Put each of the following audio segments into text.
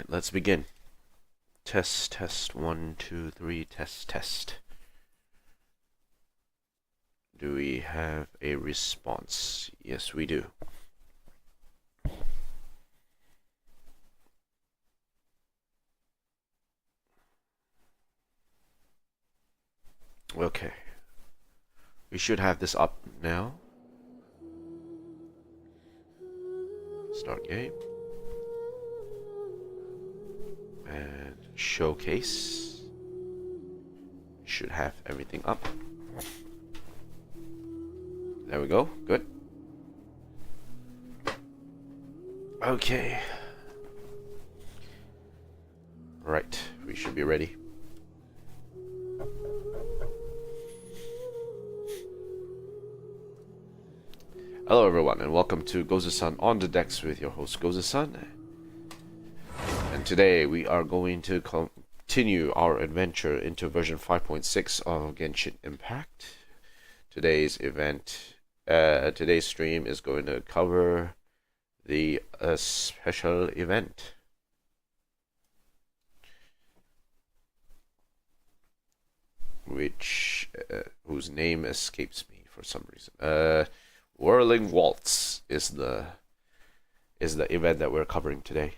Alright, let's begin. Test, test, 1, 2, 3, test, test. Do we have a response? Yes, we do. Okay. We should have this up now. Start game. And showcase. Should have everything up. There we go. Good. Okay. Right. We should be ready. Hello everyone and welcome to Gozu-san on the decks with your host Gozu-san. And today we are going to continue our adventure into version 5.6 of Genshin Impact. Today's stream is going to cover the special event. Whose name escapes me for some reason. Whirling Waltz is the event that we're covering today.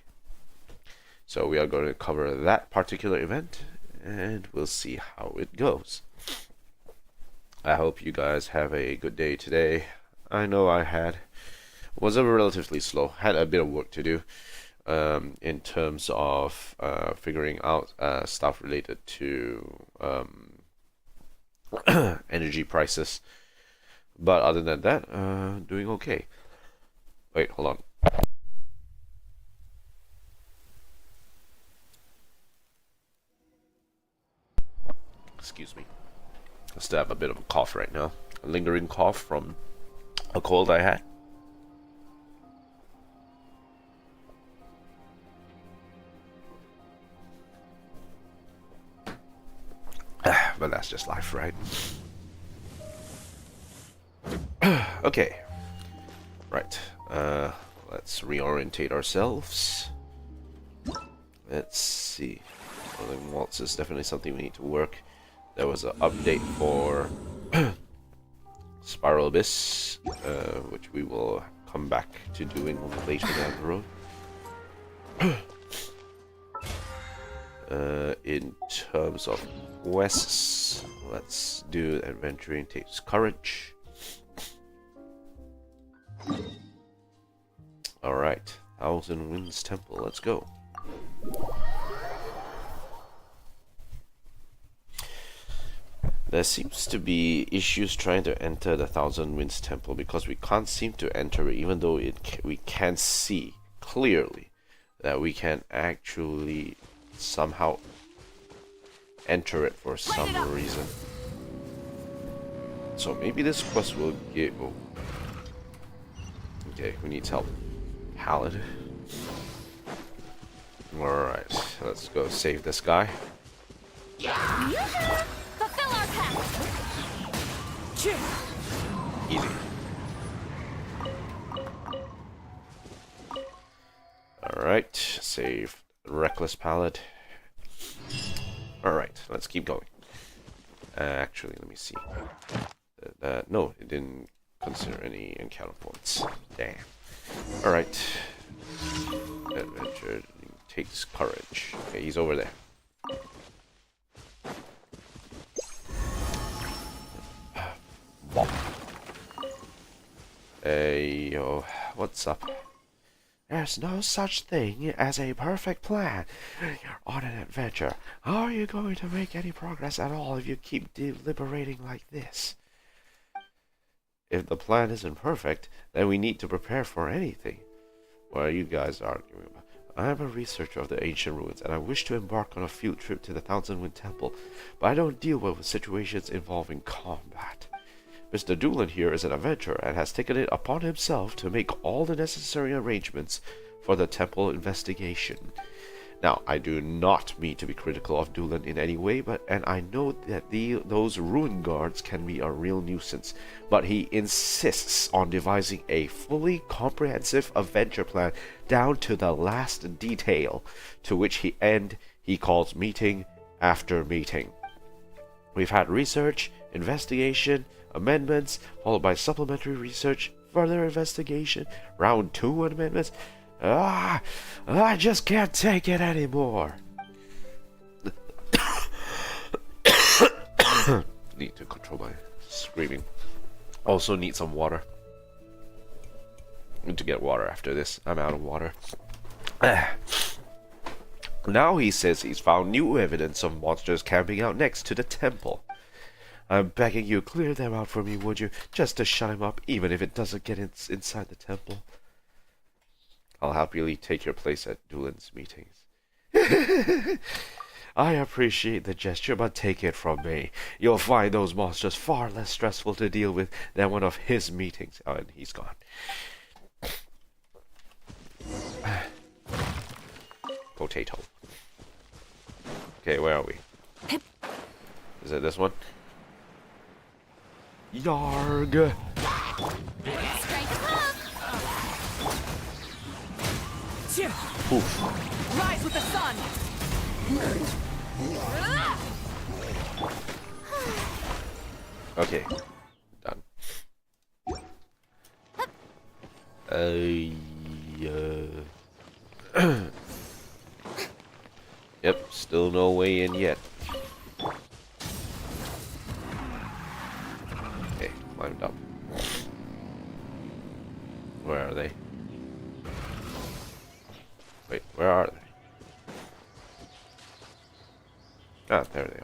So we are going to cover that particular event and we'll see how it goes. I hope you guys have a good day today. I know I was relatively slow, had a bit of work to do in terms of figuring out stuff related to energy prices. But other than that, doing okay. Wait, hold on. Excuse me. I still have a bit of a cough right now. A lingering cough from a cold I had. But that's just life, right? Okay. Right. Let's reorientate ourselves. Let's see. Whirling Waltz is definitely something we need to work. There was an update for Spiral Abyss, which we will come back to doing later down the road. In terms of quests, let's do Adventuring Takes Courage. Alright, Thousand Winds Temple, let's go. There seems to be issues trying to enter the Thousand Winds Temple because we can't seem to enter it, even though we can see clearly that we can actually somehow enter it for some reason. So maybe this quest will give... Oh. Okay, who needs help? Paladin. Alright, let's go save this guy. Fulfill our pact. Easy. Alright, save Reckless Pallet. Alright, let's keep going. Actually, let me see. No, it didn't consider any encounter points. Damn. Alright. Adventure takes courage. Okay, he's over there. Hey, yo, what's up? There's no such thing as a perfect plan. You're on an adventure. How are you going to make any progress at all if you keep deliberating like this? If the plan isn't perfect, then we need to prepare for anything. What are you guys arguing about? I am a researcher of the ancient ruins, and I wish to embark on a field trip to the Thousand Wind Temple, but I don't deal well with situations involving combat. Mr. Doolin here is an adventurer and has taken it upon himself to make all the necessary arrangements for the temple investigation. Now, I do not mean to be critical of Dulan in any way, and I know that those ruin guards can be a real nuisance, but he insists on devising a fully comprehensive adventure plan down to the last detail, to which he calls meeting after meeting. We've had research, investigation, amendments, followed by supplementary research, further investigation, round 2 amendments. I just can't take it anymore. Need to control my screaming. Also need some water. Need to get water after this. I'm out of water. Now he says he's found new evidence of monsters camping out next to the temple. I'm begging you, clear them out for me, would you? Just to shut him up, even if it doesn't get inside the temple. I'll happily take your place at Dulan's meetings. I appreciate the gesture, but take it from me. You'll find those monsters far less stressful to deal with than one of his meetings. Oh, and he's gone. Potato. Okay, where are we? Is it this one? Yarg! Oof. Rise with the sun. Okay, done. Yep, still no way in yet. Okay, climbed up. Where are they? Wait, where are they? Ah, there they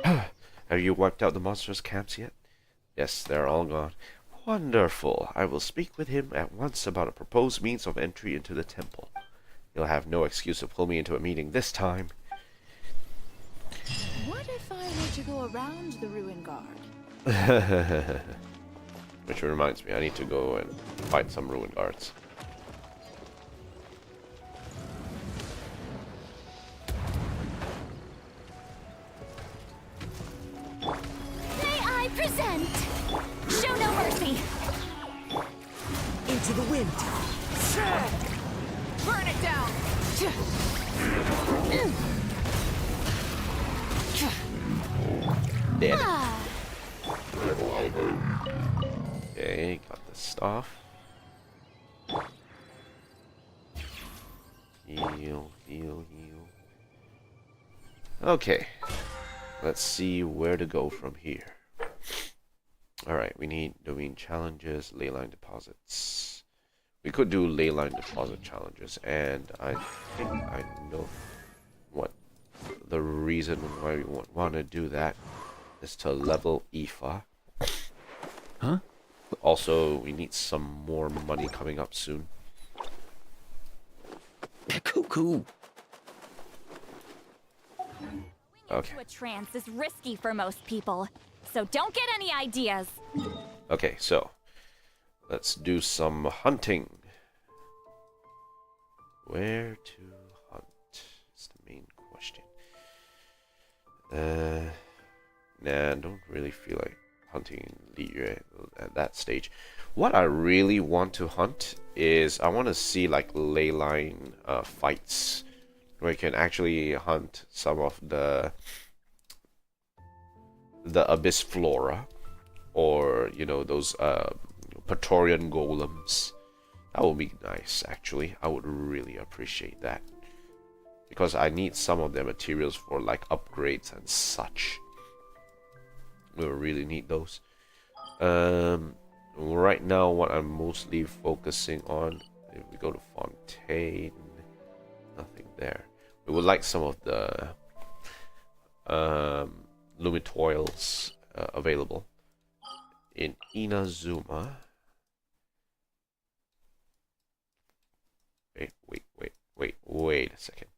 are. Have you wiped out the monsters' camps yet? Yes, they're all gone. Wonderful. I will speak with him at once about a proposed means of entry into the temple. He'll have no excuse to pull me into a meeting this time. What if I were to go around the ruin guard? Which reminds me, I need to go and fight some ruin guards. May I present? Show no mercy. Into the wind. Burn it down. Dead. Ah. Okay, got the stuff. Heal, heal, heal. Okay. Let's see where to go from here. Alright, we need domain challenges, leyline deposits. We could do leyline deposit challenges, and I think I know what the reason why we want to do that is to level Aoife. Huh? Also, we need some more money coming up soon. Cuckoo. Okay. Into a trance is risky for most people, so don't get any ideas. Okay, so let's do some hunting. Where to hunt is the main question. Nah, I don't really feel like hunting Liu at that stage. What I really want to hunt is I want to see like leyline fights where you can actually hunt some of the abyss flora, or you know, those Praetorian golems. That would be nice, actually. I would really appreciate that, because I need some of their materials for like upgrades and such. We'll really need those. Right now, what I'm mostly focusing on, if we go to Fontaine, nothing there. We would like some of the Lumitoils available in Inazuma. Wait a second.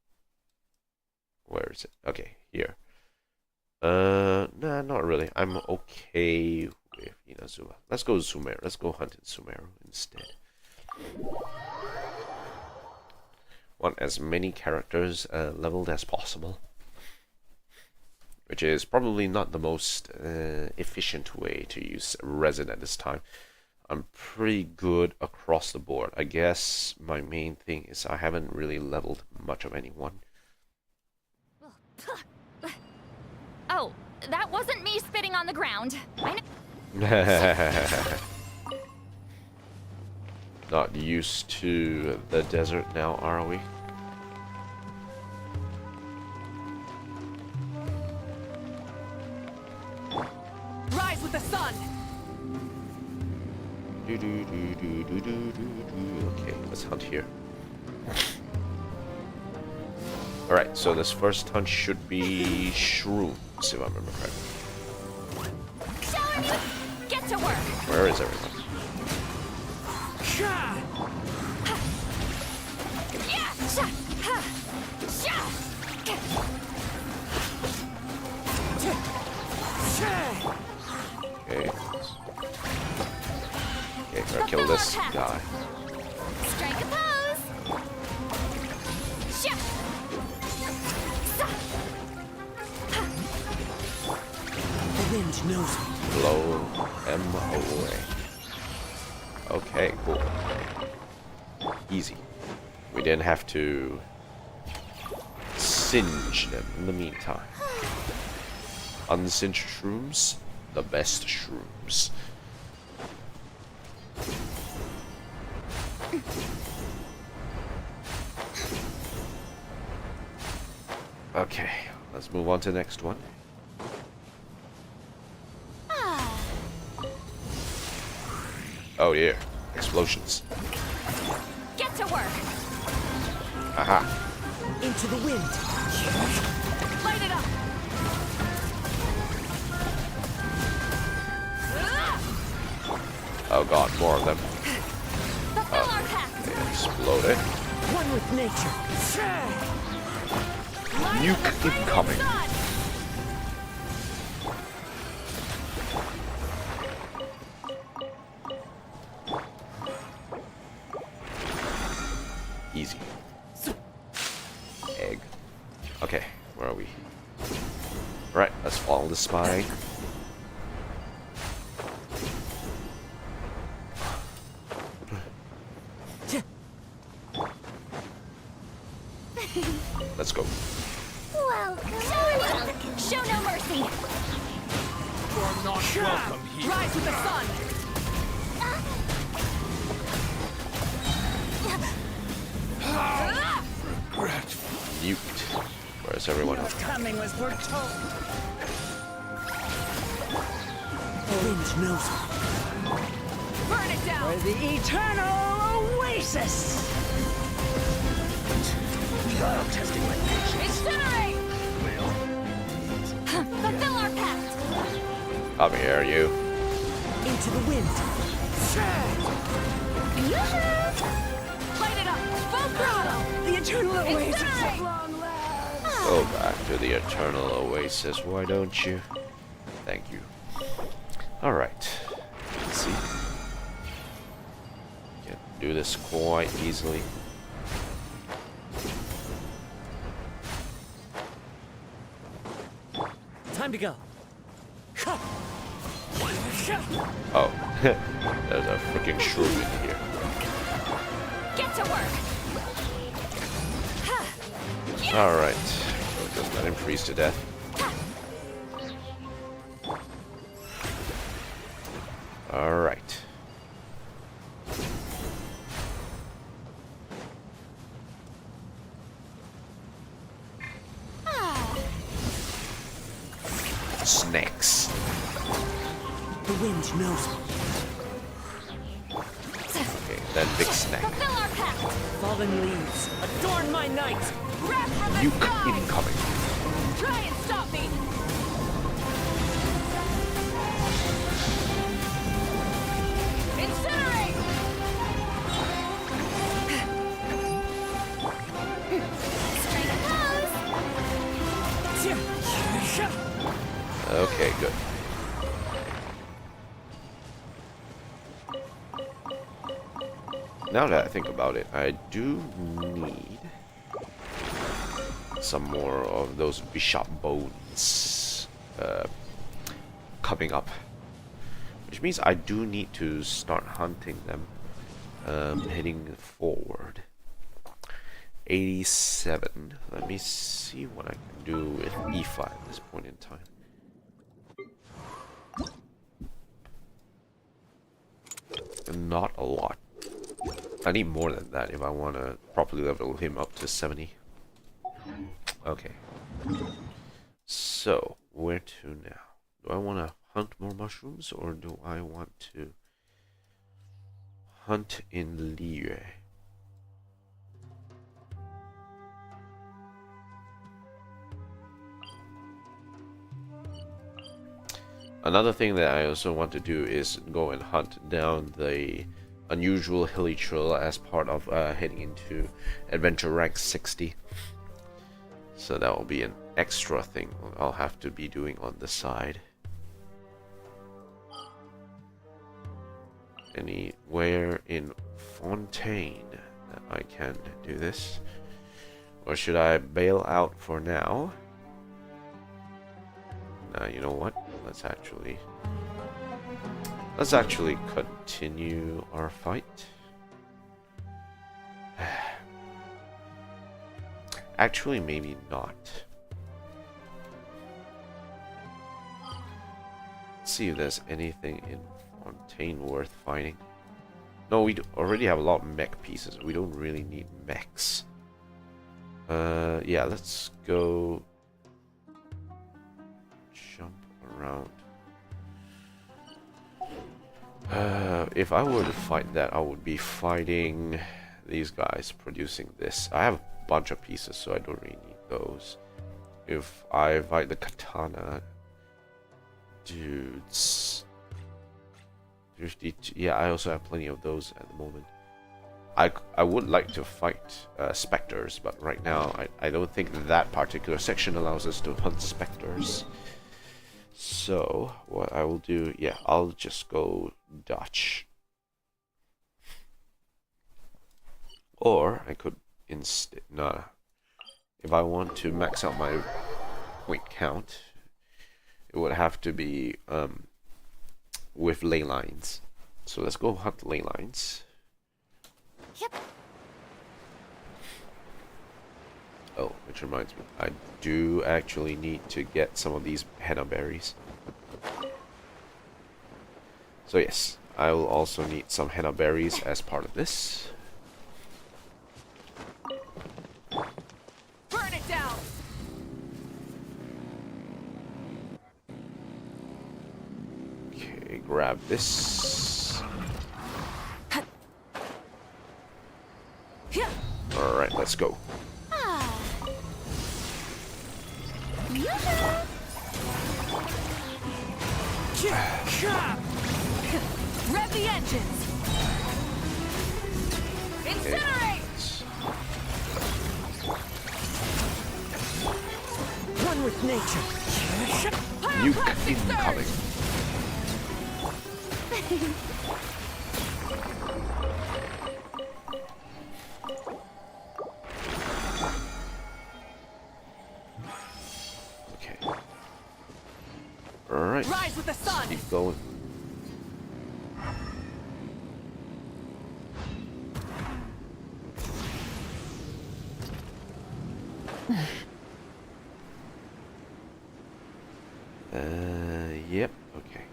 Where is it? Okay, here. Nah, not really. I'm okay with Inazuma. Let's go Sumeru. Let's go hunt in Sumeru instead. want as many characters leveled as possible, which is probably not the most efficient way to use resin at this time. I'm pretty good across the board. I guess my main thing is I haven't really leveled much of anyone. Oh, that wasn't me spitting on the ground. I know. Not used to the desert now, are we? Rise with the sun. Okay, let's hunt here. Alright, so this first hunt should be shrooms, if I remember correctly. Shower me. Get to work. Where is everyone? Yeah. Sha. Ha. Sha. Okay. Okay, gotta kill this guy. Strike a pose. Sha. Sa. The wind knows me. Blow them away. Okay, cool. Easy. We didn't have to singe them in the meantime. Unsinged shrooms, the best shrooms. Okay, let's move on to the next one. Oh yeah, explosions. Get to work. Aha. Into the wind. Light it up. Oh god, more of them. Fulfill our pact. They exploded. One with nature. Light up the Nuke flaming incoming. sun. Easy. Egg. Okay, where are we? Right, let's follow the spy. Let's go. Welcome. Show no mercy. You're not welcome here. Rise with the sun. Nuked. Where's everyone else? Coming was foretold. The wind knows me. Burn it down. For the eternal oasis. Testing my patience. Incinerate. Fulfill our pact. Come here, you. Into the wind. Light it up. Full throttle. The eternal oasis Incinerate. of long last. Go back to the eternal oasis, why don't you? Thank you. Alright. Let's see. Can do this quite easily. Time to go. Oh, there's a freaking shroom in here. Get to work. Alright. So just let him freeze to death. Alright. Snakes. The wind knows me. Okay, then big snake. Fulfill our pact. Fallen leaves adorn my night. Wrath from the Nuke sky. incoming. Try and stop me. Incinerate. Strike a pose. Okay, good. Now that I think about it, I do need some more of those bishop bones coming up, which means I do need to start hunting them. Heading forward. 87. Let me see what I can do with e5 at this point in time. Not a lot. I need more than that if I want to properly level him up to 70. Okay. So, where to now? Do I want to hunt more mushrooms, or do I want to hunt in Liyue? Another thing that I also want to do is go and hunt down the unusual hilly trail as part of heading into adventure rank 60. So that will be an extra thing I'll have to be doing on the side. Anywhere in Fontaine that I can do this? Or should I bail out for now? Nah, you know what? Let's actually continue our fight. Actually, maybe not. Let's see if there's anything in Fontaine worth fighting. No, we already have a lot of mech pieces. We don't really need mechs. Yeah, let's go jump around. If I were to fight that, I would be fighting these guys producing this. I have a bunch of pieces, so I don't really need those. If I fight the katana dudes, 52, yeah, I also have plenty of those at the moment. I would like to fight specters, but right now I don't think that particular section allows us to hunt specters. So what I will do, yeah, I'll just go Dutch. Or I could instead, nah, if I want to max out my point count, it would have to be with ley lines. So let's go hunt ley lines. Yep. Oh, which reminds me, I do actually need to get some of these henna berries. So yes, I will also need some henna berries as part of this. Burn it down! Okay, grab this. Alright, let's go. Rev the engines! Incinerate! One with nature. Nuke incoming. Okay. Alright. Rise with the sun! Keep going. Yep, okay.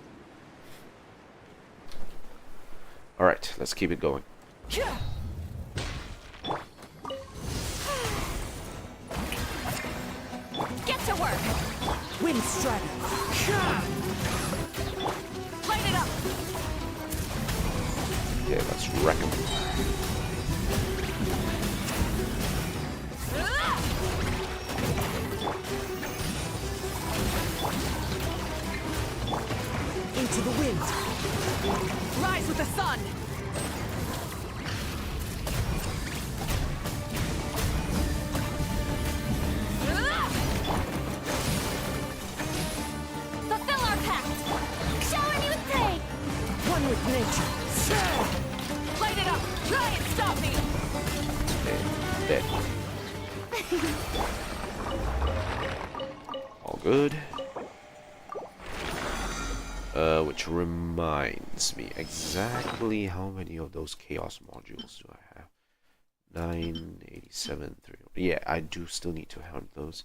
Alright, let's keep it going. Get to work! Wind strider! Light it up! Okay, let's wreck him. Into the wind! Rise with the sun! Fulfill our pact! Show a new thing! One with nature! Light it up! Try and stop me! Okay, dead. All good. Which reminds me, exactly how many of those chaos modules do I have? 987, 3. Yeah, I do still need to hunt those,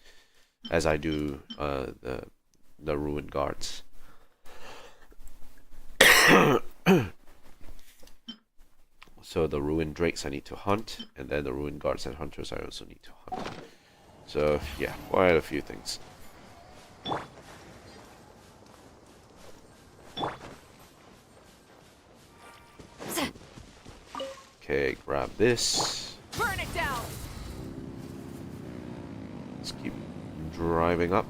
as I do the ruined guards. So the ruined drakes I need to hunt, and then the ruined guards and hunters I also need to hunt. So yeah, quite a few things. Okay, grab this. Burn it down. Let's keep driving up.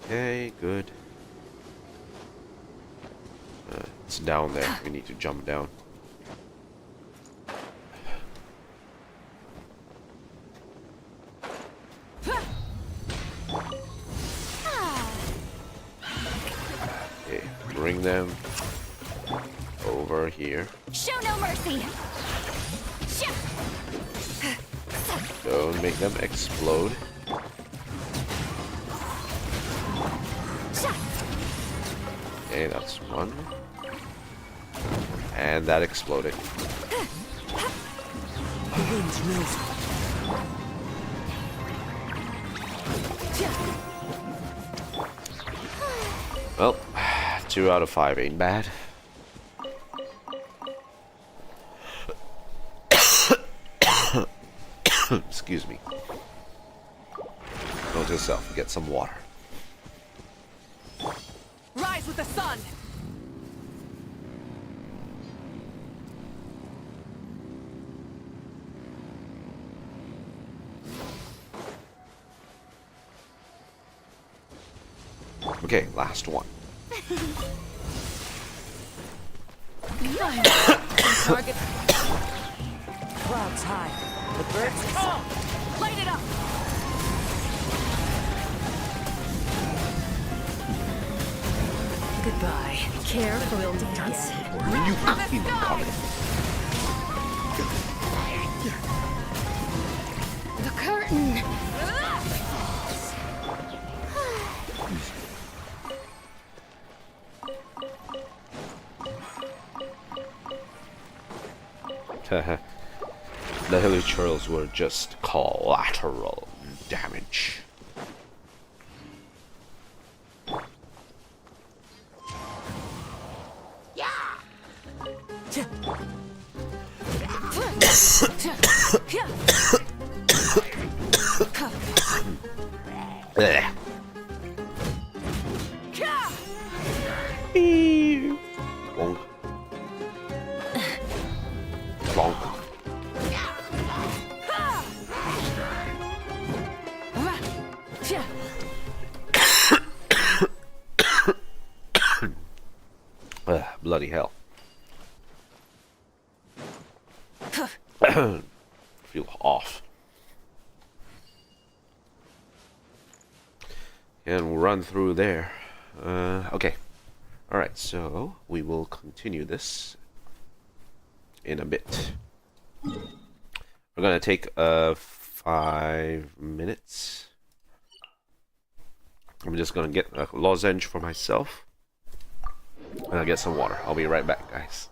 Okay, good. It's down there. We need to jump down. Okay, bring them over here. Show no mercy. Don't make them explode. Okay, that's one. And that exploded. The wind knows me. Well, 2 out of 5 ain't bad. Excuse me. Go to yourself, get some water. Rise with the sun. Okay, last one. Target. Clouds high. The birds come. Light it up. Goodbye. Careful, dance. You fucking coming. The curtain. The hilly churls were just collateral damage. Blech. Bonk. Bonk. Bloody hell. Feel off. And we'll run through there. Okay. Alright, so we will continue this in a bit. We're gonna take 5 minutes. I'm just gonna get a lozenge for myself. And I'll get some water. I'll be right back, guys.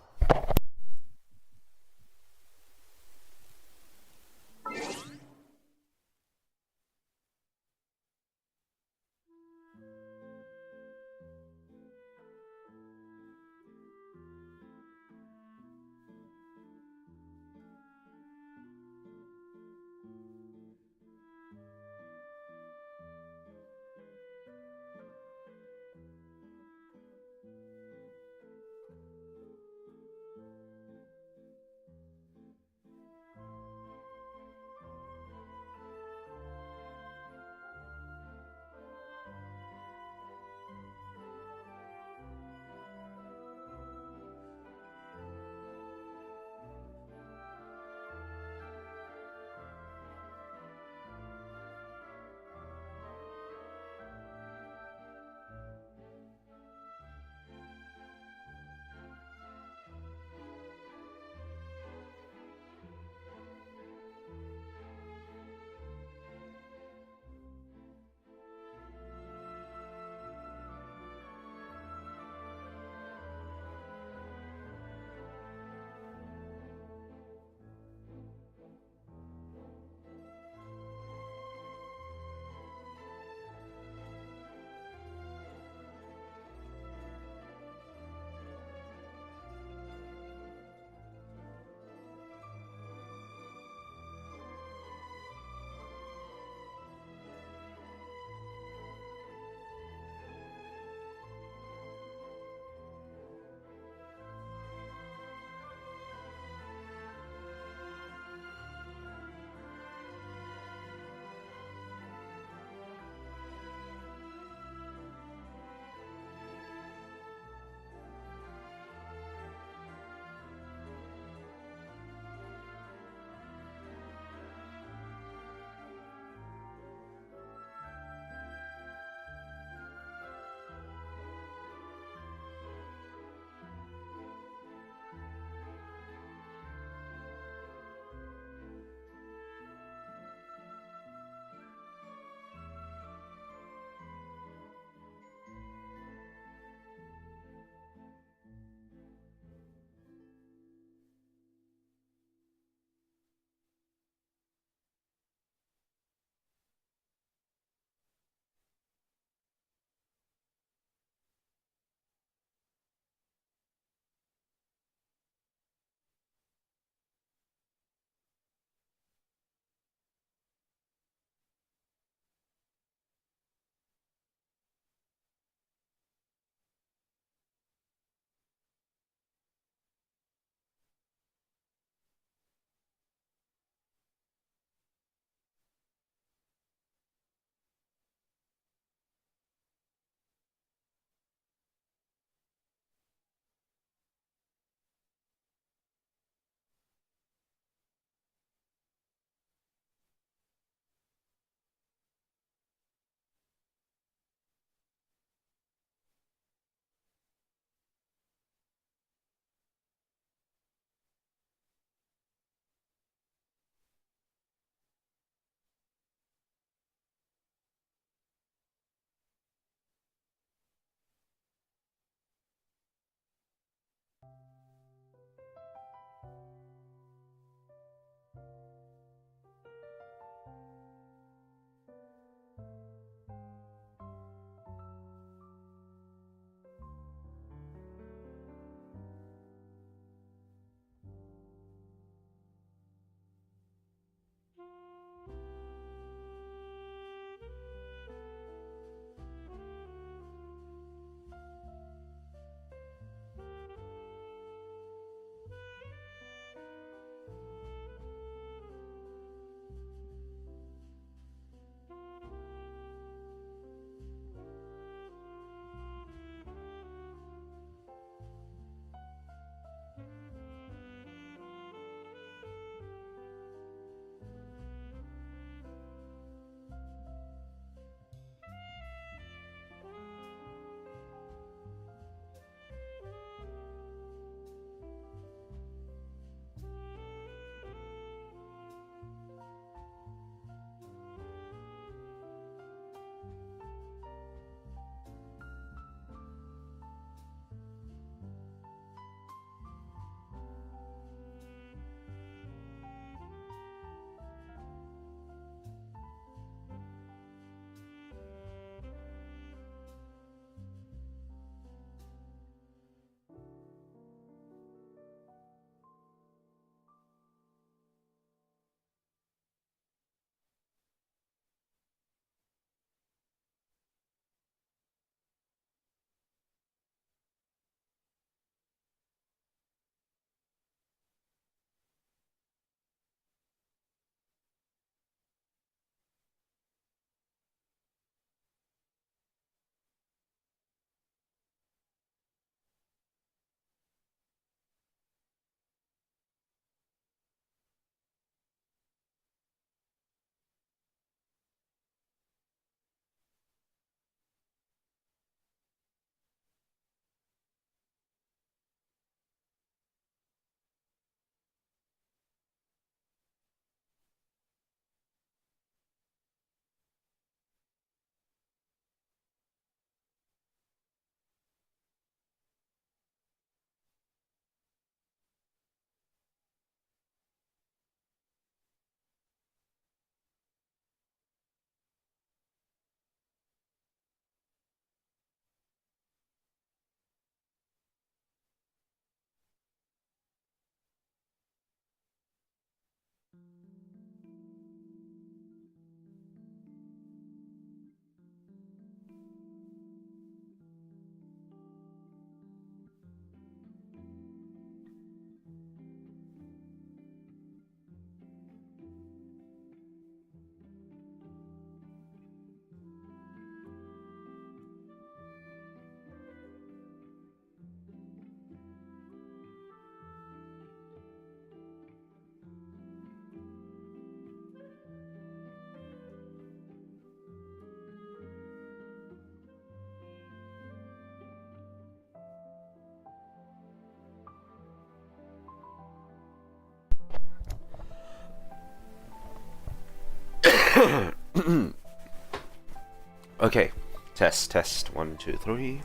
Okay, test 1 2 3.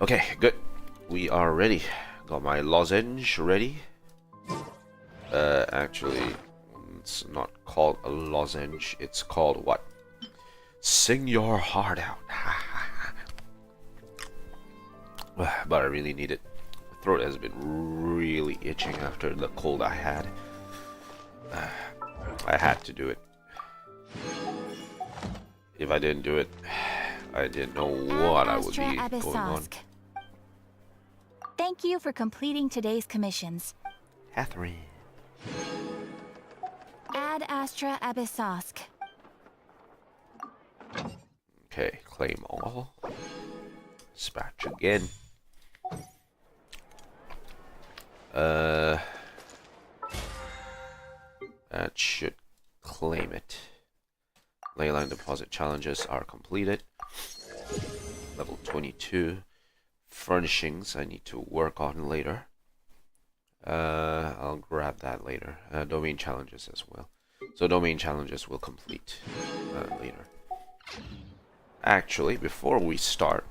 Okay, good. We are ready. Got my lozenge ready. Actually, it's not called a lozenge. It's called what? Sing your heart out. But I really need it. My throat has been really itching after the cold I had. I had to do it. If I didn't do it, I didn't know what I would be going on. Thank you for completing today's commissions. Catherine. Ad Astra Abyssosk. Okay, claim all. Dispatch again. That should claim it. Leyline deposit challenges are completed. Level 22. Furnishings I need to work on later. I'll grab that later. Domain challenges as well. So domain challenges will complete later. Actually, before we start,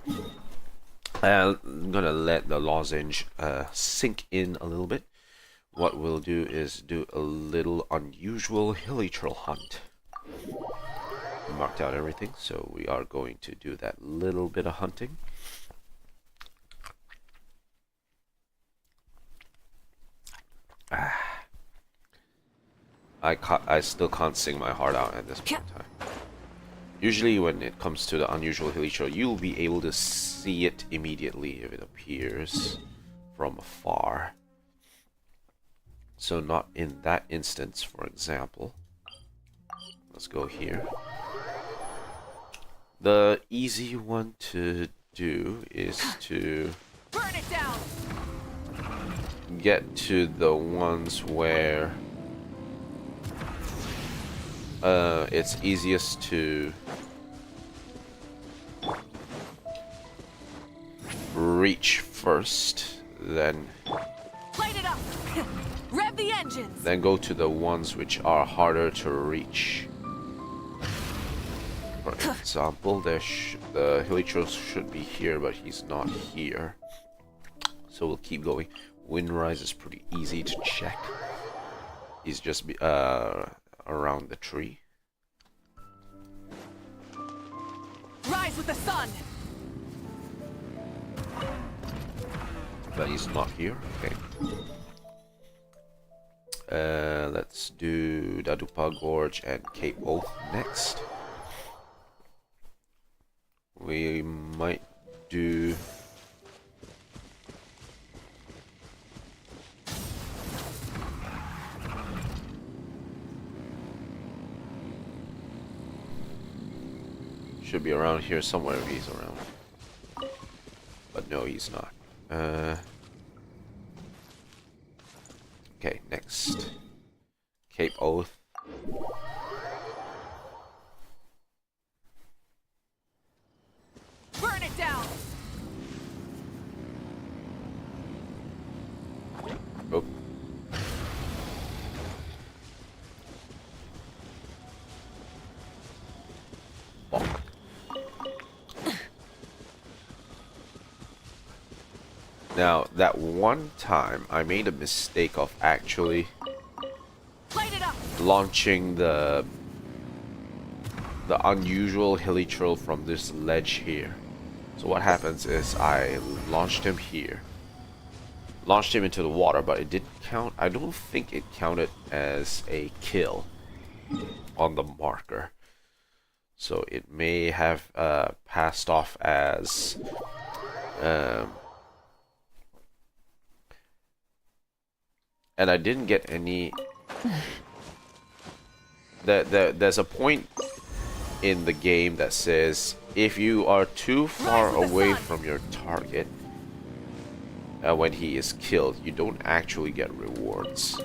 I'm gonna let the lozenge sink in a little bit. What we'll do is do a little unusual hilichurl hunt. Marked out everything, so we are going to do that little bit of hunting. I still can't sing my heart out at this point in time. Usually when it comes to the unusual hilichurl, you'll be able to see it immediately if it appears from afar. So not in that instance, for example. Let's go here. The easy one to do is to Burn it down. get to the ones where it's easiest to reach first, then Light it up. Rev the engines. then go to the ones which are harder to reach. For example, the hilichurl should be here, but he's not here. So we'll keep going. Windrise is pretty easy to check. He's just around the tree. Rise with the sun. But he's not here. Okay. Let's do Dadupa Gorge and Cape Oath next. We might do should be around here somewhere if he's around. But no, he's not. Okay, next. Cape Oath. Burn it down. Oh. Bonk. Now, that one time, I made a mistake of actually Light it up. launching the unusual hilichurl from this ledge here. So what happens is I launched him here. Launched him into the water, but it didn't count. I don't think it counted as a kill on the marker. So it may have passed off as and I didn't get any. There's a point in the game that says if you are too far away from your target when he is killed, you don't actually get rewards.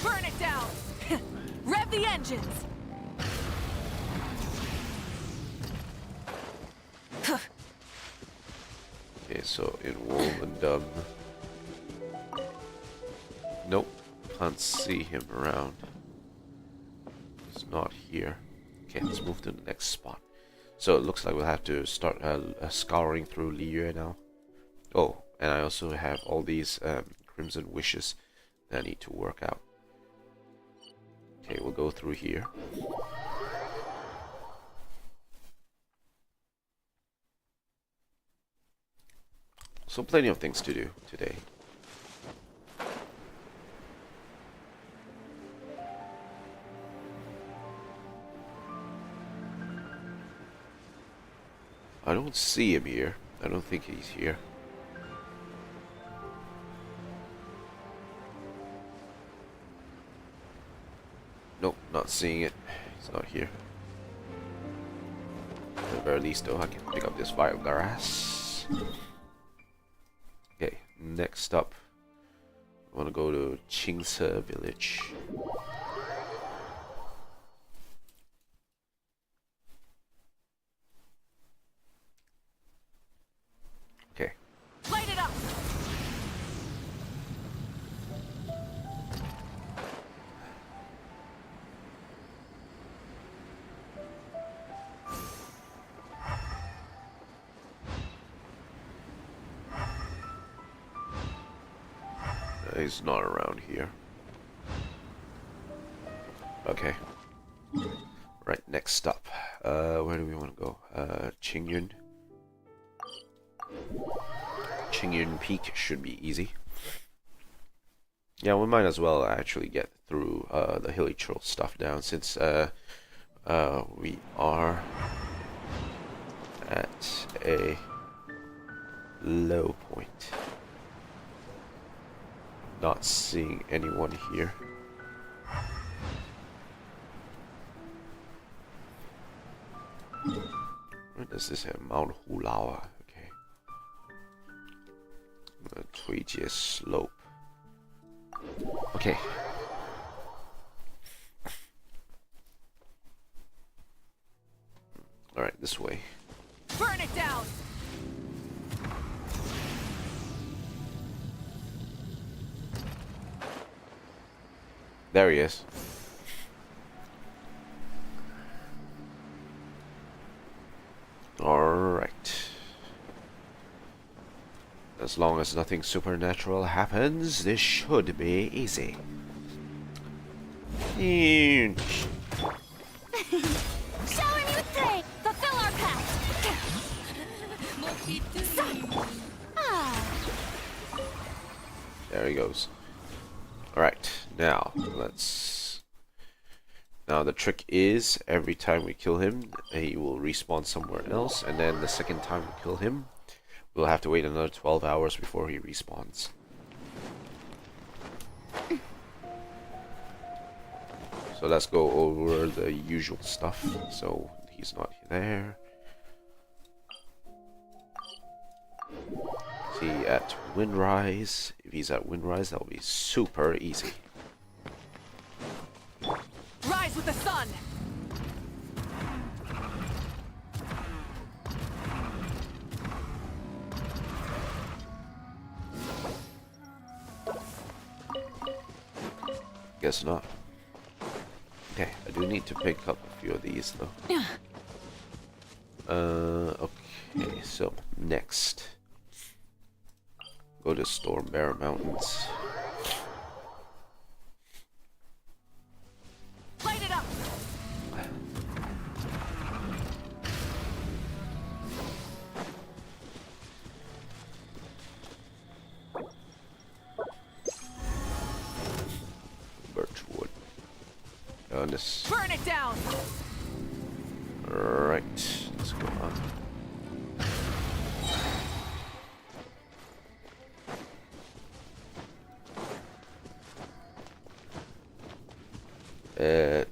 Burn it down. Rev the engines. Okay, so in Wolvendom. Nope, can't see him around. He's not here. Okay, let's move to the next spot. So it looks like we'll have to start scouring through Liyue now. Oh, and I also have all these Crimson Wishes that I need to work out. Okay, we'll go through here. So plenty of things to do today. I don't see him here. I don't think he's here. Nope, not seeing it. He's not here. At the very least though, I can pick up this vial grass. Okay, next up, I want to go to Qingce village. Okay. Light it up. He's not around here. Okay. Right, next up. Where do we want to go? Qingyun. Qingyun Peak should be easy. Yeah, we might as well actually get through the hilly troll stuff down since we are at a low point. Not seeing anyone here. Where does this have? Mount Hulawa. Okay. Tuijie Slope. Okay. Alright, this way. Burn it down. There he is. Alright. As long as nothing supernatural happens, this should be easy. Show him you think! Fulfill our pact! There he goes. Alright, now let's... Now the trick is, every time we kill him, he will respawn somewhere else, and then the second time we kill him, we'll have to wait another 12 hours before he respawns. So let's go over the usual stuff. So he's not there. Is he at Windrise? If he's at Windrise, that'll be super easy. Rise with the sun. Guess not. Okay, I do need to pick up a few of these though. Okay, so next. Go to Stormbear Mountains. Light it up. Birchwood. This. Burn it down. Right, let's go on.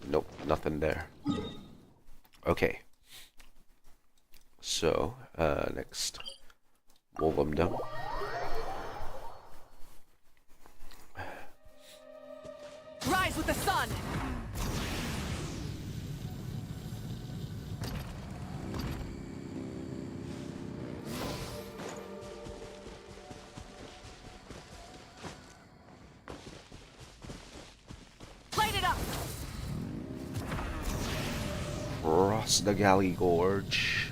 Nope, nothing there. Okay. So, next. Wolvendom. Rise with the sun. it up. Cross the Galley Gorge.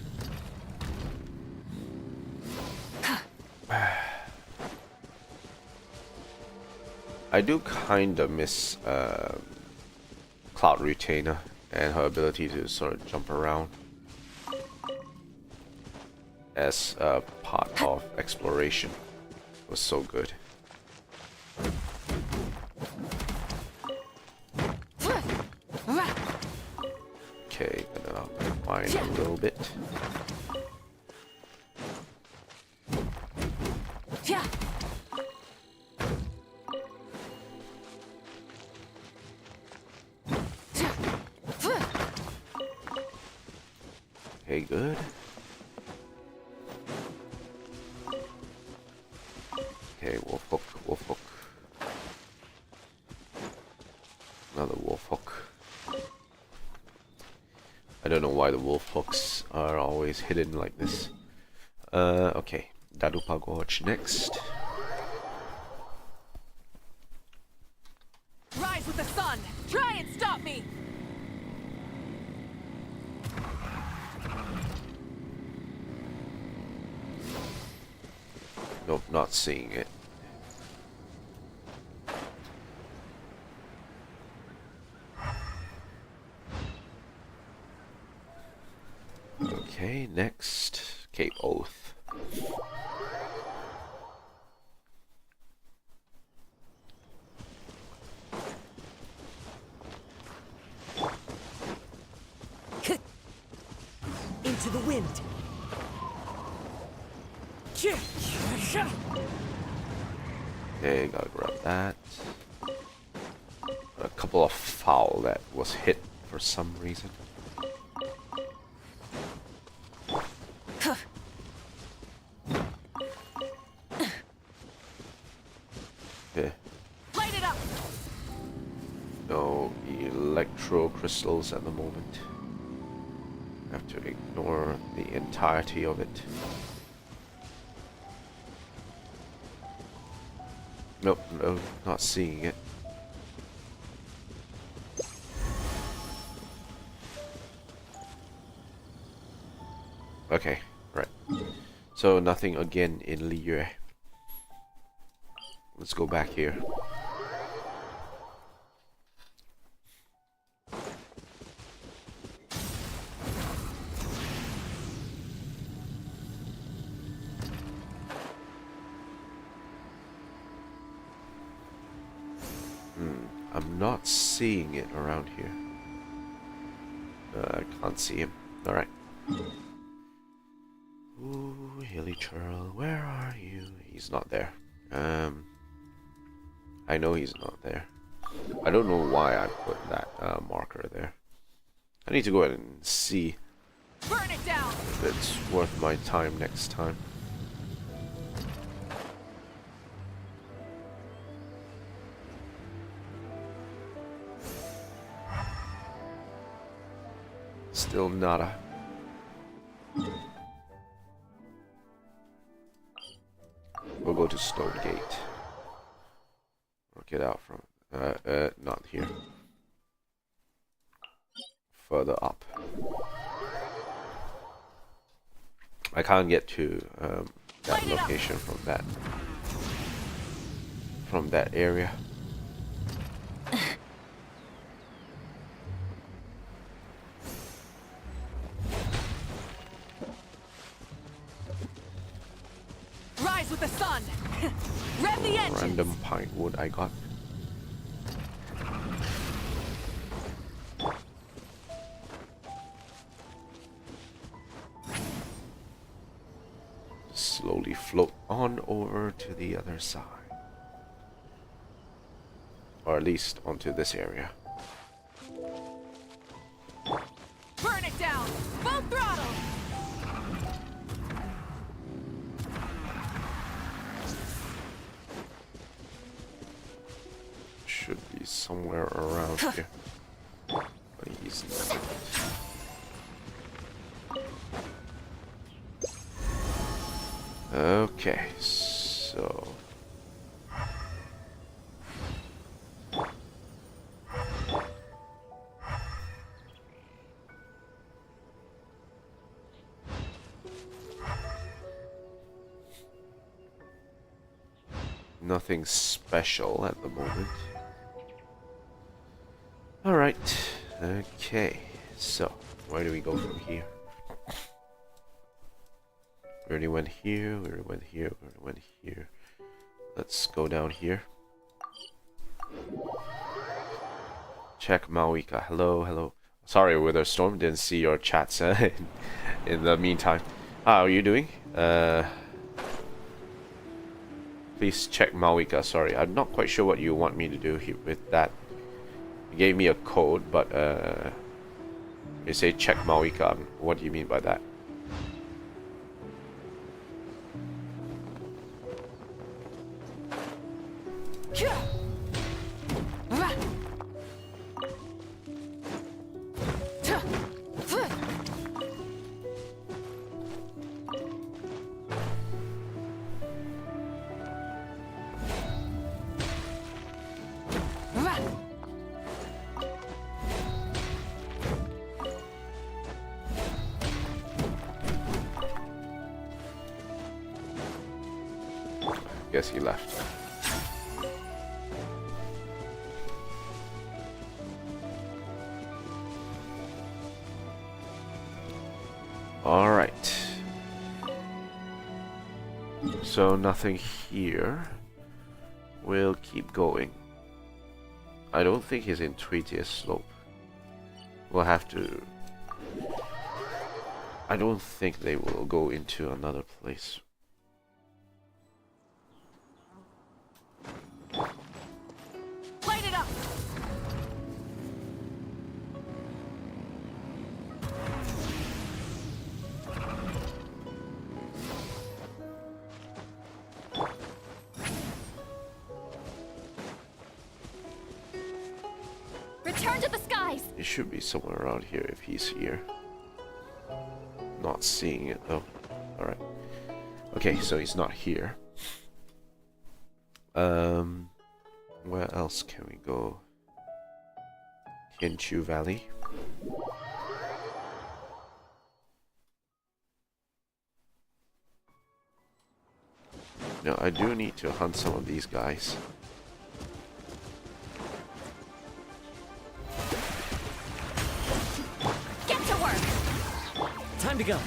I do kinda miss Cloud Retainer and her ability to sort of jump around as a part of exploration. It was so good. Okay, gonna mine a little bit. Yeah. Okay, good. Okay, wolf hook, wolf hook. Another wolf hook. I don't know why the wolf hooks are always hidden like this. Okay, Dadupa Gorge next. Rise with the sun. Try and stop me. Nope, not seeing it. Okay, next, Cape Oath. Into the wind. Okay, gotta grab that. A couple of foul that was hit for some reason. Okay. Light it up. No electro crystals at the moment. Have to ignore the entirety of it. Nope, no, not seeing it. Okay, right. So nothing again in Liyue. Let's go back here. I'm not seeing it around here. I can't see him. Alright. Ooh, Hilly Churl, where are you? He's not there. I know he's not there. I don't know why I put that marker there. I need to go ahead and see Burn it down. if it's worth my time next time. Still nada. We'll go to Stone Gate. Work it out from not here. Further up. I can't get to that location from that area. Rise with the sun. Rev the engine. Random pine wood I got. Slowly float on over to the other side. Or at least onto this area. Burn it down. Full throttle. Should be somewhere around here. But he's not. Okay, so nothing special at the moment. Alright. Okay. So, where do we go from here? We already went here, we already went here, we already went here. Let's go down here. Check Mawika. Hello, hello. Sorry, Witherstorm, didn't see your chats in the meantime. How are you doing? Please check Mawika. Sorry, I'm not quite sure what you want me to do here with that. You gave me a code, but you say check Mawika. What do you mean by that? Guess he left. All right. So nothing here. We'll keep going. I don't think he's in Tweetius Slope. We'll have to... I don't think they will go into another place. Light it up. Return to the skies! He should be somewhere around here if he's here. Not seeing it though. Alright. Okay, so he's not here. Where else can we go? Tianchu Valley. No, I do need to hunt some of these guys. Get to work! Time to go.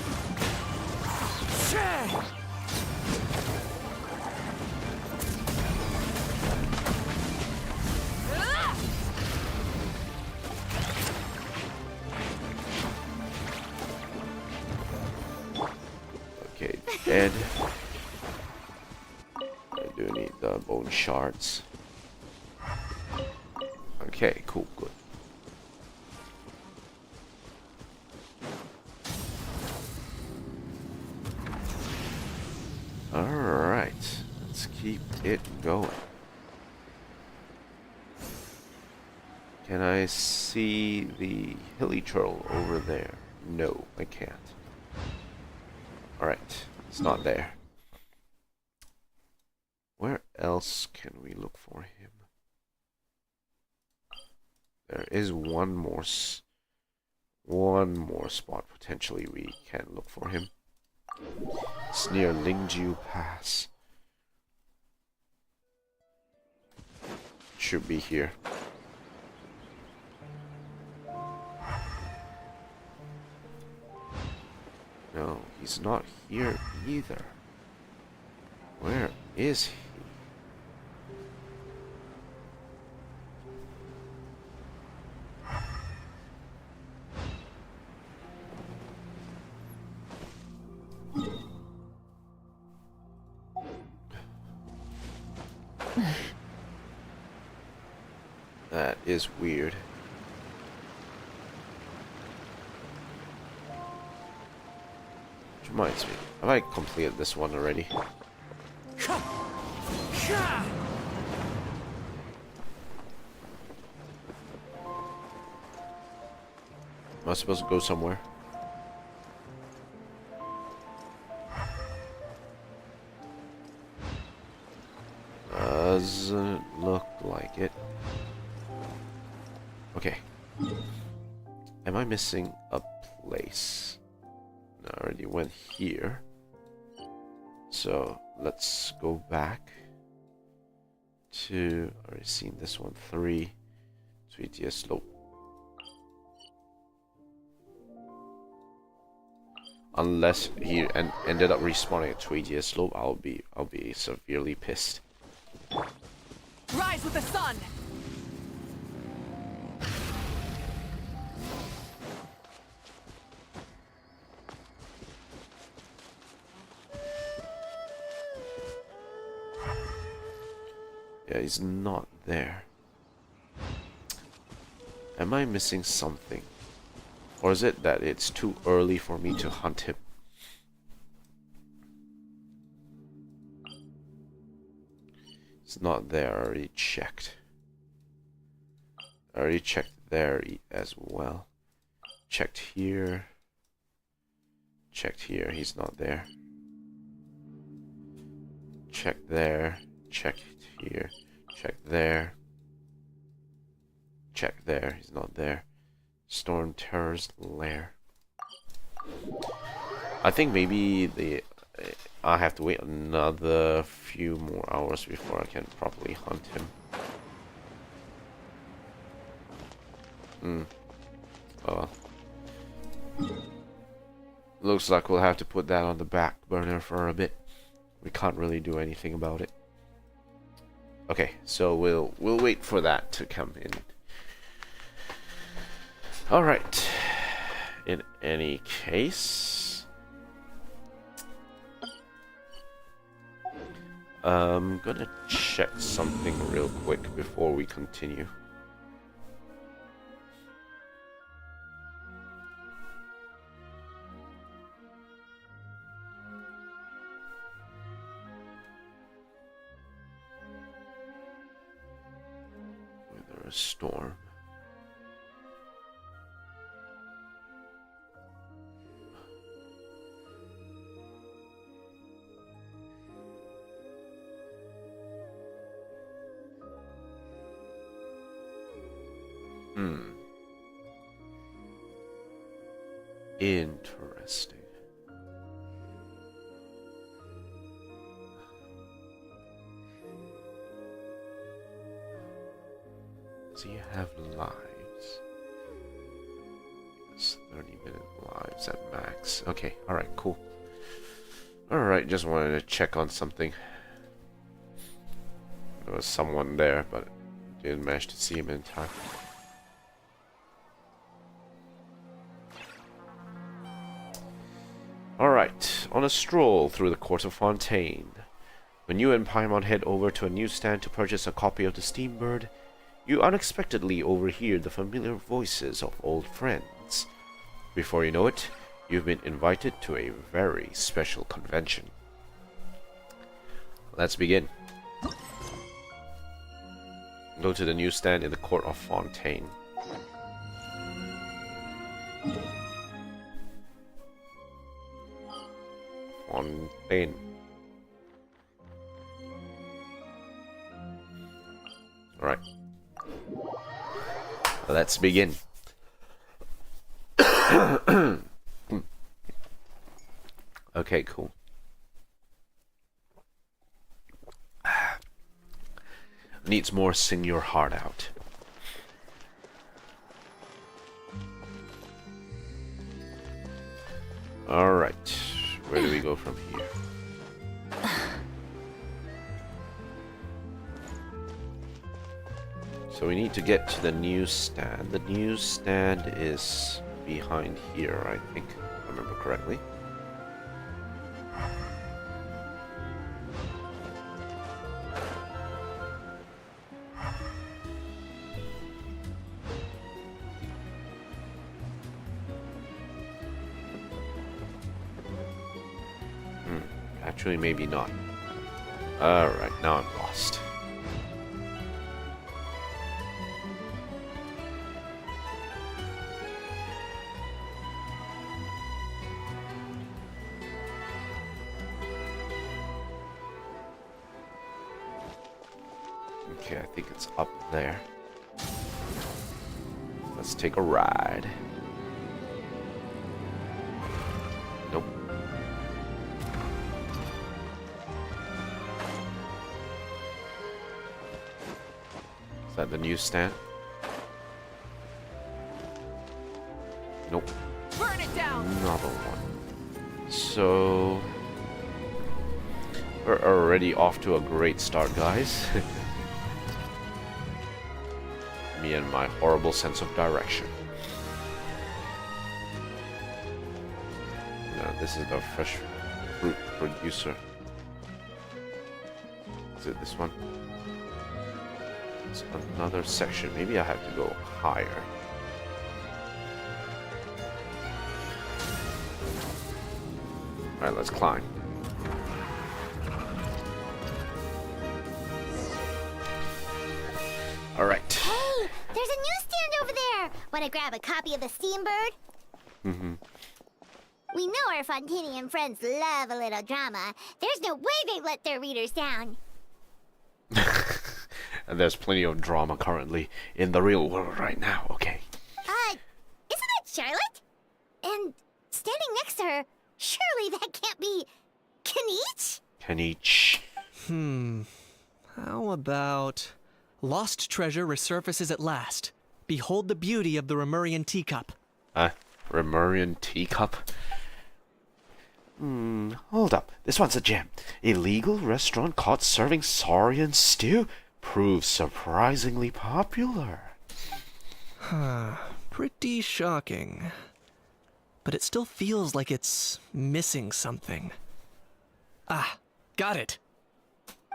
Okay, dead. I do need the bone shards. Okay, cool, good. Alright, let's keep it going. Can I see the hilly turtle over there? No, I can't. Alright, it's not there. Where else can we look for him? There is one more spot potentially we can look for him. It's near Lingjiu Pass. Should be here. No, he's not here either. Where is he? That is weird. Which reminds me, have I completed this one already? Am I supposed to go somewhere? Doesn't look like it. Okay. Am I missing a place? No, I already went here. So let's go back. 2. Already seen this one. 3. 3 slope. Unless he ended up respawning at 3 slope, I'll be severely pissed. Rise with the sun. Yeah, he's not there. Am I missing something? Or is it that it's too early for me to hunt him? It's not there, I already checked. I already checked there as well. Checked here. Checked here, he's not there. Checked there. Checked here. Checked there. Checked there, he's not there. Storm Terror's lair. I think maybe I have to wait another few more hours before I can properly hunt him. Oh. Looks like we'll have to put that on the back burner for a bit. We can't really do anything about it. Okay, so we'll wait for that to come in. Alright. In any case, I'm gonna check something real quick before we continue. Weather a storm. Interesting. Does he have lives? It's 30-minute lives at max. Okay, alright, cool. Alright, just wanted to check on something. There was someone there, but didn't manage to see him in time. Alright, on a stroll through the court of Fontaine. When you and Paimon head over to a newsstand to purchase a copy of the Steambird, you unexpectedly overhear the familiar voices of old friends. Before you know it, you've been invited to a very special convention. Let's begin. Go to the newsstand in the court of Fontaine. Fontaine. Alright. Let's begin. Okay, cool. Needs more Sing Your Heart Out. Alright. Where do we go from here? So we need to get to the newsstand. The newsstand is behind here, I think, if I remember correctly. Actually, maybe not. Alright, now I'm lost. Okay, I think it's up there. Let's take a ride. Nope. that the newsstand? Nope. Burn it down. Another one. So we're already off to a great start, guys. Me and my horrible sense of direction. No, this is the fresh fruit producer. Is it this one? It's another section. Maybe I have to go higher. Alright, let's climb. Alright. Hey, there's a newsstand over there. Want to grab a copy of the Steambird? Mm-hmm. We know our Fontanian friends love a little drama. There's no way they let their readers down. And there's plenty of drama currently in the real world right now, okay? Isn't that Charlotte? And standing next to her, surely that can't be Kaniche? Kaniche. How about... Lost treasure resurfaces at last. Behold the beauty of the Remurian teacup. Remurian teacup? Hold up. This one's a gem. Illegal restaurant caught serving saurian stew proves surprisingly popular. Pretty shocking. But it still feels like it's missing something. Ah, got it.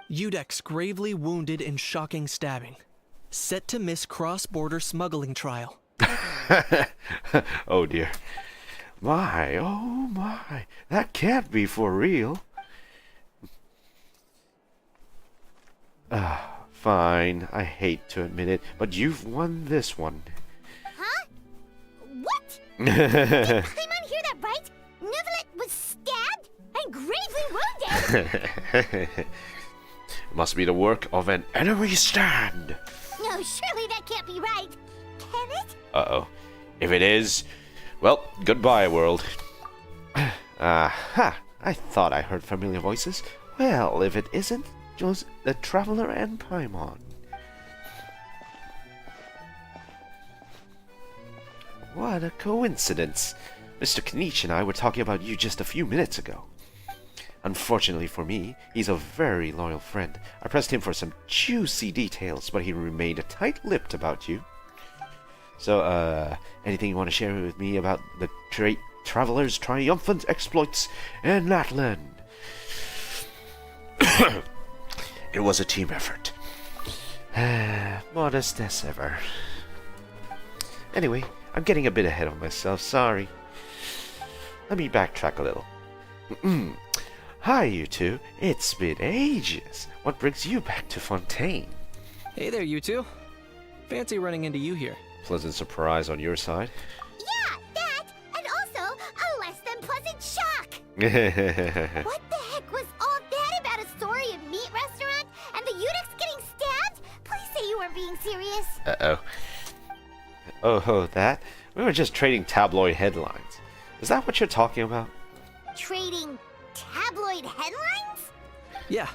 Udex gravely wounded in shocking stabbing. Set to miss cross-border smuggling trial. Oh dear. My, oh my. That can't be for real. Fine. I hate to admit it, but you've won this one. Huh? What? Did Paimon hear that right? Neuvillette was stabbed and gravely wounded? Must be the work of an enemy stand. No, surely that can't be right. Can it? Uh-oh. If it is, well, goodbye, world. Aha! I thought I heard familiar voices. Well, if it isn't, just the Traveler and Paimon. What a coincidence. Mr. Kaniche and I were talking about you just a few minutes ago. Unfortunately for me, he's a very loyal friend. I pressed him for some juicy details, but he remained tight-lipped about you. So, anything you want to share with me about the great Traveler's triumphant exploits in Natlan? It was a team effort. Modest as ever. Anyway, I'm getting a bit ahead of myself, sorry. Let me backtrack a little. Hi, you two. It's been ages. What brings you back to Fontaine? Hey there, you two. Fancy running into you here. Pleasant surprise on your side. Yeah, that, and also a less than pleasant shock. What the heck was all that about a saurian meat restaurant and the Udex getting stabbed? Please say you weren't being serious. Uh-oh. Oh, that? We were just trading tabloid headlines. Is that what you're talking about? Trading tabloid headlines? Yeah.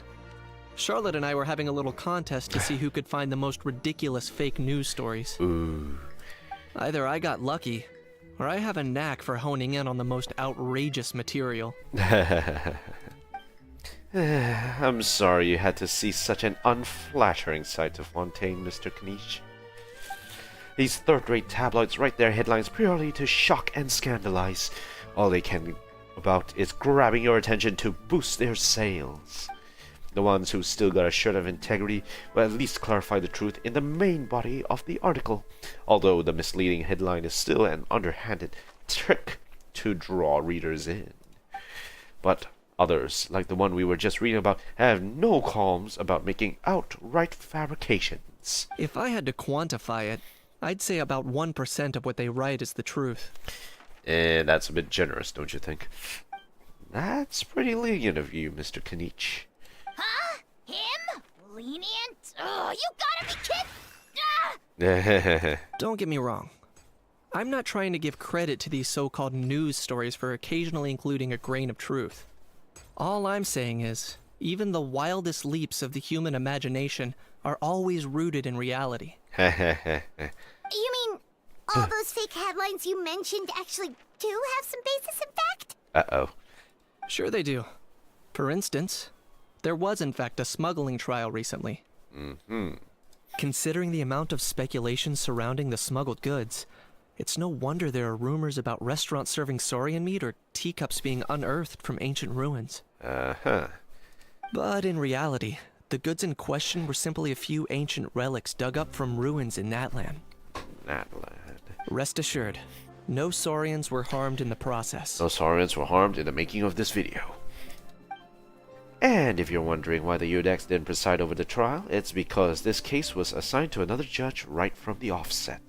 Charlotte and I were having a little contest to see who could find the most ridiculous fake news stories. Ooh. Either I got lucky, or I have a knack for honing in on the most outrageous material. I'm sorry you had to see such an unflattering sight of Fontaine, Mr. Kaniche. These third-rate tabloids write their headlines purely to shock and scandalize. All they can about is grabbing your attention to boost their sales. The ones who still got a shred of integrity will at least clarify the truth in the main body of the article, although the misleading headline is still an underhanded trick to draw readers in. But others, like the one we were just reading about, have no qualms about making outright fabrications. If I had to quantify it, I'd say about 1% of what they write is the truth. That's a bit generous, don't you think? That's pretty lenient of you, Mr. Kaniche. Huh? Him? Lenient? Oh, you gotta be kidding! Ah! Don't get me wrong. I'm not trying to give credit to these so-called news stories for occasionally including a grain of truth. All I'm saying is, even the wildest leaps of the human imagination are always rooted in reality. You mean all those fake headlines you mentioned actually do have some basis in fact? Uh-oh. Sure they do. For instance, there was in fact a smuggling trial recently. Considering the amount of speculation surrounding the smuggled goods, it's no wonder there are rumors about restaurants serving saurian meat or teacups being unearthed from ancient ruins. Uh-huh. But in reality, the goods in question were simply a few ancient relics dug up from ruins in Natlan. Natlan. Rest assured, no saurians were harmed in the process. No saurians were harmed in the making of this video. And if you're wondering why the Udex didn't preside over the trial, it's because this case was assigned to another judge right from the offset.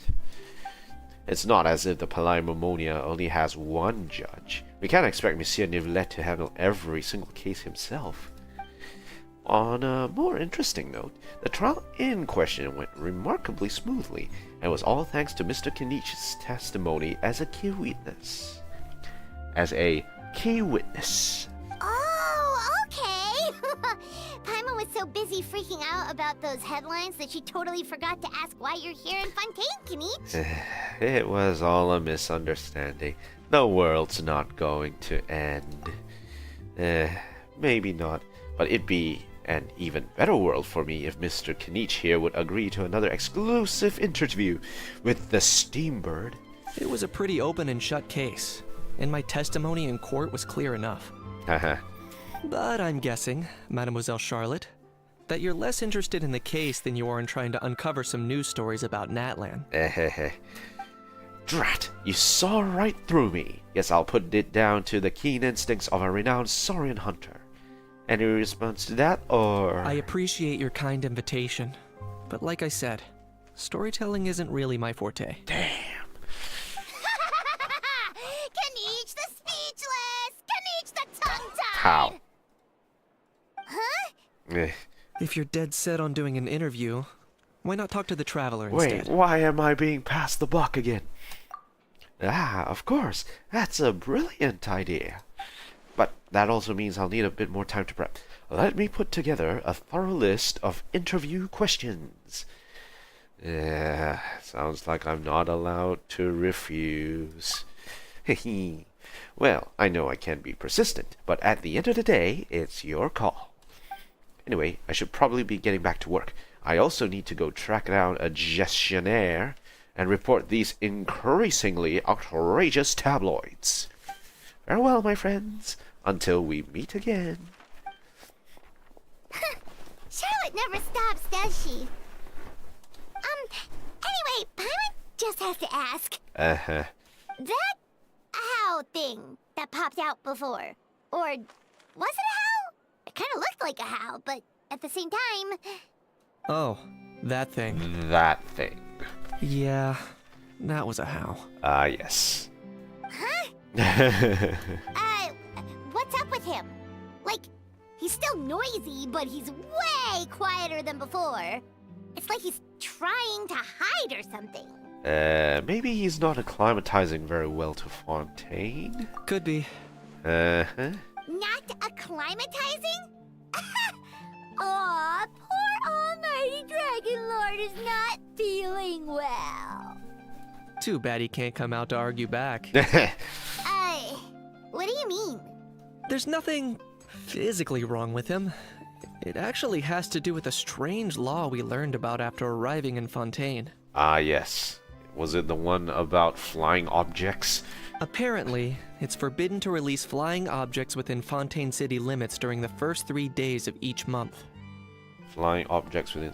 It's not as if the Palais Mermonia only has one judge. We can't expect Monsieur Nivelet to handle every single case himself. On a more interesting note, the trial in question went remarkably smoothly, and was all thanks to Mr. Kenichi's testimony as a key witness. Oh, okay. Paimon was so busy freaking out about those headlines that she totally forgot to ask why you're here in Fontaine, Kenich. It was all a misunderstanding. The world's not going to end. Maybe not, but it'd be an even better world for me if Mr. Kenich here would agree to another exclusive interview with the Steambird. It was a pretty open and shut case, and my testimony in court was clear enough. Haha. But I'm guessing, Mademoiselle Charlotte, that you're less interested in the case than you are in trying to uncover some news stories about Natlan. Drat, you saw right through me. Guess I'll put it down to the keen instincts of a renowned saurian hunter. Any response to that, or...? I appreciate your kind invitation, but like I said, storytelling isn't really my forte. Damn. Kenich the speechless! Kenich the tongue-tied! How? Huh? If you're dead set on doing an interview, why not talk to the Traveler Wait, instead? why am I being passed the buck again? Ah, of course. That's a brilliant idea. But that also means I'll need a bit more time to prep. Let me put together a thorough list of interview questions. Sounds like I'm not allowed to refuse. Well, I know I can be persistent, but at the end of the day, it's your call. Anyway, I should probably be getting back to work. I also need to go track down a gestionnaire and report these increasingly outrageous tabloids. Farewell, my friends, until we meet again. Charlotte never stops, does she? Anyway, Paimon just has to ask. Uh-huh. That how thing that popped out before, or was it a how? It kind of looked like a how, but at the same time... Oh, that thing. That thing. Yeah, that was a how. Ah, yes. Huh? What's up with him? Like, he's still noisy, but he's way quieter than before. It's like he's trying to hide or something. Maybe he's not acclimatizing very well to Fontaine? Could be. Uh-huh. Not acclimatizing? Aw, poor almighty Dragon Lord is not feeling well. Too bad he can't come out to argue back. What do you mean? There's nothing physically wrong with him. It actually has to do with a strange law we learned about after arriving in Fontaine. Ah, yes. Was it the one about flying objects? Apparently, it's forbidden to release flying objects within Fontaine city limits during the first 3 days of each month. Flying objects within...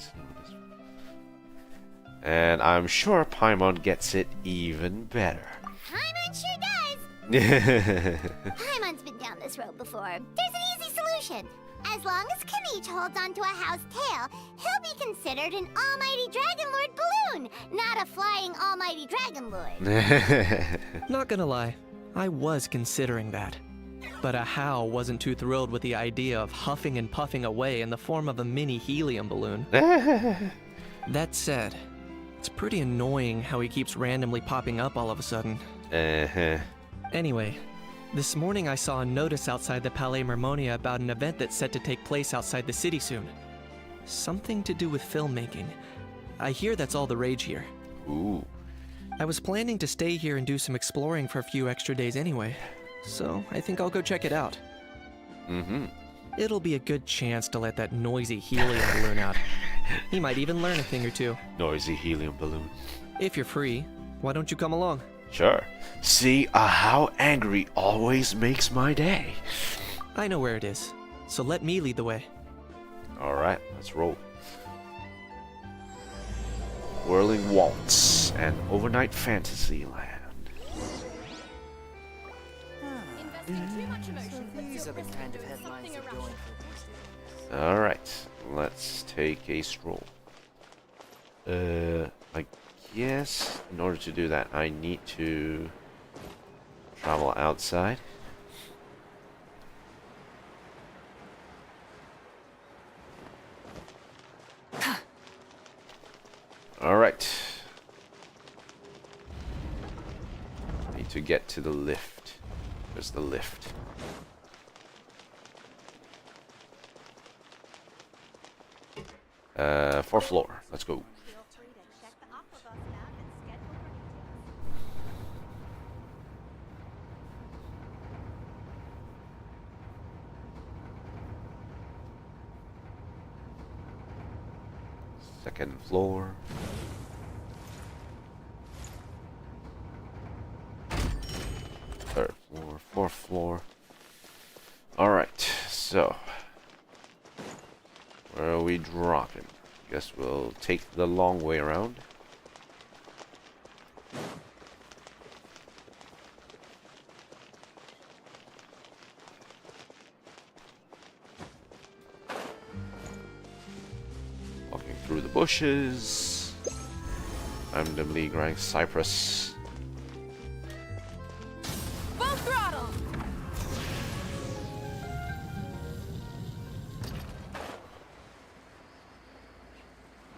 And I'm sure Paimon gets it even better. Paimon sure does. Paimon's been down this road before. There's an easy solution. As long as Kenich holds onto a house tail, he'll be considered an almighty Dragon Lord balloon, not a flying almighty Dragon Lord. Not gonna lie, I was considering that. But Ahau wasn't too thrilled with the idea of huffing and puffing away in the form of a mini helium balloon. That said, it's pretty annoying how he keeps randomly popping up all of a sudden. Anyway, this morning I saw a notice outside the Palais Mermonia about an event that's set to take place outside the city soon. Something to do with filmmaking. I hear that's all the rage here. Ooh. I was planning to stay here and do some exploring for a few extra days anyway, so I think I'll go check it out. Mm-hmm. It'll be a good chance to let that noisy helium balloon out. He might even learn a thing or two. Noisy helium balloon. If you're free, why don't you come along? Sure. See, how angry always makes my day. I know where it is, so let me lead the way. Alright, let's roll. Whirling Waltz and Overnight Fantasy Land. These are the kind of headlines you're going for these days. Alright, let's take a stroll. I guess in order to do that, I need to travel outside. Alright. Need to get to the lift. There's the lift. Fourth floor. Let's go. Feel free to check the Aquabus map and schedule for details. Second floor. Third floor. Fourth floor. Alright, so where are we dropping? Guess we'll take the long way around. Walking through the bushes. Randomly growing cypress. Full throttle!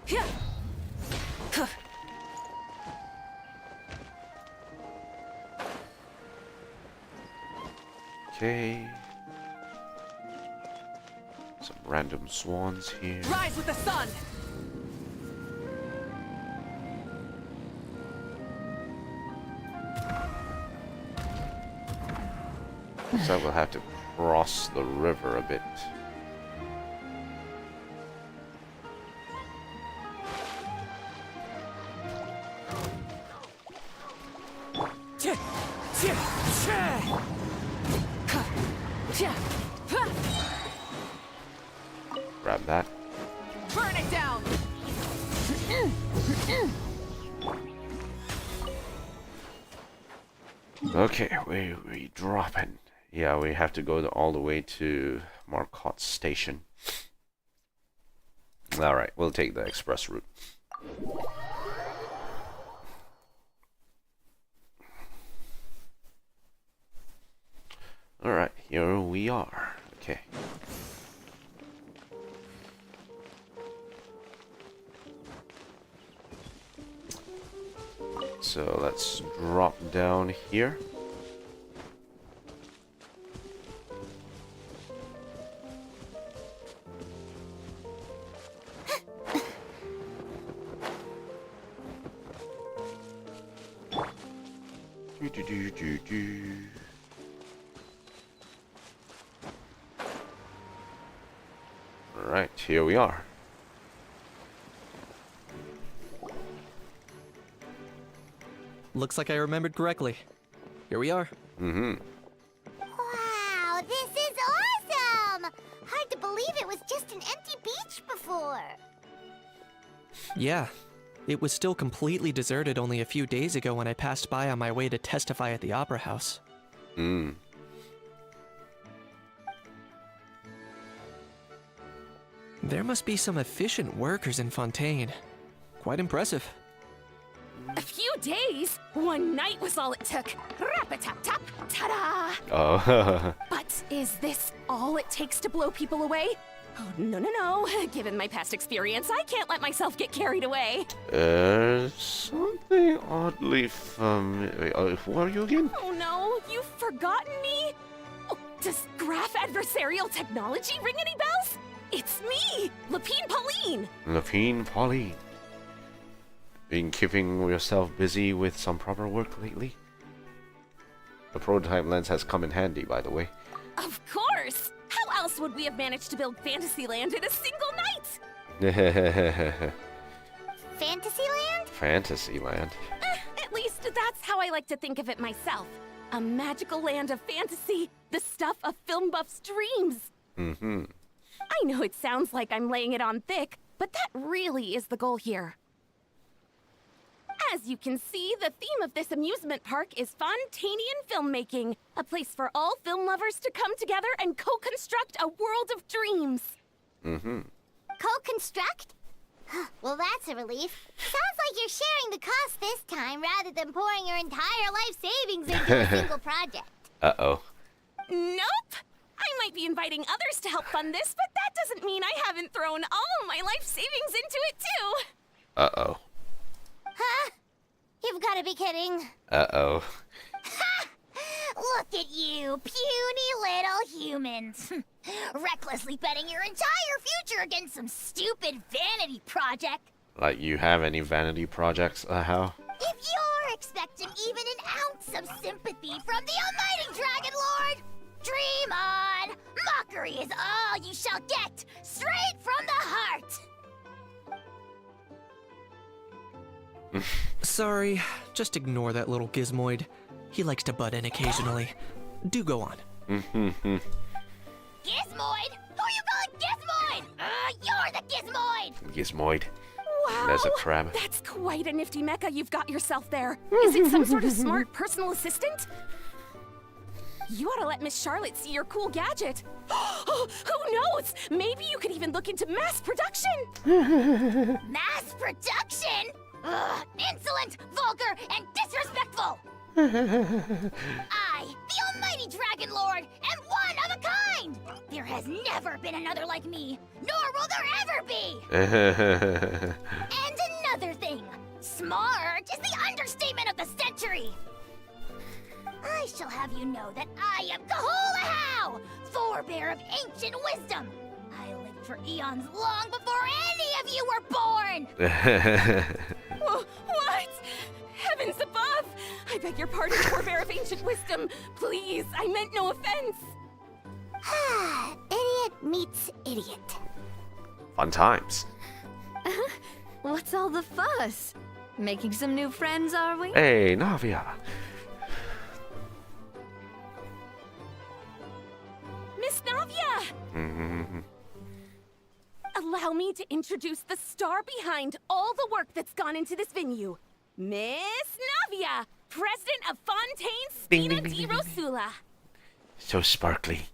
Yeah. Huh. Okay. Some random swans here. Rise with the sun! So we'll have to cross the river a bit. Tch, tch, tch. Huh. Tch, huh. Grab that. Burn it down! Okay, where are we dropping? Yeah, we have to go all the way to Marcotte Station. Alright, we'll take the express route. Alright, here we are. Okay. So let's drop down here. Alright, here we are. Looks like I remembered correctly. Here we are. Mm-hmm. Wow, this is awesome! Hard to believe it was just an empty beach before. Yeah, it was still completely deserted only a few days ago when I passed by on my way to testify at the Opera House. Mm. There must be some efficient workers in Fontaine. Quite impressive. A few days? One night was all it took. Rap-a-tap-tap, ta-da! Oh. But is this all it takes to blow people away? Oh, no. Given my past experience, I can't let myself get carried away. Something oddly familiar. Who are you again? Oh no, you've forgotten me? Oh, does graph adversarial technology ring any bells? It's me, Lapine Pauline. Lapine Pauline. Been keeping yourself busy with some proper work lately? The prototype lens has come in handy, by the way. Of course! How else would we have managed to build Fantasyland in a single night? Fantasyland? Fantasyland. At least that's how I like to think of it myself. A magical land of fantasy, the stuff of film buffs' dreams. Mm-hmm. I know it sounds like I'm laying it on thick, but that really is the goal here. As you can see, the theme of this amusement park is Fontanian filmmaking, a place for all film lovers to come together and co-construct a world of dreams. Mm-hmm. Co-construct? Well, that's a relief. Sounds like you're sharing the cost this time rather than pouring your entire life savings into a single project. Uh-oh. Nope! I might be inviting others to help fund this, but that doesn't mean I haven't thrown all my life savings into it too. Uh-oh. Huh? You've got to be kidding. Uh-oh. Ha! Look at you, puny little humans. Recklessly betting your entire future against some stupid vanity project. Like you have any vanity projects, how? If you're expecting even an ounce of sympathy from the almighty Dragon Lord, dream on! Mockery is all you shall get, straight from the heart! Sorry, just ignore that little gizmoid. He likes to butt in occasionally. Do go on. Mm-hmm. Gizmoid? Who you calling Gizmoid? You're the Gizmoid! Gizmoid. Wow, There's a crab. That's quite a nifty mecha you've got yourself there. Is it some sort of smart personal assistant? You ought to let Miss Charlotte see your cool gadget. Who knows? Maybe you could even look into mass production. Mass production? Ugh, insolent, vulgar, and disrespectful! I, the almighty Dragon Lord, am one of a kind! There has never been another like me, nor will there ever be! And another thing, smart is the understatement of the century! I shall have you know that I am Kahulahau, forebear of ancient wisdom! I lived for eons long before any of you were born! What? Heavens above! I beg your pardon, forebear of ancient wisdom. Please, I meant no offense. Idiot meets idiot. Fun times. What's all the fuss? Making some new friends, are we? Hey, Navia. Miss Navia! Mm-hmm. Allow me to introduce the star behind all the work that's gone into this venue. Miss Navia, president of Fontaine's Ding, Spina ding, ding, di ding, ding. Rosula. So sparkly.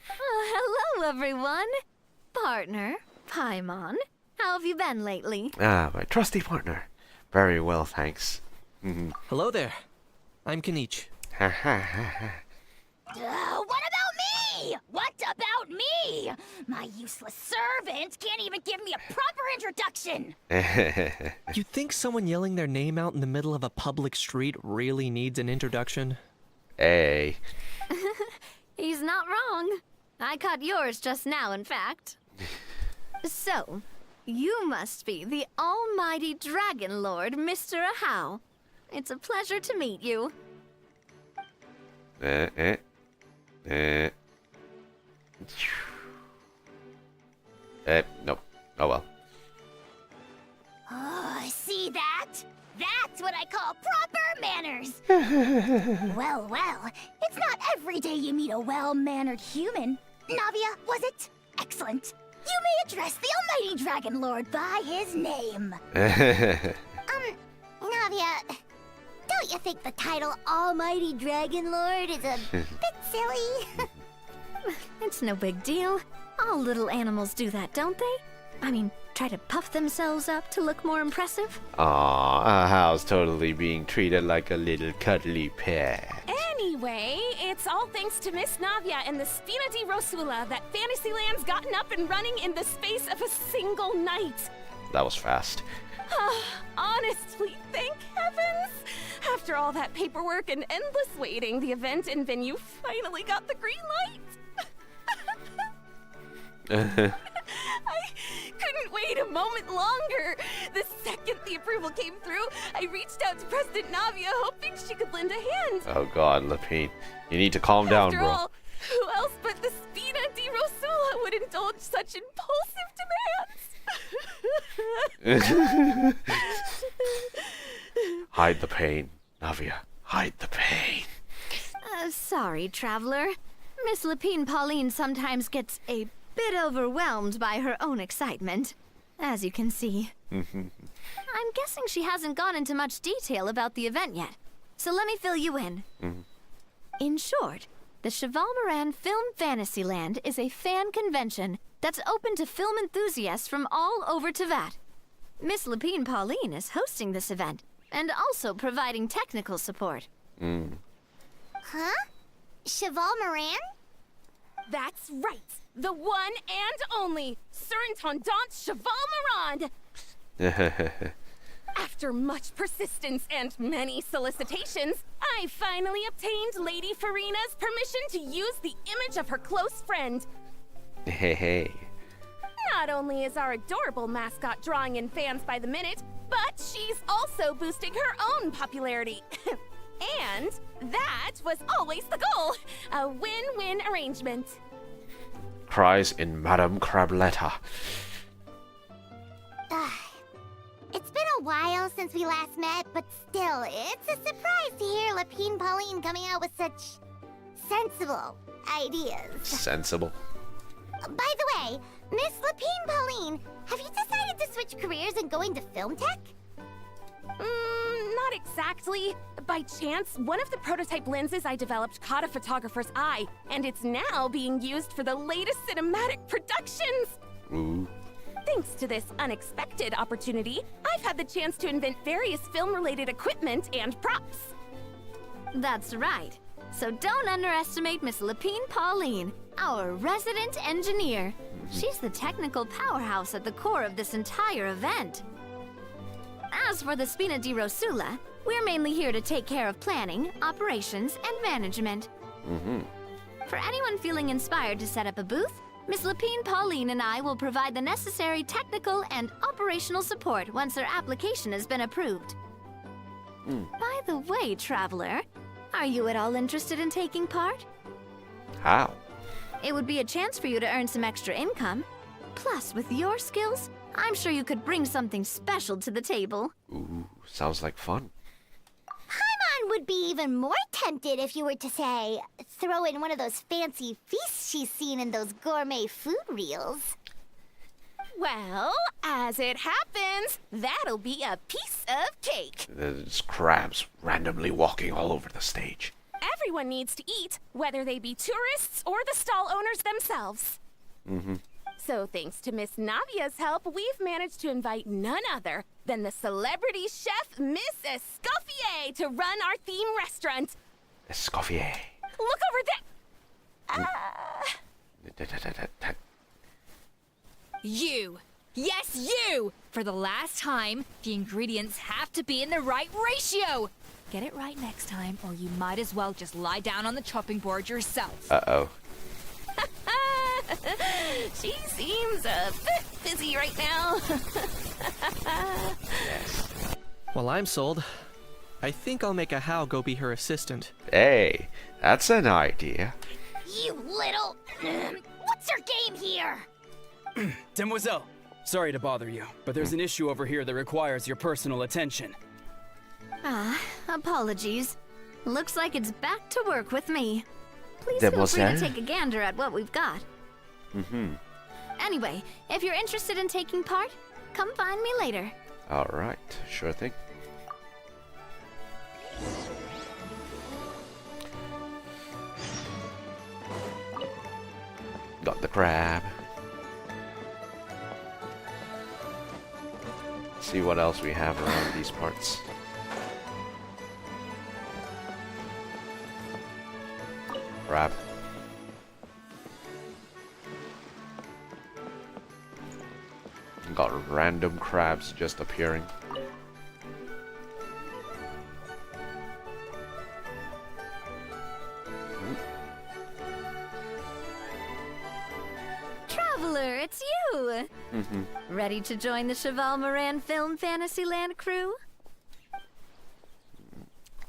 Hello, everyone. Partner, Paimon. How have you been lately? Ah, my trusty partner. Very well, thanks. Mm-hmm. Hello there. I'm Kenichi. Ha ha ha ha. What about me? What about me? My useless servant can't even give me a proper introduction. You think someone yelling their name out in the middle of a public street really needs an introduction? Hey. He's not wrong. I caught yours just now, in fact. So, you must be the almighty Dragon Lord, Mr. Ahau. It's a pleasure to meet you. Nope. Oh well. Oh, see that? That's what I call proper manners. Well, it's not every day you meet a well-mannered human. Navia, was it? Excellent. You may address the almighty Dragon Lord by his name. Navia, don't you think the title Almighty Dragon Lord is a bit silly? It's no big deal. All little animals do that, don't they? I mean, try to puff themselves up to look more impressive. Aw, Ahao's totally being treated like a little cuddly pet. Anyway, it's all thanks to Miss Navia and the Spina di Rosula that Fantasyland's gotten up and running in the space of a single night. That was fast. Honestly, thank heavens! After all that paperwork and endless waiting, the event and venue finally got the green light. I couldn't wait a moment longer. The second the approval came through, I reached out to President Navia, hoping she could lend a hand. Oh God, Lapine, you need to calm down, After bro. all, who else but the Spina di Rosula would indulge such impulsive demands? Hide the pain, Navia. Hide the pain. Sorry, traveler. Miss Lapine Pauline sometimes gets a bit overwhelmed by her own excitement, as you can see. I'm guessing she hasn't gone into much detail about the event yet, so let me fill you in. In short, the Cheval Moran Film Fantasyland is a fan convention that's open to film enthusiasts from all over Teyvat. Miss Lapine Pauline is hosting this event, and also providing technical support. Huh? Cheval Moran? That's right. The one and only Surintendant Cheval Moran. After much persistence and many solicitations, I finally obtained Lady Farina's permission to use the image of her close friend. Hey. Not only is our adorable mascot drawing in fans by the minute, but she's also boosting her own popularity. And that was always the goal. A win-win arrangement. Cries in Madame Crabletta. It's been a while since we last met, but still, it's a surprise to hear Lapine Pauline coming out with such sensible ideas. Sensible. By the way, Miss Lapine Pauline, have you decided to switch careers and go into film tech? Not exactly. By chance, one of the prototype lenses I developed caught a photographer's eye, and it's now being used for the latest cinematic productions. Ooh. Thanks to this unexpected opportunity, I've had the chance to invent various film-related equipment and props. That's right. So don't underestimate Miss Lapine Pauline, our resident engineer. She's the technical powerhouse at the core of this entire event. As for the Spina di Rosula, we're mainly here to take care of planning, operations, and management. For anyone feeling inspired to set up a booth, Miss Lapine Pauline and I will provide the necessary technical and operational support once their application has been approved. By the way, traveler, are you at all interested in taking part? How? It would be a chance for you to earn some extra income. Plus, with your skills, I'm sure you could bring something special to the table. Ooh, sounds like fun. Paimon would be even more tempted if you were to, say, throw in one of those fancy feasts she's seen in those gourmet food reels. Well, as it happens, that'll be a piece of cake. There's crabs randomly walking all over the stage. Everyone needs to eat, whether they be tourists or the stall owners themselves. So thanks to Miss Navia's help, we've managed to invite none other than the celebrity chef, Miss Escoffier, to run our theme restaurant. Escoffier. Look over there! You! Yes, you! For the last time, the ingredients have to be in the right ratio! Get it right next time, or you might as well just lie down on the chopping board yourself. Uh-oh. She seems a bit busy right now. Well, I'm sold. I think I'll make a How go be her assistant. Hey, that's an idea. You little... What's your game here? Demoiselle, sorry to bother you, but there's an issue over here that requires your personal attention. Apologies. Looks like it's back to work with me. Please feel free to take a gander at what we've got. Anyway, if you're interested in taking part, come find me later. Alright, sure thing. Got the crab. See what else we have around these parts. Crab. Got random crabs just appearing. Traveler, it's you! Ready to join the Cheval Moran Film Fantasyland crew?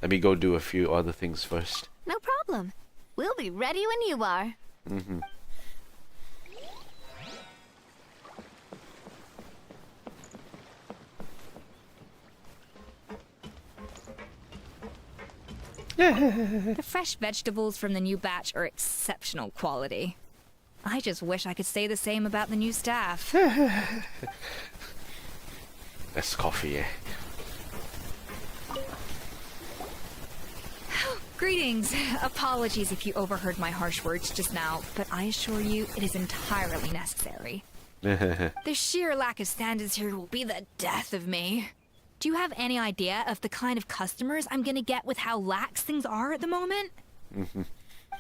Let me go do a few other things first. No problem. We'll be ready when you are. The fresh vegetables from the new batch are exceptional quality. I just wish I could say the same about the new staff. That's coffee, eh? Greetings. Apologies if you overheard my harsh words just now, but I assure you it is entirely necessary. The sheer lack of standards here will be the death of me. Do you have any idea of the kind of customers I'm gonna get with how lax things are at the moment?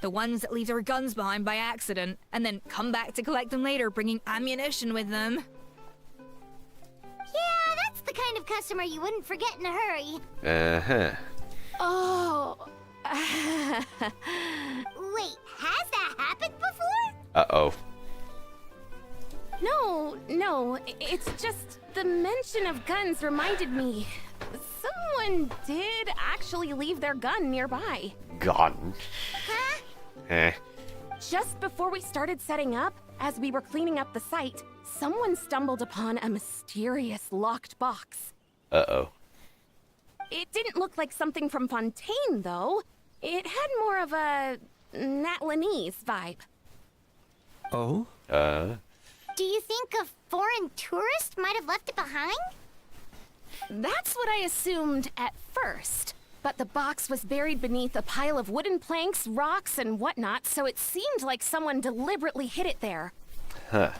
The ones that leave their guns behind by accident, and then come back to collect them later, bringing ammunition with them. Yeah, that's the kind of customer you wouldn't forget in a hurry. Uh-huh. Oh. Wait, has that happened before? Uh-oh. No, it's just the mention of guns reminded me. Someone did actually leave their gun nearby. Gun. Huh? Eh. Just before we started setting up, as we were cleaning up the site, someone stumbled upon a mysterious locked box. Uh-oh. It didn't look like something from Fontaine, though. It had more of a Natlanese vibe. Oh? Do you think a foreign tourist might have left it behind? That's what I assumed at first. But the box was buried beneath a pile of wooden planks, rocks, and whatnot, so it seemed like someone deliberately hid it there. Huh.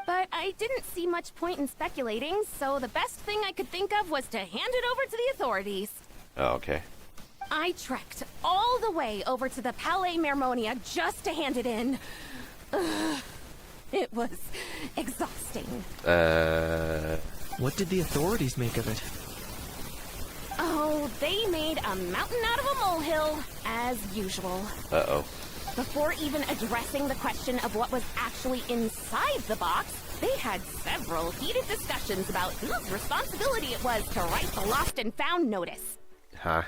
But I didn't see much point in speculating, so the best thing I could think of was to hand it over to the authorities. Oh, okay. I trekked all the way over to the Palais Mermonia just to hand it in. Ugh. It was exhausting. What did the authorities make of it? Oh, they made a mountain out of a molehill, as usual. Uh-oh. Before even addressing the question of what was actually inside the box, they had several heated discussions about whose responsibility it was to write the lost and found notice. Huh.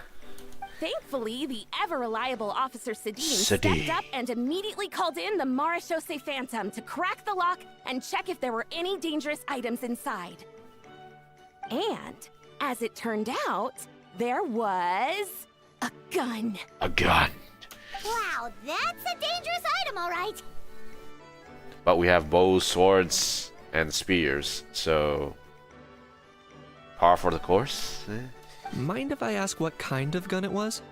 Thankfully, the ever-reliable Officer Sedin Sedin. stepped up and immediately called in the Marechaussee Phantom to crack the lock and check if there were any dangerous items inside. And, as it turned out, there was a gun. A gun. Wow, that's a dangerous item, all right. But we have bows, swords, and spears, so... Par for the course? Eh? Mind if I ask what kind of gun it was?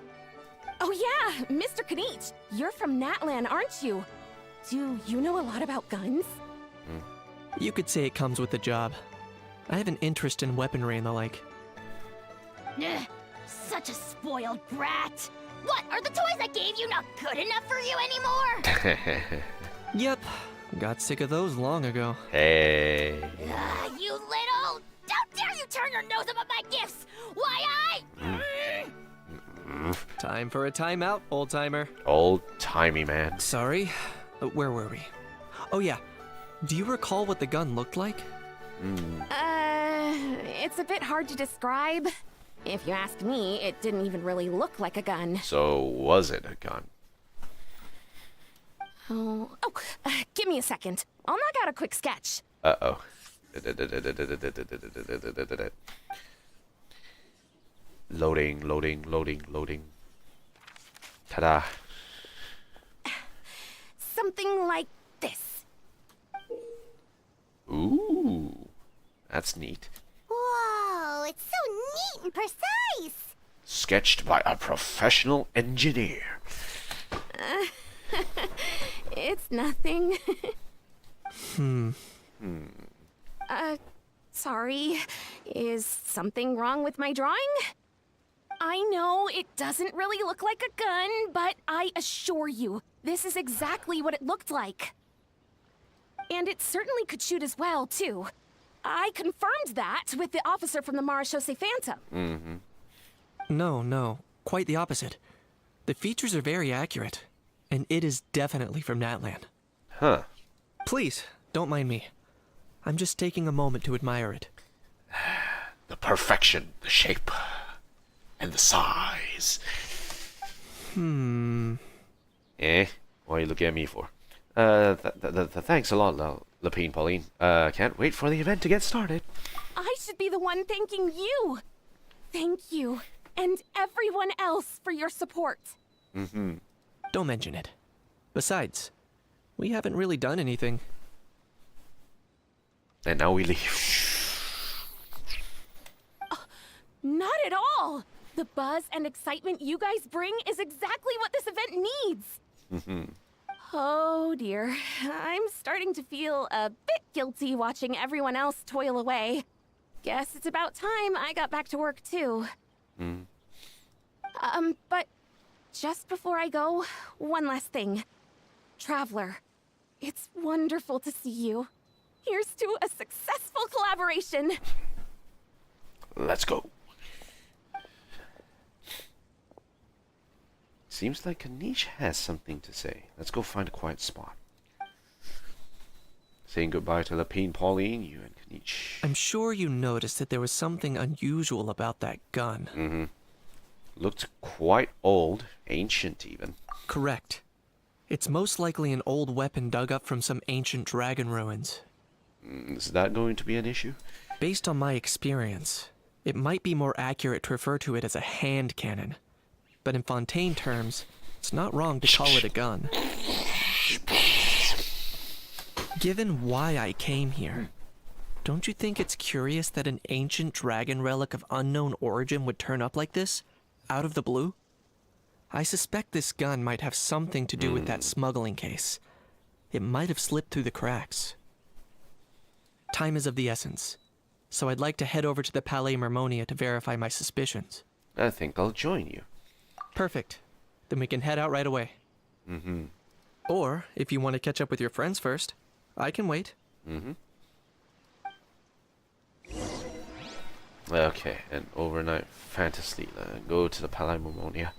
Oh yeah, Mr. Kanich, you're from Natlan, aren't you? Do you know a lot about guns? You could say it comes with the job. I have an interest in weaponry and the like. Ugh, such a spoiled brat. What, are the toys I gave you not good enough for you anymore? Yep, got sick of those long ago. Hey. You little... Don't dare you turn your nose up at my gifts! Why Time for a timeout, old-timer. Old-timey man. Sorry, where were we? Oh yeah, do you recall what the gun looked like? It's a bit hard to describe. If you ask me, it didn't even really look like a gun. So, was it a gun? Give me a second. I'll knock out a quick sketch. Uh-oh. Loading. Ta-da. Something like this. Ooh. That's neat. Whoa, it's so neat and precise. Sketched by a professional engineer. It's nothing. Sorry. Is something wrong with my drawing? I know it doesn't really look like a gun, but I assure you, this is exactly what it looked like. And it certainly could shoot as well, too. I confirmed that with the officer from the Marechaussee Phantom. No, quite the opposite. The features are very accurate, and it is definitely from Natlan. Huh. Please, don't mind me. I'm just taking a moment to admire it. The perfection, the shape, and the size. Eh? What are you looking at me for? Thanks a lot, Lapine Pauline. Can't wait for the event to get started. I should be the one thanking you. Thank you, and everyone else for your support. Don't mention it. Besides, we haven't really done anything. And now we leave. Not at all. The buzz and excitement you guys bring is exactly what this event needs. Oh dear, I'm starting to feel a bit guilty watching everyone else toil away. Guess it's about time I got back to work too. But just before I go, one last thing. Traveler, it's wonderful to see you. Here's to a successful collaboration. Let's go. Seems like Kanish has something to say. Let's go find a quiet spot. Saying goodbye to Lapine Pauline, you and Kanish. I'm sure you noticed that there was something unusual about that gun. Looked quite old, ancient even. Correct. It's most likely an old weapon dug up from some ancient dragon ruins. Is that going to be an issue? Based on my experience, it might be more accurate to refer to it as a hand cannon. But in Fontaine terms, it's not wrong to call it a gun. Given why I came here, don't you think it's curious that an ancient dragon relic of unknown origin would turn up like this, out of the blue? I suspect this gun might have something to do with that smuggling case. It might have slipped through the cracks. Time is of the essence, so I'd like to head over to the Palais Mermonia to verify my suspicions. I think I'll join you. Perfect. Then we can head out right away. Or, if you want to catch up with your friends first, I can wait. Okay, an overnight fantasy. Go to the Palais Mermonia.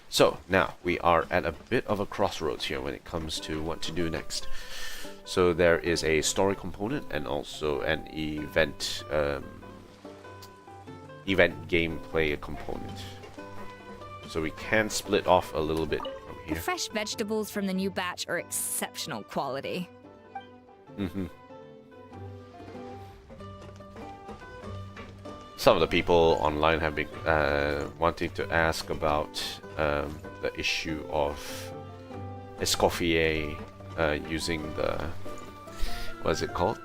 So, now, we are at a bit of a crossroads here when it comes to what to do next. So there is a story component and also an event gameplay component. So we can split off a little bit from The here. fresh vegetables from the new batch are exceptional quality. Some of the people online have been wanting to ask about the issue of Escoffier using the, what is it called?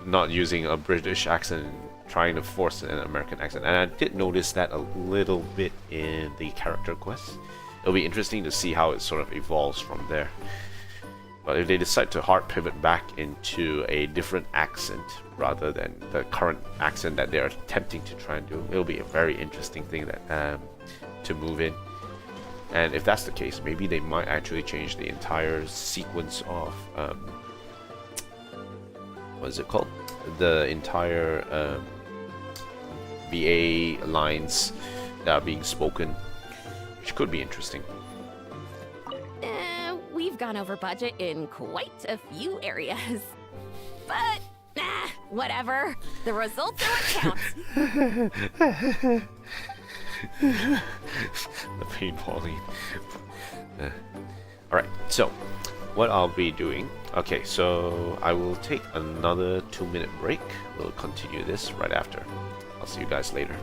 Not using a British accent, trying to force an American accent. And I did notice that a little bit in the character quest. It'll be interesting to see how it sort of evolves from there. But if they decide to hard pivot back into a different accent rather than the current accent that they're attempting to try and do, it'll be a very interesting thing that to move in. And if that's the case, maybe they might actually change the entire sequence of what is it called? The entire VA lines that are being spoken, which could be interesting. We've gone over budget in quite a few areas. But, whatever. The results are what counts. The pain Pauline. Alright, so what I'll be doing, okay, so I will take another 2-minute break. We'll continue this right after. I'll see you guys later.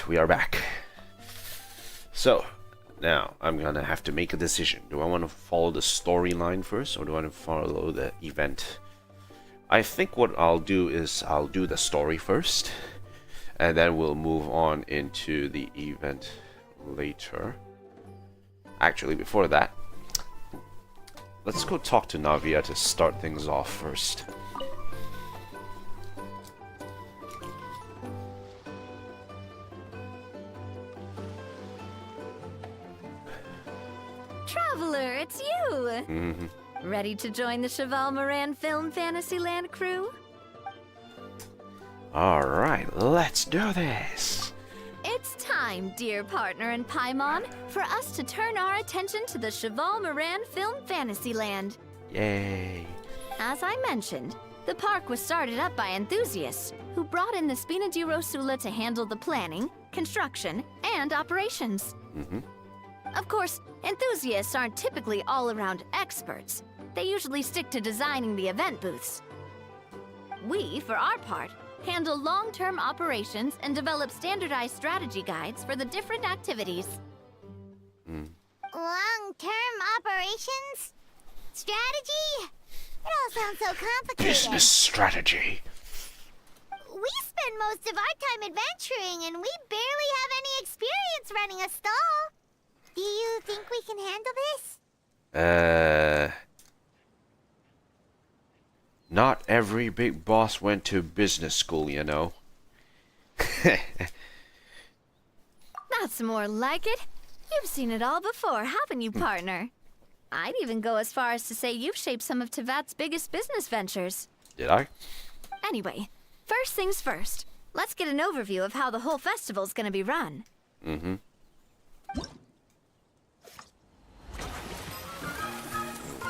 we are back. So, now I'm gonna have to make a decision. Do I want to follow the storyline first, or do I want to follow the event? I think what I'll do is I'll do the story first, and then we'll move on into the event later. Actually, before that, let's go talk to Navia to start things off first. Traveler, it's you! Ready to join the Cheval Moran Film Fantasyland crew? Alright, let's do this! It's time, dear partner in Paimon, for us to turn our attention to the Cheval Moran Film Fantasyland. Yay! As I mentioned, the park was started up by enthusiasts who brought in the Spina di Rosula to handle the planning, construction, and operations. Of course, enthusiasts aren't typically all-around experts. They usually stick to designing the event booths. We, for our part, handle long-term operations and develop standardized strategy guides for the different activities. Long-term operations? Strategy? It all sounds so complicated. Business strategy. We spend most of our time adventuring, and we barely have any experience running a stall. Do you think we can handle this? Not every big boss went to business school, you know. That's more like it. You've seen it all before, haven't you, partner? I'd even go as far as to say you've shaped some of Tevat's biggest business ventures. Did I? Anyway, first things first. Let's get an overview of how the whole festival's gonna be run.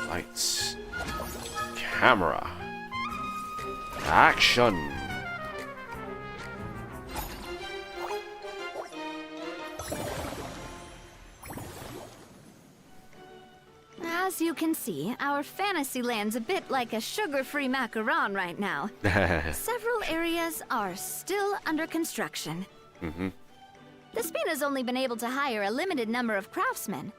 Lights. Camera. Action. As you can see, our Fantasyland's a bit like a sugar-free macaron right now. Several areas are still under construction. The Spina's only been able to hire a limited number of craftsmen.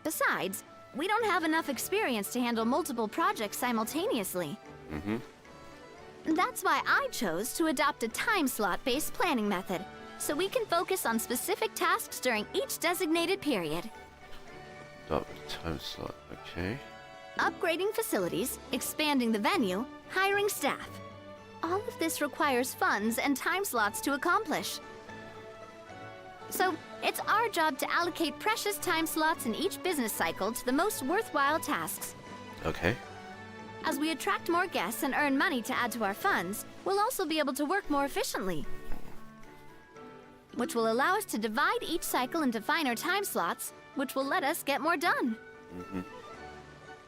Besides, we don't have enough experience to handle multiple projects simultaneously. That's why I chose to adopt a time slot-based planning method, so we can focus on specific tasks during each designated period. Time slot, okay. Upgrading facilities, expanding the venue, hiring staff. All of this requires funds and time slots to accomplish. So, it's our job to allocate precious time slots in each business cycle to the most worthwhile tasks. Okay. As we attract more guests and earn money to add to our funds, we'll also be able to work more efficiently, which will allow us to divide each cycle into finer time slots, which will let us get more done.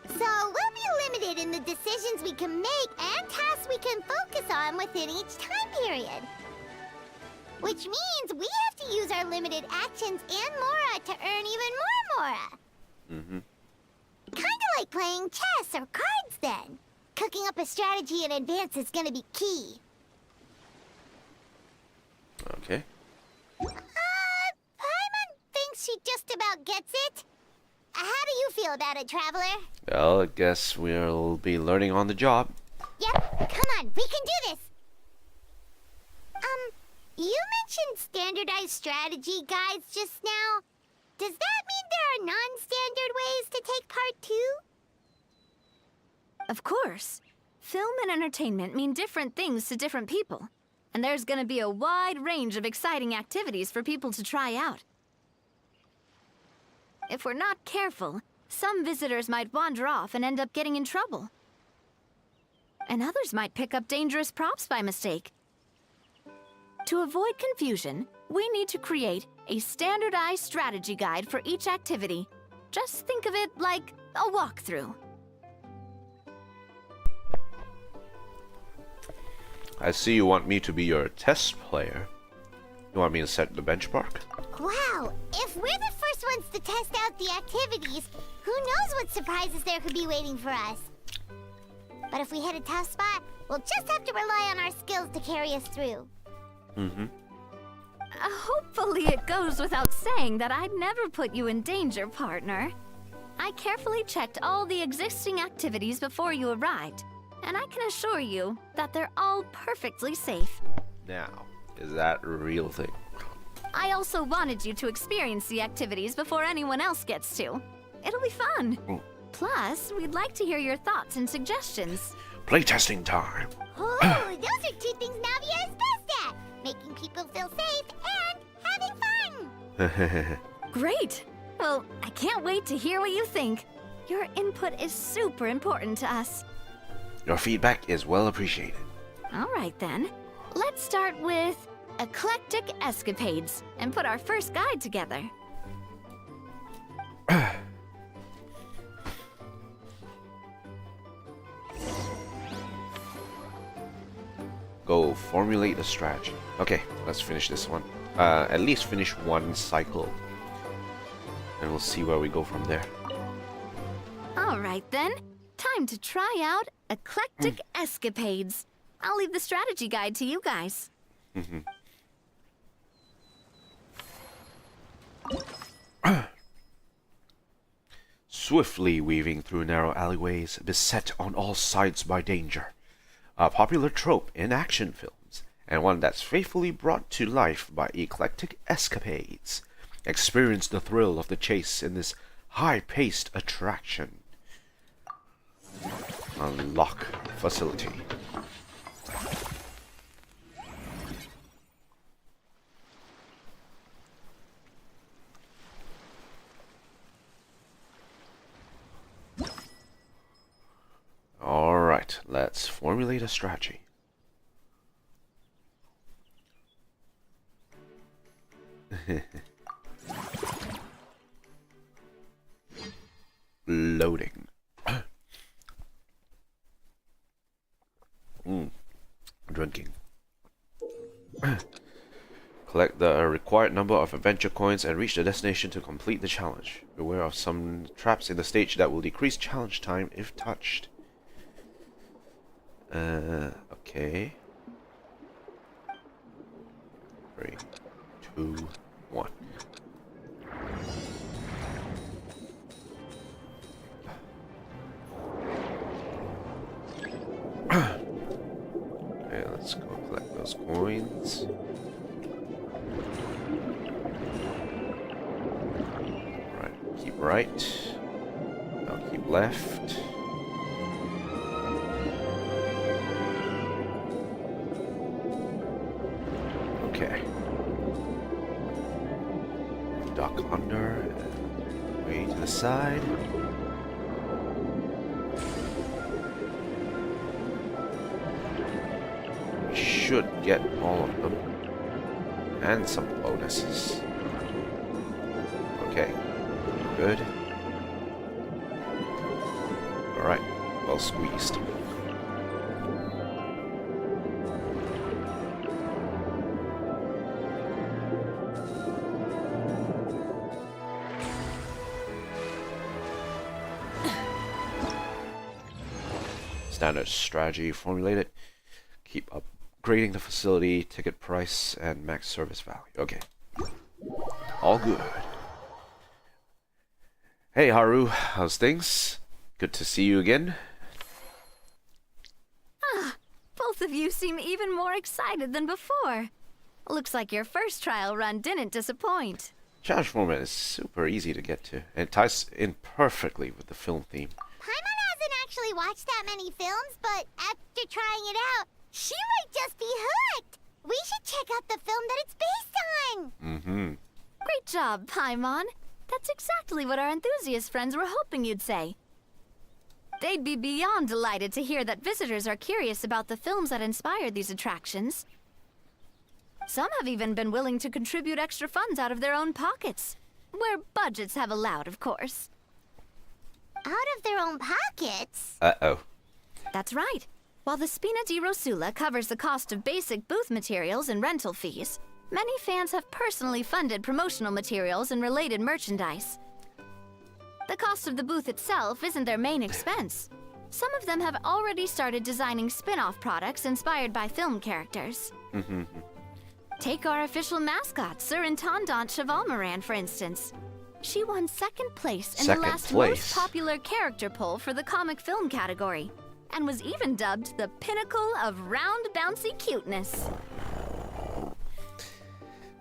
So we'll be limited in the decisions we can make and tasks we can focus on within each time period. Which means we have to use our limited actions and Mora to earn even more Mora. Kinda like playing chess or cards then. Cooking up a strategy in advance is gonna be key. Okay. Paimon thinks she just about gets it. How do you feel about it, Traveler? Well, I guess we'll be learning on the job. Yep, come on, we can do this! You mentioned standardized strategy guides just now. Does that mean there are non-standard ways to take part too? Of course. Film and entertainment mean different things to different people. And there's gonna be a wide range of exciting activities for people to try out. If we're not careful, some visitors might wander off and end up getting in trouble. And others might pick up dangerous props by mistake. To avoid confusion, we need to create a standardized strategy guide for each activity. Just think of it like a walkthrough. I see you want me to be your test player. You want me to set the benchmark? Wow, if we're the first ones to test out the activities, who knows what surprises there could be waiting for us. But if we hit a tough spot, we'll just have to rely on our skills to carry us through. Hopefully it goes without saying that I'd never put you in danger, partner. I carefully checked all the existing activities before you arrived, and I can assure you that they're all perfectly safe. Now, is that a real thing? I also wanted you to experience the activities before anyone else gets to. It'll be fun. Plus, we'd like to hear your thoughts and suggestions. Playtesting time. Oh, those are two things Navia is best at. Making people feel safe and having fun. Great! Well, I can't wait to hear what you think. Your input is super important to us. Your feedback is well appreciated. All right then. Let's start with Eclectic Escapades and put our first guide together. Go formulate a strategy. Okay, let's finish this one. At least finish one cycle. And we'll see where we go from there. All right then. Time to try out Eclectic Escapades. I'll leave the strategy guide to you guys. Swiftly weaving through narrow alleyways, beset on all sides by danger. A popular trope in action films, and one that's faithfully brought to life by Eclectic Escapades. Experience the thrill of the chase in this high-paced attraction. Unlock facility. Alright, let's formulate a strategy. Loading. Drinking. Collect the required number of adventure coins and reach the destination to complete the challenge. Beware of some traps in the stage that will decrease challenge time if touched. Okay. 3, 2, 1. Okay, let's go collect those coins. Right, keep right. Now keep left. Okay. Duck under and way to the side. We should get all of them. And some bonuses. Okay. Good. Alright. Well squeezed. Standard strategy formulated. Keep upgrading the facility, ticket price, and max service value. Okay. All good. Hey Haru, how's things? Good to see you again. Both of you seem even more excited than before. Looks like your first trial run didn't disappoint. Challenge format is super easy to get to, and it ties in perfectly with the film theme. Paimon hasn't actually watched that many films, but after trying it out, she might just be hooked. We should check out the film that it's based on. Great job, Paimon. That's exactly what our enthusiast friends were hoping you'd say. They'd be beyond delighted to hear that visitors are curious about the films that inspired these attractions. Some have even been willing to contribute extra funds out of their own pockets. Where budgets have allowed, of course. Out of their own pockets? Uh-oh. That's right. While the Spina di Rosula covers the cost of basic booth materials and rental fees, many fans have personally funded promotional materials and related merchandise. The cost of the booth itself isn't their main expense. Some of them have already started designing spin-off products inspired by film characters. Take our official mascot, Surintendant Chevalmoran, for instance. She won second place in the last most popular character poll for the comic film category, and was even dubbed the pinnacle of round bouncy cuteness.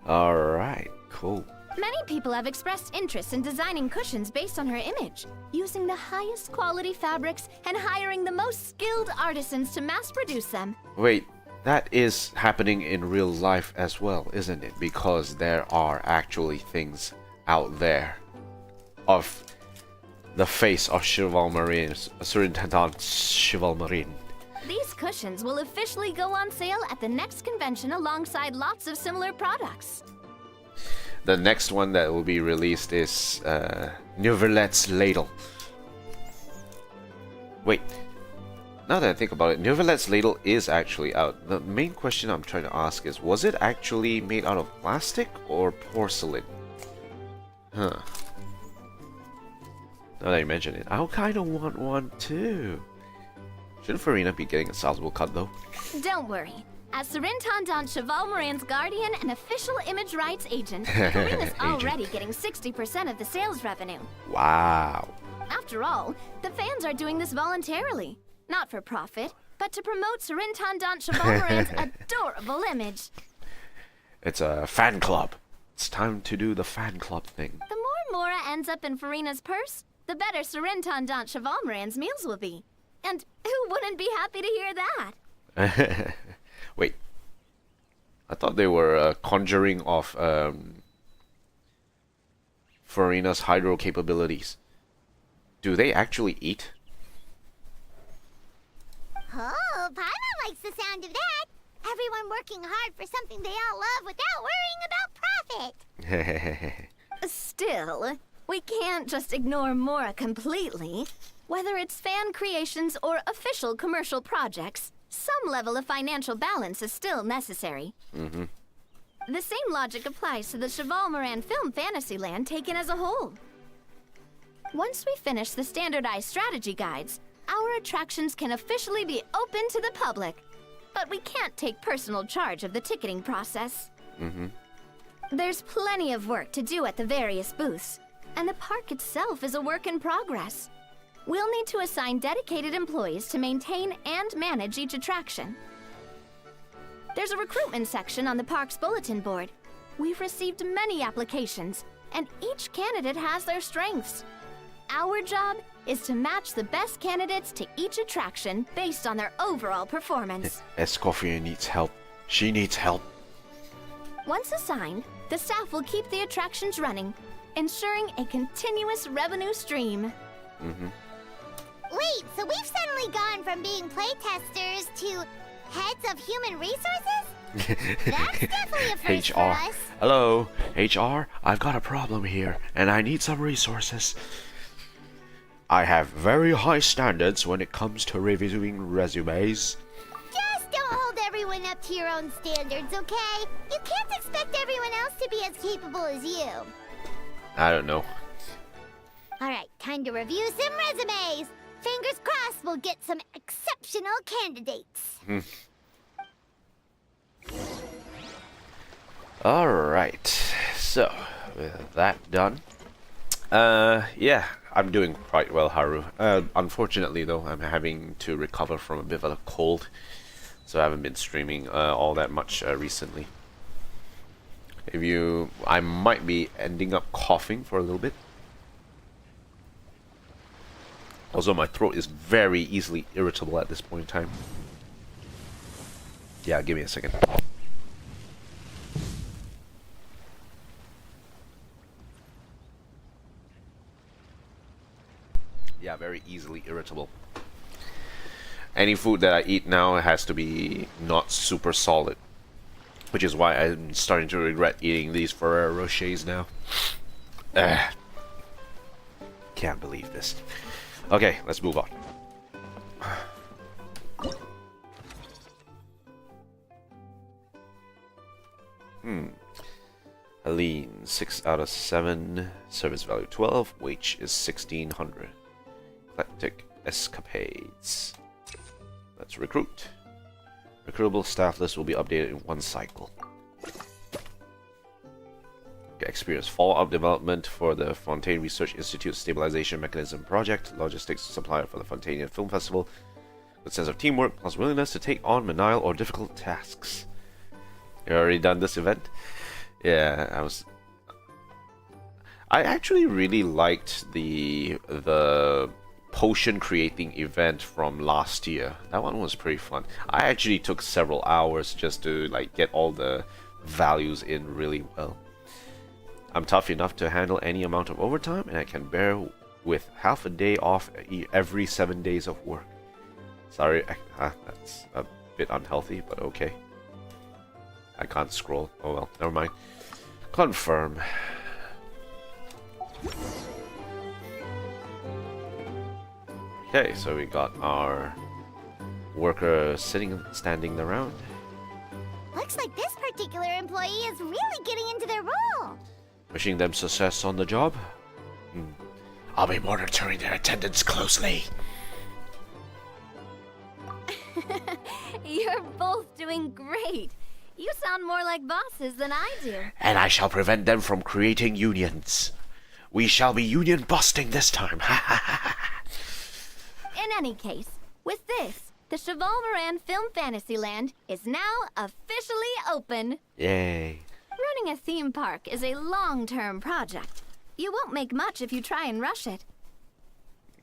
Alright, cool. Many people have expressed interest in designing cushions based on her image, using the highest quality fabrics and hiring the most skilled artisans to mass produce them. Wait, that is happening in real life as well, isn't it? Because there are actually things out there of the face of Chevalmoran, Surintendant Chevalmoran. These cushions will officially go on sale at the next convention alongside lots of similar products. The next one that will be released is Neuverlet's Ladle. Wait, now that I think about it, Neuverlet's Ladle is actually out. The main question I'm trying to ask is, was it actually made out of plastic or porcelain? Huh. Now that you mention it, I kind of want one too. Shouldn't Farina be getting a sizable cut though? Don't worry. As Surintendant Chevalmoran's guardian and official image rights agent, Farina's already getting 60% of the sales revenue. Wow. After all, the fans are doing this voluntarily. Not for profit, but to promote Surintendant Chevalmoran's adorable image. It's a fan club. It's time to do the fan club thing. The more Mora ends up in Farina's purse, the better Surintendant Chevalmoran's meals will be. And who wouldn't be happy to hear that? Wait. I thought they were conjuring of Farina's hydro capabilities. Do they actually eat? Oh, Paimon likes the sound of that. Everyone working hard for something they all love without worrying about profit. Still, we can't just ignore Mora completely. Whether it's fan creations or official commercial projects, some level of financial balance is still necessary. The same logic applies to the Chevalmoran film Fantasyland taken as a whole. Once we finish the standardized strategy guides, our attractions can officially be open to the public. But we can't take personal charge of the ticketing process. There's plenty of work to do at the various booths, and the park itself is a work in progress. We'll need to assign dedicated employees to maintain and manage each attraction. There's a recruitment section on the park's bulletin board. We've received many applications, and each candidate has their strengths. Our job is to match the best candidates to each attraction based on their overall performance. Escoffier needs help. She needs help. Once assigned, the staff will keep the attractions running, ensuring a continuous revenue stream. Wait, so we've suddenly gone from being playtesters to heads of human resources? That's definitely a first for HR. us. Hello, HR. I've got a problem here, and I need some resources. I have very high standards when it comes to reviewing resumes. Just don't hold everyone up to your own standards, okay? You can't expect everyone else to be as capable as you. I don't know. Alright, time to review some resumes. Fingers crossed we'll get some exceptional candidates. Alright, so with that done, yeah, I'm doing quite well, Haru. Unfortunately though, I'm having to recover from a bit of a cold, so I haven't been streaming all that much recently. I might be ending up coughing for a little bit. Also, my throat is very easily irritable at this point in time. Yeah, give me a second. Yeah, very easily irritable. Any food that I eat now has to be not super solid, which is why I'm starting to regret eating these Ferrero Rochers now. Can't believe this. Okay, let's move on. Helene, 6 out of 7. Service value 12. Wage is 1600. Eclectic escapades. Let's recruit. Recruitable staff list will be updated in one cycle. experience follow-up development for the Fontaine Research Institute Stabilization Mechanism Project, logistics supplier for the Fontaine Film Festival, with sense of teamwork plus willingness to take on menial or difficult tasks. You already done this event? Yeah, I actually really liked the potion creating event from last year. That one was pretty fun. I actually took several hours just to like get all the values in really well. I'm tough enough to handle any amount of overtime, and I can bear with half a day off every 7 days of work. Sorry, that's a bit unhealthy, but okay. I can't scroll. Oh well, never mind. Confirm. Okay, so we got our worker standing around. Looks like this particular employee is really getting into their role. Wishing them success on the job. I'll be monitoring their attendance closely. You're both doing great. You sound more like bosses than I do. And I shall prevent them from creating unions. We shall be union busting this time. In any case, with this, the Chevalmoran Film Fantasyland is now officially open. Yay. Running a theme park is a long-term project. You won't make much if you try and rush it.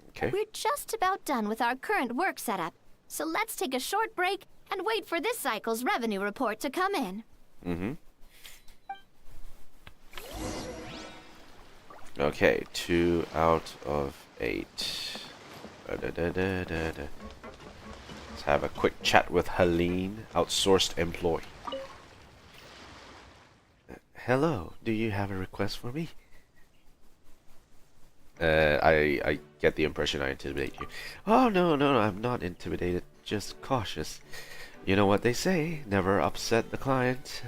Okay. We're just about done with our current work setup, so let's take a short break and wait for this cycle's revenue report to come in. Okay, 2 out of 8. Let's have a quick chat with Helene, outsourced employee. Hello, do you have a request for me? I get the impression I intimidate you. Oh, no, I'm not intimidated, just cautious. You know what they say, never upset the client.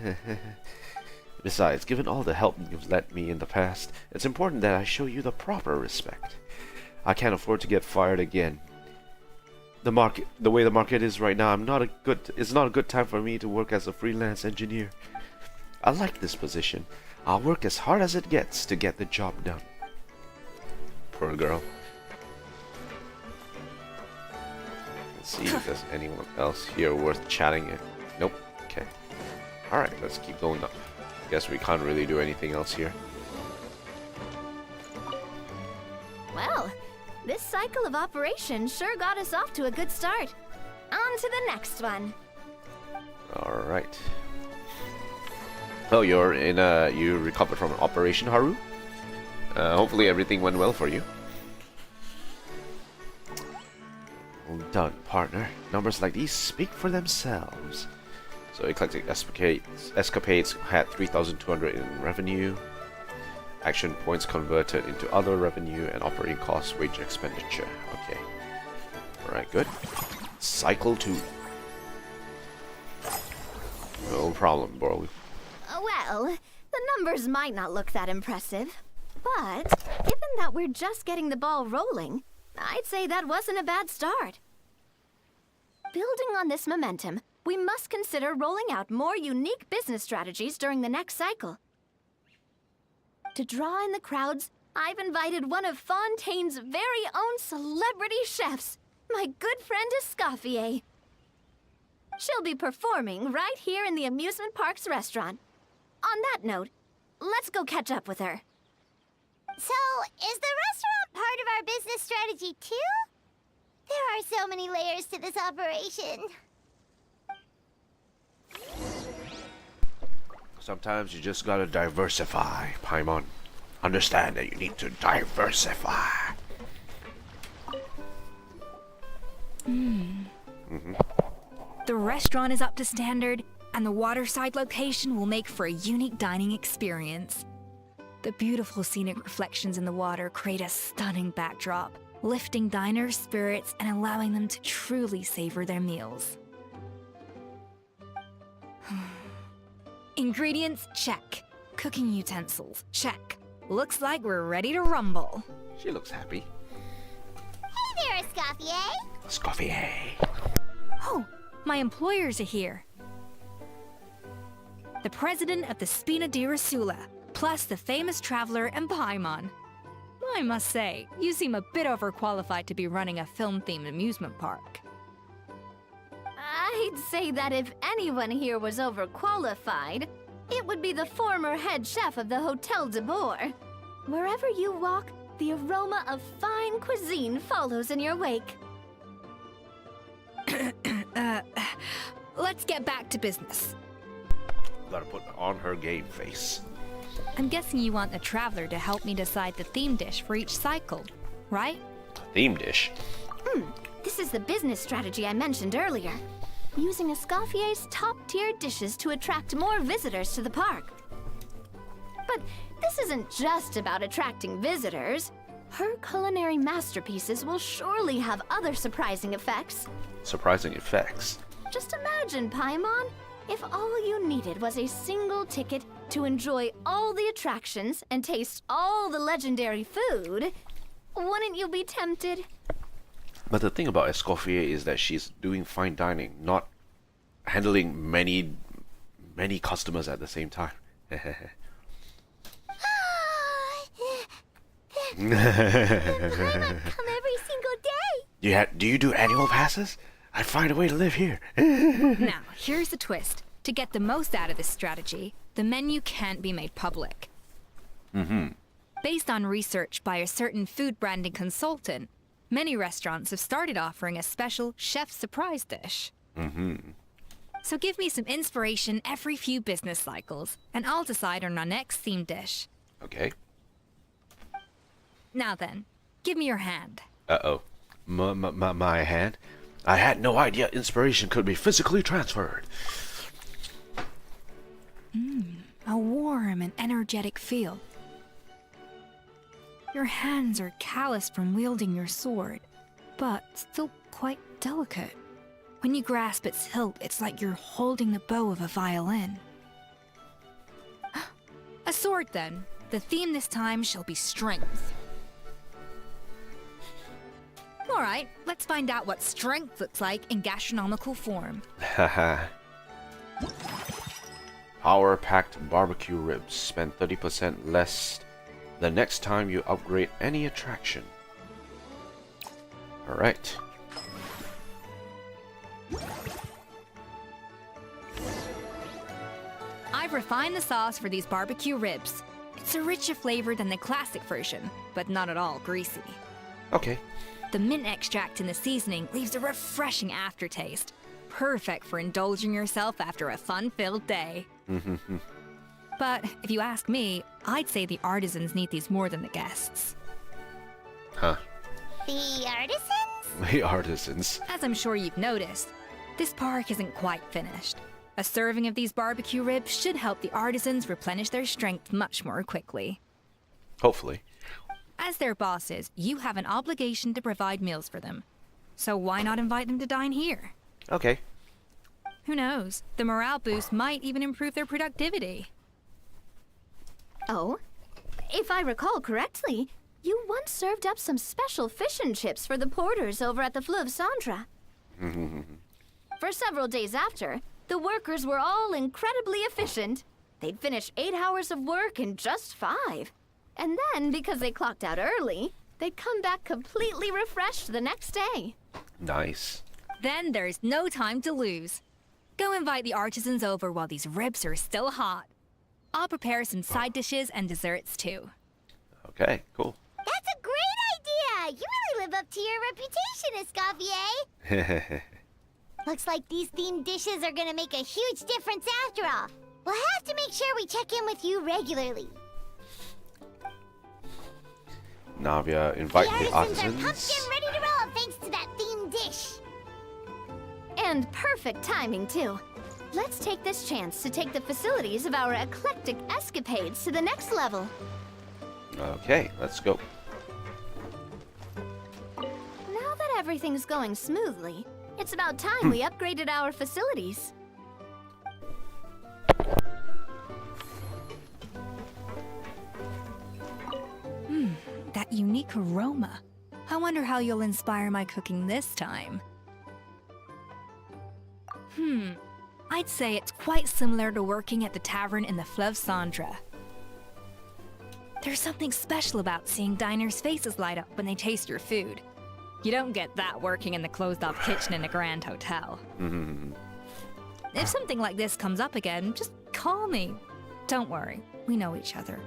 Besides, given all the help you've lent me in the past, it's important that I show you the proper respect. I can't afford to get fired again. The way the market is right now, it's not a good time for me to work as a freelance engineer. I like this position. I'll work as hard as it gets to get the job done. Poor girl. Let's see if there's anyone else here worth chatting with. Nope. Okay. Alright, let's keep going up. Guess we can't really do anything else here. Well, this cycle of operation sure got us off to a good start. On to the next one. Alright. Oh, you recovered from an operation, Haru? Hopefully everything went well for you. Well done, partner. Numbers like these speak for themselves. So Eclectic Escapades had 3,200 in revenue. Action points converted into other revenue and operating costs, wage expenditure. Okay. Alright, good. Cycle 2. No problem, bro. Well, the numbers might not look that impressive, but given that we're just getting the ball rolling, I'd say that wasn't a bad start. Building on this momentum, we must consider rolling out more unique business strategies during the next cycle. To draw in the crowds, I've invited one of Fontaine's very own celebrity chefs, my good friend Escoffier. She'll be performing right here in the amusement park's restaurant. On that note, let's go catch up with her. So, is the restaurant part of our business strategy too? There are so many layers to this operation. Sometimes you just gotta diversify, Paimon. Understand that you need to diversify. The restaurant is up to standard, and the waterside location will make for a unique dining experience. The beautiful scenic reflections in the water create a stunning backdrop, lifting diners' spirits and allowing them to truly savor their meals. Ingredients, check. Cooking utensils, check. Looks like we're ready to rumble. She looks happy. Hey there, Escoffier! Escoffier. Oh, my employers are here. The president of the Spina di Rosula, plus the famous traveler and Paimon. I must say, you seem a bit overqualified to be running a film-themed amusement park. I'd say that if anyone here was overqualified, it would be the former head chef of the Hotel de Boer. Wherever you walk, the aroma of fine cuisine follows in your wake. Let's get back to business. Gotta put on her game face. I'm guessing you want the traveler to help me decide the theme dish for each cycle, right? Theme dish. This is the business strategy I mentioned earlier. Using Escoffier's top-tier dishes to attract more visitors to the park. But this isn't just about attracting visitors. Her culinary masterpieces will surely have other surprising effects. Surprising effects. Just imagine, Paimon, if all you needed was a single ticket to enjoy all the attractions and taste all the legendary food. Wouldn't you be tempted? But the thing about Escoffier is that she's doing fine dining, not handling many customers at the same time. Come every single day. Do you do annual passes? I'd find a way to live here. Now, here's the twist. To get the most out of this strategy, the menu can't be made public. Based on research by a certain food branding consultant, many restaurants have started offering a special chef surprise dish. So give me some inspiration every few business cycles, and I'll decide on our next theme dish. Okay. Now then, give me your hand. Uh-oh. My hand? I had no idea inspiration could be physically transferred. A warm and energetic feel. Your hands are calloused from wielding your sword, but still quite delicate. When you grasp its hilt, it's like you're holding the bow of a violin. A sword, then. The theme this time shall be strength. All right, let's find out what strength looks like in gastronomical form. Haha. Power-packed barbecue ribs. Spend 30% less the next time you upgrade any attraction. Alright. I've refined the sauce for these barbecue ribs. It's a richer flavor than the classic version, but not at all greasy. Okay. The mint extract in the seasoning leaves a refreshing aftertaste. Perfect for indulging yourself after a fun-filled day. But if you ask me, I'd say the artisans need these more than the guests. Huh. The artisans? The artisans. As I'm sure you've noticed, this park isn't quite finished. A serving of these barbecue ribs should help the artisans replenish their strength much more quickly. Hopefully. As their bosses, you have an obligation to provide meals for them. So why not invite them to dine here? Okay. Who knows? The morale boost might even improve their productivity. Oh, if I recall correctly, you once served up some special fish and chips for the porters over at the Fleuve Sandra. For several days after, the workers were all incredibly efficient. They'd finish 8 hours of work in just 5. And then, because they clocked out early, they'd come back completely refreshed the next day. Nice. Then there's no time to lose. Go invite the artisans over while these ribs are still hot. I'll prepare some side dishes and desserts too. Okay, cool. That's a great idea! You really live up to your reputation, Escoffier. Looks like these themed dishes are gonna make a huge difference after all. We'll have to make sure we check in with you regularly. Navia, invite the The artisans are artisans. pumped and ready to roll thanks to that themed dish. And perfect timing, too. Let's take this chance to take the facilities of our eclectic escapades to the next level. Okay, let's go. Now that everything's going smoothly, it's about time we upgraded our facilities. That unique aroma. I wonder how you'll inspire my cooking this time. I'd say it's quite similar to working at the tavern in the Fleuve Sandra. There's something special about seeing diners' faces light up when they taste your food. You don't get that working in the closed-off kitchen in a grand hotel. If something like this comes up again, just call me. Don't worry, we know each other.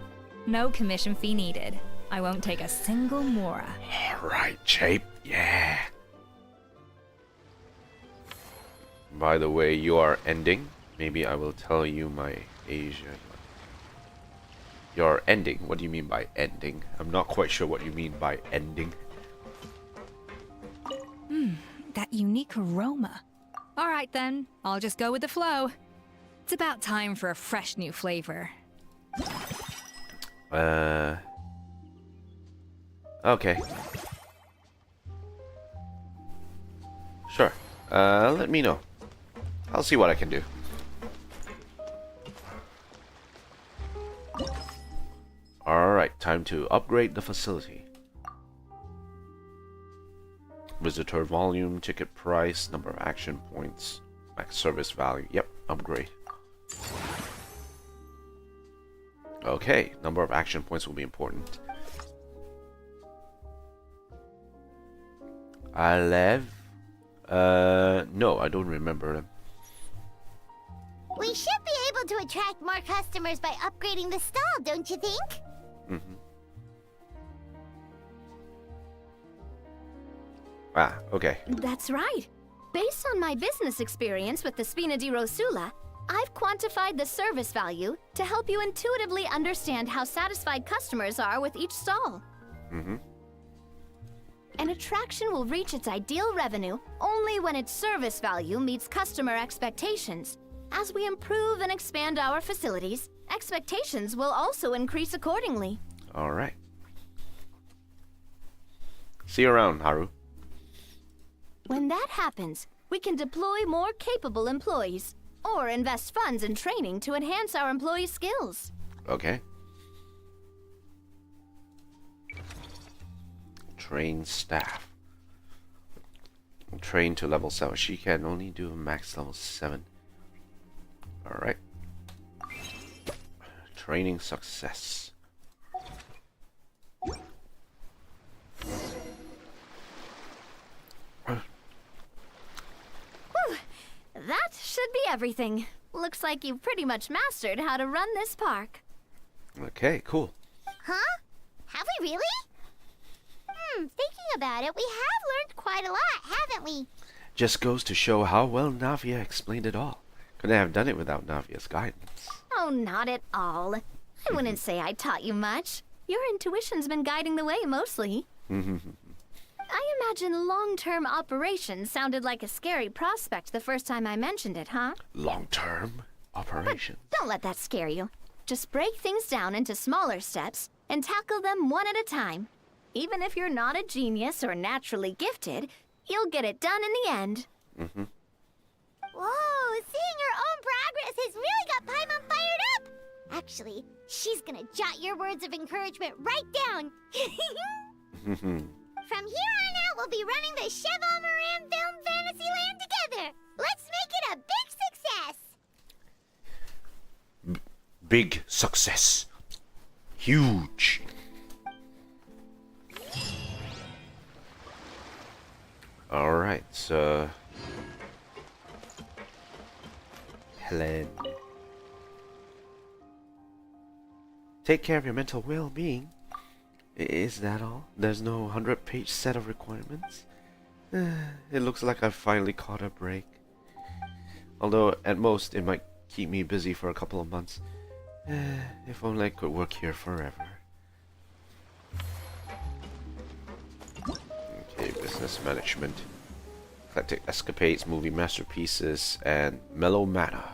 No commission fee needed. I won't take a single mora. Alright, Chape. Yeah. By the way, you are ending. Maybe I will tell you my Asia. You're ending. What do you mean by ending? I'm not quite sure what you mean by ending. That unique aroma. Alright then, I'll just go with the flow. It's about time for a fresh new flavor. Okay. Sure. Let me know. I'll see what I can do. Alright, time to upgrade the facility. Visitor volume, ticket price, number of action points, max service value. Yep, upgrade. Okay, number of action points will be important. Alev? No, I don't remember them. We should be able to attract more customers by upgrading the stall, don't you think? Ah, okay. That's right. Based on my business experience with the Spina di Rosula, I've quantified the service value to help you intuitively understand how satisfied customers are with each stall. An attraction will reach its ideal revenue only when its service value meets customer expectations. As we improve and expand our facilities, expectations will also increase accordingly. Alright. See you around, Haru. When that happens, we can deploy more capable employees, or invest funds in training to enhance our employees' skills. Okay. Train staff. Train to level 7. She can only do max level 7. Alright. Training success. That should be everything. Looks like you've pretty much mastered how to run this park. Okay, cool. Huh? Have we really? Thinking about it, we have learned quite a lot, haven't we? Just goes to show how well Navia explained it all. Couldn't have done it without Navia's guidance. Oh, not at all. I wouldn't say I taught you much. Your intuition's been guiding the way mostly. I imagine long-term operations sounded like a scary prospect the first time I mentioned it, huh? Long-term operations. Don't let that scare you. Just break things down into smaller steps and tackle them one at a time. Even if you're not a genius or naturally gifted, you'll get it done in the end. Whoa, seeing your own progress has really got Paimon fired up! Actually, she's gonna jot your words of encouragement right down. From here on out, we'll be running the Cheval Moran Film Fantasyland together. Let's make it a big success. Big success. Huge. Alright, so... Helen. Take care of your mental well-being. Is that all? There's no 100-page set of requirements? It looks like I've finally caught a break. Although, at most, it might keep me busy for a couple of months. If only I could work here forever. Okay, business management. Eclectic escapades, movie masterpieces, and mellow manner.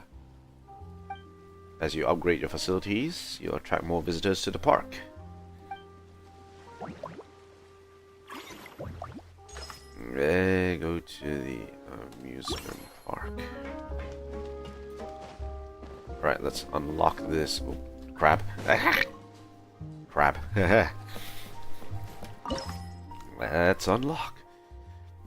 As you upgrade your facilities, you'll attract more visitors to the park. Go to the amusement park. Alright, let's unlock this. Oh, crap. Crap. Let's unlock.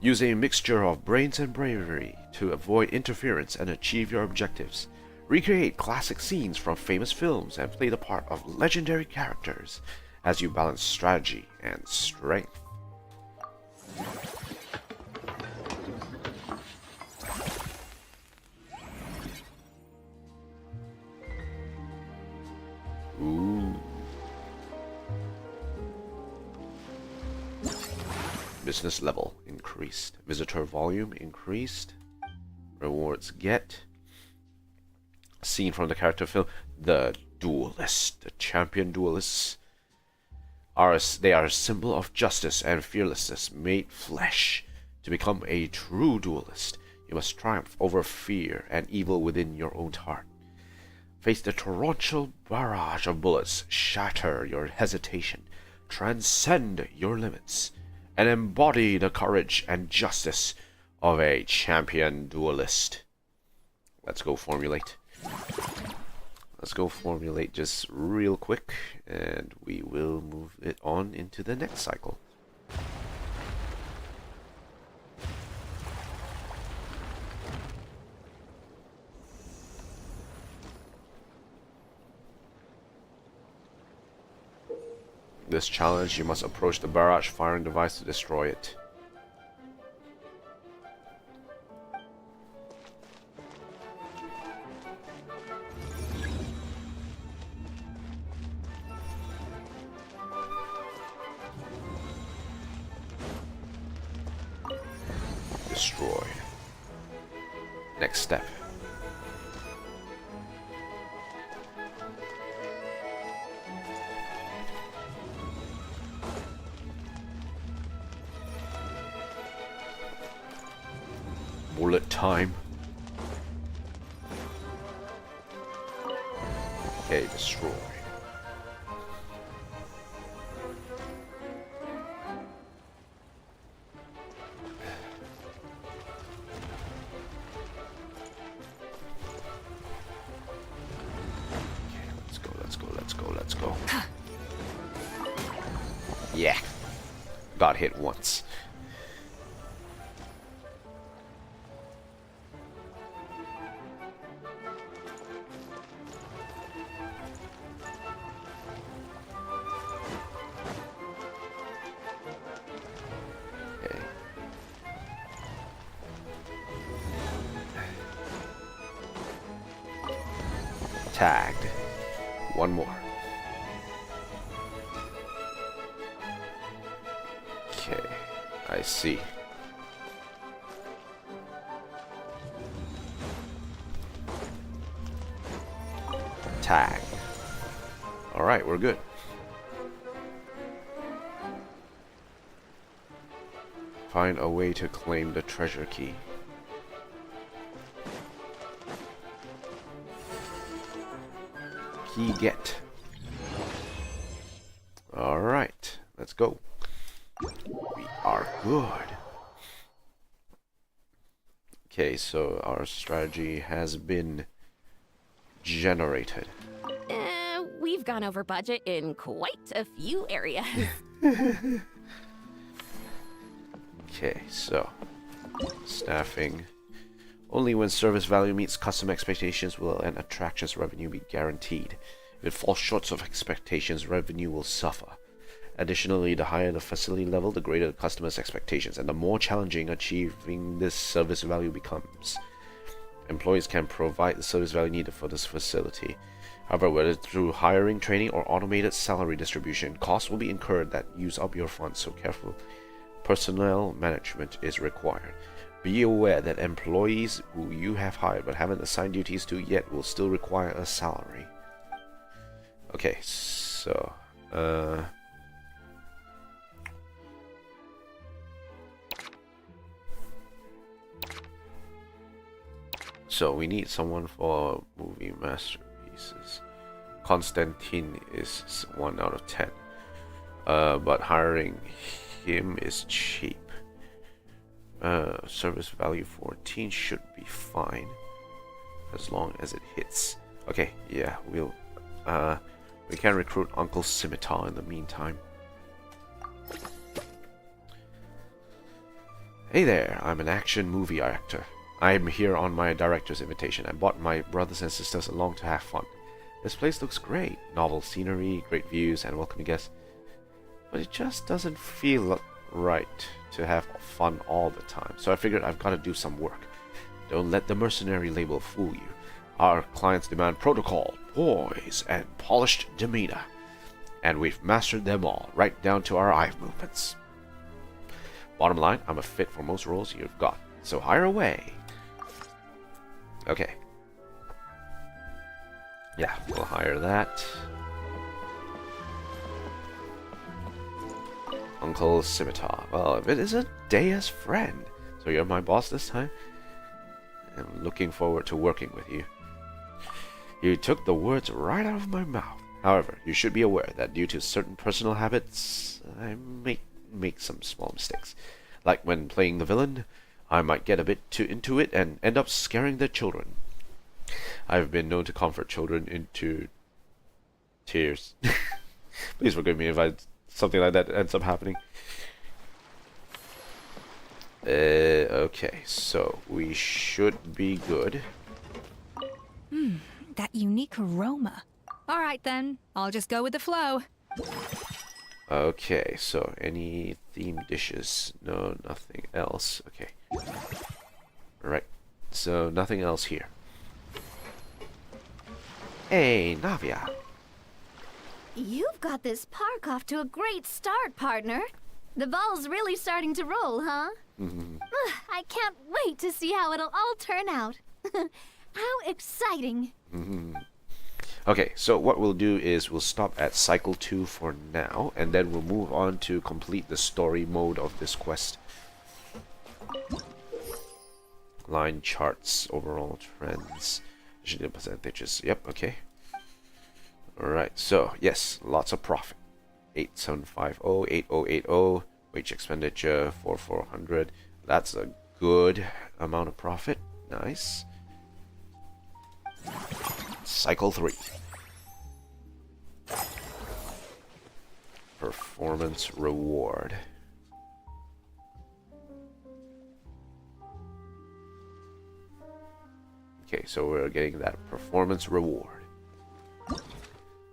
Use a mixture of brains and bravery to avoid interference and achieve your objectives. Recreate classic scenes from famous films and play the part of legendary characters. as you balance strategy and strength. Ooh. Business level increased. Visitor volume increased. Rewards get. Scene from the character film. The duelist. The champion duelists. They are a symbol of justice and fearlessness made flesh. To become a true duelist, you must triumph over fear and evil within your own heart. Face the torrential barrage of bullets, shatter your hesitation, transcend your limits, and embody the courage and justice of a champion duelist. Let's go formulate. Let's go formulate just real quick, and we will move it on into the next cycle. This challenge, you must approach the barrage firing device to destroy it. Destroy. Next step. Bullet time. Okay, destroy. Let's go. Yeah. Got hit once. Tagged. One more. Okay, I see. Tag. Alright, we're good. Find a way to claim the treasure key. Key get. Alright, let's go. We are good. Okay, so our strategy has been generated. We've gone over budget in quite a few areas. Okay, so staffing. Only when service value meets customer expectations will an attraction's revenue be guaranteed. If it falls short of expectations, revenue will suffer. Additionally, the higher the facility level, the greater the customer's expectations, and the more challenging achieving this service value becomes. Employees can provide the service value needed for this facility. However, whether through hiring, training, or automated salary distribution, costs will be incurred that use up your funds, so careful personnel management is required. Be aware that employees who you have hired but haven't assigned duties to yet will still require a salary. Okay, so we need someone for movie masterpieces. Konstantin is 1 out of 10. But hiring him is cheap. Service value 14 should be fine as long as it hits. Okay, yeah, we can recruit Uncle Scimitar in the meantime. Hey there, I'm an action movie actor. I'm here on my director's invitation. I brought my brothers and sisters along to have fun. This place looks great. Novel scenery, great views, and welcoming guests. but it just doesn't feel right to have fun all the time. So I figured I've got to do some work. Don't let the mercenary label fool you. Our clients demand protocol, poise, and polished demeanor. And we've mastered them all, right down to our eye movements. Bottom line, I'm a fit for most roles you've got. So hire away. Okay. Yeah, we'll hire that. Uncle Scimitar. Well, if it isn't Dea's friend. So you're my boss this time? I'm looking forward to working with you. You took the words right out of my mouth. However, you should be aware that due to certain personal habits, I make some small mistakes. Like when playing the villain, I might get a bit too into it and end up scaring the children. I've been known to comfort children into tears. Please forgive me if something like that ends up happening. Okay, so we should be good. That unique aroma. All right then, I'll just go with the flow. Okay, so any themed dishes? No, nothing else. Okay. Alright, so nothing else here. Hey, Navia. You've got this park off to a great start, partner. The ball's really starting to roll, huh? I can't wait to see how it'll all turn out. How exciting. Okay, so what we'll do is we'll stop at cycle 2 for now, and then we'll move on to complete the story mode of this quest. Line charts, overall trends, percentages. Yep, okay. Alright, so yes, lots of profit. 8750, 8080, wage expenditure 4400. That's a good amount of profit. Nice. Cycle 3. Performance reward. Okay, so we're getting that performance reward.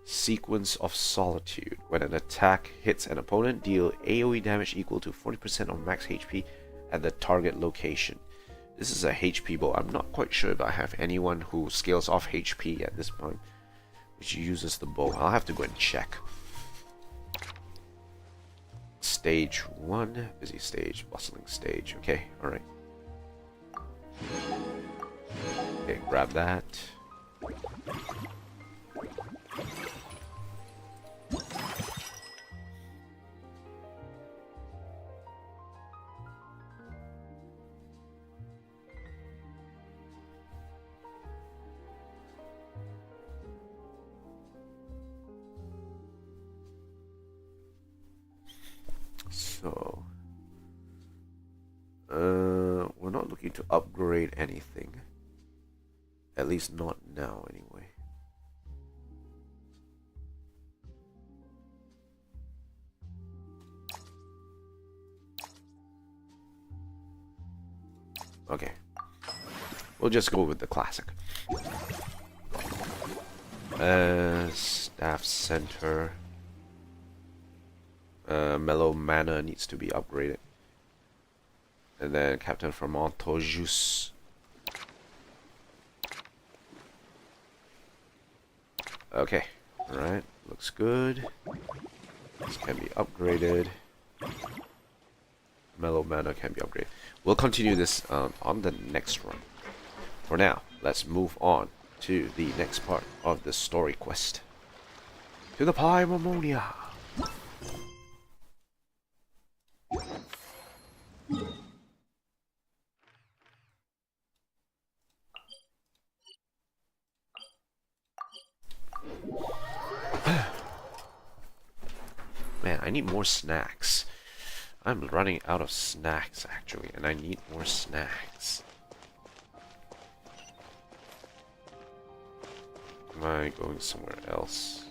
Sequence of Solitude. When an attack hits an opponent, deal AoE damage equal to 40% of max HP at the target location. This is a HP bow. I'm not quite sure if I have anyone who scales off HP at this point, which uses the bow. I'll have to go and check. Stage 1. Busy stage. Bustling stage. Okay, alright. Okay, grab that. So, we're not looking to upgrade anything. At least not now, anyway. Okay. We'll just go with the classic. Staff center. Mellow Mana needs to be upgraded. And then Captain Fermanto Jus. Okay, alright, looks good. This can be upgraded. Mellow Mana can be upgraded. We'll continue this on the next run. For now, let's move on to the next part of the story quest. To the Paimonia. Man, I need more snacks. I'm running out of snacks, actually, and I need more snacks. Am I going somewhere else?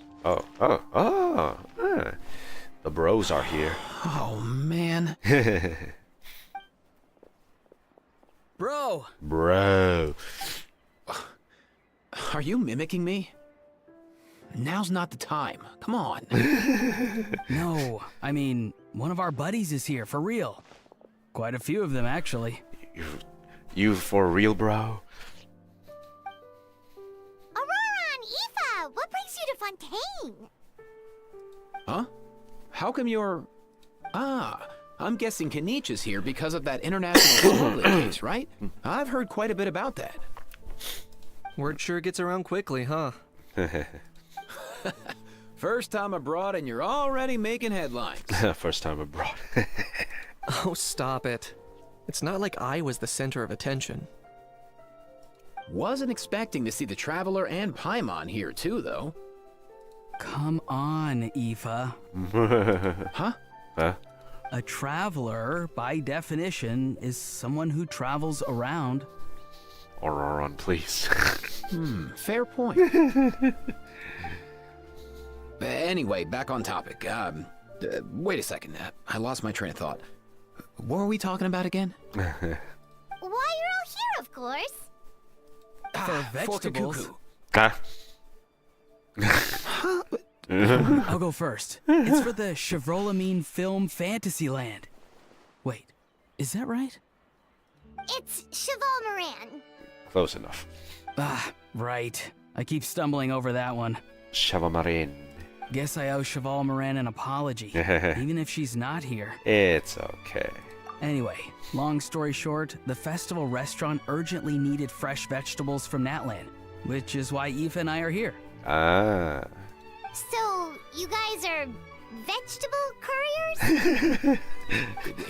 The bros are here. Oh, man. Bro! Bro. Are you mimicking me? Now's not the time. Come on. No, I mean, one of our buddies is here, for real. Quite a few of them, actually. You for real, bro? Aurora and Aoife, what brings you to Fontaine? Huh? How come you're... Ah, I'm guessing Kanich is here because of that international smuggling case, right? I've heard quite a bit about that. Word sure gets around quickly, huh? First time abroad and you're already making headlines. First time abroad. Oh, stop it. It's not like I was the center of attention. Wasn't expecting to see the Traveler and Paimon here too, though. Come on, Aoife. Huh? Huh? A traveler, by definition, is someone who travels around. Auroron, please. Fair point. Anyway, back on topic. Wait a second. I lost my train of thought. What were we talking about again? Why, you're all here, of course. For vegetables. Cuckoo. Huh? I'll go first. It's for the Chevrolamine Film Fantasyland. Wait, is that right? It's Cheval Moran. Close enough. Ah, right. I keep stumbling over that one. Chevamarin. Guess I owe Cheval Moran an apology, even if she's not here. It's okay. Anyway, long story short, the festival restaurant urgently needed fresh vegetables from Natlan, which is why Aoife and I are here. Ah. So, you guys are vegetable couriers?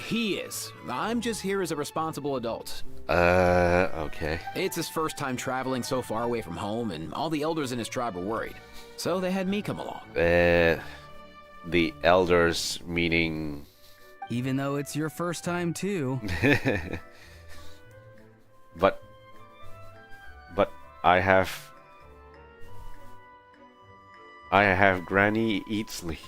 He is. I'm just here as a responsible adult. Okay. It's his first time traveling so far away from home, and all the elders in his tribe were worried. So they had me come along. The elders meaning... Even though it's your first time too. But I have Granny Eatsley.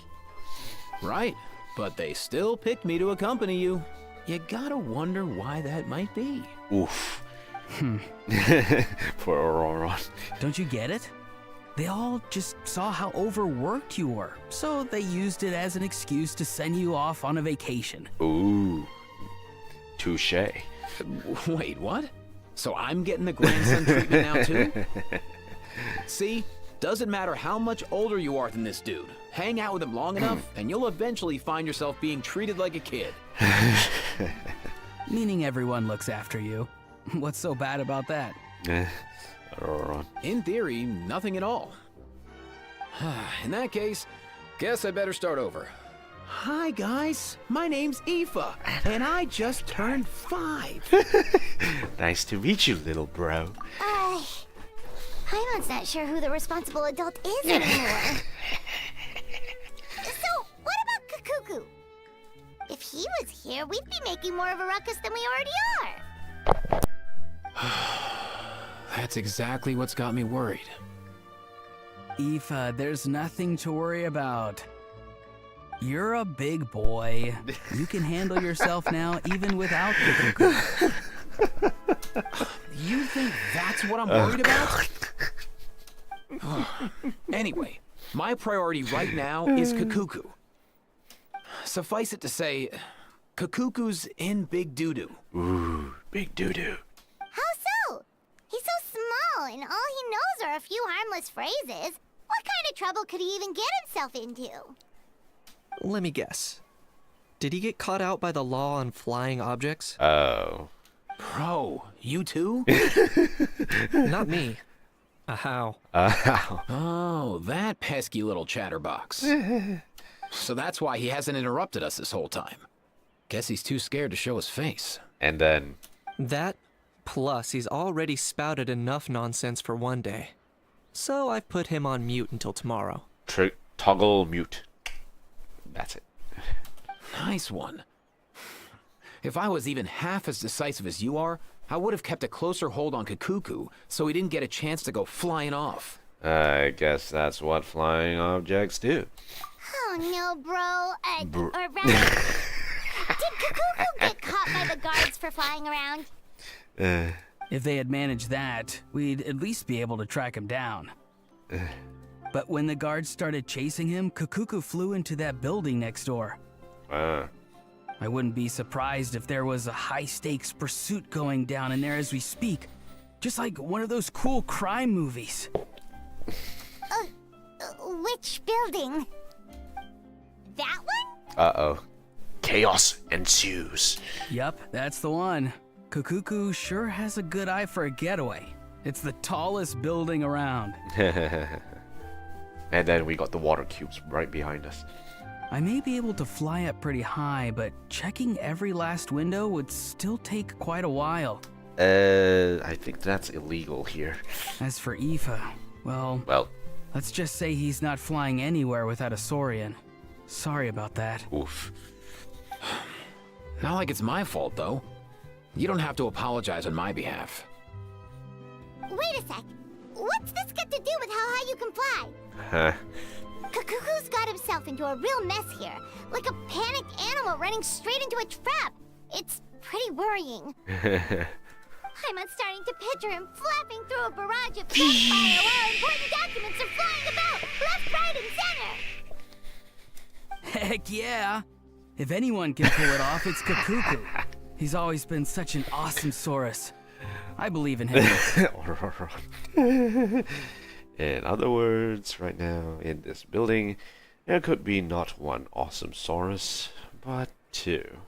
Right, but they still picked me to accompany you. You gotta wonder why that might be. Oof. For Auroron. Don't you get it? They all just saw how overworked you were, so they used it as an excuse to send you off on a vacation. Ooh. Touché. Wait, what? So I'm getting the grandson treatment now too? See? Doesn't matter how much older you are than this dude. Hang out with him long enough, and you'll eventually find yourself being treated like a kid. Meaning everyone looks after you. What's so bad about that? Auroron. In theory, nothing at all. In that case, guess I better start over. Hi guys, my name's Aoife, and I just turned 5. Nice to meet you, little bro. Paimon's not sure who the responsible adult is anymore. So, what about Kakuku? If he was here, we'd be making more of a ruckus than we already are. That's exactly what's got me worried. Aoife, there's nothing to worry about. You're a big boy. You can handle yourself now, even without Kakuku. You think that's what I'm worried about? Anyway, my priority right now is Kakuku. Suffice it to say, Kakuku's in big doo-doo. Ooh, big doo-doo. How so? He's so small, and all he knows are a few harmless phrases. What kind of trouble could he even get himself into? Let me guess. Did he get caught out by the law on flying objects? Oh. Bro, you too? Not me. How? Oh, that pesky little chatterbox. So that's why he hasn't interrupted us this whole time. Guess he's too scared to show his face. And then... That, plus he's already spouted enough nonsense for one day. So I've put him on mute until tomorrow. Toggle mute. That's it. Nice one. If I was even half as decisive as you are, I would have kept a closer hold on Kakuku so he didn't get a chance to go flying off. I guess that's what flying objects do. Oh no, bro. Or rather, did Kakuku get caught by the guards for flying around? If they had managed that, we'd at least be able to track him down. But But when the guards started chasing him, Kukuku flew into that building next door. I wouldn't be surprised if there was a high-stakes pursuit going down in there as we speak. Just like one of those cool crime movies. Which building? That one? Uh-oh. Chaos ensues. Yup, that's the one. Kukuku sure has a good eye for a getaway. It's the tallest building around. And then we got the water cubes right behind us. I may be able to fly up pretty high, but checking every last window would still take quite a while. I think that's illegal here. As for Aoife, well, let's just say he's not flying anywhere without a Saurian. Sorry about that. Oof. Not like it's my fault, though. You don't have to apologize on my behalf. Wait a sec. What's this got to do with how high you can fly? Huh. Kukuku's got himself into a real mess here. Like a panicked animal running straight into a trap. It's pretty worrying. I'm starting to picture him flapping through a barrage of gunfire while important documents are flying about, left, right, and center. Heck yeah! If anyone can pull it off, it's Kukuku. He's always been such an awesome Saurus. I believe in him. In other words, right now, in this building, there could be not one awesome Saurus, but two.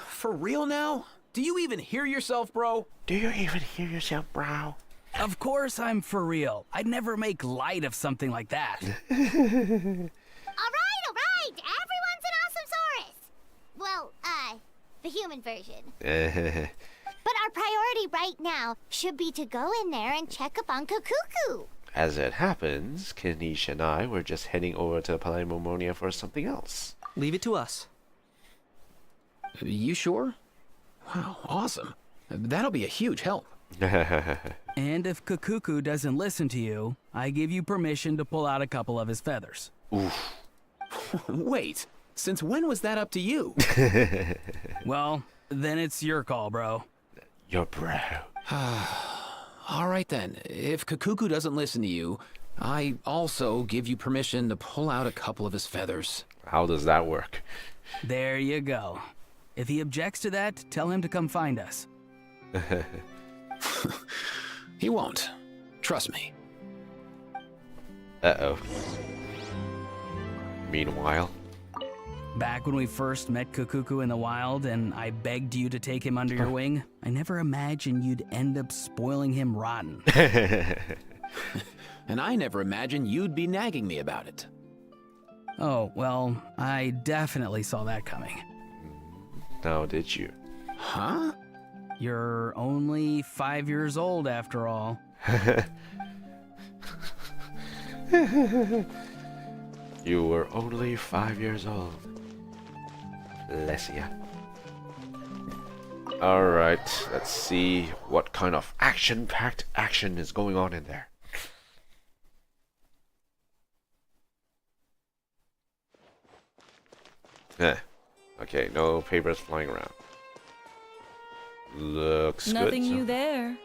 For real now? Do you even hear yourself, bro? Do you even hear yourself, bro? Of course I'm for real. I'd never make light of something like that. All right. Everyone's an awesome Saurus. Well, the human version. But our priority right now should be to go in there and check up on Kukuku. As it happens, Kanish and I were just heading over to Palaemomonia for something else. Leave it to us. You sure? Wow, awesome. That'll be a huge help. And if Kukuku doesn't listen to you, I give you permission to pull out a couple of his feathers. Oof. Wait, since when was that up to you? Well, then it's your call, bro. Your bro. All right then, if Kukuku doesn't listen to you, I also give you permission to pull out a couple of his feathers. How does that work? There you go. If he objects to that, tell him to come find us. He won't. Trust me. Uh-oh. Meanwhile. Back when we first met Kukuku in the wild and I begged you to take him under your wing, I never imagined you'd end up spoiling him rotten. And I never imagined you'd be nagging me about it. Oh, well, I definitely saw that coming. Now, did you? Huh? You're only 5 years old after all. You were only 5 years old. Bless ya. Alright, let's see what kind of action-packed action is going on in there. Okay, no papers flying around. Looks good. Nothing new there.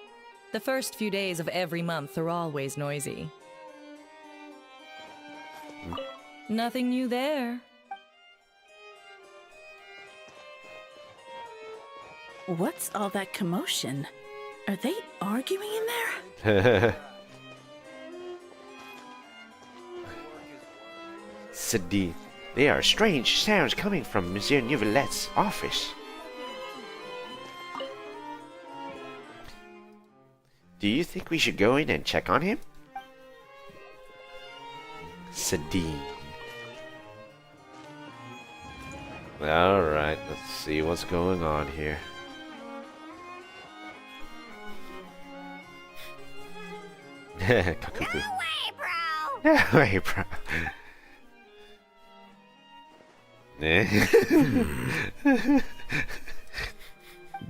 The first few days of every month are always noisy. Nothing new there. What's all that commotion? Are they arguing in there? Sadi, there are strange sounds coming from Monsieur Nouvelette's office. Do you think we should go in and check on him? Sadi. Alright, let's see what's going on here. Kukuku. No way, bro! No way, bro.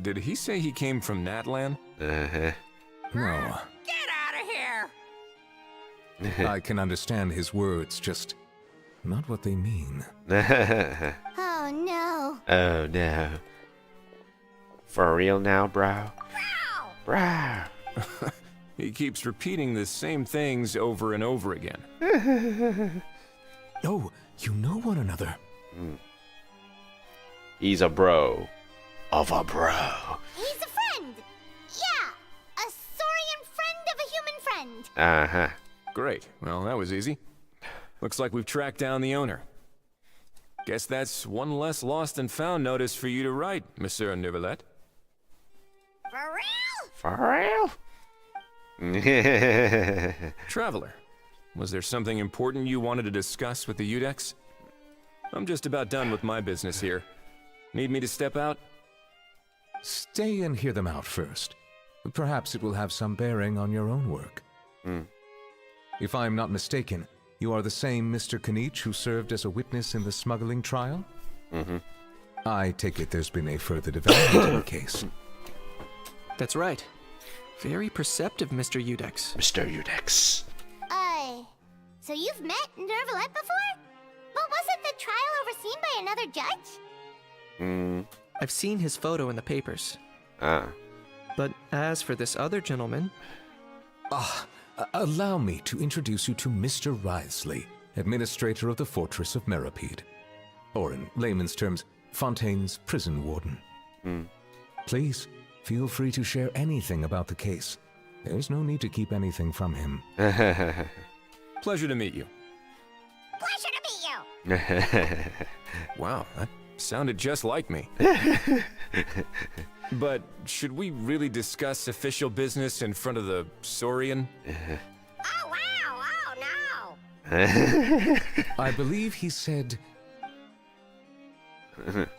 Did he say he came from Natlan? No. Get out of here! I can understand his words, just not what they mean. Oh no. Oh no. For real now, bro? Bro! Bro! He keeps repeating the same things over and over again. Oh, you know one another. He's a bro. Of a bro. He's a friend. Yeah, a saurian friend of a human friend. Uh-huh. Great. Well, that was easy. Looks like we've tracked down the owner. Guess that's one less lost and found notice for you to write, Monsieur Neuvillette. For real? For real? Traveler, was there something important you wanted to discuss with the Udex? I'm just about done with my business here. Need me to step out? Stay and hear them out first. Perhaps it will have some bearing on your own work. If I'm not mistaken, you are the same Mr. Kanich who served as a witness in the smuggling trial? I take it there's been a further development in the case. That's right. Very perceptive, Mr. Udex. Mr. Udex. So you've met Neuvillette before? But wasn't the trial overseen by another judge? I've seen his photo in the papers. Ah. But as for this other gentleman... Allow me to introduce you to Mr. Wriothesley, administrator of the Fortress of Meripede. Or in layman's terms, Fontaine's prison warden. Please, feel free to share anything about the case. There's no need to keep anything from him. Pleasure to meet you. Pleasure to meet you. Wow, that sounded just like me. But should we really discuss official business in front of the Saurian? Oh, wow. Oh, no. I believe he said...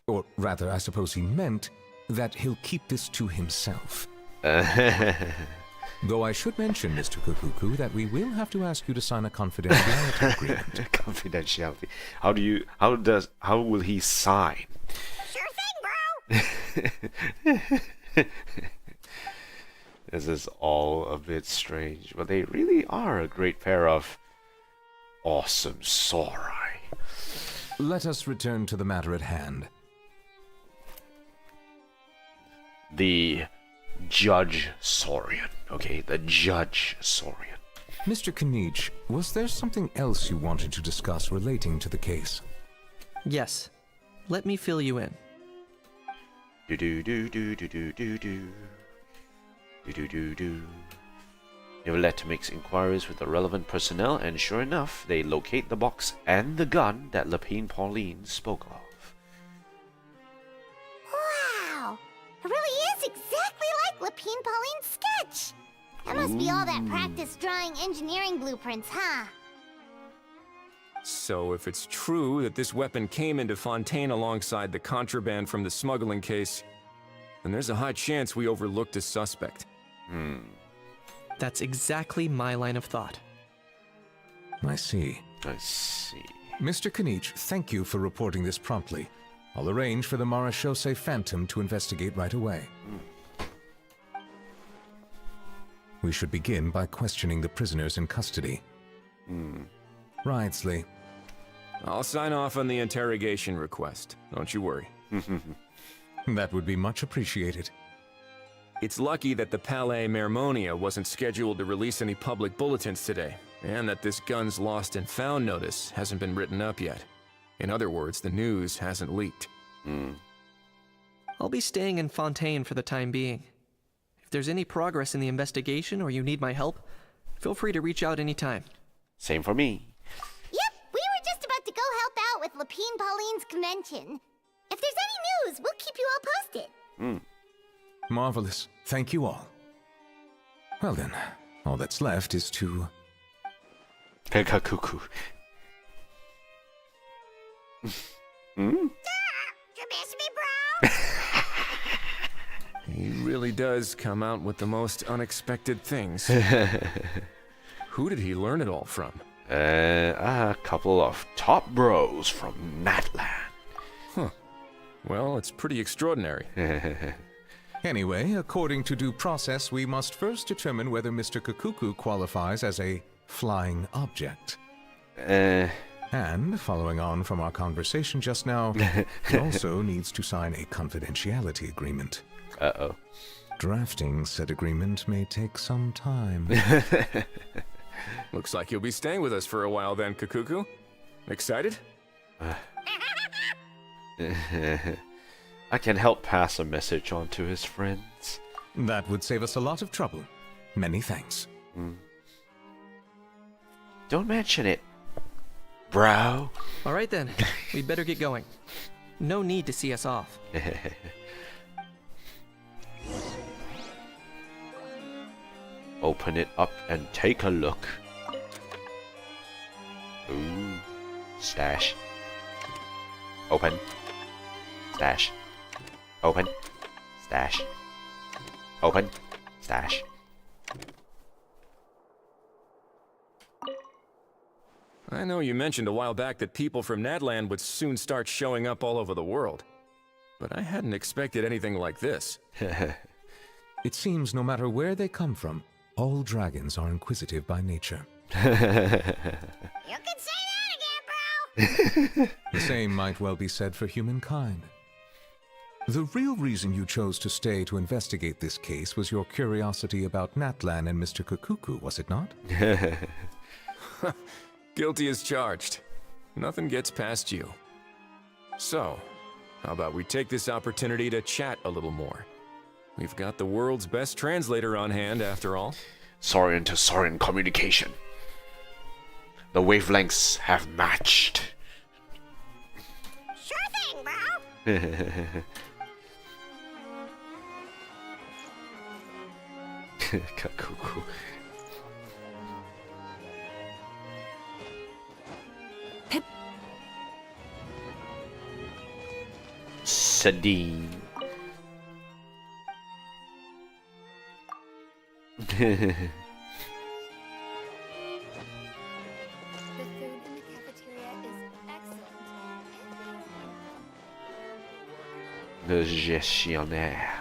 or rather, I suppose he meant that he'll keep this to himself. Though I should mention, Mr. Kukuku, that we will have to ask you to sign a confidentiality agreement. Confidentiality. How will he sign? Sure thing, bro. This is all a bit strange, but they really are a great pair of awesome sauri. Let us return to the matter at hand. The Judge Saurian. Okay, the Judge Saurian. Mr. Kanich, was there something else you wanted to discuss relating to the case? Yes. Let me fill you in. Neuvillette makes inquiries with the relevant personnel, and sure enough, they locate the box and the gun that Lapine Pauline spoke of. Wow. It really is exactly like Lapine Pauline's sketch. That must be all that practice drawing engineering blueprints, huh? So if it's true that this weapon came into Fontaine alongside the contraband from the smuggling case, then there's a high chance we overlooked a suspect. That's exactly my line of thought. I see. I see. Mr. Kanich, thank you for reporting this promptly. I'll arrange for the Marechaussee Phantom to investigate right away. We should begin by questioning the prisoners in custody. Wriothesley. I'll sign off on the interrogation request. Don't you worry. That would be much appreciated. It's lucky that the Palais Mermonia wasn't scheduled to release any public bulletins today, and that this gun's lost and found notice hasn't been written up yet. In other words, the news hasn't leaked. I'll be staying in Fontaine for the time being. If there's any progress in the investigation or you need my help, feel free to reach out anytime. Same for me. Yep, we were just about to go help out with Lapine Pauline's convention. If there's any news, we'll keep you all posted. Marvelous. Thank you all. Well then, all that's left is to... Cuckoo. You miss me, bro? He really does come out with the most unexpected things. Who did he learn it all from? A couple of top bros from Natland. Huh. Well, it's pretty extraordinary. Anyway, according to due process, we must first determine whether Mr. Kukuku qualifies as a flying object. And, following on from our conversation just now, he also needs to sign a confidentiality agreement. Uh-oh. Drafting said agreement may take some time. Looks like you'll be staying with us for a while then, Kakuku. Excited? I can help pass a message on to his friends. That would save us a lot of trouble. Many thanks. Don't mention it, bro. All right then, we'd better get going. No need to see us off. Open it up and take a look. Ooh. Stash. Open. Stash. Open. Stash. Open. Stash. I know you mentioned a while back that people from Nadland would soon start showing up all over the world. But I hadn't expected anything like this. It seems no matter where they come from, all dragons are inquisitive by nature. You can say that again, bro! The same might well be said for humankind. The real reason you chose to stay to investigate this case was your curiosity about Natlan and Mr. Kakuku, was it not? Guilty as charged. Nothing gets past you. So, how about we take this opportunity to chat a little more? We've got the world's best translator on hand, after all. Saurian to Saurian communication. The wavelengths have matched. Sure thing, bro! Kakuku. Sadine. The food in the cafeteria is excellent. Le gestionnaire.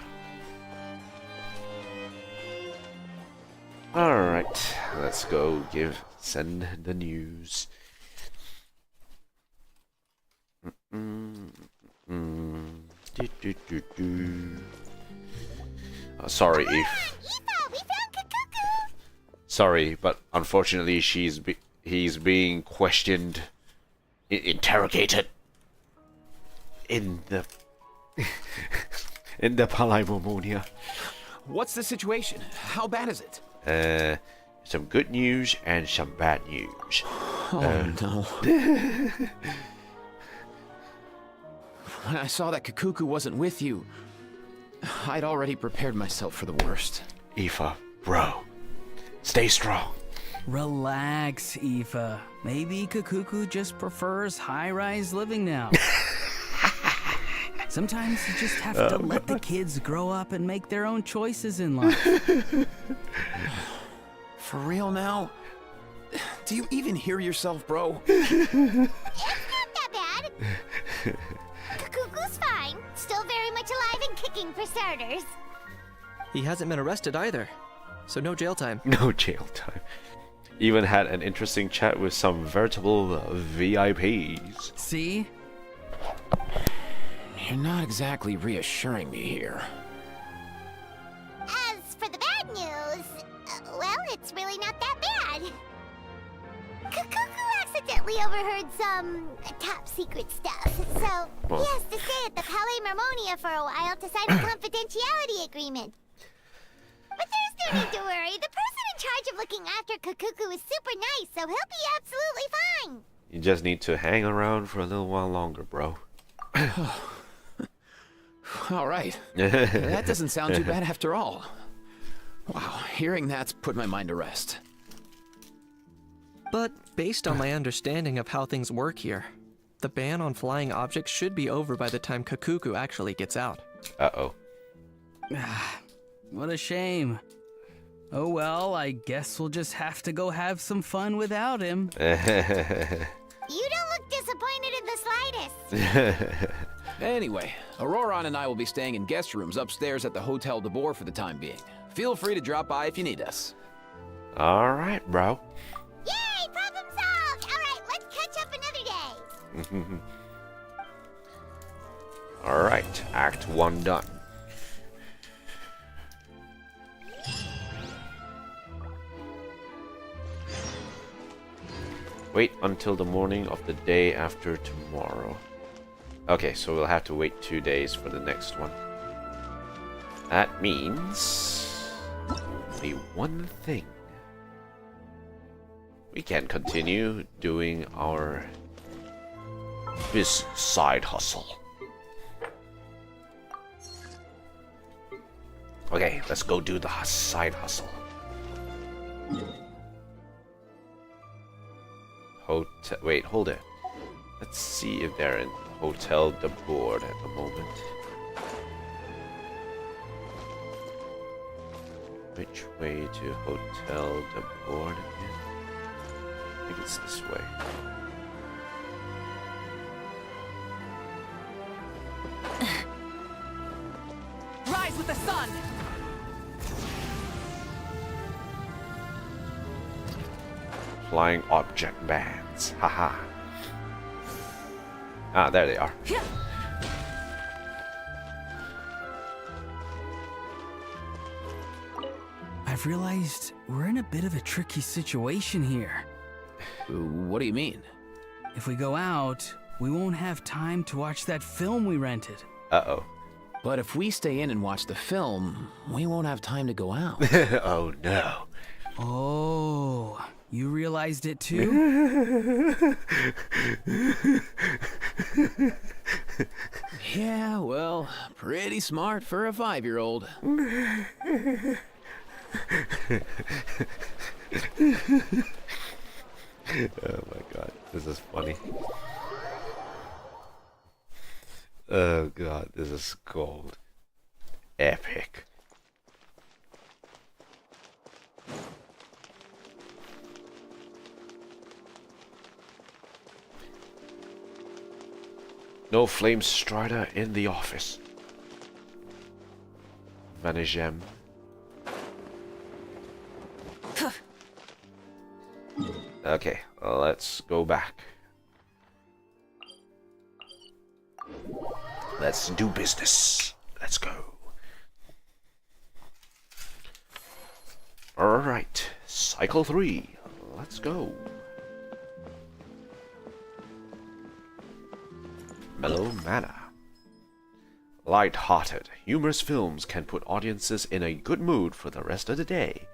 Alright, let's go send the news. Sorry if... Aoife, we found Kakuku! Sorry, but unfortunately he's being questioned, interrogated in the in the Palimormonia. What's the situation? How bad is it? Some good news and some bad news. Oh no. When I saw that Kakuku wasn't with you, I'd already prepared myself for the worst. Aoife, bro, stay strong. Relax, Aoife. Maybe Kakuku just prefers high-rise living now. Sometimes you just have to let the kids grow up and make their own choices in life. For real now? Do you even hear yourself, bro? It's not that bad. Kakuku's fine. Still very much alive and kicking for starters. He hasn't been arrested either, so no jail time. No jail time. Even had an interesting chat with some veritable VIPs. See? You're not exactly reassuring me here. As for the bad news, well, it's really not that bad. Kakuku accidentally overheard some top secret stuff, so he has to stay at the Palais Marmonia for a while to sign a confidentiality agreement. But there's no need to worry. The person in charge of looking after Kakuku is super nice, so he'll be absolutely fine. You just need to hang around for a little while longer, bro. All right. That doesn't sound too bad after all. Wow, hearing that's put my mind to rest. But based on my understanding of how things work here, the ban on flying objects should be over by the time Kakuku actually gets out. Uh-oh. What a shame. Oh well, I guess we'll just have to go have some fun without him. You don't look disappointed in the slightest. Anyway, Auroron and I will be staying in guest rooms upstairs at the Hotel de Boer for the time being. Feel free to drop by if you need us. Alright, bro. Yay, problem solved! Alright, let's catch up another day. Alright, Act 1 done. Wait until the morning of the day after tomorrow. Okay, so we'll have to wait 2 days for the next one. That means only one thing. We can continue doing our side hustle. Okay, let's go do the side hustle. Wait, hold it. Let's see if they're in Hotel de Board at the moment. Which way to Hotel de Board again? I think it's this way. Rise with the sun! Flying object bands. Haha. Ah, there they are. I've realized we're in a bit of a tricky situation here. What do you mean? If we go out, we won't have time to watch that film we rented. Uh-oh. But if we stay in and watch the film, we won't have time to go out. Oh no. Oh, you realized it too? Yeah, well, pretty smart for a 5-year-old. Oh my god, this is funny. Oh god, this is gold. Epic. No Flame Strider in the office. Managem. Okay, let's go back. Let's do business. Let's go. Alright, cycle 3. Let's go. Mellow Manor. Light-hearted, humorous films can put audiences in a good mood for the rest of the day,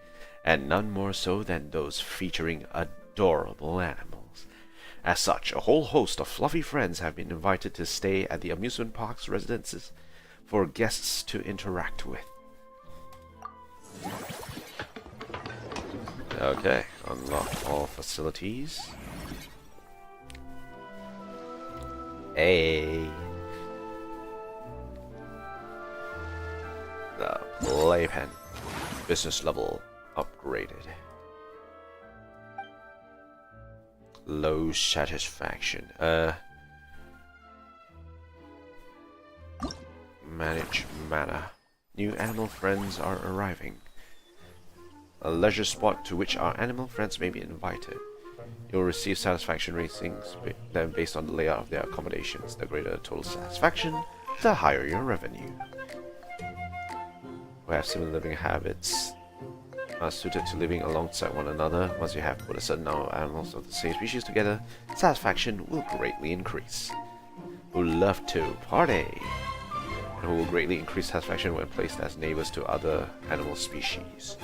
and none more so than those featuring adorable animals. As such, a whole host of fluffy friends have been invited to stay at the amusement park's residences for guests to interact with. Okay, unlock all facilities. Hey. The playpen. Business level upgraded. Low satisfaction. Manage mana. New animal friends are arriving. A leisure spot to which our animal friends may be invited. You'll receive satisfaction ratings then based on the layout of their accommodations. The greater the total satisfaction, the higher your revenue. We have similar living habits suited to living alongside one another. Once you have put a certain number of animals of the same species together, satisfaction will greatly increase. Who love to party, and who will greatly increase satisfaction when placed as neighbors to other animal species.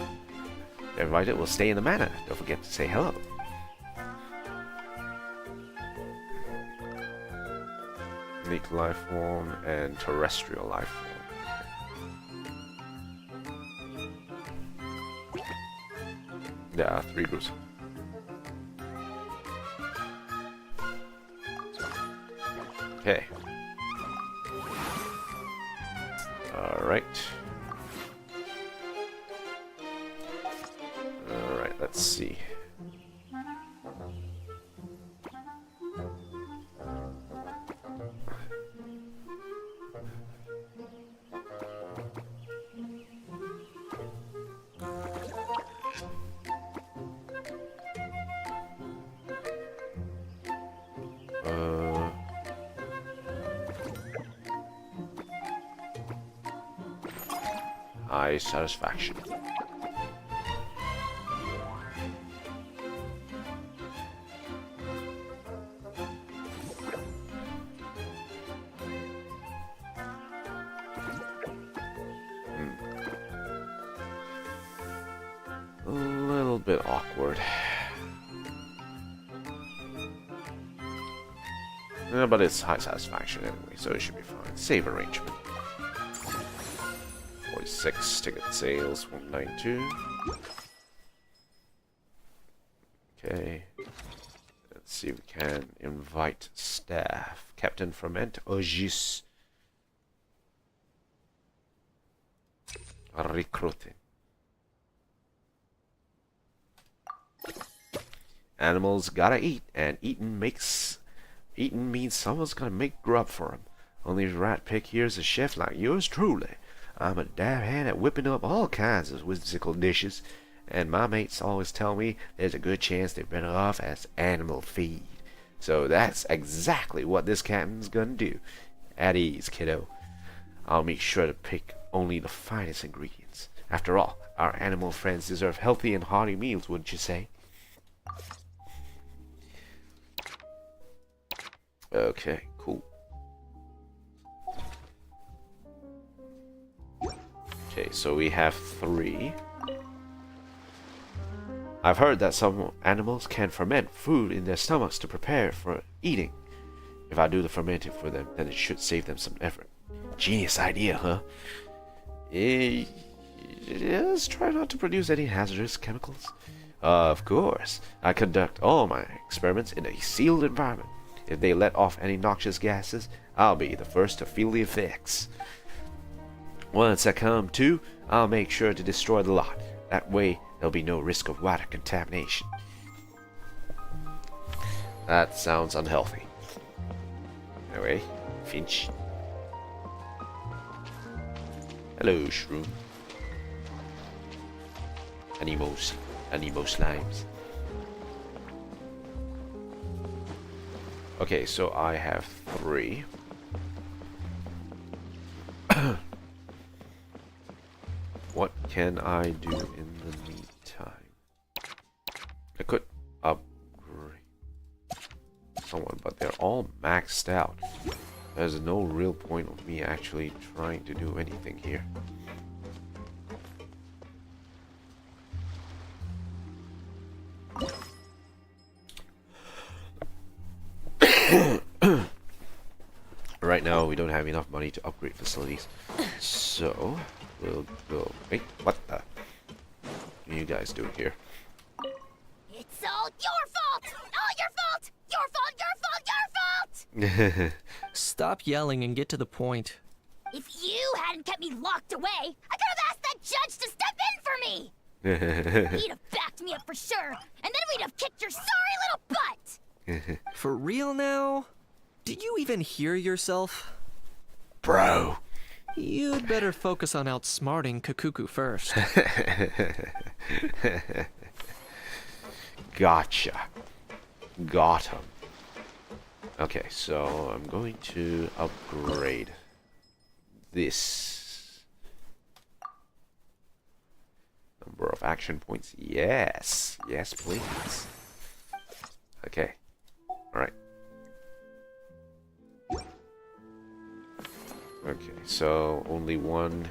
The invited will stay in the manor. Don't forget to say hello. Unique life form and terrestrial life form. There are 3 groups. Okay. Alright. Alright, let's see. High satisfaction. a little bit awkward. But it's high satisfaction anyway, so it should be fine. Save arrangement. 46 ticket sales, 192. Okay. Let's see if we can invite staff. Captain Ferment Ogis. Recruiting. Animals gotta eat, and eating means someone's gonna make grub for him. Only rat pick here's a chef like yours truly. I'm a dab hand at whipping up all kinds of whimsical dishes, and my mates always tell me there's a good chance they're better off as animal feed. So that's exactly what this captain's gonna do. At ease, kiddo. I'll make sure to pick only the finest ingredients. After all, our animal friends deserve healthy and hearty meals, wouldn't you say? Okay, cool. Okay, so we have 3. I've heard that some animals can ferment food in their stomachs to prepare for eating. If I do the fermenting for them, then it should save them some effort. Genius idea, huh? Yes, try not to produce any hazardous chemicals. Of course. I conduct all my experiments in a sealed environment. If they let off any noxious gases, I'll be the first to feel the effects. Once I come to, I'll make sure to destroy the lot. That way, there'll be no risk of water contamination. That sounds unhealthy. Anyway, Finch. Hello, Shroom. Animo slimes. Okay, so I have 3. What can I do in the meantime? I could upgrade someone, but they're all maxed out. There's no real point of me actually trying to do anything here. Right now, we don't have enough money to upgrade facilities, so we'll go. Wait, what the? What are you guys doing here? It's all your fault! All your fault! Your fault, your fault, your fault! Stop yelling and get to the point. If you hadn't kept me locked away, I could have asked that judge to step in for me! He'd have backed me up for sure, and then we'd have kicked your sorry little butt! For real now? Do you even hear yourself? Bro. You'd better focus on outsmarting Kakuku first. Gotcha. Got him. Okay, so I'm going to upgrade this. Number of action points. Yes. Yes, please. Okay. Alright. Okay, so only one.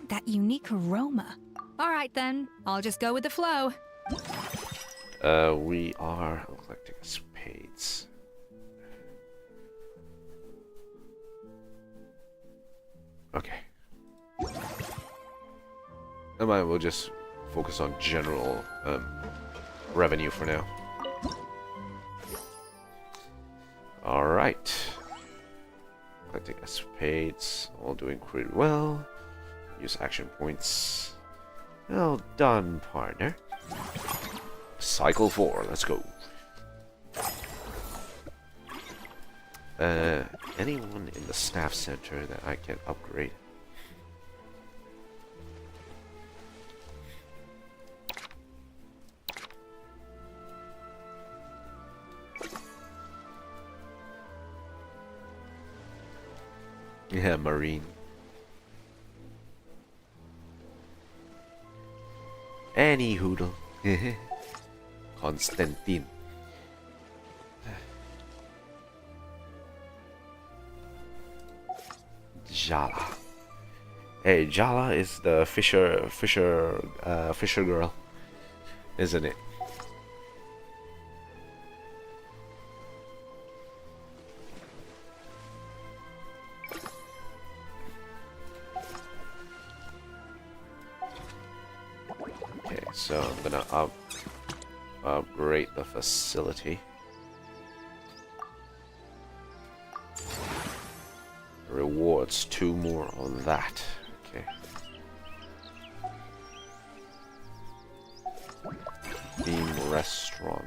That unique aroma. All right then, I'll just go with the flow. We are collecting spades. Okay. We'll just focus on general revenue for now. Alright. Collecting spades, all doing pretty well. Use action points. Well done, partner. Cycle 4, let's go. Anyone in the staff center that I can upgrade? Yeah, Marine. Any hoodle. Constantine. Jala. Hey, Jala is the fisher girl, isn't it? Okay, so I'm gonna upgrade the facility. Rewards 2 more on that. Okay. Theme restaurant.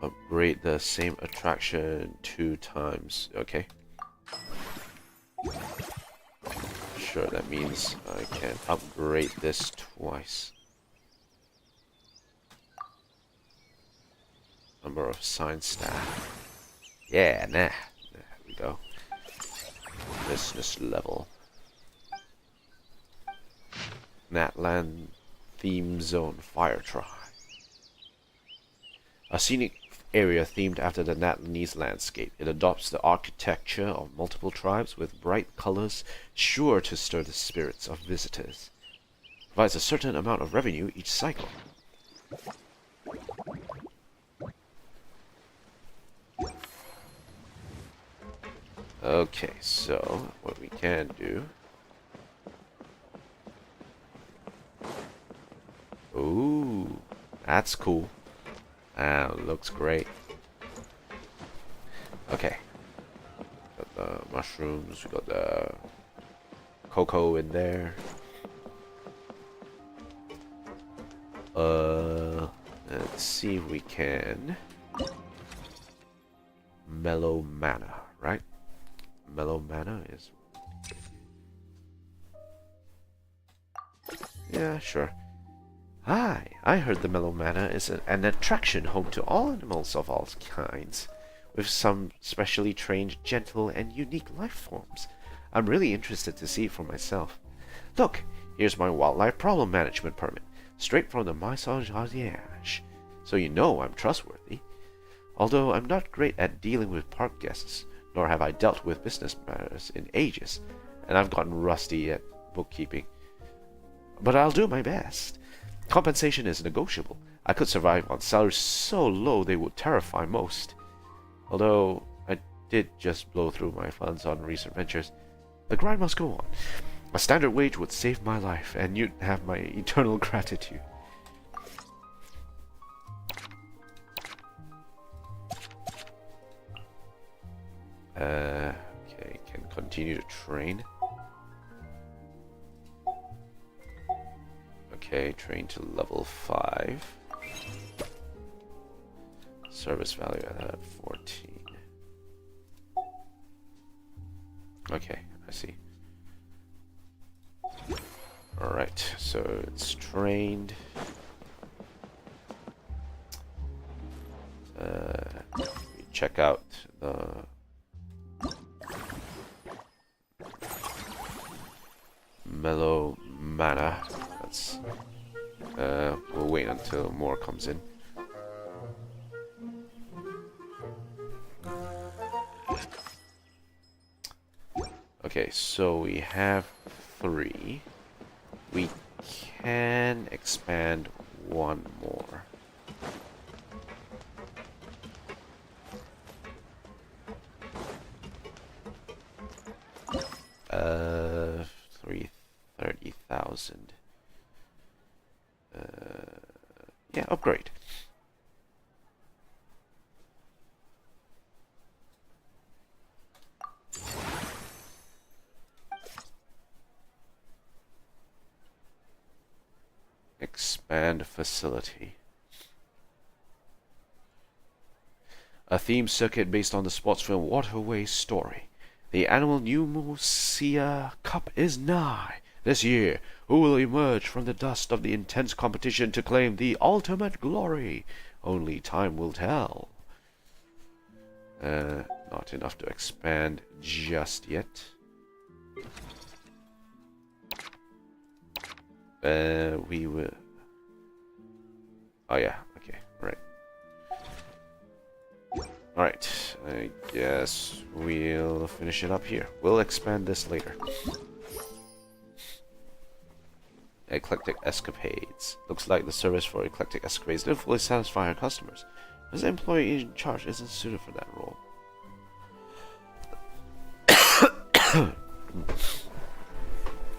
Upgrade the same attraction 2 times. Okay. Sure, that means I can upgrade this twice. Number of assigned staff. Yeah, nah. There we go. Business level. Natland theme zone fire tribe. A scenic area themed after the Natlanese landscape. It adopts the architecture of multiple tribes with bright colors, sure to stir the spirits of visitors. Provides a certain amount of revenue each cycle. Okay, so what we can do... Ooh, that's cool. Looks great. Okay. Got the mushrooms, we got the cocoa in there. Let's see if we can... Mellow mana, right? Mellow mana is... Yeah, sure. Hi, I heard the Mellow Manor is an attraction home to all animals of all kinds, with some specially trained, gentle, and unique life forms. I'm really interested to see it for myself. Look, here's my wildlife problem management permit, straight from the Maison Jardiniage, so you know I'm trustworthy. Although I'm not great at dealing with park guests, nor have I dealt with business matters in ages, and I've gotten rusty at bookkeeping. But I'll do my best. Compensation is negotiable. I could survive on salaries so low they would terrify most. Although I did just blow through my funds on recent ventures. The grind must go on. A standard wage would save my life, and you'd have my eternal gratitude. Okay, can continue to train. Okay, train to level 5. Service value at 14. Okay, I see. Alright, so it's trained. We check out the... Mellow Mana. That's... we'll wait until more comes in. Okay, so we have 3. We can expand 1 more. Uh, 30,000. Yeah, upgrade. Expand facility. A theme circuit based on the sports film Waterway story. The annual Pneumosia Cup is nigh. This year, who will emerge from the dust of the intense competition to claim the ultimate glory? Only time will tell. Not enough to expand just yet. We will. Oh yeah. Okay. Right. Alright, I guess we'll finish it up here. We'll expand this later. Eclectic Escapades. Looks like the service for Eclectic Escapades didn't fully satisfy our customers. This employee in charge isn't suited for that role.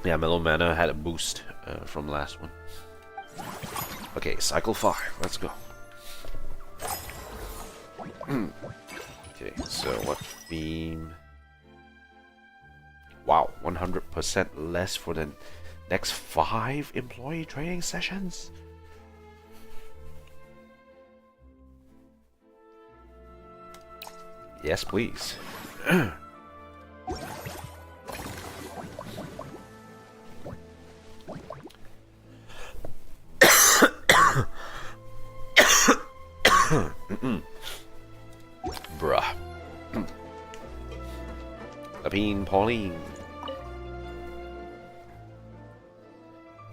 Yeah, Mellow Mana had a boost from last one. Okay, cycle 5. Let's go. Okay, so what theme? Wow, 100% less for the next 5 employee training sessions? Yes, please. Bruh. Pauline.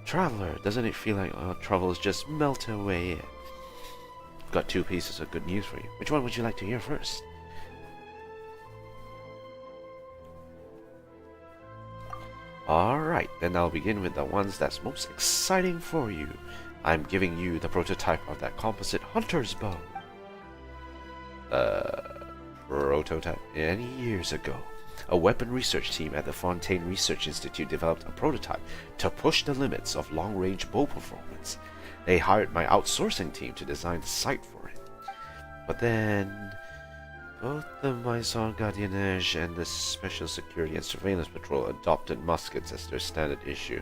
Traveler, doesn't it feel like our troubles just melt away? Got 2 pieces of good news for you. Which one would you like to hear first? Alright, then I'll begin with the ones that's most exciting for you. I'm giving you the prototype of that composite hunter's bow. Prototype? Many years ago, a weapon research team at the Fontaine Research Institute developed a prototype to push the limits of long-range bow performance. They hired my outsourcing team to design the sight for it. But then, both the Maison Gardiennage and the Special Security and Surveillance Patrol adopted muskets as their standard issue,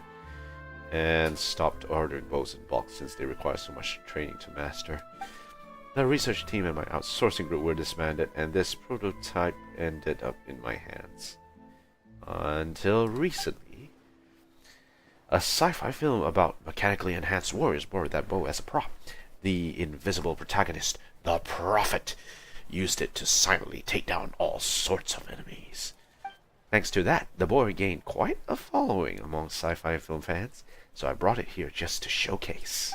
and stopped ordering bows in bulk since they require so much training to master. The research team and my outsourcing group were disbanded, and this prototype ended up in my hands. Until recently, a sci-fi film about mechanically enhanced warriors bore that bow as a prop. The invisible protagonist, the Prophet, used it to silently take down all sorts of enemies. Thanks to that, the boy gained quite a following among sci-fi film fans, so I brought it here just to showcase.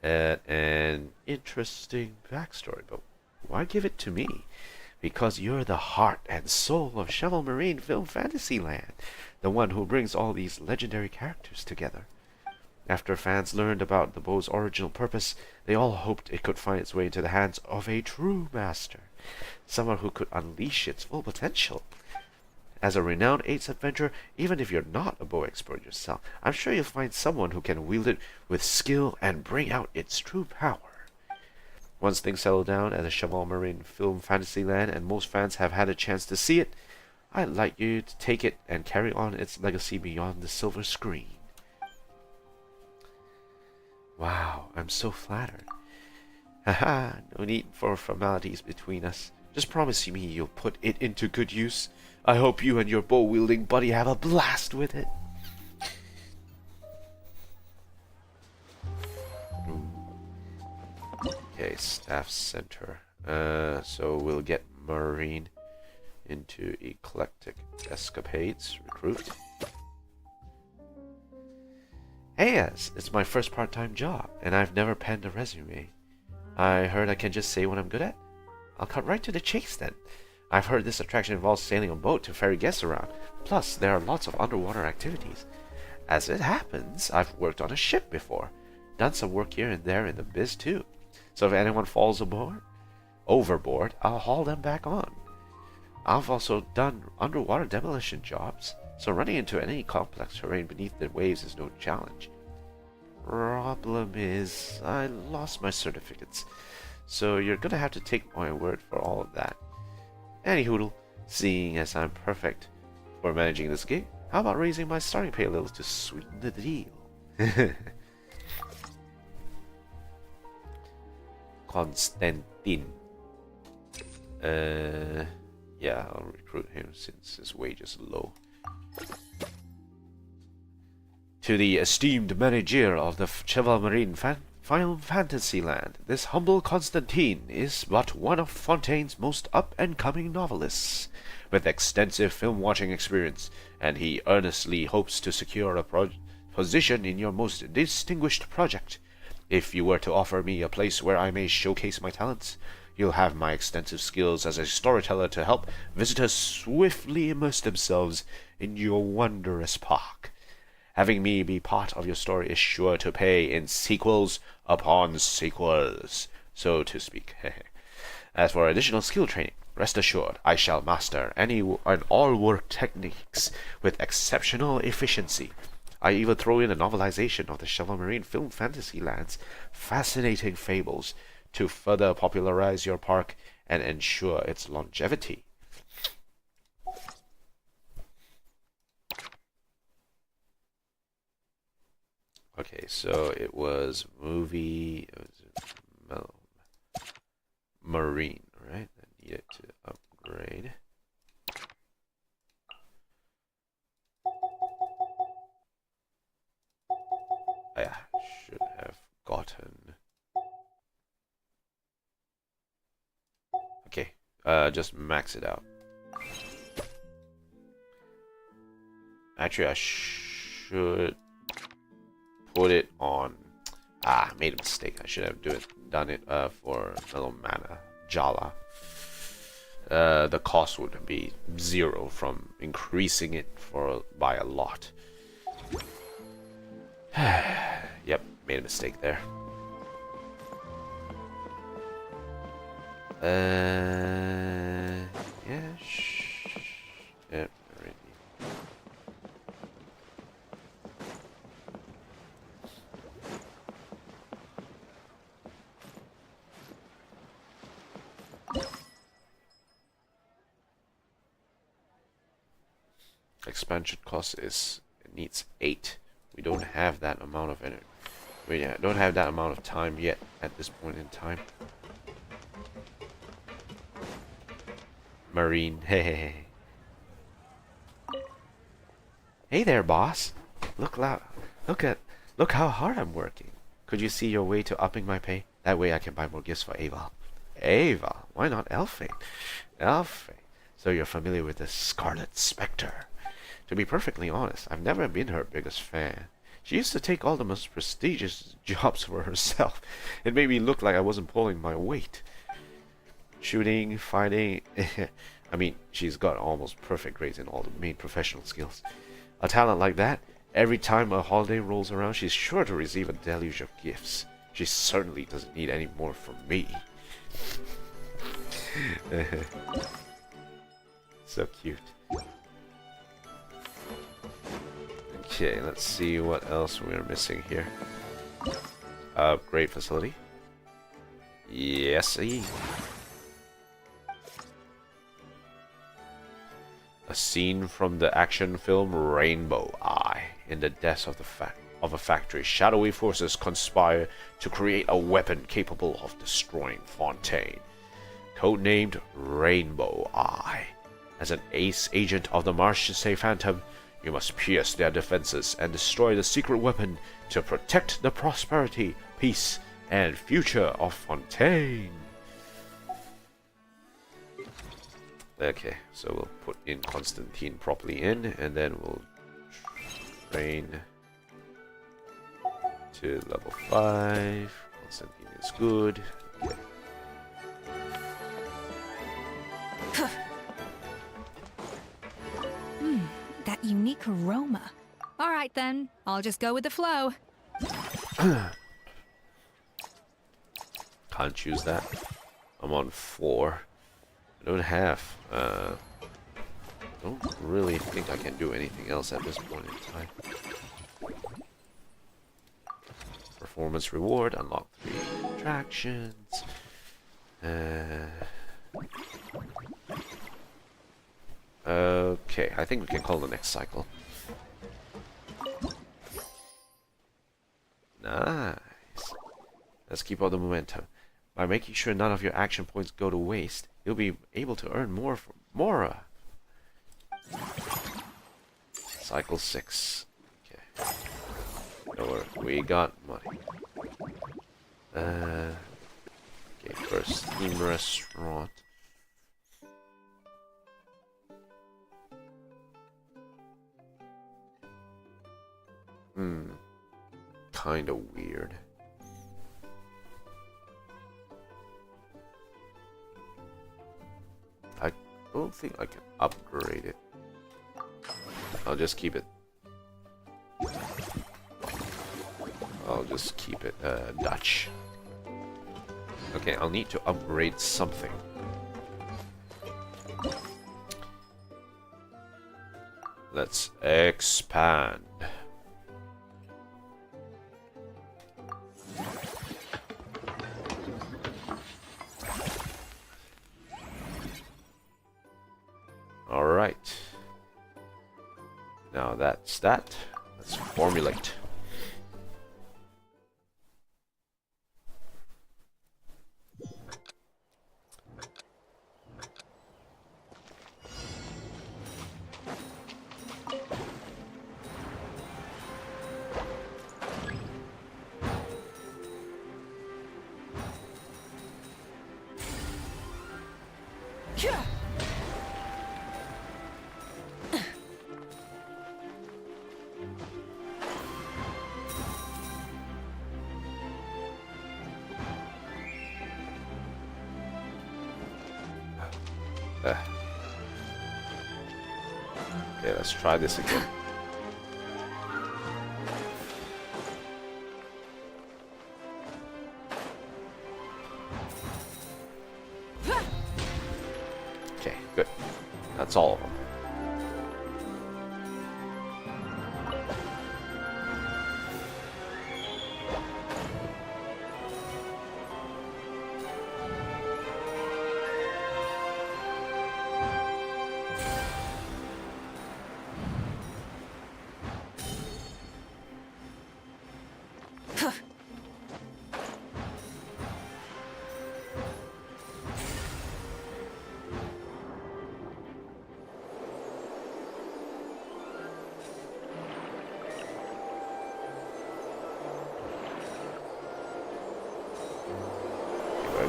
An interesting backstory, but why give it to me? Because you're the heart and soul of Cheval Marine Film Fantasyland, the one who brings all these legendary characters together. After fans learned about the bow's original purpose, they all hoped it could find its way into the hands of a true master, someone who could unleash its full potential. As a renowned 8th adventurer, even if you're not a bow expert yourself, I'm sure you'll find someone who can wield it with skill and bring out its true power. Once things settle down at the Cheval Marine Film Fantasyland and most fans have had a chance to see it, I'd like you to take it and carry on its legacy beyond the silver screen. Wow, I'm so flattered. Haha, no need for formalities between us. Just promise me you'll put it into good use. I hope you and your bow-wielding buddy have a blast with it. Okay, staff center. So we'll get Marine into Eclectic Escapades. Recruit. Hey, it's my first part-time job, and I've never penned a resume. I heard I can just say what I'm good at. I'll cut right to the chase then. I've heard this attraction involves sailing a boat to ferry guests around. Plus, there are lots of underwater activities. As it happens, I've worked on a ship before. Done some work here and there in the biz too. So if anyone falls overboard, I'll haul them back on. I've also done underwater demolition jobs, so running into any complex terrain beneath the waves is no challenge. Problem is, I lost my certificates, so you're gonna have to take my word for all of that. Anyhoodle, seeing as I'm perfect for managing this gig, how about raising my starting pay a little to sweeten the deal? Constantine. Yeah, I'll recruit him since his wage is low. To the esteemed manager of the Cheval Marine Film Fantasyland, this humble Constantine is but one of Fontaine's most up-and-coming novelists, with extensive film-watching experience, and he earnestly hopes to secure a position in your most distinguished project. If you were to offer me a place where I may showcase my talents, you'll have my extensive skills as a storyteller to help visitors swiftly immerse themselves in your wondrous park. Having me be part of your story is sure to pay in sequels upon sequels, so to speak. As for additional skill training, rest assured I shall master any and all work techniques with exceptional efficiency. I even throw in a novelization of the Shovel Marine film Fantasyland's fascinating fables to further popularize your park and ensure its longevity. Okay, so it was movie Marine, right? I needed to upgrade. I should have gotten. Okay, just max it out. Actually, I should put it on. I made a mistake. I should have done it for Mellow Mana Jala. The cost would be 0 from increasing it by a lot. Yep, made a mistake there. Yeah, yep, already. Expansion cost it needs 8. We don't have that amount of energy. We don't have that amount of time yet at this point in time. Marine, hey. Hey there, boss. Look how hard I'm working. Could you see your way to upping my pay? That way I can buy more gifts for Ava. Ava? Why not Elfie? Elfie. So you're familiar with the Scarlet Spectre. To be perfectly honest, I've never been her biggest fan. She used to take all the most prestigious jobs for herself. It made me look like I wasn't pulling my weight. Shooting, fighting... I mean, she's got almost perfect grades in all the main professional skills. A talent like that, every time a holiday rolls around, she's sure to receive a deluge of gifts. She certainly doesn't need any more from me. So cute. Okay, let's see what else we're missing here. Upgrade facility. Yes, a scene from the action film Rainbow Eye. In the depths of a factory, shadowy forces conspire to create a weapon capable of destroying Fontaine. Codenamed Rainbow Eye. As an ace agent of the Marche Phantom, you must pierce their defenses and destroy the secret weapon to protect the prosperity, peace, and future of Fontaine. Okay, so we'll put in Constantine properly in, and then we'll train to level 5. Constantine is good. Okay. That unique aroma. All right then, I'll just go with the flow. Can't choose that. I'm on 4. I don't have. Don't really think I can do anything else at this point in time. Performance reward, unlock 3 attractions. Okay, I think we can call the next cycle. Nice. Let's keep up the momentum. By making sure none of your action points go to waste, you'll be able to earn more from Mora. Cycle 6. Okay. Don't worry, we got money. Okay, first Steam Restaurant. kind of weird. I don't think I can upgrade it. I'll just keep it. I'll just keep it Dutch. Okay, I'll need to upgrade something. Let's expand. All right. Now that's that. Let's formulate. Okay, let's try this again. Okay, good. That's all of them.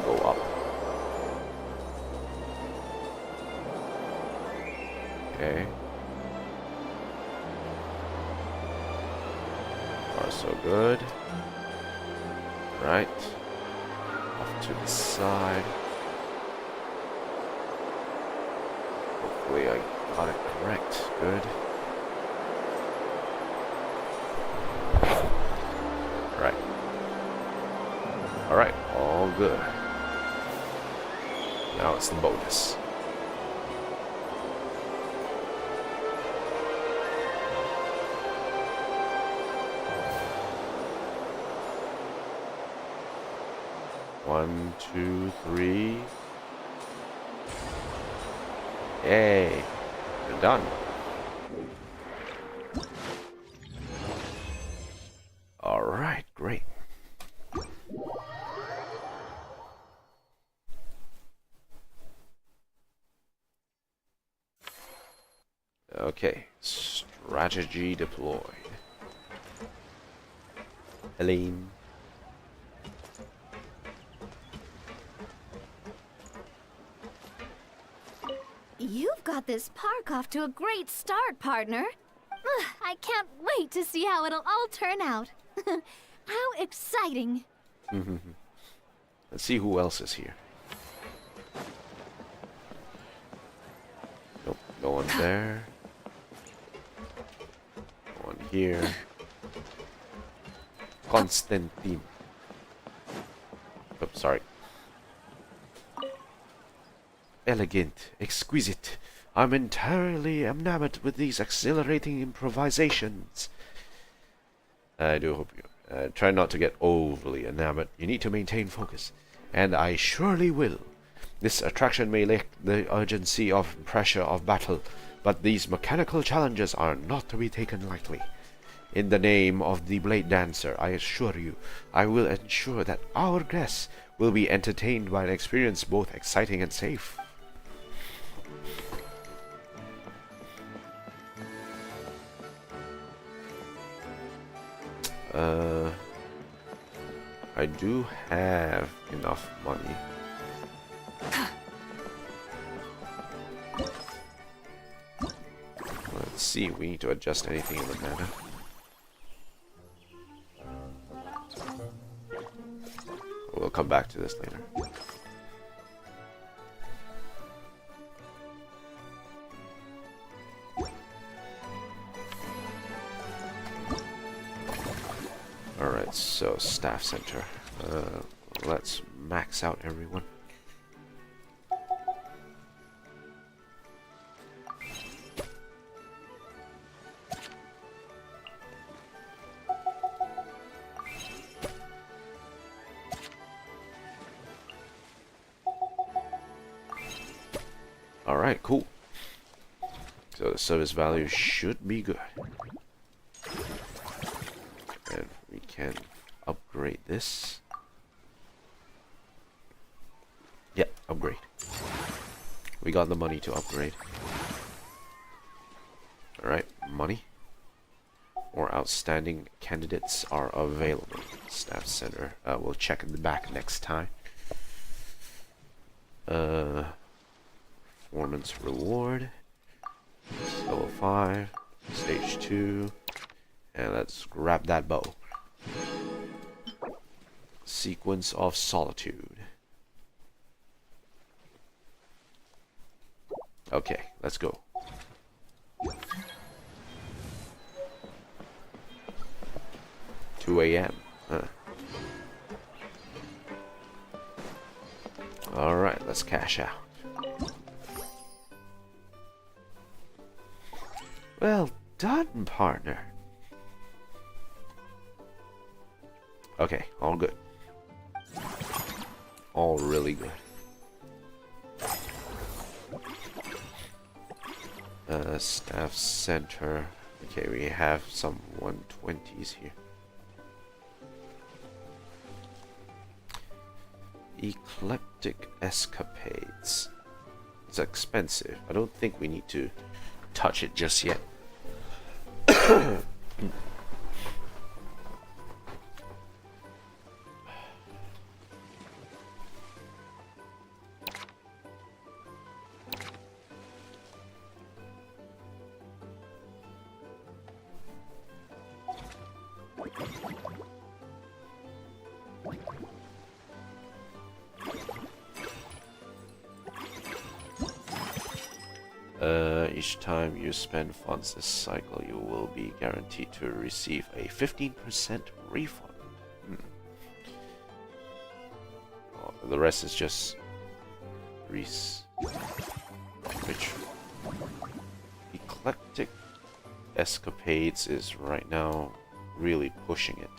Go up. Okay. Far so good. Right. Off to the side. Hopefully I got it correct. Good. Right. Alright, all good. Now it's the bonus. One, two, three. Yay. We're done. Alright, great. Okay, strategy deployed. Helene. You've got this park off to a great start, partner. Ugh, I can't wait to see how it'll all turn out. How exciting. Let's see who else is here. Nope, no one there. No one here. Constantine. Oops, sorry. Elegant, exquisite. I'm entirely enamored with these exhilarating improvisations. I do hope you try not to get overly enamored. You need to maintain focus, and I surely will. This attraction may lack the urgency of pressure of battle, but these mechanical challenges are not to be taken lightly. In the name of the Blade Dancer, I assure you, I will ensure that our guests will be entertained by an experience both exciting and safe. I do have enough money. Let's see, we need to adjust anything in the mana. come back to this later. Alright, so staff center. Let's max out everyone. Alright, cool. So the service value should be good. And we can upgrade this. Yep, upgrade. We got the money to upgrade. Alright, money. More outstanding candidates are available. Staff center. We'll check in the back next time. Performance reward. Level 5. Stage 2. And let's grab that bow. Sequence of Solitude. Okay, let's go. $2 a.m. Alright, let's cash out. Well done, partner. Okay, all good. All really good. Staff center. Okay, we have some 120s here. Eclectic escapades. It's expensive. I don't think we need to touch it just yet. Each time you spend funds this cycle, you will be guaranteed to receive a 15% refund. The rest is just Reese. Which Eclectic Escapades is right now really pushing it.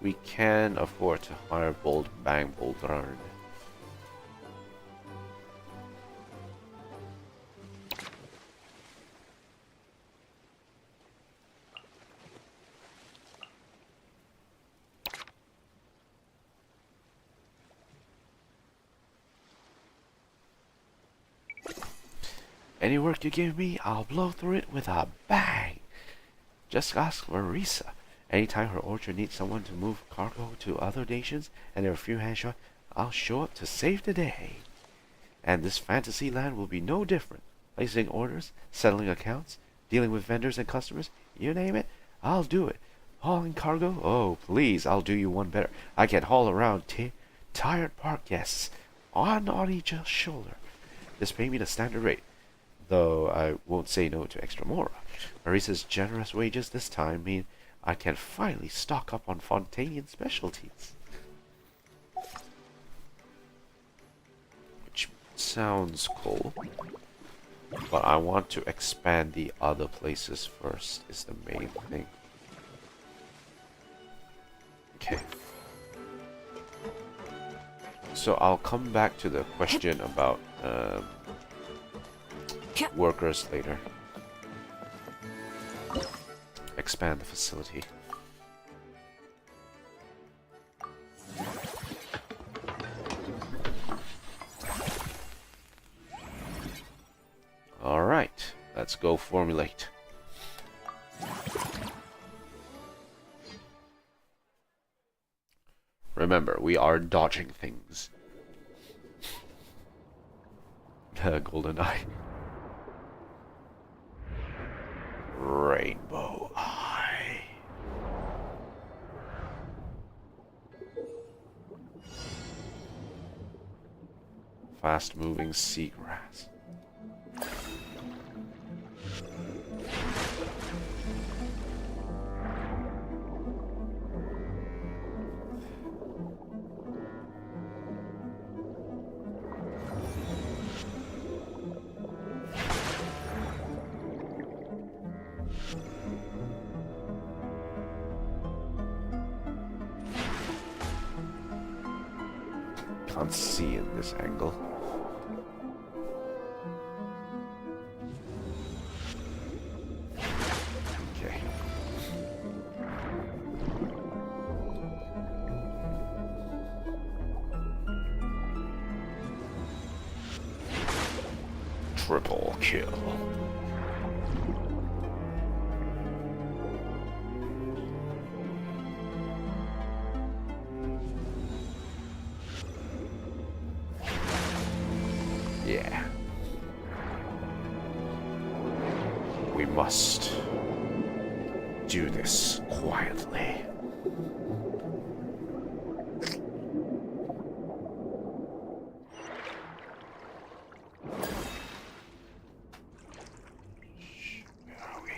We can afford to hire Bold Bang Boldrun. Any work you give me, I'll blow through it with a bang. Just ask Marisa. Anytime her orchard needs someone to move cargo to other nations and there are a few hands short, I'll show up to save the day. And this fantasy land will be no different. Placing orders, settling accounts, dealing with vendors and customers, you name it, I'll do it. Hauling cargo? Oh, please, I'll do you one better. I can haul around tired park guests on each shoulder. Just pay me the standard rate. Though I won't say no to extra more. Marisa's generous wages this time mean I can finally stock up on Fontanian specialties. Which sounds cool. But I want to expand the other places first, is the main thing. Okay. So I'll come back to the question about workers later. Expand the facility. Alright, let's go formulate. Remember, we are dodging things. Golden Eye. Rainbow Eye. Fast-moving seagrass. Can't see in this angle. Okay. Triple kill. Yeah. We must do this quietly. Where are we?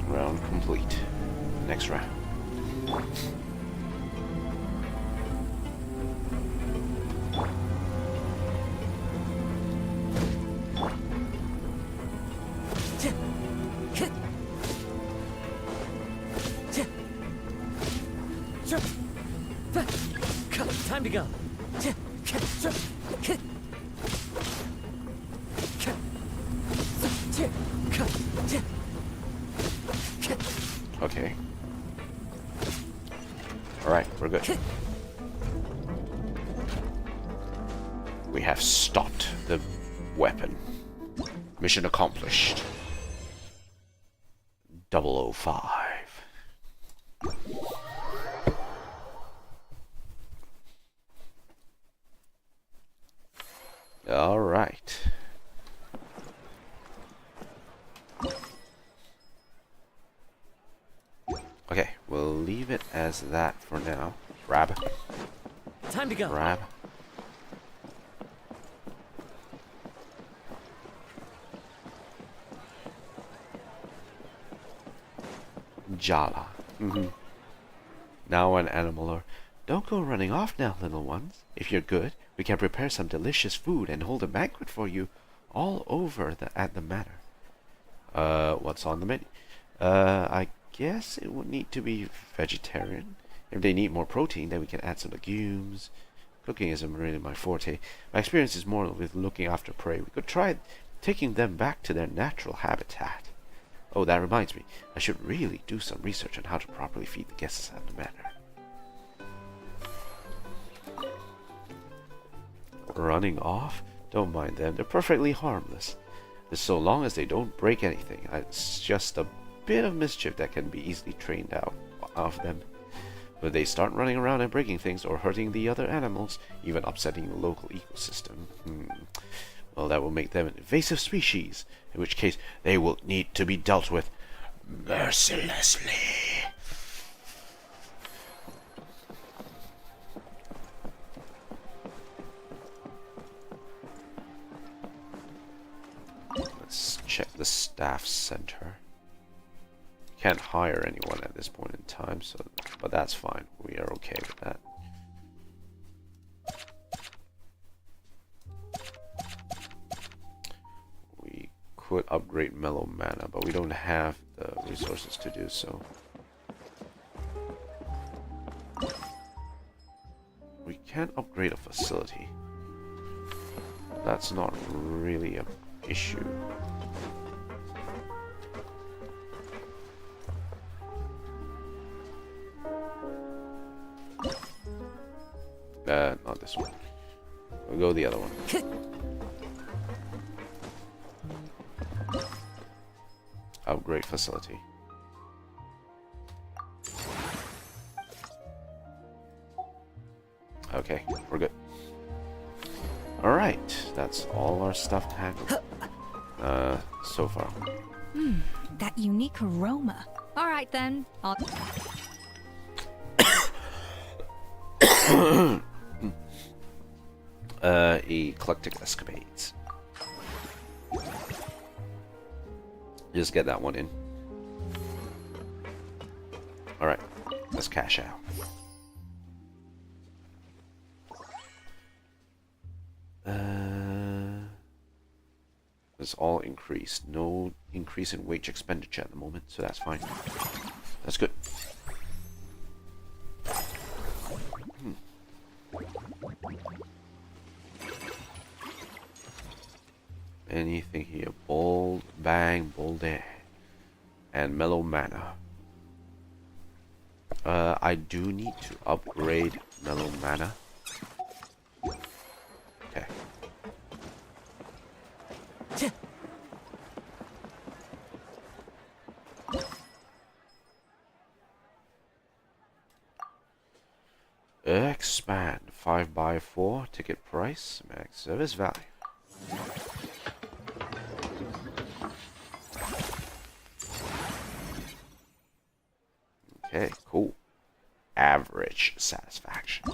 Round complete. Next round. Time to go. Okay. Alright, we're good. We have stopped the weapon. Mission accomplished. 005. Alright. Okay, we'll leave it as that for now. Grab. Time to go. Grab. Jala. Now an animal or... Don't go running off now, little ones. If you're good, we can prepare some delicious food and hold a banquet for you all over at the manor. What's on the menu? I guess it would need to be vegetarian. If they need more protein, then we can add some legumes. Cooking isn't really my forte. My experience is more with looking after prey. We could try taking them back to their natural habitat. Oh, that reminds me. I should really do some research on how to properly feed the guests at the manor. Running off? Don't mind them. They're perfectly harmless. So long as they don't break anything. It's just a bit of mischief that can be easily trained out of them. But they start running around and breaking things or hurting the other animals, even upsetting the local ecosystem. Well, that will make them an invasive species, in which case they will need to be dealt with mercilessly. Let's check the staff center. Can't hire anyone at this point in time, so but that's fine. We are okay with that. We could upgrade mellow mana, but we don't have the resources to do so. can't upgrade a facility. That's not really an issue. Not this one. We'll go the other one. Upgrade facility. Okay, we're good. Alright, that's all our stuff to handle. So far. That unique aroma. All right then. Eclectic escapades. Just get that one in. Alright, let's cash out. It's all increased. No increase in wage expenditure at the moment, so that's fine. That's good. Anything here? Bold, bang, bold air. And mellow mana. I do need to upgrade mellow mana. Okay. Expand 5x4 ticket price, max service value. Okay, cool. Average satisfaction.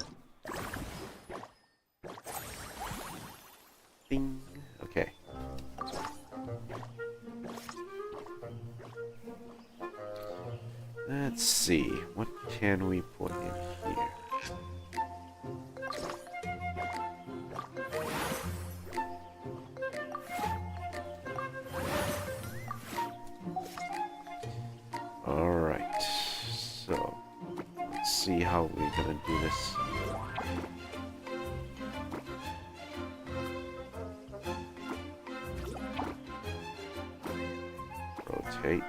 Bing. Okay. Let's see. What can we put in here? Alright. So, let's see how we're gonna do this. Rotate.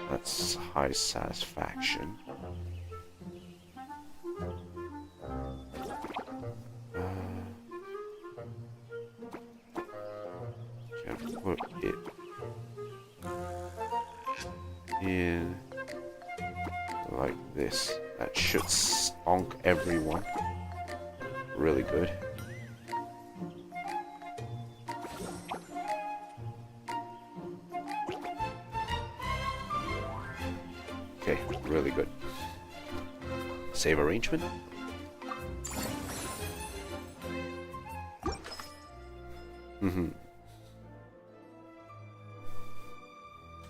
That's high satisfaction. Can put it in like this. That should stonk everyone. Really good. Okay, really good. Save arrangement.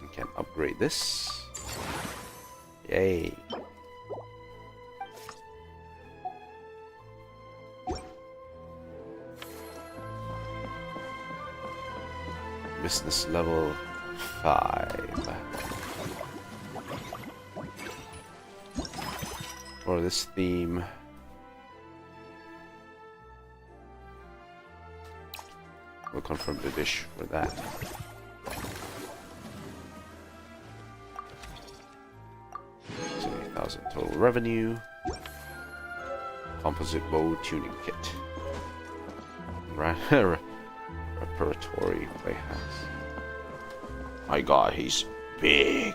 We can upgrade this. Yay. Business level 5. For this theme, we'll confirm the dish for that. So 8,000 total revenue. Composite bow tuning kit. Repertory playhouse. My God, he's big.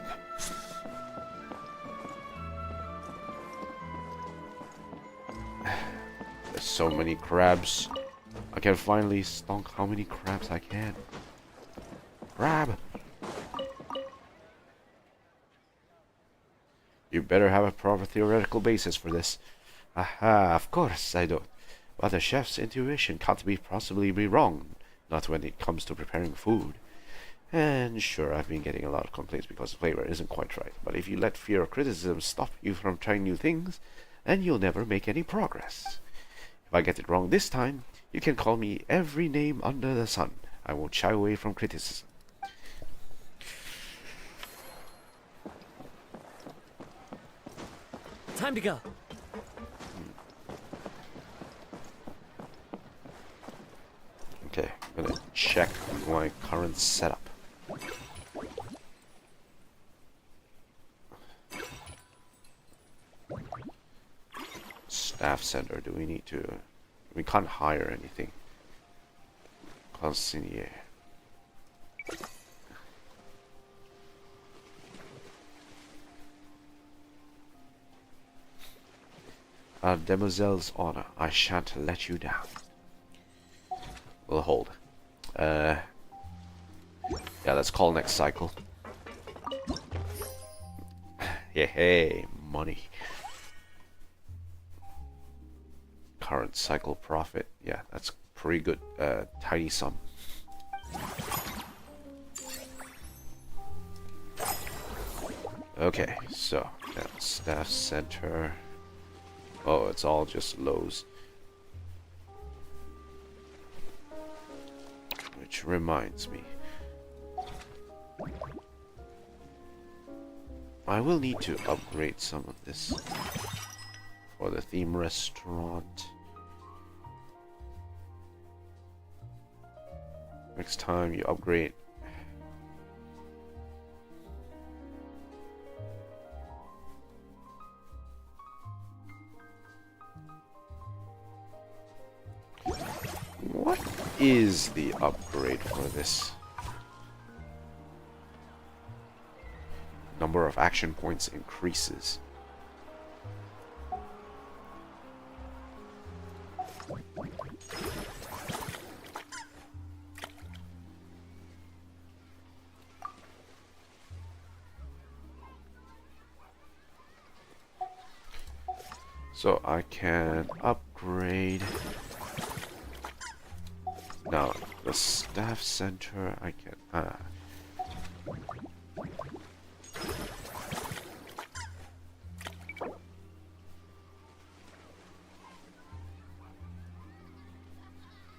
There's so many crabs. I can finally stonk how many crabs I can. Crab! You better have a proper theoretical basis for this. Aha, of course I don't. But the chef's intuition can't possibly be wrong. Not when it comes to preparing food. And sure, I've been getting a lot of complaints because the flavor isn't quite right. But if you let fear or criticism stop you from trying new things, then you'll never make any progress. If I get it wrong this time, you can call me every name under the sun. I won't shy away from criticism. Time to go. Okay, I'm gonna check my current setup. Staff center, do we need to... We can't hire anything. Consigliere. Demoiselle's honor, I shan't let you down. We'll hold. Yeah, let's call next cycle. Yeah, hey, money. Current cycle profit. Yeah, that's pretty good. Tiny sum. Okay, so staff center. Oh, it's all just lows. Which reminds me, I will need to upgrade some of this for the theme restaurant. Next time you upgrade. What is the upgrade for this? Number of action points increases. So I can upgrade. Now the staff center I can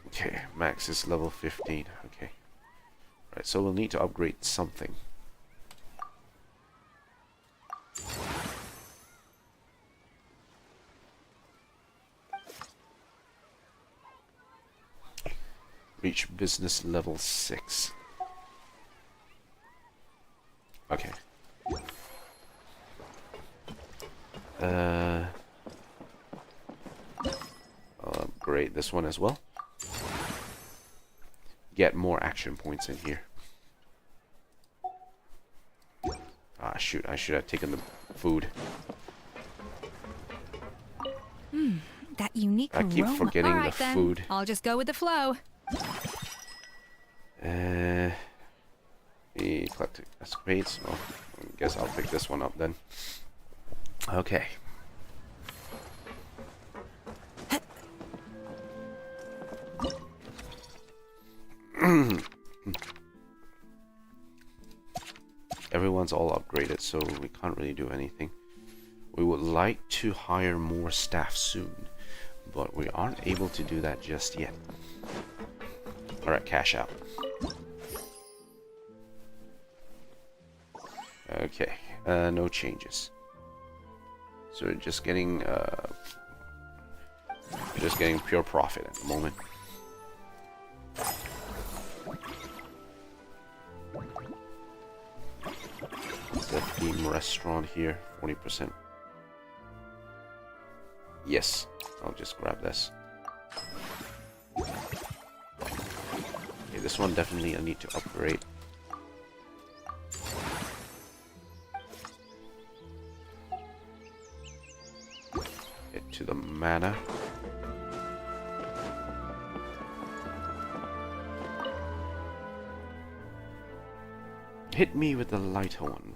okay, max is level 15. Okay. Right, so we'll need to upgrade something. Reach business level 6. Okay. I'll upgrade this one as well. Get more action points in here. Ah, shoot, I should have taken the food. That unique I keep aroma. forgetting All right, the then. food. I'll just go with the flow. Eclectic escapades. Well, I guess I'll pick this one up then. Okay. Everyone's all upgraded, so we can't really do anything. We would like to hire more staff soon, but we aren't able to do that just yet. Alright, cash out. Okay, no changes. So we're just getting pure profit at the moment. It's the theme restaurant here, 40%. Yes, I'll just grab this. Okay, this one definitely I need to upgrade. Get to the mana. Hit me with the lighter one.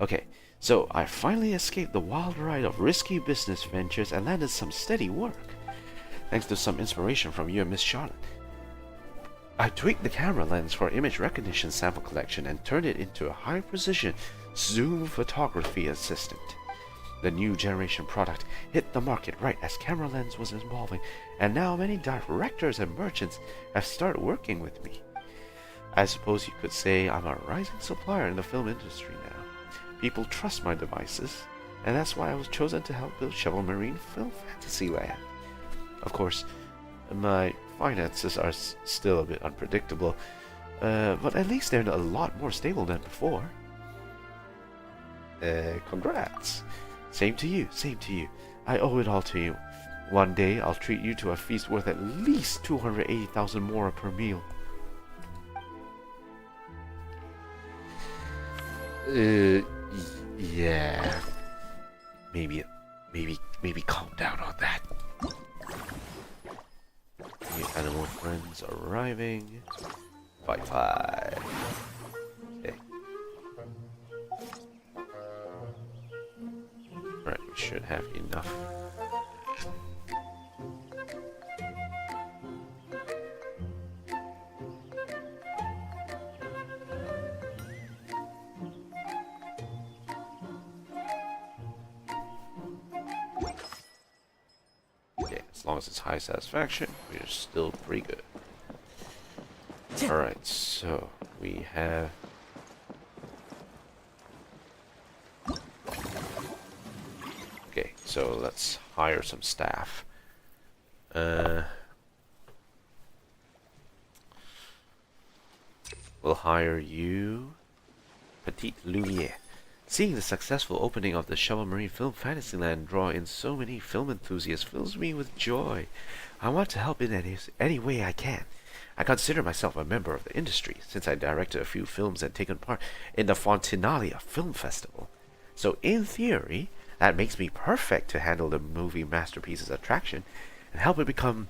Okay, so I finally escaped the wild ride of risky business ventures and landed some steady work. Thanks to some inspiration from you and Miss Charlotte. I tweaked the camera lens for image recognition sample collection and turned it into a high-precision zoom photography assistant. The new generation product hit the market right as camera lens was evolving, and now many directors and merchants have started working with me. I suppose you could say I'm a rising supplier in the film industry now. People trust my devices, and that's why I was chosen to help build Shovel Marine Film Fantasyland. Of course, my finances are still a bit unpredictable, but at least they're a lot more stable than before. Congrats. Same to you, same to you. I owe it all to you. One day I'll treat you to a feast worth at least 280,000 more per meal. Yeah. Maybe calm down on that. New animal friends arriving. 5-5. Okay. Alright, we should have enough. As long as it's high satisfaction, we're still pretty good. Alright, so we have... Okay, so let's hire some staff. We'll hire you, Petite Lumiere. Seeing the successful opening of the Shovel Marine Film Fantasyland draw in so many film enthusiasts fills me with joy. I want to help in any way I can. I consider myself a member of the industry, since I directed a few films and taken part in the Fontinalia Film Festival. So in theory, that makes me perfect to handle the movie masterpieces attraction and help it become,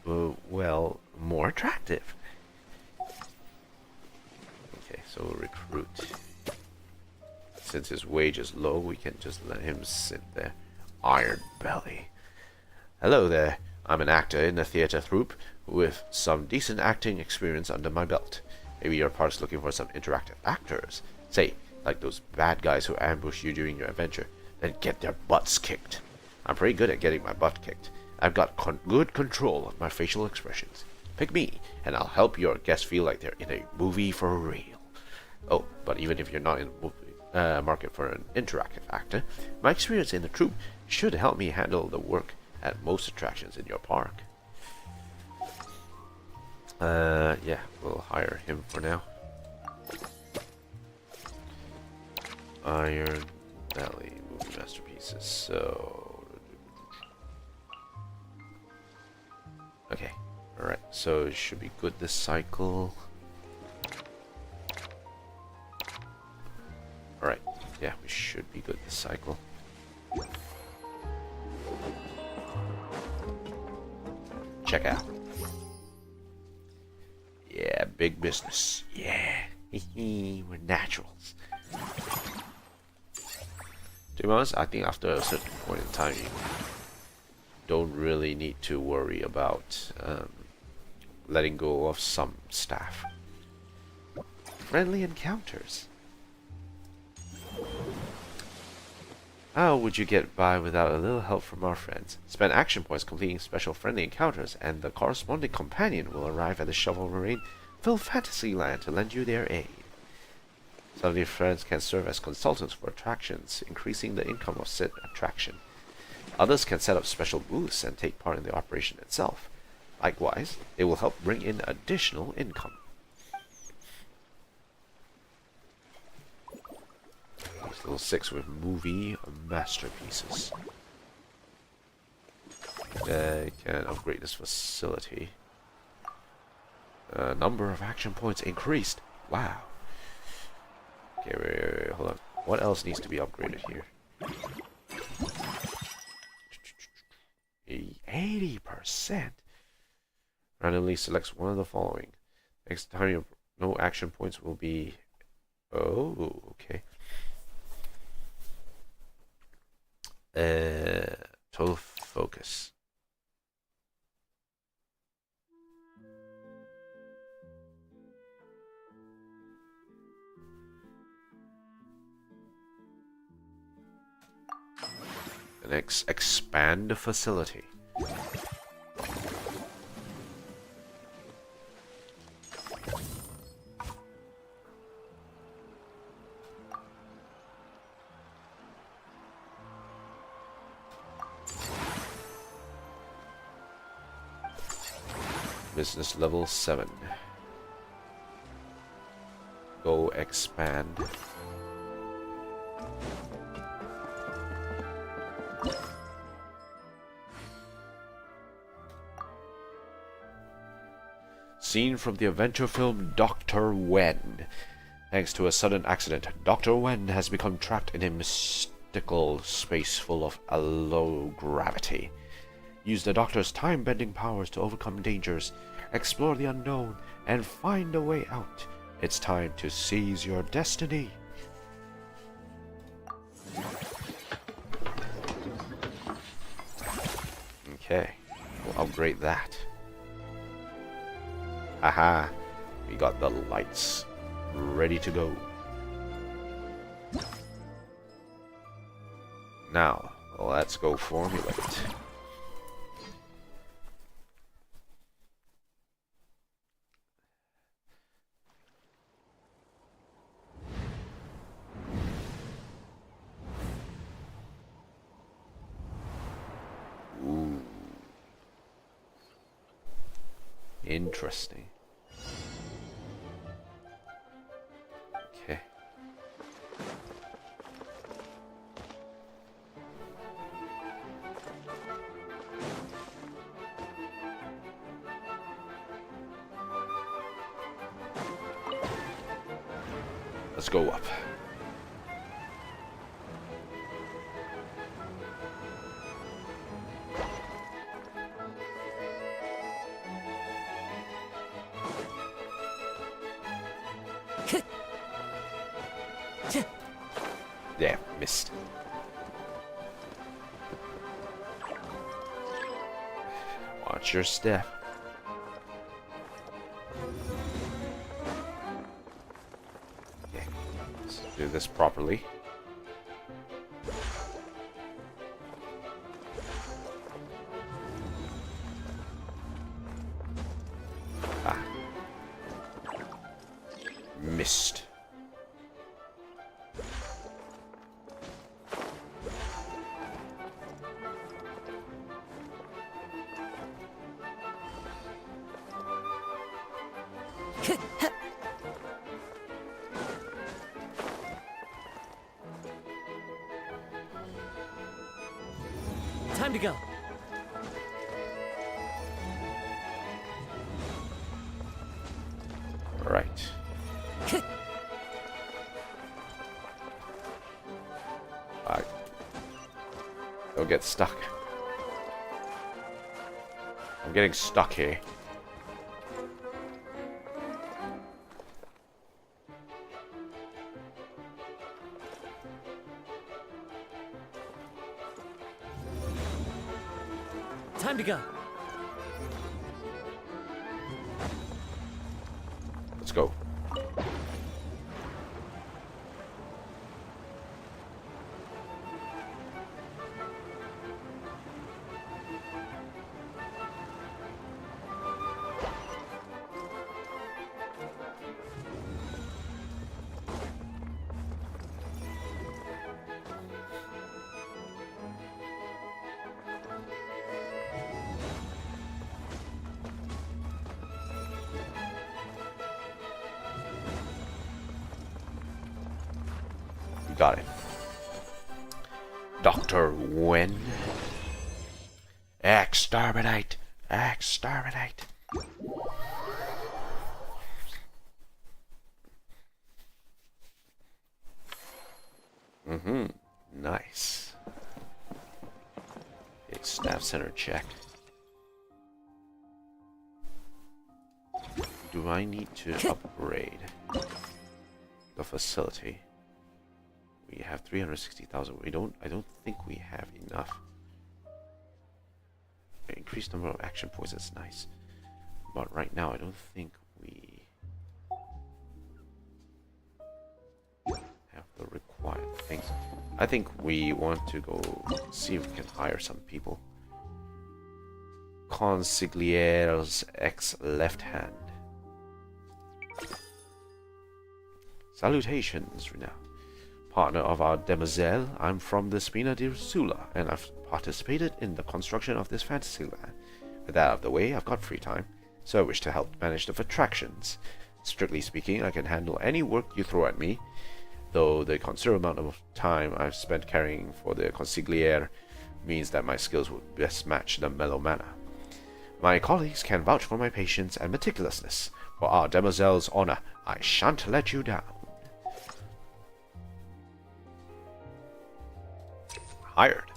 well, more attractive. Okay, so recruit. Since his wage is low, we can just let him sit there. Iron Belly. Hello there. I'm an actor in the theater troupe with some decent acting experience under my belt. Maybe your part's looking for some interactive actors. Say, like those bad guys who ambush you during your adventure, then get their butts kicked. I'm pretty good at getting my butt kicked. I've got good control of my facial expressions. Pick me, and I'll help your guests feel like they're in a movie for real. Oh, but even if you're not in market for an interactive actor, my experience in the troupe should help me handle the work at most attractions in your park. Yeah, we'll hire him for now. Iron Belly movie masterpieces. So, okay, all right. So it should be good this cycle. Alright, yeah, we should be good this cycle. Check out. Yeah, big business. Yeah, we're naturals. To be honest, I think after a certain point in time, you don't really need to worry about letting go of some staff. Friendly encounters. How would you get by without a little help from our friends? Spend action points completing special friendly encounters, and the corresponding companion will arrive at the Shovel Marine Film Fantasyland to lend you their aid. Some of your friends can serve as consultants for attractions, increasing the income of said attraction. Others can set up special booths and take part in the operation itself. Likewise, they will help bring in additional income. Level 6 with movie masterpieces. Can upgrade this facility. Number of action points increased. Wow. Okay, wait, hold on. What else needs to be upgraded here? 80%. Randomly selects one of the following. Next time no action points will be... Oh, okay. Total focus. And expand the facility. Business level 7. Go expand. Scene from the adventure film Dr. Wen. Thanks to a sudden accident, Dr. Wen has become trapped in a mystical space full of low gravity. Use the Doctor's time-bending powers to overcome dangers, explore the unknown, and find a way out. It's time to seize your destiny. Okay, we'll upgrade that. Aha, we got the lights ready to go. Now, let's go formulate. Ooh. Interesting. Okay. Let's go up. Yeah, missed. Watch your step. Okay, let's do this properly. Ah. Missed. Time to go. All right. Don't get stuck. I'm getting stuck here. Time to go. Let's go. Got it. Dr. Wen. Exterminate! Exterminate! Nice. Okay, staff center checked. Do I need to upgrade the facility? We have 360,000. I don't think we have enough. Increased number of action points, that's nice. But right now I don't think we have the required quiet things. I think we want to go see if we can hire some people. Consigliere's ex-left hand. Salutations, Rena. Partner of our demoiselle, I'm from the Spina di Sula, and I've participated in the construction of this fantasy land. With that out of the way, I've got free time, so I wish to help manage the attractions. Strictly speaking, I can handle any work you throw at me, though the considerable amount of time I've spent caring for the consigliere means that my skills would best match the mellow manner. My colleagues can vouch for my patience and meticulousness. For our demoiselle's honor, I shan't let you down. Hired.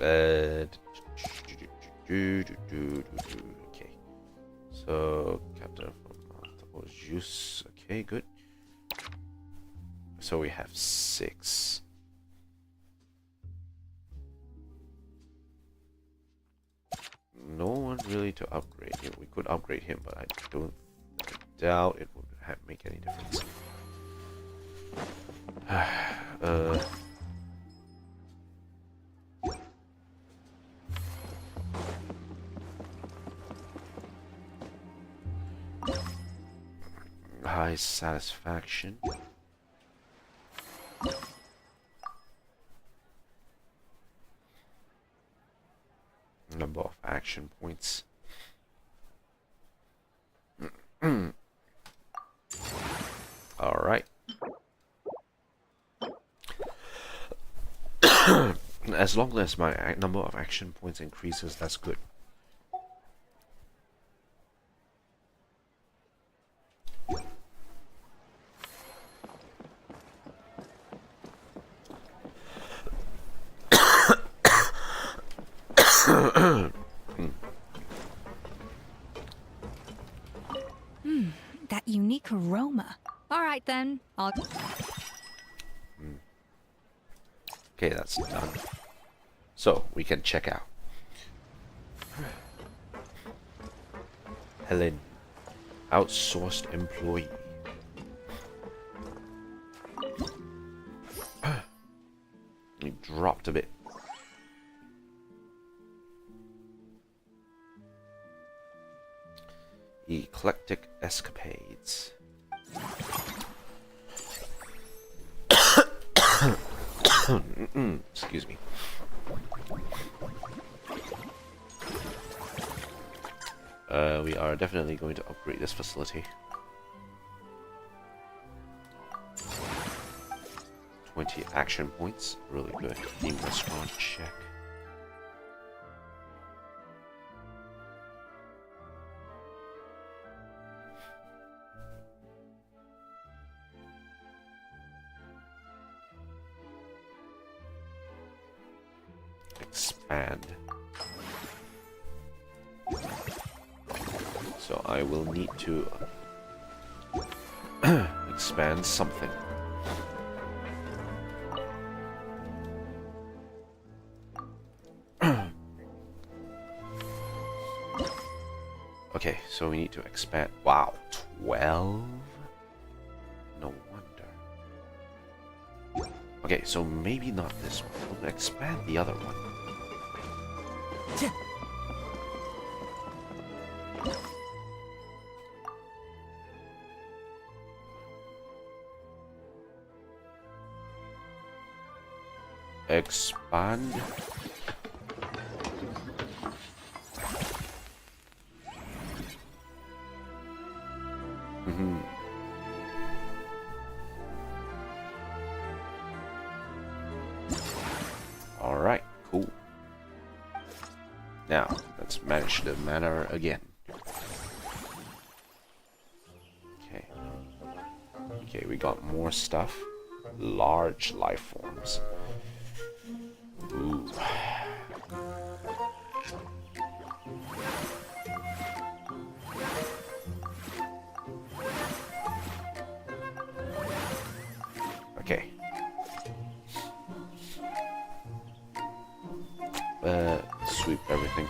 Okay. So, Captain from Juice. Okay, good. So we have 6. No one really to upgrade him. We could upgrade him, but I doubt it would make any difference. High satisfaction. Number of action points. All right. As long as my number of action points increases, that's good. That unique aroma. All right then, I'll... Okay, that's done. So, we can check out. Helen, outsourced employee. He dropped a bit. Eclectic escapades. Excuse me. We are definitely going to upgrade this facility. 20 action points, really good. Theme restaurant, check. Expand. So I will need to expand something. Okay, so we need to expand. Wow, 12? No wonder. Okay, so maybe not this one. We'll expand the other one. Expand. All right, cool. Now, let's manage the manor again. Okay. Okay, we got more stuff. Large life forms. Ooh. Okay. Sweep everything.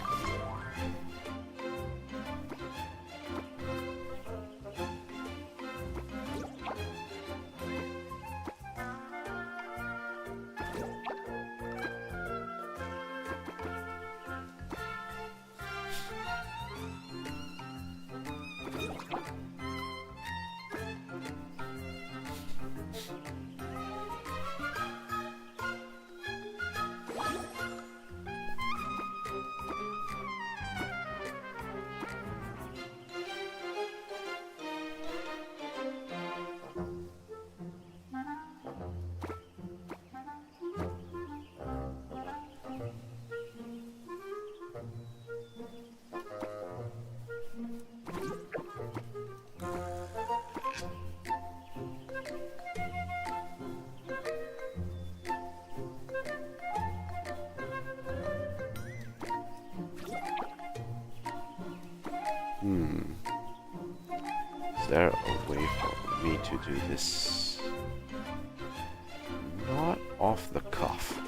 Is there a way for me to do this? Not off the cuff.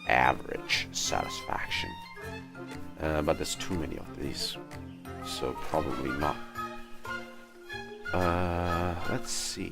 Average satisfaction. But there's too many of these, so probably not. Let's see.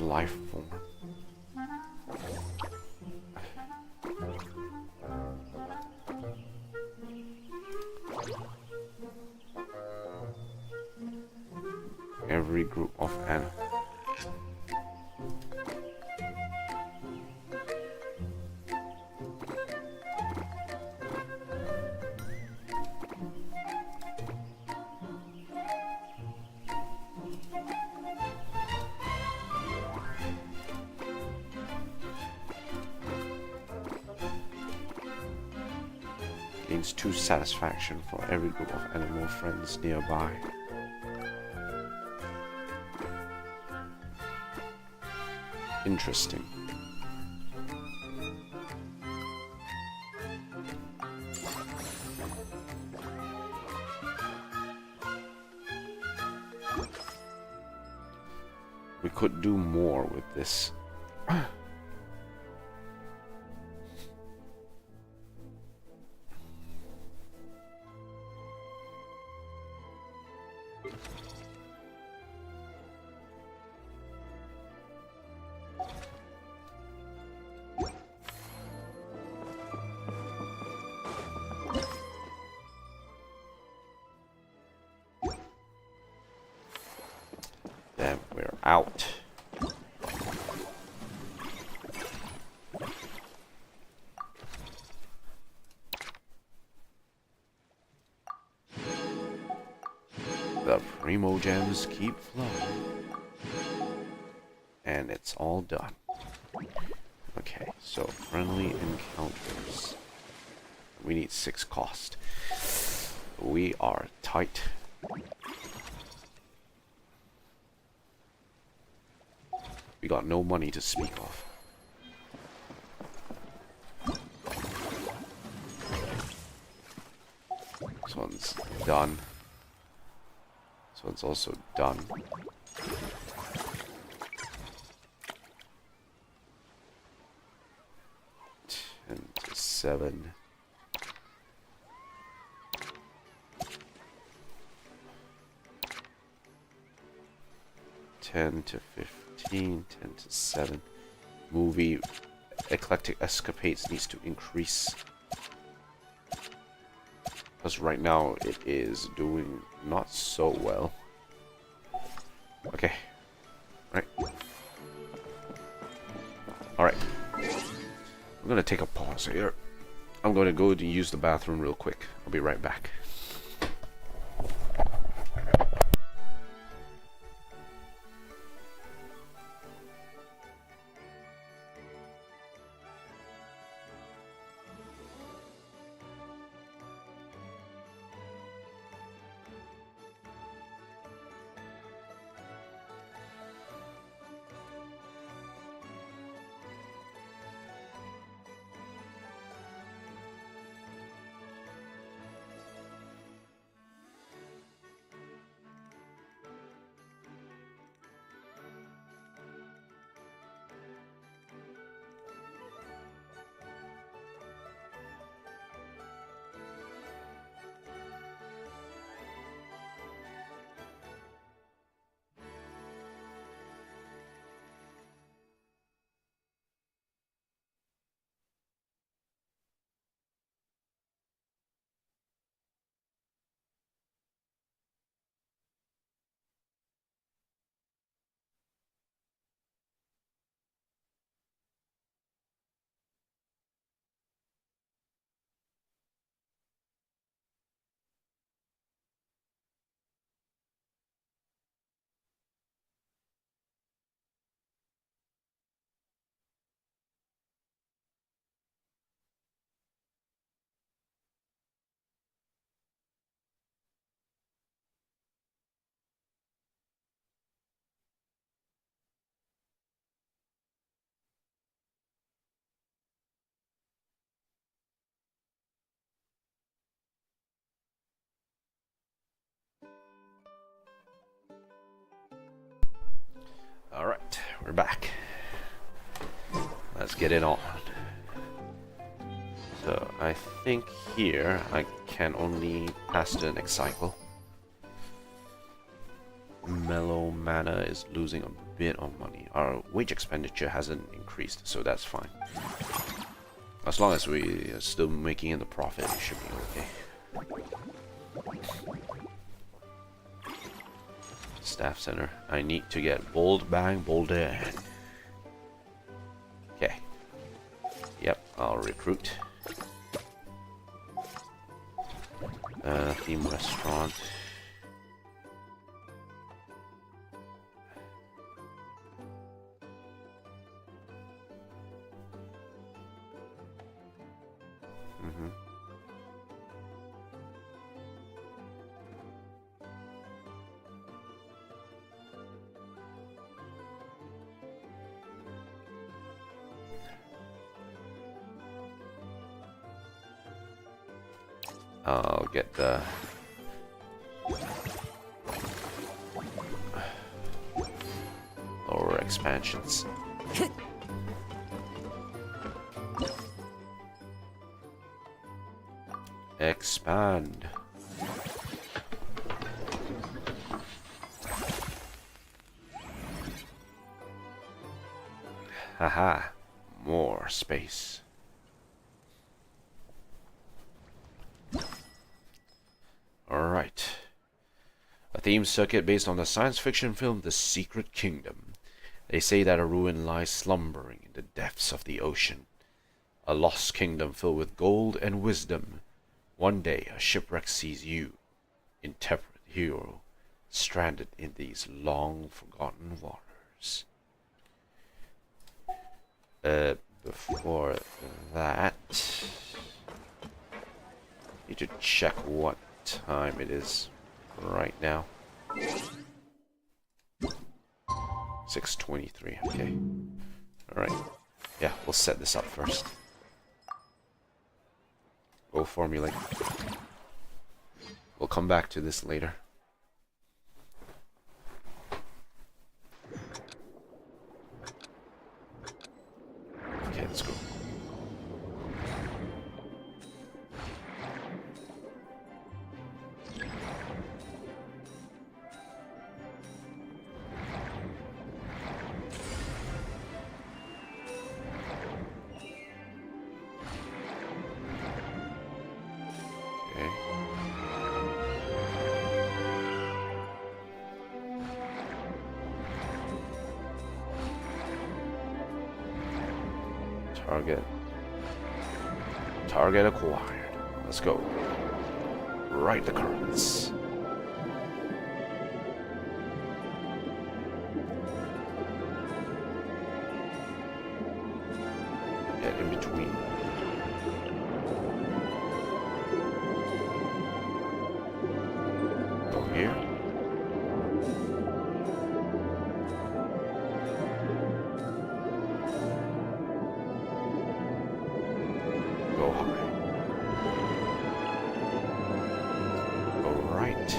Life form. Every group of animals. Gains 2 satisfaction for every group of animal friends nearby. Interesting. We could do more with this. Then we're out. The Primo Gems keep flowing. And it's all done. Okay, so friendly encounters. We need 6 cost. We are tight. We got no money to speak of. one's done. This one's also done. And 7. 10 to 15, 10 to 7. Movie Eclectic Escapades needs to increase. Because right now it is doing not so well. Okay. Right. Alright. I'm gonna take a pause here. I'm gonna go to use the bathroom real quick. I'll be right back. Alright, we're back. Let's get it on. So, I think here I can only pass to the next cycle. Mellow Mana is losing a bit of money. Our wage expenditure hasn't increased, so that's fine. As long as we are still making in the profit, it should be okay. Staff Center. I need to get Bold Bang Bolded. Okay. Yep, I'll recruit. Theme Restaurant. I'll get the lower expansions. Expand. Haha, more space. Alright. A theme circuit based on the science fiction film The Secret Kingdom. They say that a ruin lies slumbering in the depths of the ocean. A lost kingdom filled with gold and wisdom. One day a shipwreck sees you, intemperate hero, stranded in these long forgotten waters. Before that, need to check what time it is right now. 6:23. Okay. All right. Yeah, we'll set this up first. Go formulate. come back to this later. Okay, let's go. Target acquired. Let's go. Right the currents. Get in between. Go here. Go high. Go right.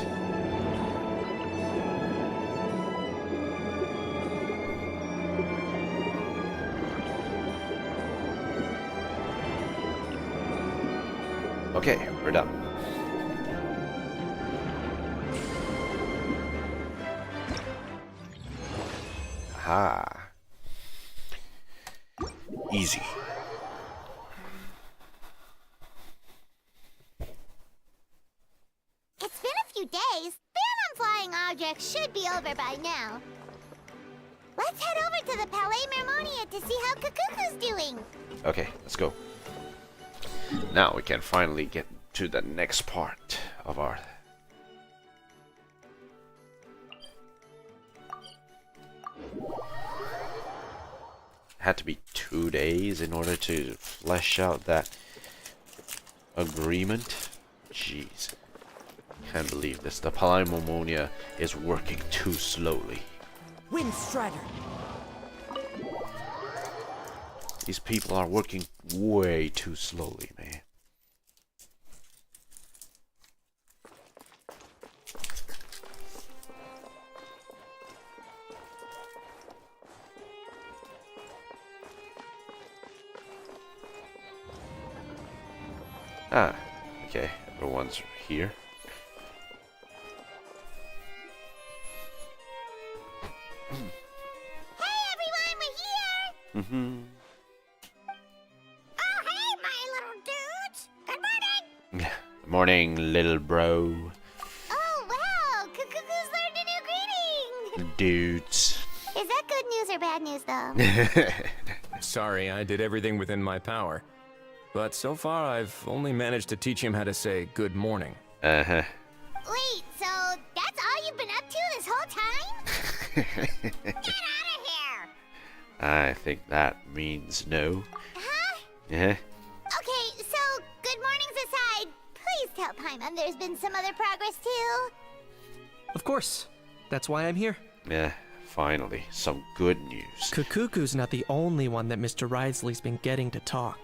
Okay, we're done. Aha. Easy. It's been a few days. Ban on flying objects should be over by now. Let's head over to the Palais Mermonia to see how Kakuku's doing. Okay, let's go. Now we can finally get to the next part of our... Had to be 2 days in order to flesh out that agreement. Jeez. Can't believe this. The Palais Mermonia is working too slowly. Wind Strider. These people are working way too slowly, man. Ah, okay. Everyone's here. Hey everyone, we're here! Mm-hmm. Oh hey, my little dudes! Good morning! Good morning, little bro. Oh wow, Kakuku's learned a new greeting! Dudes. Is that good news or bad news though? Sorry, I did everything within my power. But so far, I've only managed to teach him how to say good morning. Uh-huh. Wait, so that's all you've been up to this whole time? Get out of here! I think that means no. Huh? Yeah. Okay, so good mornings aside, please tell Paimon there's been some other progress too. Of course. That's why I'm here. Yeah, finally, some good news. Kakuku's not the only one that Mr. Ridesley's been getting to talk.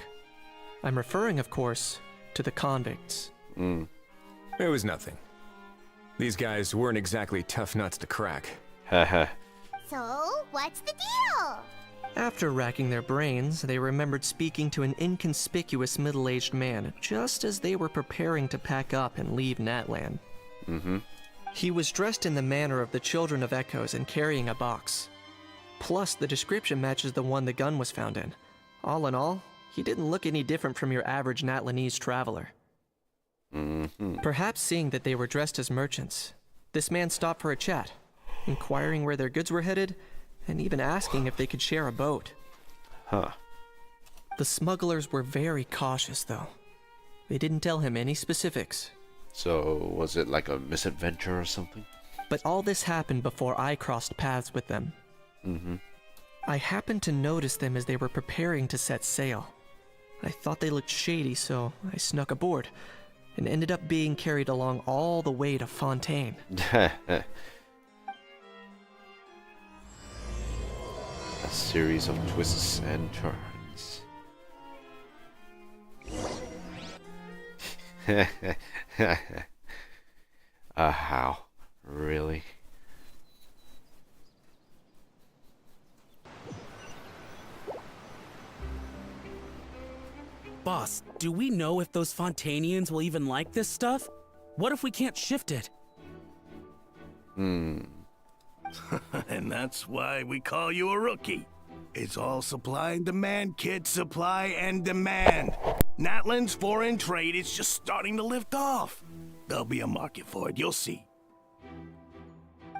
I'm referring, of course, to the convicts. It was nothing. These guys weren't exactly tough nuts to crack. Haha. So, what's the deal? After racking their brains, they remembered speaking to an inconspicuous middle-aged man just as they were preparing to pack up and leave Natland. Mm-hmm. He was dressed in the manner of the Children of Echoes and carrying a box. Plus, the description matches the one the gun was found in. All in all, he didn't look any different from your average Natlanese traveler. Mm-hmm. Perhaps seeing that they were dressed as merchants, this man stopped for a chat, inquiring where their goods were headed, and even asking if they could share a boat. Huh. The smugglers were very cautious, though. They didn't tell him any specifics. So, was it like a misadventure or something? But all this happened before I crossed paths with them. Mm-hmm. I happened to notice them as they were preparing to set sail. I thought they looked shady, so I snuck aboard, and ended up being carried along all the way to Fontaine. A series of twists and turns. How? Really? Boss, do we know if those Fontanians will even like this stuff? What if we can't shift it? And that's why we call you a rookie. It's all supply and demand, kid. Supply and demand. Natlan's foreign trade is just starting to lift off. There'll be a market for it, you'll see.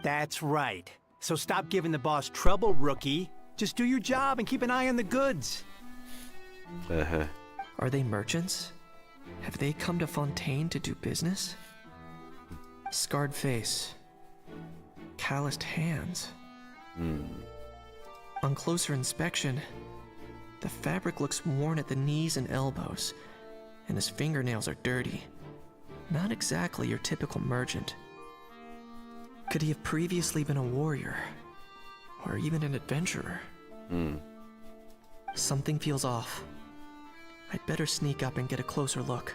That's right. So stop giving the boss trouble, rookie. Just do your job and keep an eye on the goods. Are they merchants? Have they come to Fontaine to do business? Scarred face. Calloused hands. On closer inspection, the fabric looks worn at the knees and elbows, and his fingernails are dirty. Not exactly your typical merchant. Could he have previously been a warrior? Or even an adventurer? Something feels off. I'd better sneak up and get a closer look.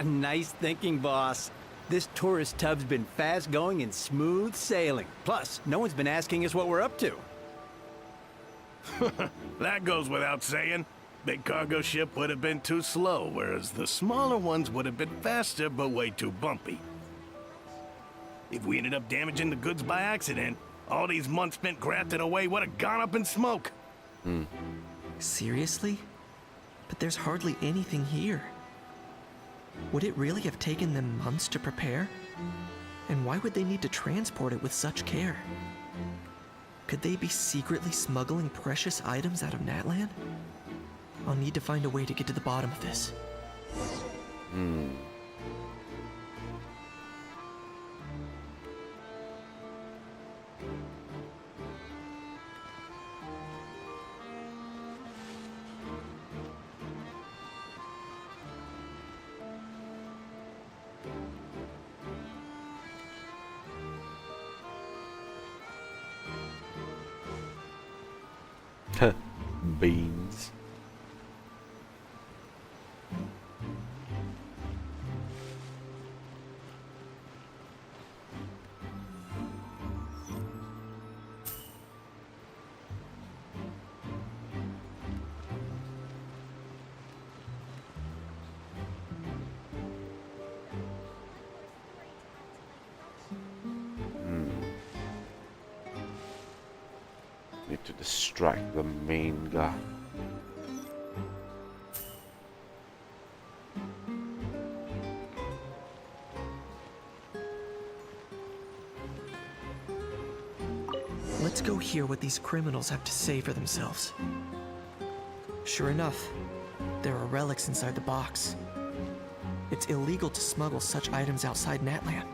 Nice thinking, boss. This tourist tub's been fast going and smooth sailing. Plus, no one's been asking us what we're up to. That goes without saying. Big cargo ship would have been too slow, whereas the smaller ones would have been faster but way too bumpy. If we ended up damaging the goods by accident, all these months spent grafting away would have gone up in smoke. Seriously? But there's hardly anything here. Would it really have taken them months to prepare? And why would they need to transport it with such care? Could they be secretly smuggling precious items out of Natlan? I'll need to find a way to get to the bottom of this. Beans. Need to distract the main guy. Let's go hear what these criminals have to say for themselves. Sure enough, there are relics inside the box. It's illegal to smuggle such items outside Natlan.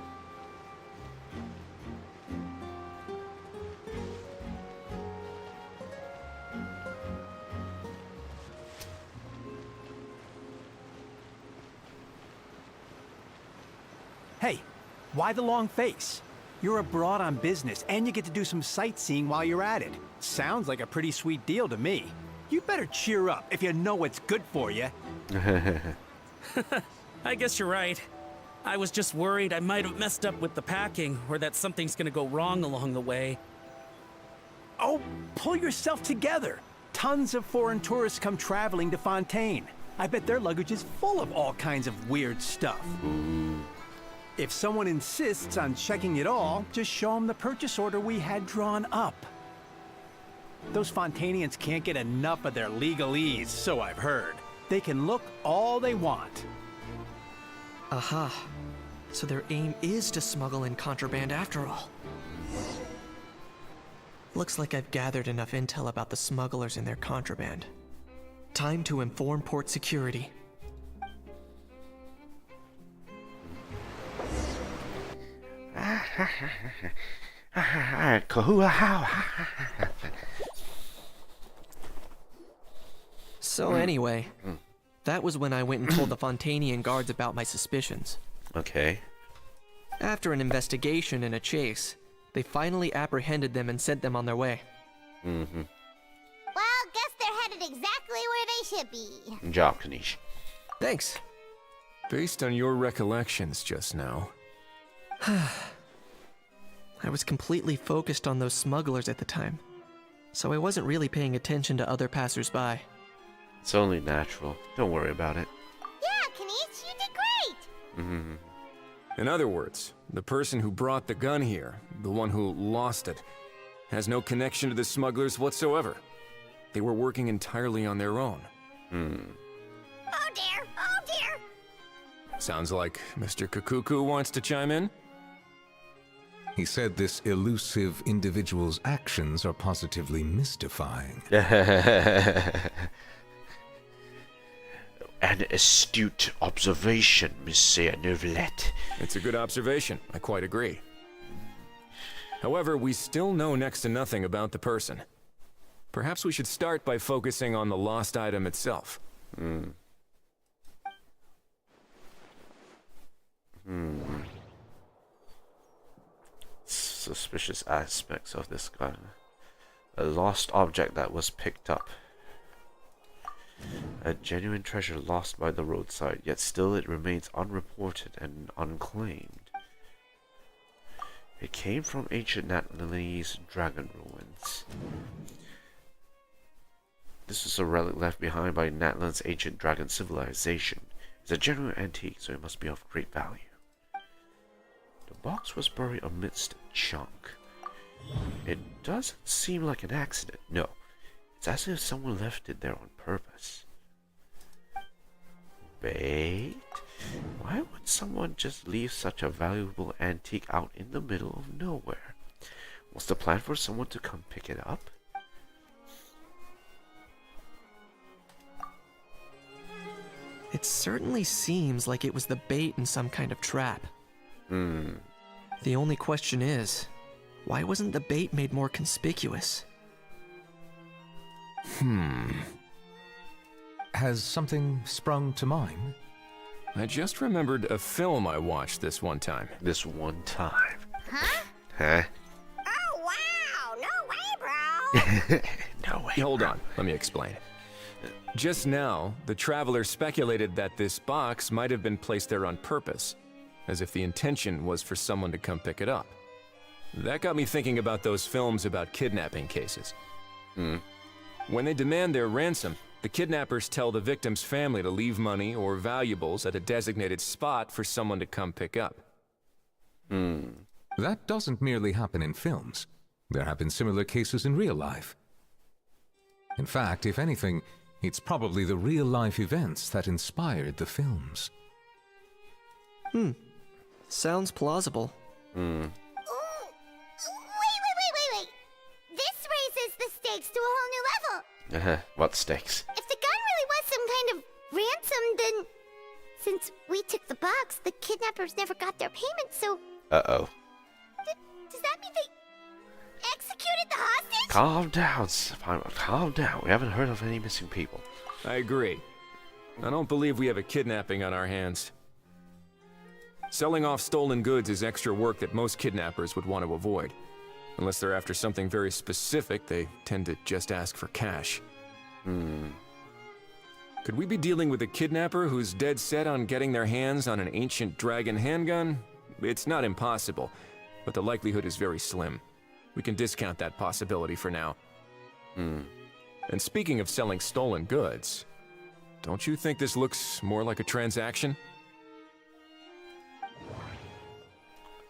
Hey, why the long face? You're abroad on business, and you get to do some sightseeing while you're at it. Sounds like a pretty sweet deal to me. You better cheer up if you know what's good for you. I guess you're right. I was just worried I might have messed up with the packing, or that something's gonna go wrong along the way. Oh, pull yourself together. Tons of foreign tourists come traveling to Fontaine. I bet their luggage is full of all kinds of weird stuff. If someone insists on checking it all, just show them the purchase order we had drawn up. Those Fontanians can't get enough of their legalese, so I've heard. They can look all they want. Aha. So their aim is to smuggle in contraband after all. Looks like I've gathered enough intel about the smugglers and their contraband. Time to inform port security. So anyway, that was when I went and told the Fontanian guards about my suspicions. Okay. After an investigation and a chase, They finally apprehended them and sent them on their way. Well, guess they're headed exactly where they should be. Good job, Kanish. Thanks. Based on your recollections just now, I was completely focused on those smugglers at the time, so I wasn't really paying attention to other passersby. It's only natural. Don't worry about it. Yeah, Kanish, you did great. in other words, the person who brought the gun here, the one who lost it, has no connection to the smugglers whatsoever. They were working entirely on their own. Oh dear, oh dear. Sounds like Mr. Kakuku wants to chime in? He said this elusive individual's actions are positively mystifying. An astute observation, Monsieur Neuvillette. It's a good observation. I quite agree. However, we still know next to nothing about the person. Perhaps we should start by focusing on the lost item itself. Suspicious aspects of this gun. A lost object that was picked up. A genuine treasure lost by the roadside, yet still it remains unreported and unclaimed. It came from ancient Natlanese dragon ruins. This is a relic left behind by Natlan's ancient dragon civilization. It's a genuine antique, so it must be of great value. The box was buried amidst junk. It doesn't seem like an accident, no. It's as if someone left it there on purpose. Wait, why would someone just leave such a valuable antique out in the middle of nowhere? Was the plan for someone to come pick it up? It certainly seems like it was the bait in some kind of trap. The only question is, why wasn't the bait made more conspicuous? Has something sprung to mind? I just remembered a film I watched this one time. This one time? Huh? Huh? Oh wow, no way, bro. No way. Hold on, let me explain. Just now, the traveler speculated that this box might have been placed there on purpose, as if the intention was for someone to come pick it up. That got me thinking about those films about kidnapping cases. When they demand their ransom, the kidnappers tell the victim's family to leave money or valuables at a designated spot for someone to come pick up. That doesn't merely happen in films. There have been similar cases in real life. In fact, if anything, it's probably the real-life events that inspired the films. Sounds plausible. Wait. This raises the stakes to a whole new level. What stakes? If the gun really was some kind of ransom, then since we took the box, the kidnappers never got their payment, so... Uh-oh. Does that mean they executed the hostage? Calm down, Spyro. Calm down. We haven't heard of any missing people. I agree. I don't believe we have a kidnapping on our hands. Selling off stolen goods is extra work that most kidnappers would want to avoid. Unless they're after something very specific, they tend to just ask for cash. Could we be dealing with a kidnapper who's dead set on getting their hands on an ancient dragon handgun? It's not impossible, but the likelihood is very slim. We can discount that possibility for now. And speaking of selling stolen goods, don't you think this looks more like a transaction?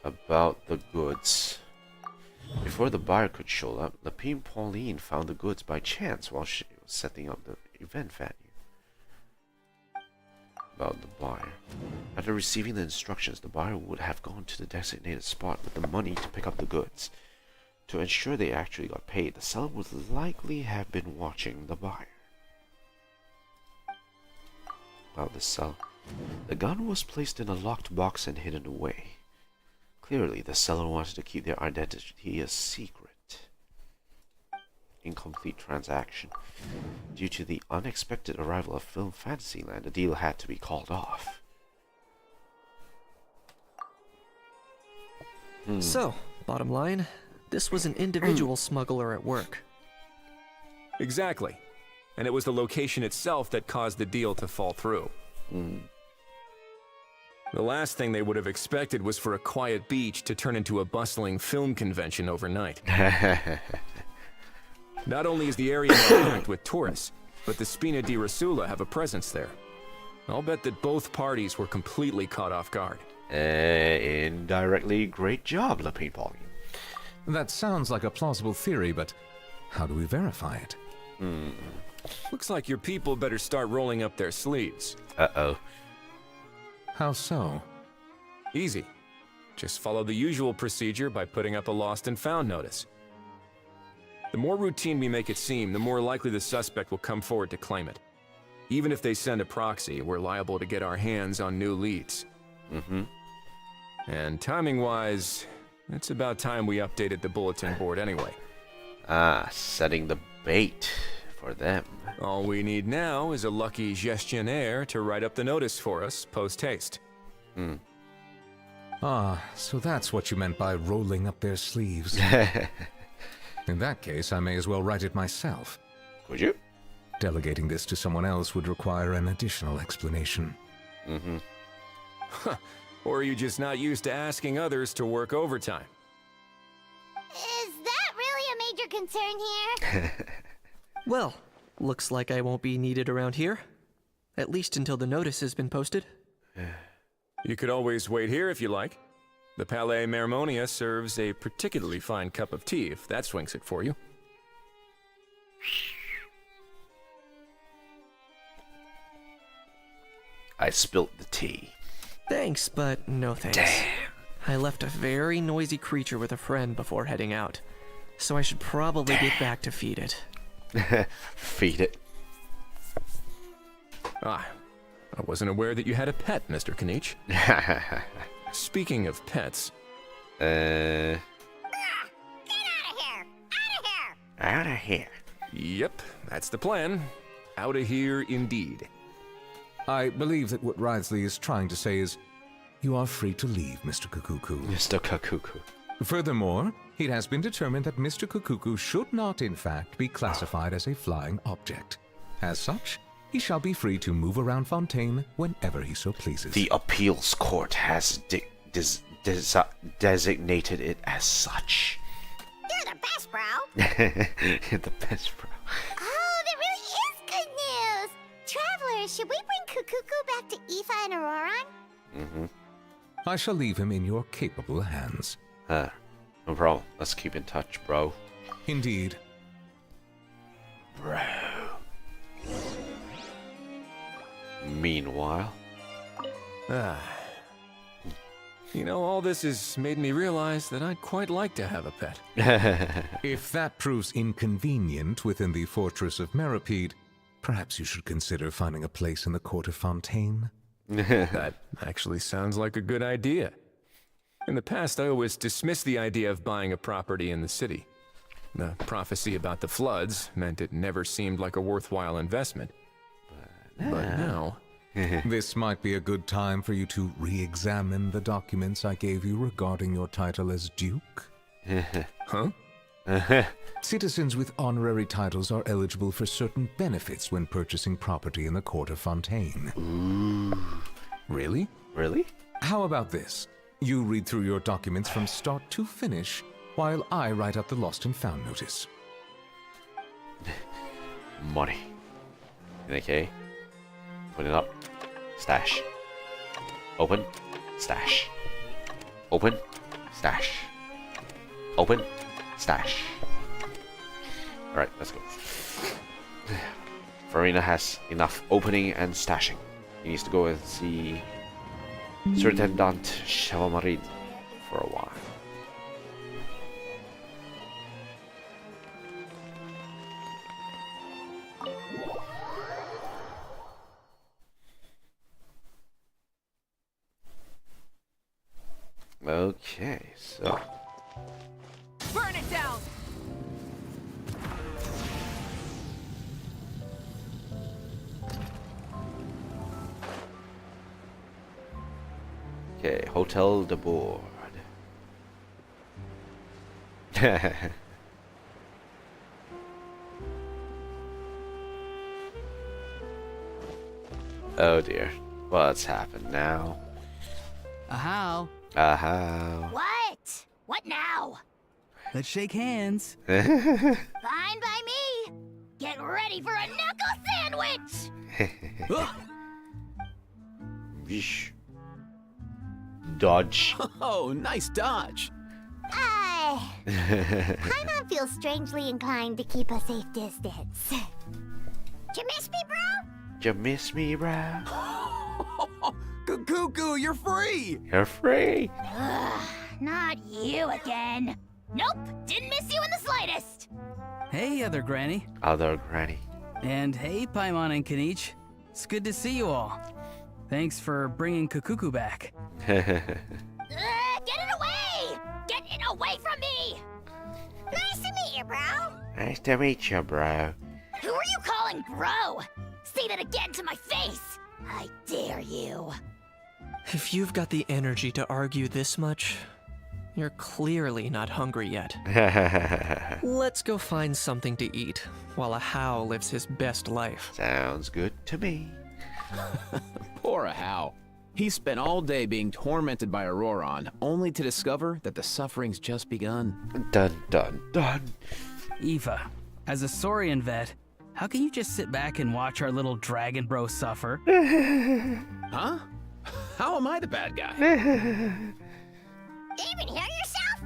About the goods. Before the buyer could show up, Lapine Pauline found the goods by chance while she was setting up the event venue. About the buyer. After receiving the instructions, the buyer would have gone to the designated spot with the money to pick up the goods. To ensure they actually got paid, the seller would likely have been watching the buyer. About the seller. The gun was placed in a locked box and hidden away. Clearly, the seller wanted to keep their identity a secret. Incomplete transaction. Due to the unexpected arrival of Film Fantasyland, the deal had to be called off. So, Bottom line, this was an individual smuggler at work. Exactly. And it was the location itself that caused the deal to fall through. The last thing they would have expected was for a quiet beach to turn into a bustling film convention overnight. Not only is the area packed with tourists, but the Spina di Rasula have a presence there. I'll bet that both parties were completely caught off guard. Indirectly, great job, Lapine Polly. That sounds like a plausible theory, but how do we verify it? Looks like your people better start rolling up their sleeves. Uh-oh. How so? Easy. Just follow the usual procedure by putting up a lost and found notice. The more routine we make it seem, the more likely the suspect will come forward to claim it. Even if they send a proxy, we're liable to get our hands on new leads. And timing-wise, it's about time we updated the bulletin board anyway. Setting the bait for them. All we need now is a lucky gestionnaire to write up the notice for us post-haste. So that's what you meant by rolling up their sleeves. In that case, I may as well write it myself. Could you? Delegating this to someone else would require an additional explanation. Or are you just not used to asking others to work overtime? Is that really a major concern here? Well, looks like I won't be needed around here. At least until the notice has been posted. You could always wait here if you like. The Palais Mermonia serves a particularly fine cup of tea, if that swings it for you. I spilt the tea. Thanks, but no thanks. Damn. I left a very noisy creature with a friend before heading out, so I should probably get back to feed it. Feed it. I wasn't aware that you had a pet, Mr. Kanich. Speaking of pets... Get out of here! Out of here! Out of here. Yep, that's the plan. Out of here indeed. I believe that what Wriothesley is trying to say is, you are free to leave, Mr. Kukuku. Mr. Kukuku. Furthermore, it has been determined that Mr. Kukuku should not, in fact, be classified as a flying object. As such, he shall be free to move around Fontaine whenever he so pleases. The appeals court has designated it as such. You're the best, bro! You're the best, bro. Oh, that really is good news! Travelers, should we bring Kukuku back to Aoife and Auroran? I shall leave him in your capable hands. No problem. Let's keep in touch, bro. Indeed. Bro. Meanwhile. You know, all this has made me realize that I'd quite like to have a pet. If that proves inconvenient within the fortress of Meripede, perhaps you should consider finding a place in the court of Fontaine. That actually sounds like a good idea. In the past, I always dismissed the idea of buying a property in the city. The prophecy about the floods meant it never seemed like a worthwhile investment. But now... This might be a good time for you to re-examine the documents I gave you regarding your title as Duke. Huh? Citizens with honorary titles are eligible for certain benefits when purchasing property in the court of Fontaine. Ooh. Really? Really? How about this? You read through your documents from start to finish, while I write up the lost and found notice. Money. Okay. Put it up. Stash. Open. Stash. Open. Stash. Open. Stash. Alright, let's go. Farina has enough opening and stashing. He needs to go and see Surintendant Chevamarid for a while. Okay, so... Burn it down! Okay, Hotel de Board. Oh dear. What's happened now? How? How? What? What now? Let's shake hands. Fine by me. Get ready for a knuckle sandwich. Yeesh. Dodge. Oh, nice dodge. Paimon feels strangely inclined to keep a safe distance. You miss me, bro? You miss me, bro? Cuckoo, you're free! You're free! Ugh, not you again. Nope, didn't miss you in the slightest. Hey, other granny. Other granny. And hey, Paimon and Kanich. It's good to see you all. Thanks for bringing Kukuku back. Get it away! Get it away from me! Nice to meet you, bro. Nice to meet you, bro. Who are you calling bro? Say that again to my face! I dare you. If you've got the energy to argue this much, you're clearly not hungry yet. Let's go find something to eat while a How lives his best life. Sounds good to me. Poor How. He spent all day being tormented by Auroron, only to discover that the suffering's just begun. Dun dun dun. Eva, as a Saurian vet, how can you just sit back and watch our little dragon bro suffer? Huh? How am I the bad guy? Even hear yourself?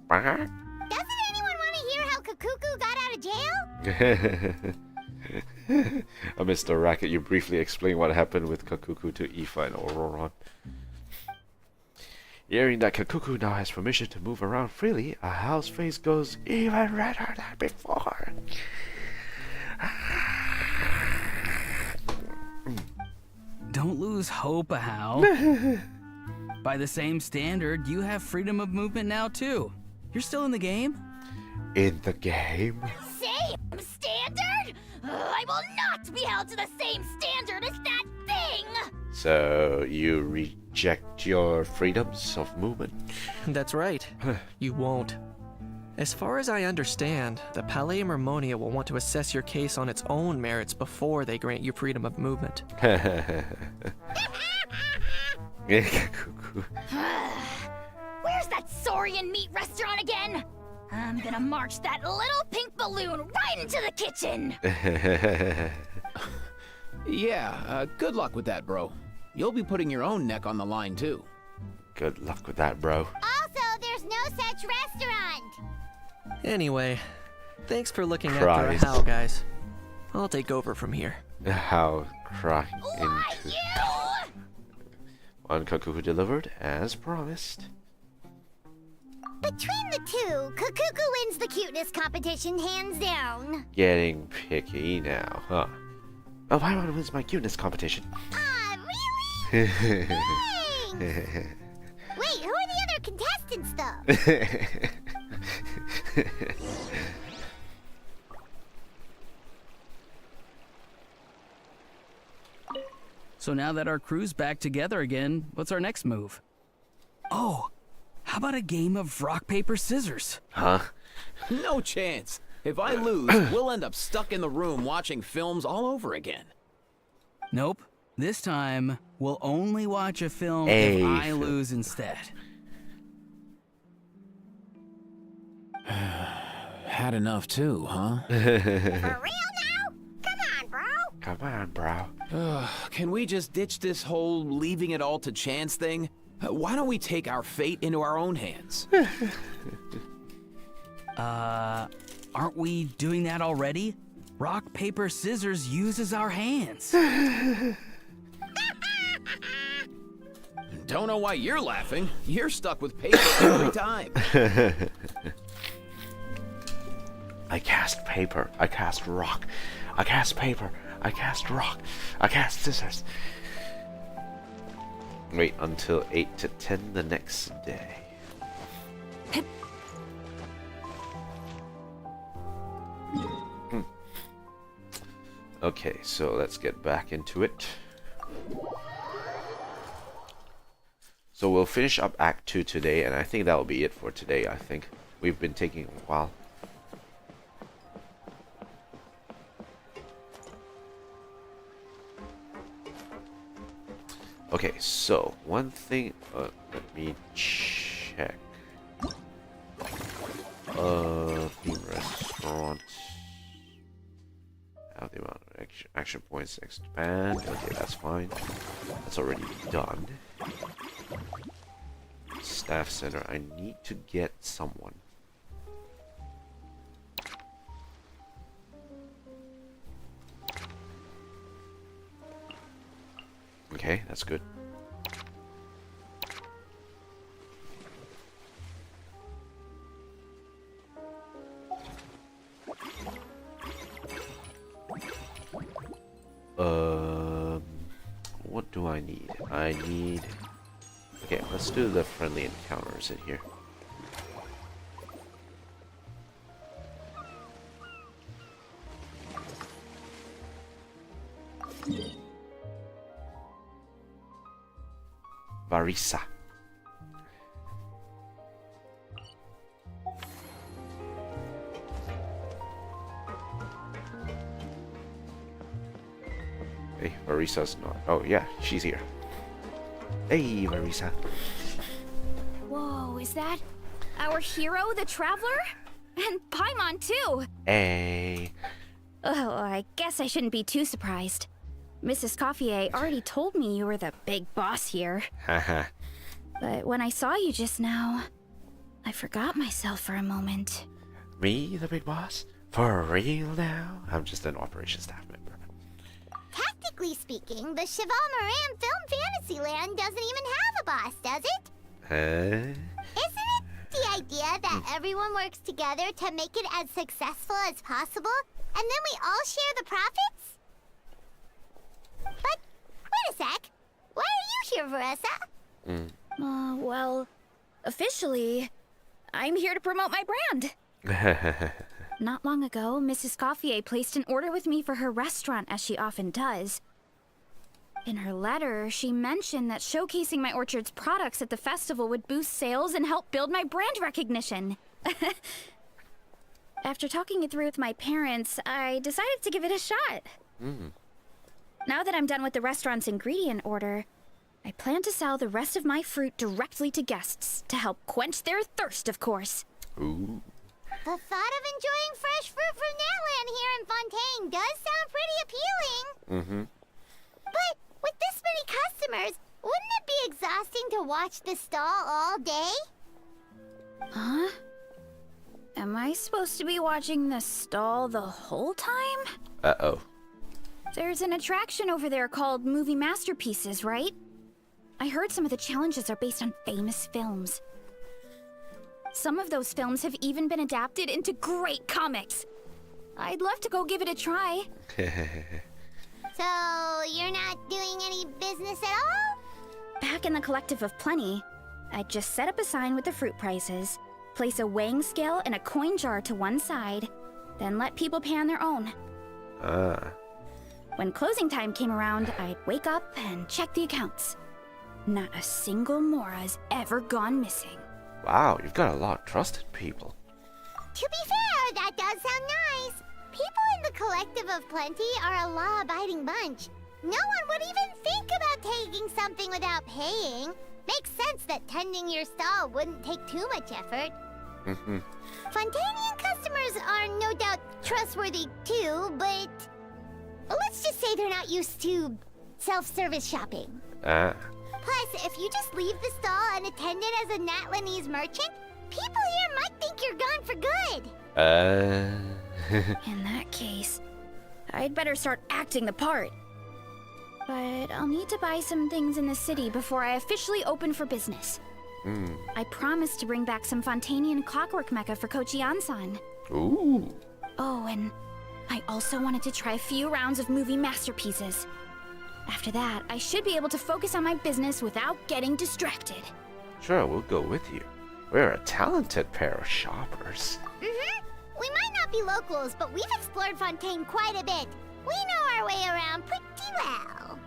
Doesn't anyone want to hear how Kukuku got out of jail? Mr. Racket, you briefly explain what happened with Kakuku to Aoife and Auroron. Hearing that Kakuku now has permission to move around freely, a How's face goes even redder than before. Don't lose hope, How. By the same standard, you have freedom of movement now too. You're still in the game? In the game? Same standard? I will not be held to the same standard as that thing! So, you reject your freedoms of movement? That's right. You won't. As far as I understand, the Palais Mermonia will want to assess your case on its own merits before they grant you freedom of movement. Where's that Saurian meat restaurant again? I'm gonna march that little pink balloon right into the kitchen! Yeah, good luck with that, bro. You'll be putting your own neck on the line, too. Good luck with that, bro. Also, there's no such restaurant! Anyway, thanks for looking after a Christ. How, guys. I'll take over from here. How crying into one Kakuku delivered as promised. Between the two, Kukuku wins the cuteness competition hands down. Getting picky now, huh? Oh, Paimon wins my cuteness competition. Really? Thanks! Wait, who are the other contestants, though? So now that our crew's back together again, what's our next move? Oh, how about a game of rock, paper, scissors? Huh? No chance. If I lose, we'll end up stuck in the room watching films all over again. Nope. This time, we'll only watch a film A if I film. lose instead. Had enough too, huh? For real now? Come on, bro! Come on, bro. Can we just ditch this whole leaving it all to chance thing? Why don't we take our fate into our own hands? Aren't we doing that already? Rock, paper, scissors uses our hands. Don't know why you're laughing. You're stuck with paper every time. I cast paper. I cast rock. I cast paper. I cast rock. I cast scissors. Wait until 8 to 10 the next day. Okay, so let's get back into it. So we'll finish up Act 2 today, and I think that'll be it for today, I think. we've been taking a while. Okay, so one thing, let me check. Theme restaurant. Have the amount of action points expand. Okay, that's fine. That's already done. Staff center. I need to get someone. Okay, that's good. What do I need? I need... Okay, let's do the friendly encounters in here. Varisa. Hey, Varisa's not. Oh, yeah, she's here. Hey, Varisa. Whoa, is that our hero, the Traveler? And Paimon, too! Hey. Oh, I guess I shouldn't be too surprised. Mrs. Coiffier already told me you were the big boss here. Haha. But when I saw you just now, I forgot myself for a moment. Me, the big boss? For real now? I'm just an operations staff member. Tactically speaking, the Cheval Moran Film Fantasyland doesn't even have a boss, does it? Huh? Isn't it the idea that everyone works together to make it as successful as possible, and then we all share the profits? But, wait a sec. Why are you here, Veressa? Well, officially, I'm here to promote my brand. Not long ago, Mrs. Coiffier placed an order with me for her restaurant, as she often does. In her letter, she mentioned that showcasing my orchard's products at the festival would boost sales and help build my brand recognition. After talking it through with my parents, I decided to give it a shot. Now that I'm done with the restaurant's ingredient order, I plan to sell the rest of my fruit directly to guests to help quench their thirst, of course. Ooh. The thought of enjoying fresh fruit from Natlan here in Fontaine does sound pretty appealing. But with this many customers, wouldn't it be exhausting to watch the stall all day? Huh? Am I supposed to be watching the stall the whole time? Uh-oh. There's an attraction over there called Movie Masterpieces, right? I heard some of the challenges are based on famous films. Some of those films have even been adapted into great comics. I'd love to go give it a try. So, you're not doing any business at all? Back in the Collective of Plenty, I'd just set up a sign with the fruit prices, place a weighing scale and a coin jar to one side, then let people pay on their own. When closing time came around, I'd wake up and check the accounts. Not a single Mora's ever gone missing. Wow, you've got a lot of trusted people. To be fair, that does sound nice. People in the Collective of Plenty are a law-abiding bunch. No one would even think about taking something without paying. Makes sense that tending your stall wouldn't take too much effort. Fontanian customers are no doubt trustworthy too, but let's just say they're not used to self-service shopping. Plus, if you just leave the stall unattended as a Natlanese merchant, people here might think you're gone for good. In that case, I'd better start acting the part. But I'll need to buy some things in the city before I officially open for business. I promised to bring back some Fontanian clockwork mecha for Kochi-an-san. Ooh. Oh, and I also wanted to try a few rounds of movie masterpieces. After that, I should be able to focus on my business without getting distracted. Sure, we'll go with you. We're a talented pair of shoppers. We might not be locals, but we've explored Fontaine quite a bit. We know our way around pretty well.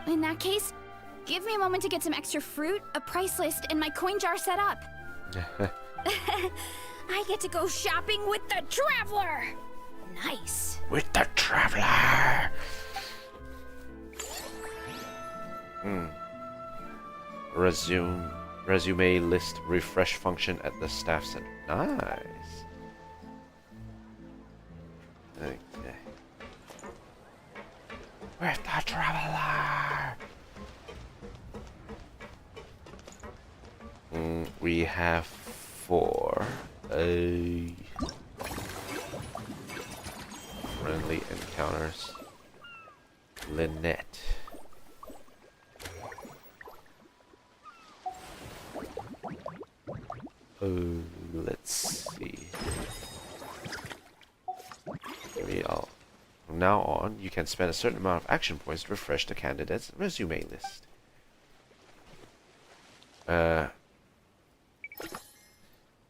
In that case, give me a moment to get some extra fruit, a price list, and my coin jar set up. I get to go shopping with the Traveler! Nice. With the Traveler! Resume list refresh function at the staff center. Nice. Okay. With the Traveler! We have 4. Friendly encounters. Lynette. Let's see. Maybe from now on, you can spend a certain amount of action points to refresh the candidate's resume list.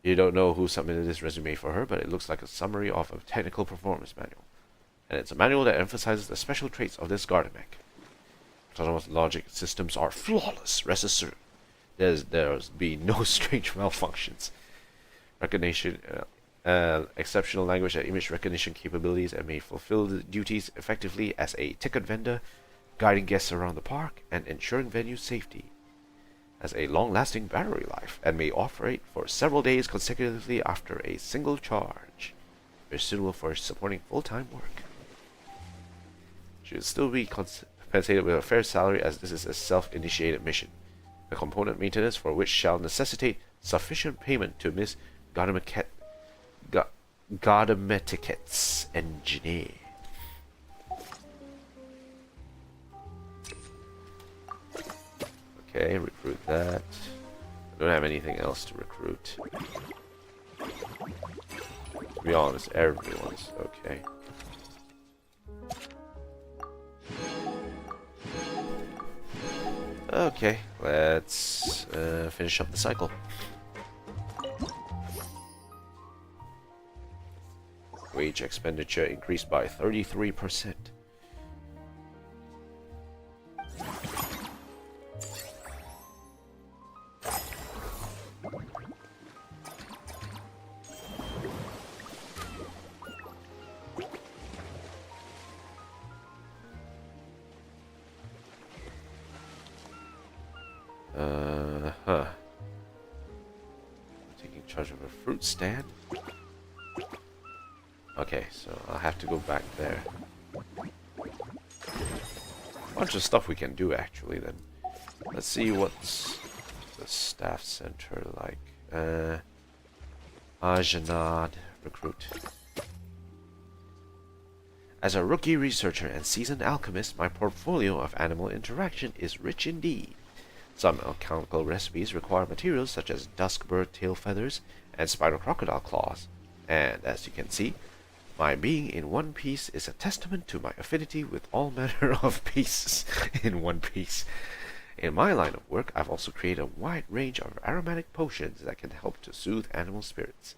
You don't know who submitted this resume for her, but it looks like a summary of a technical performance manual. And it's a manual that emphasizes the special traits of this garden mech. Autonomous logic systems are flawless. Rest assured, there's be no strange malfunctions. Recognition, exceptional language and image recognition capabilities, and may fulfill the duties effectively as a ticket vendor, guiding guests around the park, and ensuring venue safety. Has a long-lasting battery life and may operate for several days consecutively after a single charge. Very suitable for supporting full-time work. Should still be compensated with a fair salary, as this is a self-initiated mission. The component maintenance for which shall necessitate sufficient payment to Miss Gardametiquette's engineer. Okay, recruit that. I don't have anything else to recruit. To be honest, everyone's okay. Okay, let's finish up the cycle. Wage expenditure increased by 33%. Taking charge of a fruit stand. Okay, so I'll have to go back there. Bunch of stuff we can do actually then. Let's see what's the staff center like. Ajanad, recruit. As a rookie researcher and seasoned alchemist, my portfolio of animal interaction is rich indeed. Some alchemical recipes require materials such as dusk bird tail feathers and spider crocodile claws. And as you can see, my being in one piece is a testament to my affinity with all manner of pieces in one piece. In my line of work, I've also created a wide range of aromatic potions that can help to soothe animal spirits.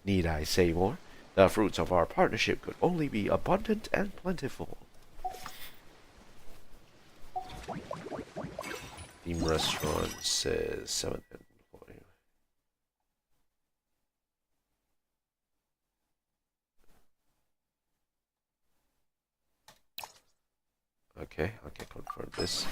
Need I say more? The fruits of our partnership could only be abundant and plentiful. Theme restaurant says 7 employees. Okay, I can confirm this.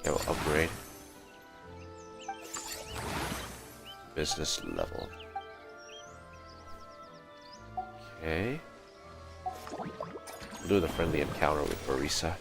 Yeah, we'll upgrade. Business level. Okay. We'll do the friendly encounter with Barisa.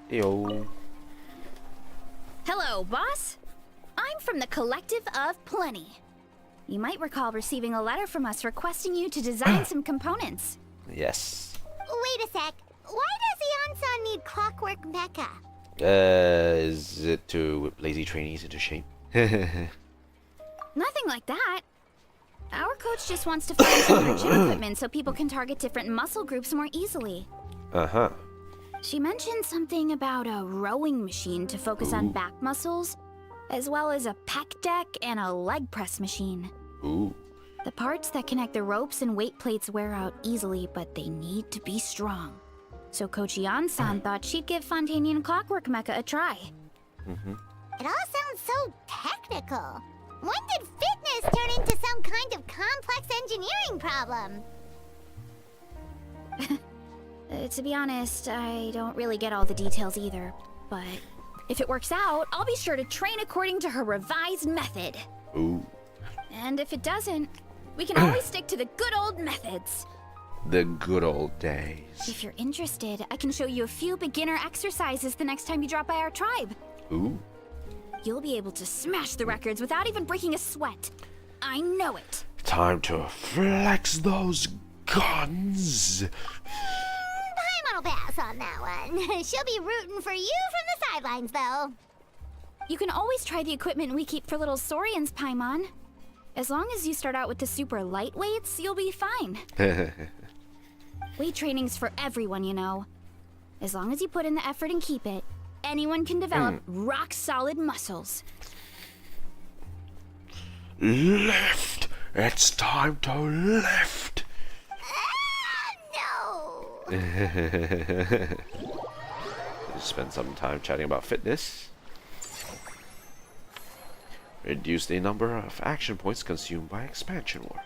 Yo. Hello, boss. I'm from the Collective of Plenty. You might recall receiving a letter from us requesting you to design some components. Yes. Wait a sec. Why does Iansan need Clockwork Mecha? Is it to whip lazy trainees into shape? Nothing like that. Our coach just wants to find some gym equipment so people can target different muscle groups more easily. Uh-huh. She mentioned something about a rowing machine to focus on back muscles, as well as a pec deck and a leg press machine. Ooh. The parts that connect the ropes and weight plates wear out easily, but they need to be strong. So Coach Ian-san thought she'd give Fontanian Clockwork Mecha a try. It all sounds so technical. When did fitness turn into some kind of complex engineering problem? To be honest, I don't really get all the details either. But if it works out, I'll be sure to train according to her revised method. Ooh. And if it doesn't, we can always stick to the good old methods. The good old days. If you're interested, I can show you a few beginner exercises the next time you drop by our tribe. Ooh. You'll be able to smash the records without even breaking a sweat. I know it. Time to flex those guns. Paimon will pass on that one. She'll be rooting for you from the sidelines, though. You can always try the equipment we keep for little Saurians, Paimon. As long as you start out with the super lightweights, you'll be fine. Weight training's for everyone, you know. As long as you put in the effort and keep it, anyone can develop rock-solid muscles. Lift! It's time to lift! No! Spend some time chatting about fitness. Reduce the number of action points consumed by expansion work.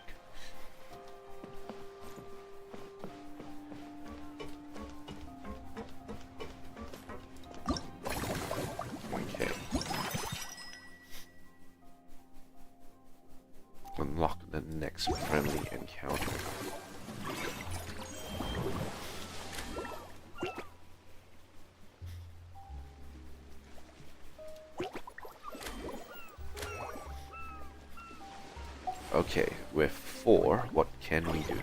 Okay. Unlock the next friendly encounter. Okay, with 4, what can we do?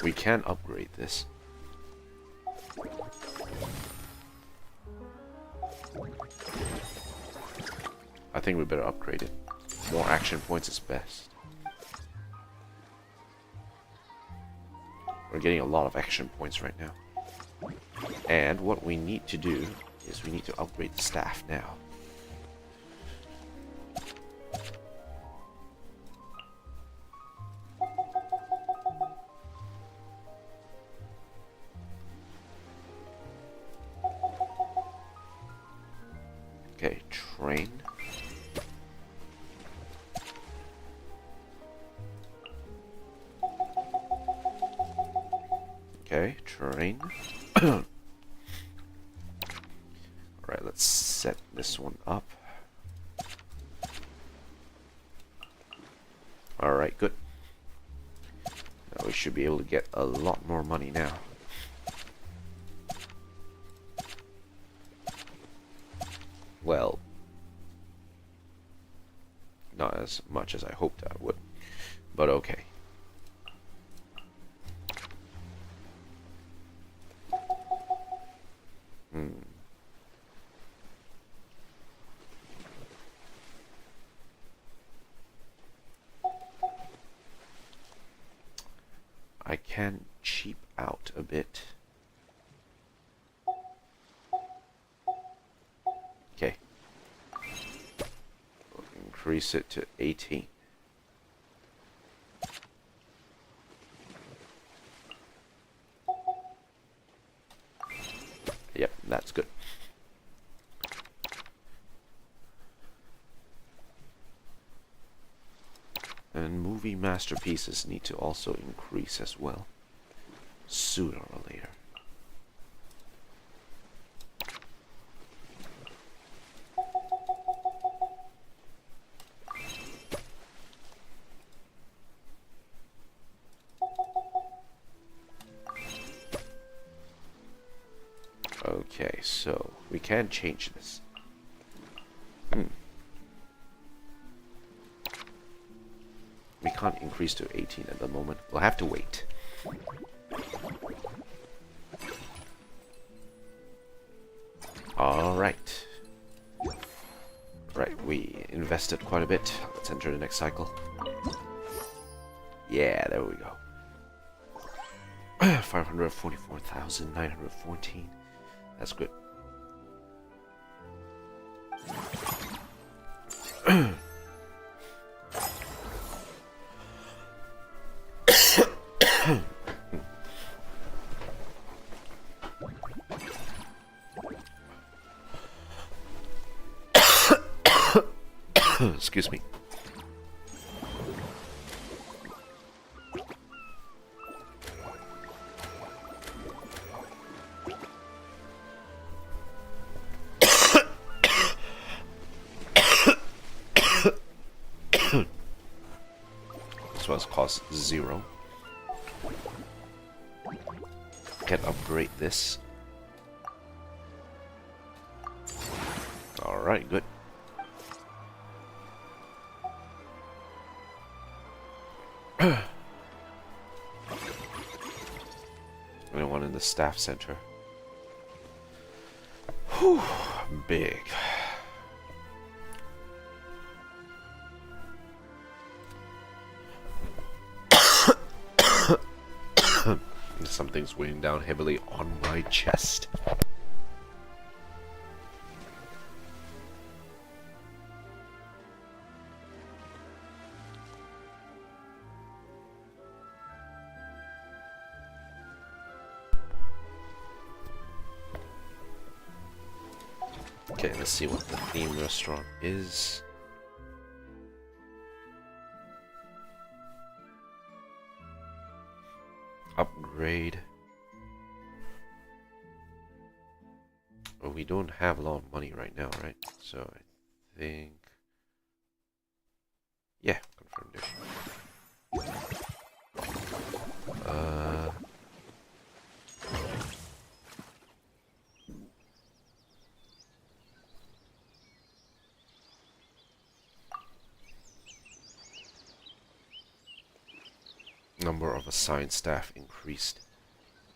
We can upgrade this. I think we better upgrade it. More action points is best. We're getting a lot of action points right now. And what we need to do is we need to upgrade the staff now. Okay, train. Okay, train. Alright, let's set this one up. Alright, good. Now we should be able to get a lot more money now. Well, not as much as I hoped I would, but okay. I can cheap out a bit. Okay. We'll increase it to 18. Yep, that's good. movie masterpieces need to also increase as well, sooner or later. Okay, so we can change this. We can't increase to 18 at the moment. We'll have to wait. Alright. Right, we invested quite a bit. Let's enter the next cycle. Yeah, there we go. 544,914. That's good. Excuse me. This one's cost 0. Can upgrade this. Alright, good. And one in the staff center. Whew, big. Something's weighing down heavily on my chest. Okay, let's see what the theme restaurant is. Upgrade. Oh, we don't have a lot of money right now, right? So I think... Yeah, confirm dish. Number of assigned staff increased.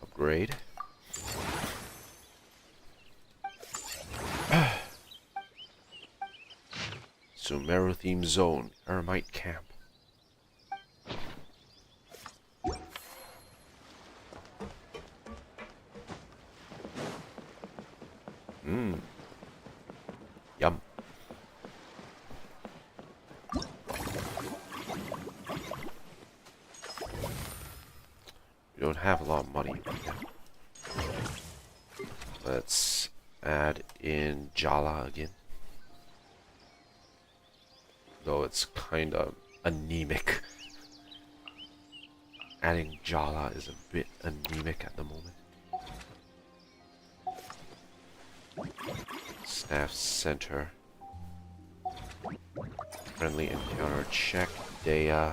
Upgrade. Sumeru theme zone, Eremite camp. Yum. We don't have a lot of money right now. Let's add in Jala again. Though it's kind of anemic. Adding Jala is a bit anemic at the moment. Staff center. Friendly encounter check. Dea.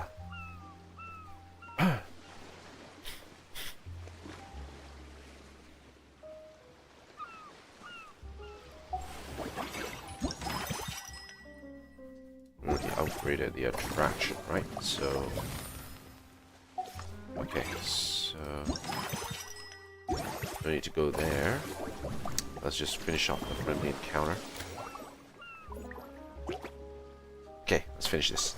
Upgraded the attraction, right? So okay, so no need to go there. Let's just finish off the friendly encounter. Okay, let's finish this.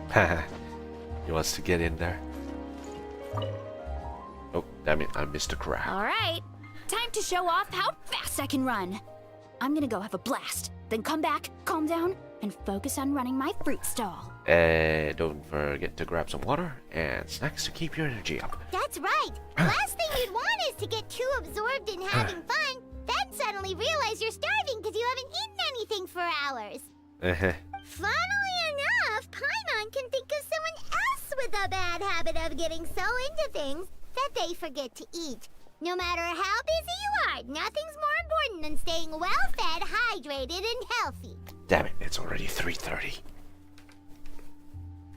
Haha. He wants to get in there. Oh, damn it, I missed a crab. All right, time to show off how fast I can run. I'm gonna go have a blast, then come back, calm down, and focus on running my fruit stall. And don't forget to grab some water and snacks to keep your energy up. That's right. The last thing you'd want is to get too absorbed in having fun, then suddenly realize you're starving because you haven't eaten anything for hours. Funnily enough, Paimon can think of someone else with a bad habit of getting so into things that they forget to eat. No matter how busy you are, nothing's more important than staying well-fed, hydrated, and healthy. Damn it, it's already 3:30.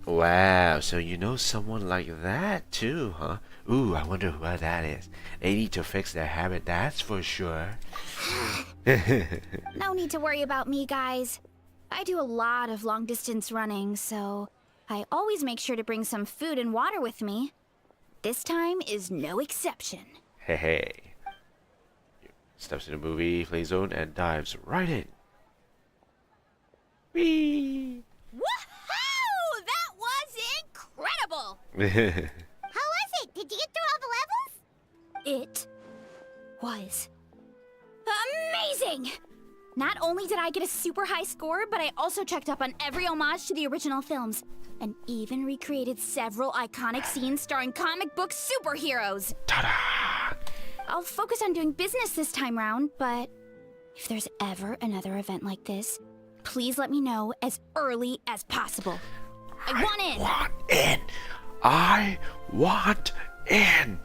Wow, so you know someone like that too, huh? Ooh, I wonder who that is. They need to fix their habit, that's for sure. No need to worry about me, guys. I do a lot of long-distance running, so I always make sure to bring some food and water with me. This time is no exception. Hey. Steps in the movie, play zone, and dives right in. Whee! Woohoo! That was incredible! How was it? Did you get through all the levels? It was amazing! Not only did I get a super high score, but I also checked up on every homage to the original films, and even recreated several iconic scenes starring comic book superheroes. Ta-da! I'll focus on doing business this time round, but if there's ever another event like this, please let me know as early as possible. I want in! I want in!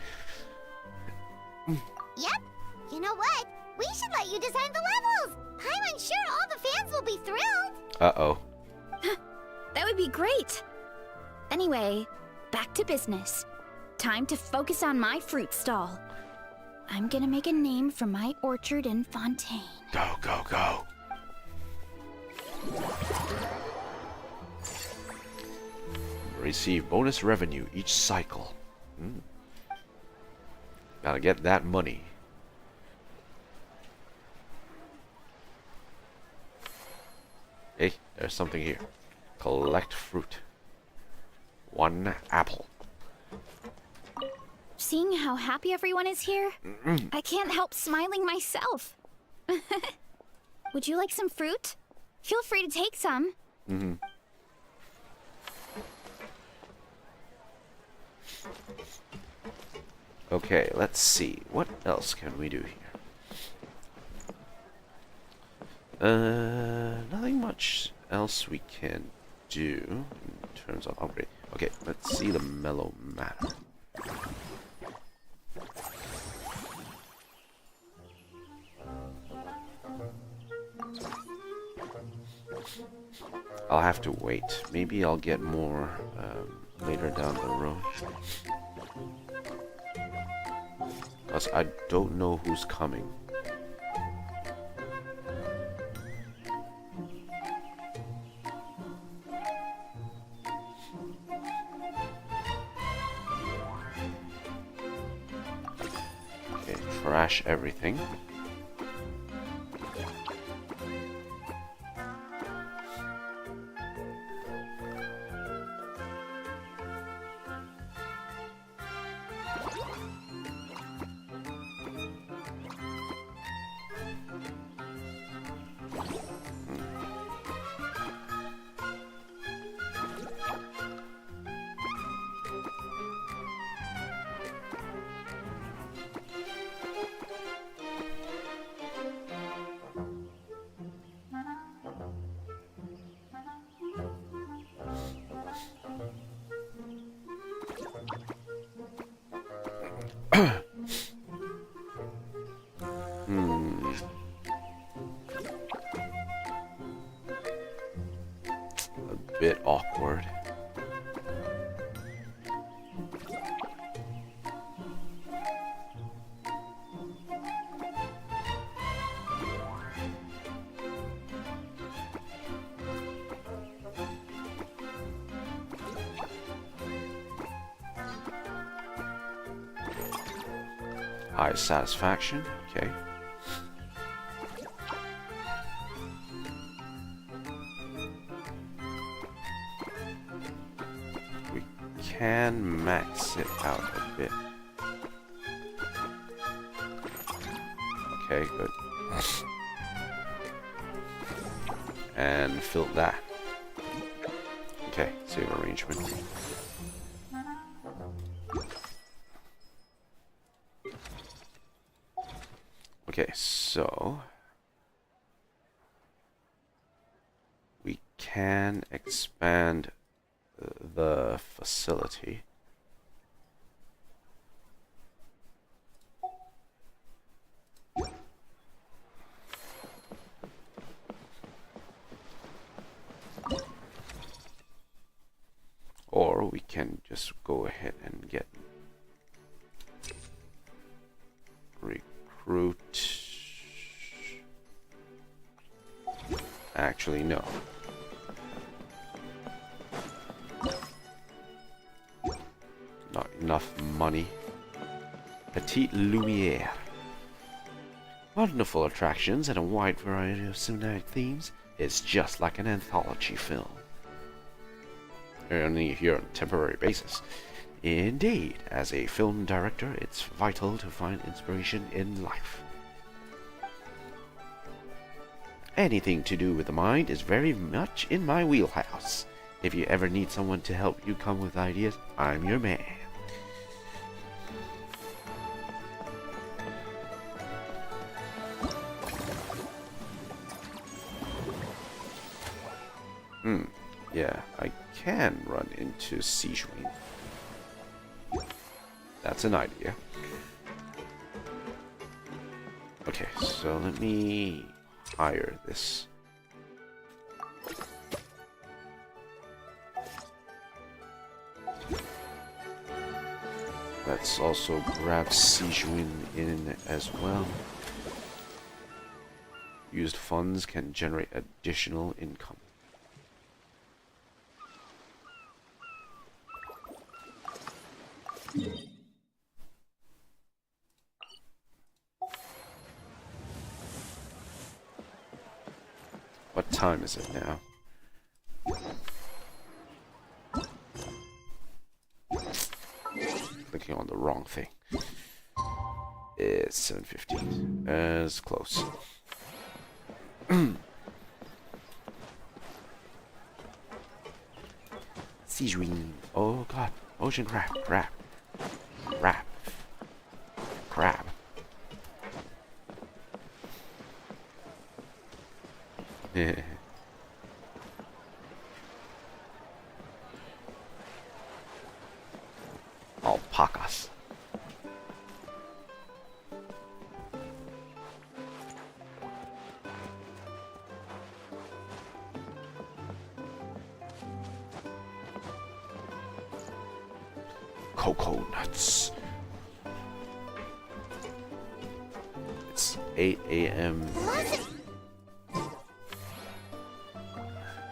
Yep. You know what? We should let you design the levels! I'm sure all the fans will be thrilled! Uh-oh. That would be great! Anyway, back to business. Time to focus on my fruit stall. I'm gonna make a name for my orchard in Fontaine. Go, go, go. Receive bonus revenue each cycle. Gotta get that money. Hey, there's something here. Collect fruit. 1 apple. Seeing how happy everyone is here, I can't help smiling myself. Would you like some fruit? Feel free to take some. Okay, let's see. What else can we do here? Nothing much else we can do in terms of upgrade. Okay, let's see the mellow matter. I'll have to wait. Maybe I'll get more later down the road. Because I don't know who's coming. Okay, trash everything. A bit awkward. High satisfaction, okay. We can max it out a bit. Okay, good. and fill that. Okay, save arrangement. Okay, so we can expand the facility. Or we can just go ahead and get recruit. Actually, no. Not enough money. Petite Lumiere. Wonderful attractions and a wide variety of cinematic themes. It's just like an anthology film. Only here on a temporary basis. Indeed, as a film director, it's vital to find inspiration in life. Anything to do with the mind is very much in my wheelhouse. If you ever need someone to help you come with ideas, I'm your man. Yeah, I can run into Sijwin. That's an idea. Okay, so let me hire this. Let's also grab Sijwin in as well. Used funds can generate additional income. What time is it now? Clicking on the wrong thing. It's 7:15. As close. Sijwin. Oh god. Ocean crab. Crab. Crab. Crab. Alpacas. Cocoa nuts. It's 8 a.m.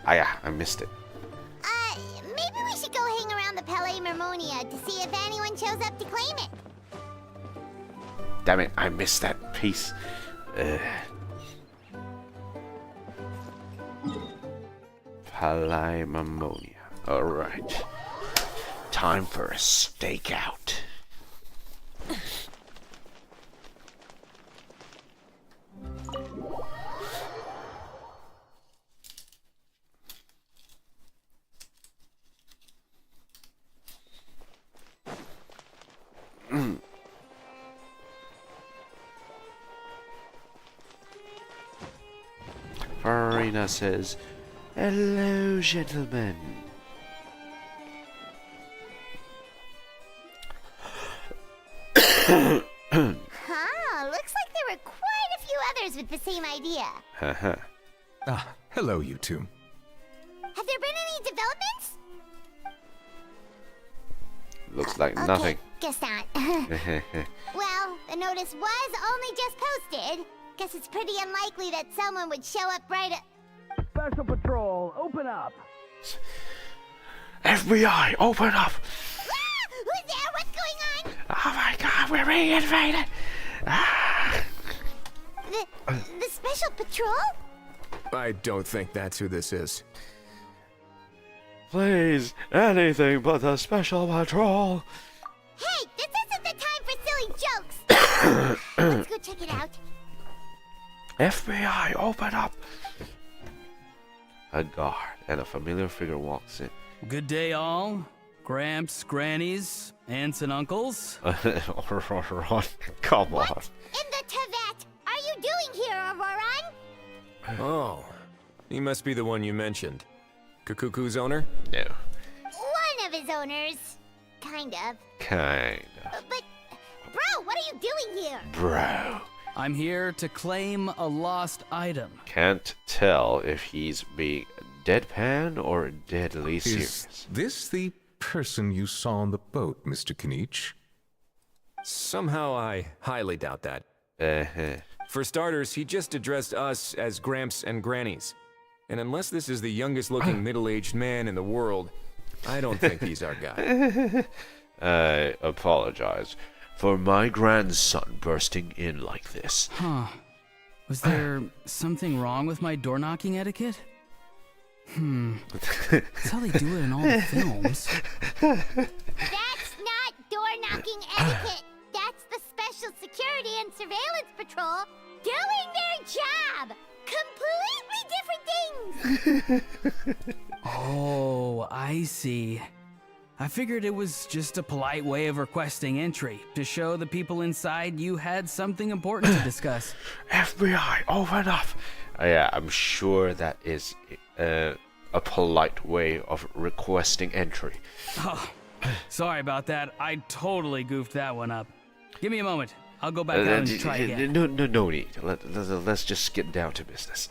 Ah yeah, I missed it. Maybe we should go hang around the Palais Mermonia to see if anyone shows up to claim it. Damn it, I missed that piece. Palais Mermonia. Alright. Time for a stakeout. Farina says, "Hello, gentlemen." Looks like there were quite a few others with the same idea. Hello, you two. Have there been any developments? Looks like okay, nothing. Guess not. Well, the notice was only just posted. Guess it's pretty unlikely that someone would show up right at... Special Patrol, open up! FBI, open up! Who's there? What's going on? Oh my god, we're being invaded! The Special Patrol? I don't think that's who this is. Please, anything but the Special Patrol. Hey, this isn't the time for silly jokes! Let's go check it out. FBI, open up! a guard, and a familiar figure walks in. Good day, all. Gramps, grannies, aunts, and uncles. Come on. In the Tibet are you doing here, Auroran? Oh, he must be the one you mentioned. Kukuku's owner? No. One of his owners. Kind of. But, bro, what are you doing here? Bro. I'm here to claim a lost item. Can't tell if he's being deadpan or deadly serious. Is this the person you saw on the boat, Mr. Kinich? Somehow I highly doubt that. For starters, he just addressed us as Gramps and Grannies. And unless this is the youngest looking middle-aged man in the world, I don't think he's our guy. I apologize for my grandson bursting in like this. Huh. Was there something wrong with my door-knocking etiquette? That's how they do it in all the films. That's not door-knocking etiquette. That's the Special Security and Surveillance Patrol doing their job. Completely different things. Oh, I see. I figured it was just a polite way of requesting entry to show the people inside you had something important to discuss. FBI, open up! Yeah, I'm sure that is a polite way of requesting entry. Oh, sorry about that. I totally goofed that one up. Give me a moment. I'll go back out and try again. No need. Let's just get down to business.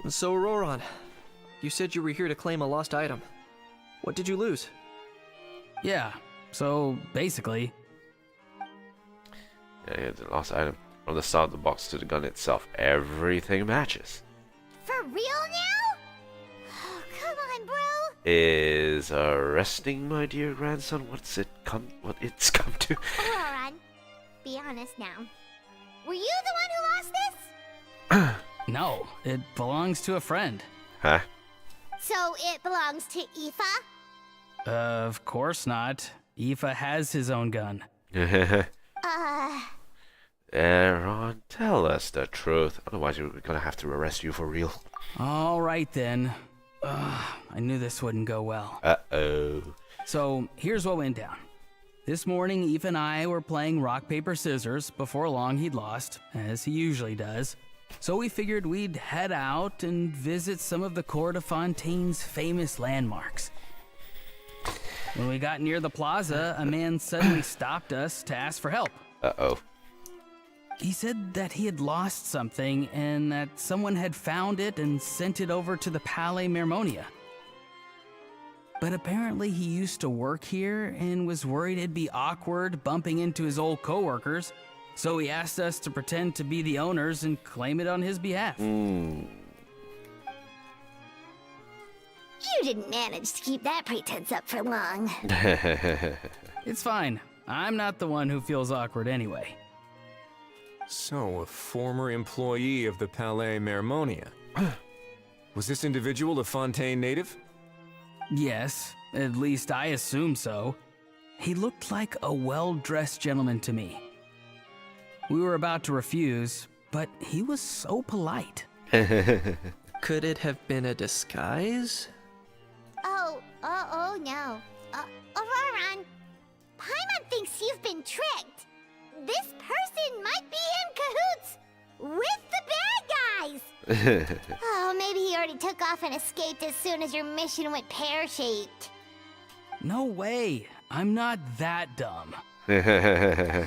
So, Auroran, you said you were here to claim a lost item. What did you lose? Yeah, so basically... Yeah, the lost item. From the start of the box to the gun itself, everything matches. For real now? Oh, come on, bro. Is arresting my dear grandson what it's come to? Auroran, be honest now. Were you the one who lost this? No, it belongs to a friend. Huh? So it belongs to Aoife? Of course not. Aoife has his own gun. Aaron, tell us the truth. Otherwise, we're gonna have to arrest you for real. All right, then. I knew this wouldn't go well. Uh-oh. So, here's what went down. This morning, Aoife and I were playing rock, paper, scissors. Before long, he'd lost, as he usually does. So we figured we'd head out and visit some of the Court of Fontaine's famous landmarks. When we got near the plaza, a man suddenly stopped us to ask for help. Uh-oh. He said that he had lost something and that someone had found it and sent it over to the Palais Mermonia. But apparently he used to work here and was worried it'd be awkward bumping into his old coworkers. So he asked us to pretend to be the owners and claim it on his behalf. You didn't manage to keep that pretense up for long. It's fine. I'm not the one who feels awkward anyway. So, a former employee of the Palais Mermonia. Was this individual a Fontaine native? Yes, at least I assume so. He looked like a well-dressed gentleman to me. We were about to refuse, but he was so polite. Could it have been a disguise? Oh no. Auroran, Paimon thinks you've been tricked. This person might be in cahoots with the bad guys. Oh, maybe he already took off and escaped as soon as your mission went pear-shaped. No way. I'm not that dumb. Huh?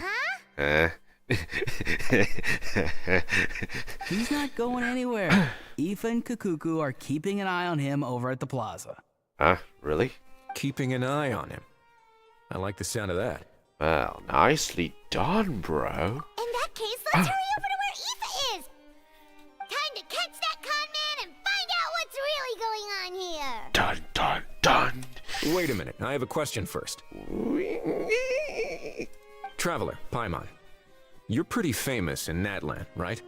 He's not going anywhere. Aoife and Kukuku are keeping an eye on him over at the plaza. Huh? Really? Keeping an eye on him. I like the sound of that. Well, nicely done, bro. In that case, let's hurry over to where Aoife is. Time to catch that con man and find out what's really going on here. Dun, dun, dun. Wait a minute, I have a question first. Traveler, Paimon. You're pretty famous in Natlan, right?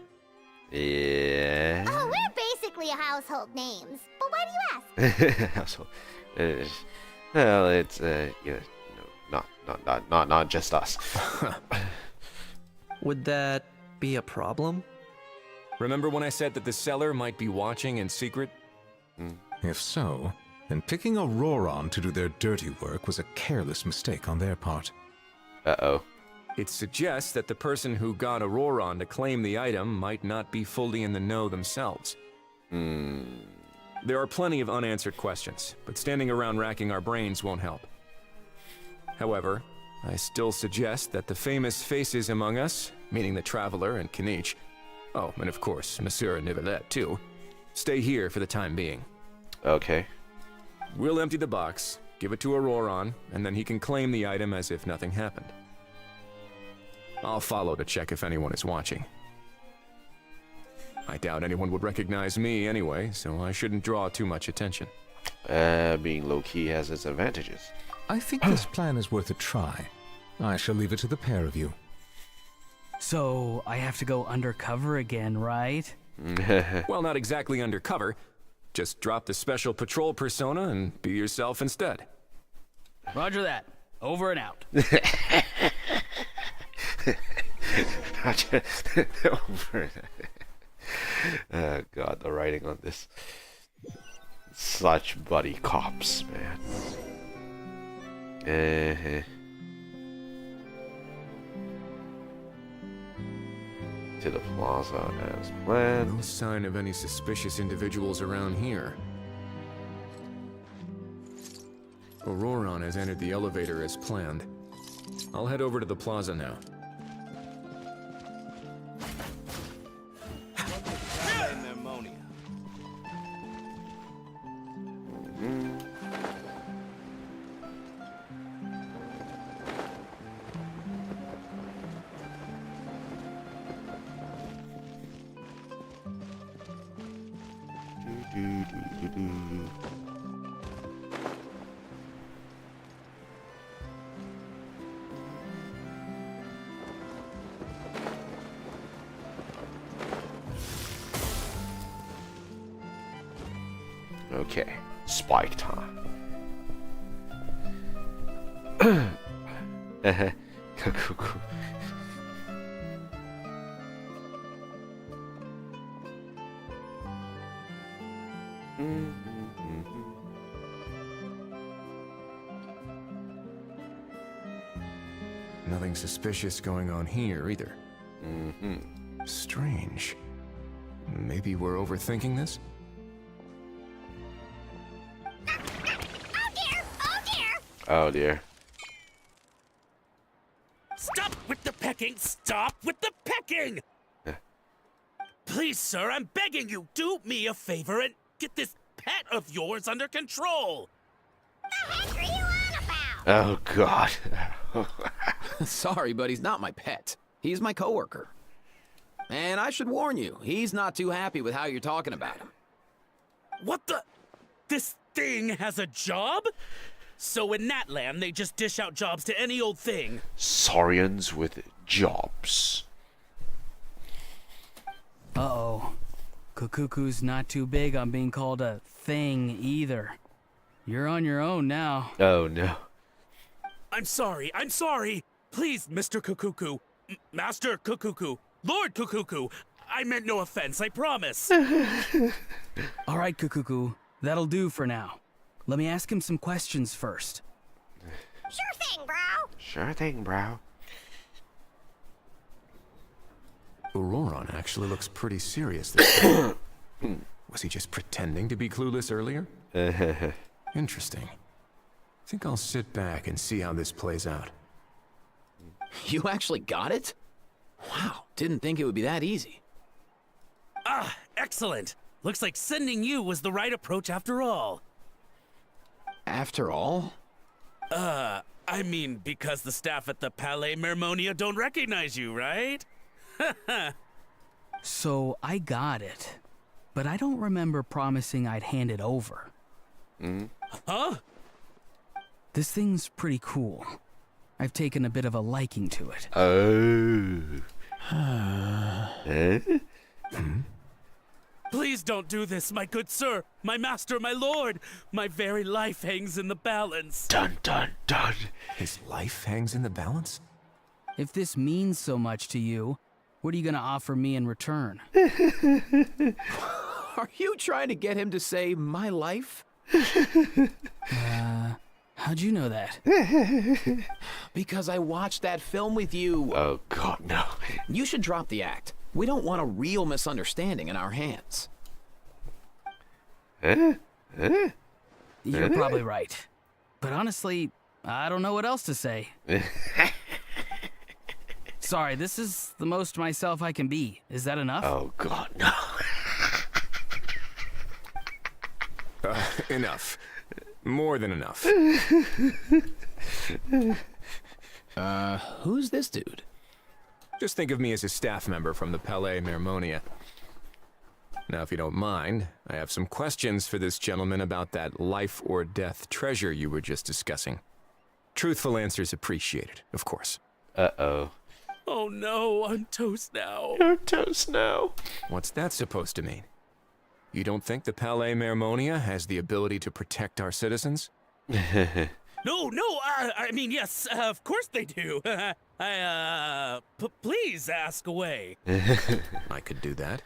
Yeah. Oh, we're basically household names. But why do you ask? Household. Well, it's not just us. Would that be a problem? Remember when I said that the seller might be watching in secret? If so, then picking Auroron to do their dirty work was a careless mistake on their part. Uh-oh. It suggests that the person who got Auroron to claim the item might not be fully in the know themselves. There are plenty of unanswered questions, but standing around racking our brains won't help. However, I still suggest that the famous faces among us, meaning the Traveler and Kinich, oh, and of course, Monsieur Nivelette too, stay here for the time being. Okay. We'll empty the box, give it to Auroron, and then he can claim the item as if nothing happened. I'll follow to check if anyone is watching. I doubt anyone would recognize me anyway, so I shouldn't draw too much attention. Being low-key has its advantages. I think this plan is worth a try. I shall leave it to the pair of you. So, I have to go undercover again, right? Well, not exactly undercover. Just drop the special patrol persona and be yourself instead. Roger that. Over and out. Oh god, the writing on this. Such buddy cops, man. To the plaza as planned. No sign of any suspicious individuals around here. Auroron has entered the elevator as planned. I'll head over to the plaza now. Okay, spike time. Cuckoo. Nothing suspicious going on here either. Strange. Maybe we're overthinking this? Oh dear. Stop with the pecking! Stop with the pecking! Please, sir, I'm begging you, do me a favor and get this pet of yours under control! The heck are you on about? Oh god. Sorry, but he's not my pet. He's my coworker. And I should warn you, he's not too happy with how you're talking about him. What the? This thing has a job? So in that land, they just dish out jobs to any old thing. Saurians with jobs. Uh-oh. Kukuku's not too big on being called a thing either. You're on your own now. Oh no. I'm sorry. Please, Mr. Kukuku. Master Kukuku. Lord Kukuku. I meant no offense, I promise. All right, Kukuku. That'll do for now. Let me ask him some questions first. Sure thing, bro. Sure thing, bro. Auroron actually looks pretty serious this time. Was he just pretending to be clueless earlier? Interesting. Think I'll sit back and see how this plays out. You actually got it? Wow, didn't think it would be that easy. Ah, excellent. Looks like sending you was the right approach after all. After all? I mean, because the staff at the Palais Mermonia don't recognize you, right? So, I got it. But I don't remember promising I'd hand it over. Huh? This thing's pretty cool. I've taken a bit of a liking to it. Oh. Please don't do this, my good sir, my master, my lord. My very life hangs in the balance. Dun dun dun. His life hangs in the balance? If this means so much to you, What are you gonna offer me in return? Are you trying to get him to say my life? How'd you know that? Because I watched that film with you. Oh, God, no. You should drop the act. We don't want a real misunderstanding in our hands. You're probably right. But honestly, I don't know what else to say. Sorry, this is the most myself I can be. Is that enough? Oh, God, no. Enough. More than enough. Who's this dude? Just think of me as a staff member from the Palais Mermonia. Now, if you don't mind, I have some questions for this gentleman about that life or death treasure you were just discussing. Truthful answers appreciated, of course. Uh-oh. Oh no, I'm toast now. You're toast now. What's that supposed to mean? You don't think the Palais Mermonia has the ability to protect our citizens? No, I mean, yes, of course they do. Please ask away. I could do that.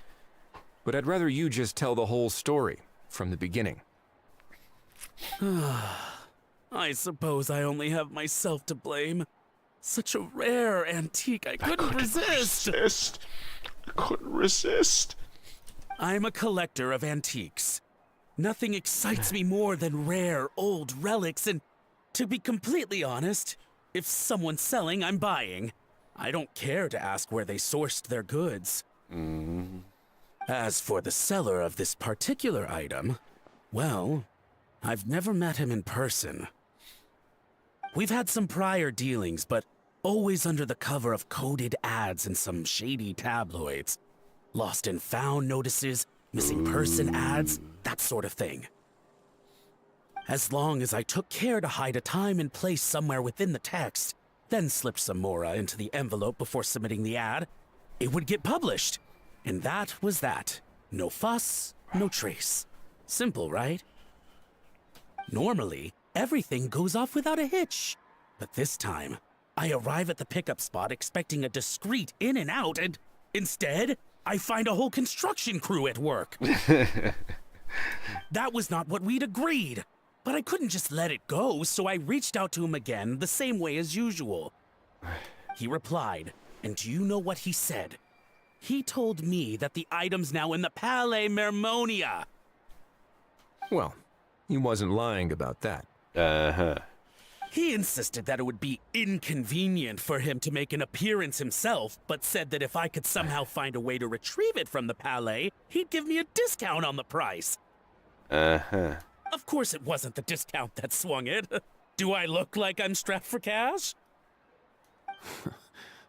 But I'd rather you just tell the whole story from the beginning. I suppose I only have myself to blame. Such a rare antique, I couldn't resist. I couldn't resist. I'm a collector of antiques. Nothing excites me more than rare, old relics, and to be completely honest, if someone's selling, I'm buying. I don't care to ask where they sourced their goods. As for the seller of this particular item, well, I've never met him in person. We've had some prior dealings, but always under the cover of coded ads in some shady tabloids. Lost and found notices, missing person ads, that sort of thing. As long as I took care to hide a time and place somewhere within the text, then slipped some mora into the envelope before submitting the ad, it would get published. And that was that. No fuss, no trace. Simple, right? Normally, everything goes off without a hitch. But this time, I arrive at the pickup spot expecting a discreet in and out, and instead, I find a whole construction crew at work. That was not what we'd agreed. But I couldn't just let it go, so I reached out to him again the same way as usual. He replied, and do you know what he said? He told me that the item's now in the Palais Mermonia. Well, he wasn't lying about that. He insisted that it would be inconvenient for him to make an appearance himself, but said that if I could somehow find a way to retrieve it from the Palais, he'd give me a discount on the price. Of course it wasn't the discount that swung it. Do I look like I'm strapped for cash?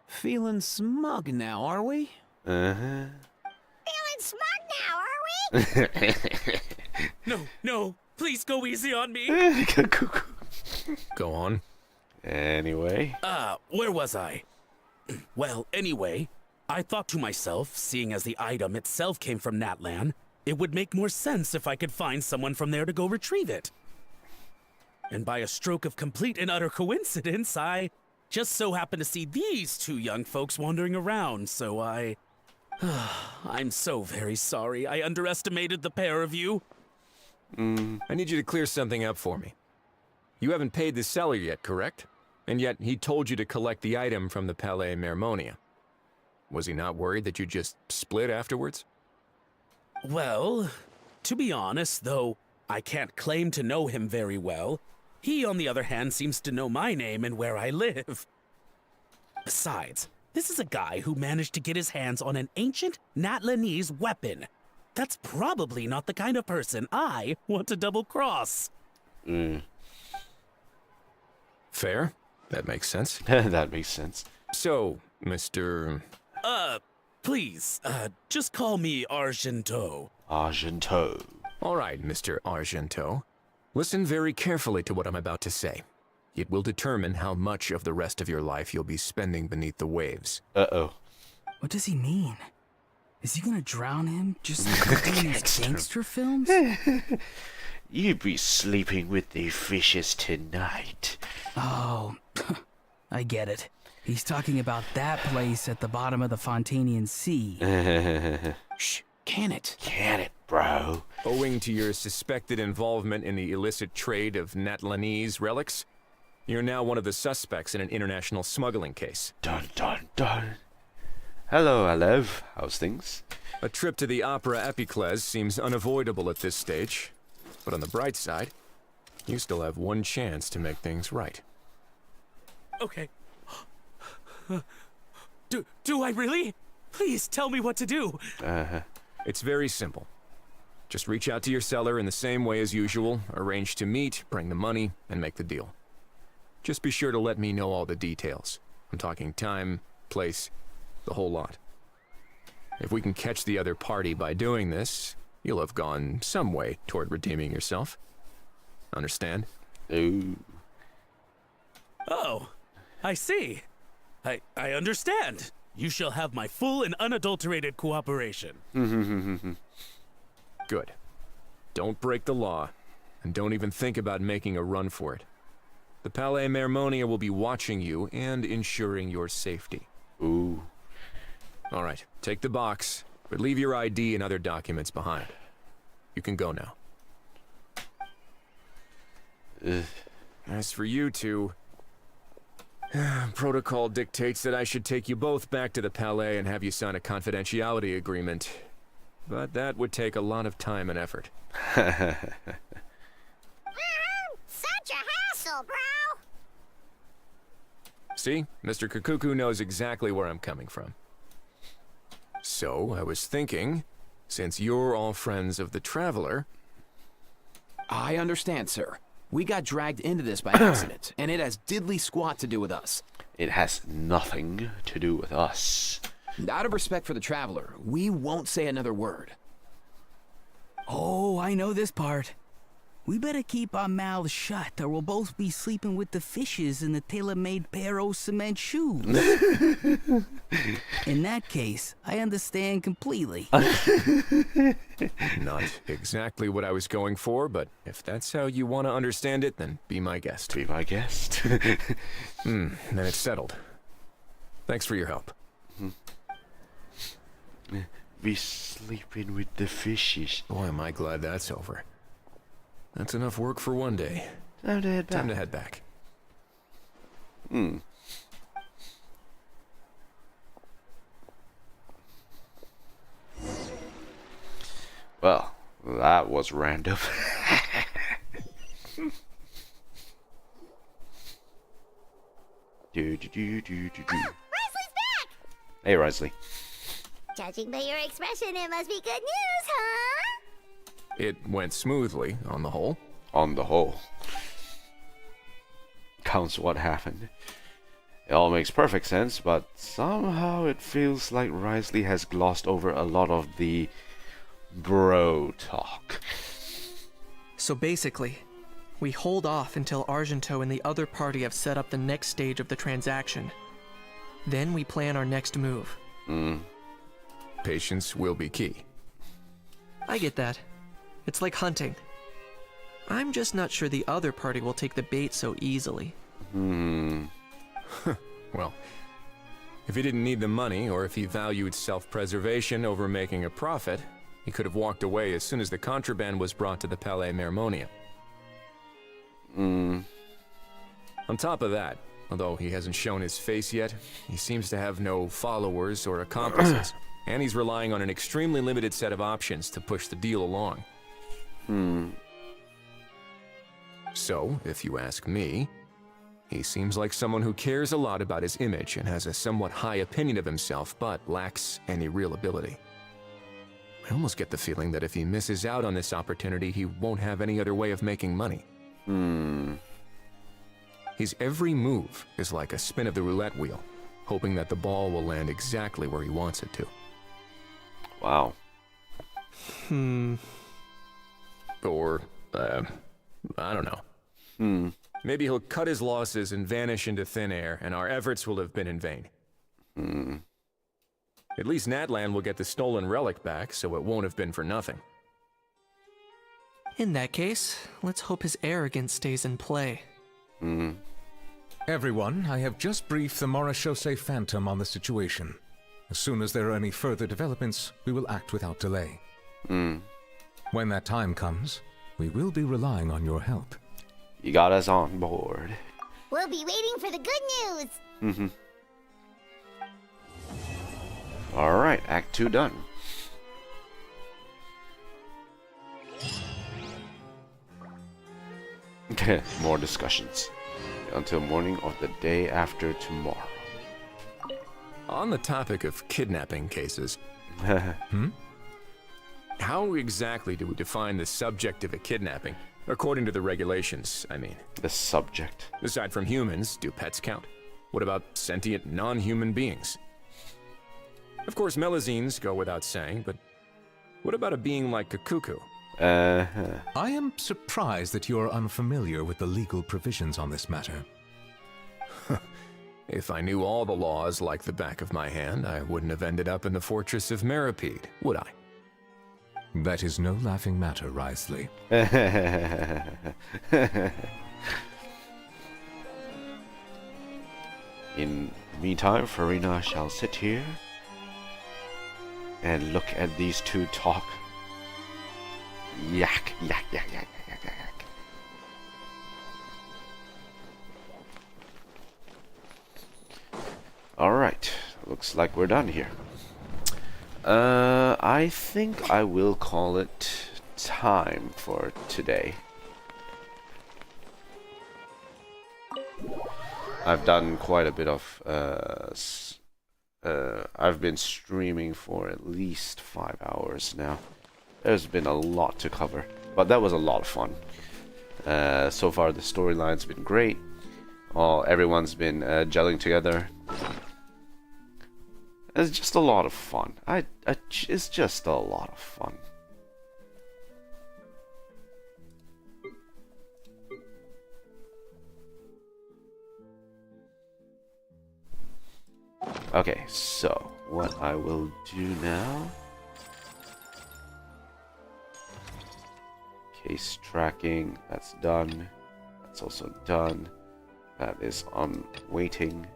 Feeling smug now, are we? Feeling smug now, are we? No, please go easy on me. Go on. Anyway. Where was I? Well, anyway, I thought to myself, seeing as the item itself came from Natlan, it would make more sense if I could find someone from there to go retrieve it. And by a stroke of complete and utter coincidence, I just so happened to see these two young folks wandering around, so I'm so very sorry. I underestimated the pair of you. I need you to clear something up for me. You haven't paid the seller yet, correct? And yet he told you to collect the item from the Palais Mermonia. Was he not worried that you just split afterwards? Well, to be honest, though I can't claim to know him very well, he, on the other hand, seems to know my name and where I live. Besides, this is a guy who managed to get his hands on an ancient Natlanese weapon. That's probably not the kind of person I want to double-cross. Fair. That makes sense. That makes sense. So, Mr... Please, just call me Argento. Argento. All right, Mr. Argento. Listen very carefully to what I'm about to say. It will determine how much of the rest of your life you'll be spending beneath the waves. Uh-oh. What does he mean? Is he gonna drown him just like in these gangster films? You be sleeping with the fishes tonight. Oh, I get it. He's talking about that place at the bottom of the Fontanian Sea. Shh, can it? Can it, bro? Owing to your suspected involvement in the illicit trade of Natlanese relics, you're now one of the suspects in an international smuggling case. Dun dun dun. Hello, Alev. How's things? A trip to the Opera Epicles seems unavoidable at this stage, but on the bright side, you still have one chance to make things right. Okay. Do I really? Please tell me what to do. It's very simple. Just reach out to your seller in the same way as usual, arrange to meet, bring the money, and make the deal. Just be sure to let me know all the details. I'm talking time, place, the whole lot. If we can catch the other party by doing this, you'll have gone some way toward redeeming yourself. Understand? Ooh. Oh, I see. I understand. You shall have my full and unadulterated cooperation. Good. Don't break the law, and don't even think about making a run for it. The Palais Mermonia will be watching you and ensuring your safety. Ooh. All right, take the box, but leave your ID and other documents behind. You can go now. As for you two, protocol dictates that I should take you both back to the Palais and have you sign a confidentiality agreement. But that would take a lot of time and effort. Such a hassle, bro! See? Mr. Kakuku knows exactly where I'm coming from. So, I was thinking, since you're all friends of the Traveler... I understand, sir. We got dragged into this by accident, and it has diddly squat to do with us. It has nothing to do with us. Out of respect for the Traveler, we won't say another word. Oh, I know this part. We better keep our mouths shut, or we'll both be sleeping with the fishes in the tailor-made pair of cement shoes. In that case, I understand completely. Not exactly what I was going for, but if that's how you want to understand it, then be my guest. Be my guest. Then it's settled. Thanks for your help. We sleeping with the fishes. Boy, am I glad that's over. That's enough work for one day. Time to head back. Time to head back. Well, that was random. Risley's back! Hey, Risley. Judging by your expression, it must be good news, huh? It went smoothly, on the whole. On the whole. Counts what happened. It all makes perfect sense, but somehow it feels like Risley has glossed over a lot of the bro talk. So basically, we hold off until Argento and the other party have set up the next stage of the transaction. Then we plan our next move. Patience will be key. I get that. It's like hunting. I'm just not sure the other party will take the bait so easily. Well, if he didn't need the money, or if he valued self-preservation over making a profit, he could have walked away as soon as the contraband was brought to the Palais Mermonia. On top of that, although he hasn't shown his face yet, he seems to have no followers or accomplices, and he's relying on an extremely limited set of options to push the deal along. So, if you ask me, he seems like someone who cares a lot about his image and has a somewhat high opinion of himself, but lacks any real ability. I almost get the feeling that if he misses out on this opportunity, he won't have any other way of making money. His every move is like a spin of the roulette wheel, hoping that the ball will land exactly where he wants it to. Wow. Or, I don't know. Maybe he'll cut his losses and vanish into thin air, and our efforts will have been in vain. At least Natlan will get the stolen relic back, so it won't have been for nothing. In that case, let's hope his arrogance stays in play. Everyone, I have just briefed the Morishose Phantom on the situation. As soon as there are any further developments, we will act without delay. When that time comes, we will be relying on your help. You got us on board. We'll be waiting for the good news. Alright, Act 2 done. More discussions. Until morning of the day after tomorrow. On the topic of kidnapping cases, how exactly do we define the subject of a kidnapping? According to the regulations, I mean. The subject. Aside from humans, do pets count? What about sentient, non-human beings? Of course, Melazines go without saying, but what about a being like Kakuku? I am surprised that you are unfamiliar with the legal provisions on this matter. If I knew all the laws like the back of my hand, I wouldn't have ended up in the fortress of Meripede, would I? That is no laughing matter, Wriothesley. In meantime, Farina shall sit here and look at these two talk. Yak, yak, yak, yak, yak, yak, yak. Alright, looks like we're done here. I think I will call it time for today. I've done quite a bit of I've been streaming for at least 5 hours now. There's been a lot to cover, but that was a lot of fun. So far the storyline's been great. Everyone's been gelling together. It's just a lot of fun. It's just a lot of fun. Okay, so what I will do now. Case tracking, that's done. That's also done. That is on waiting.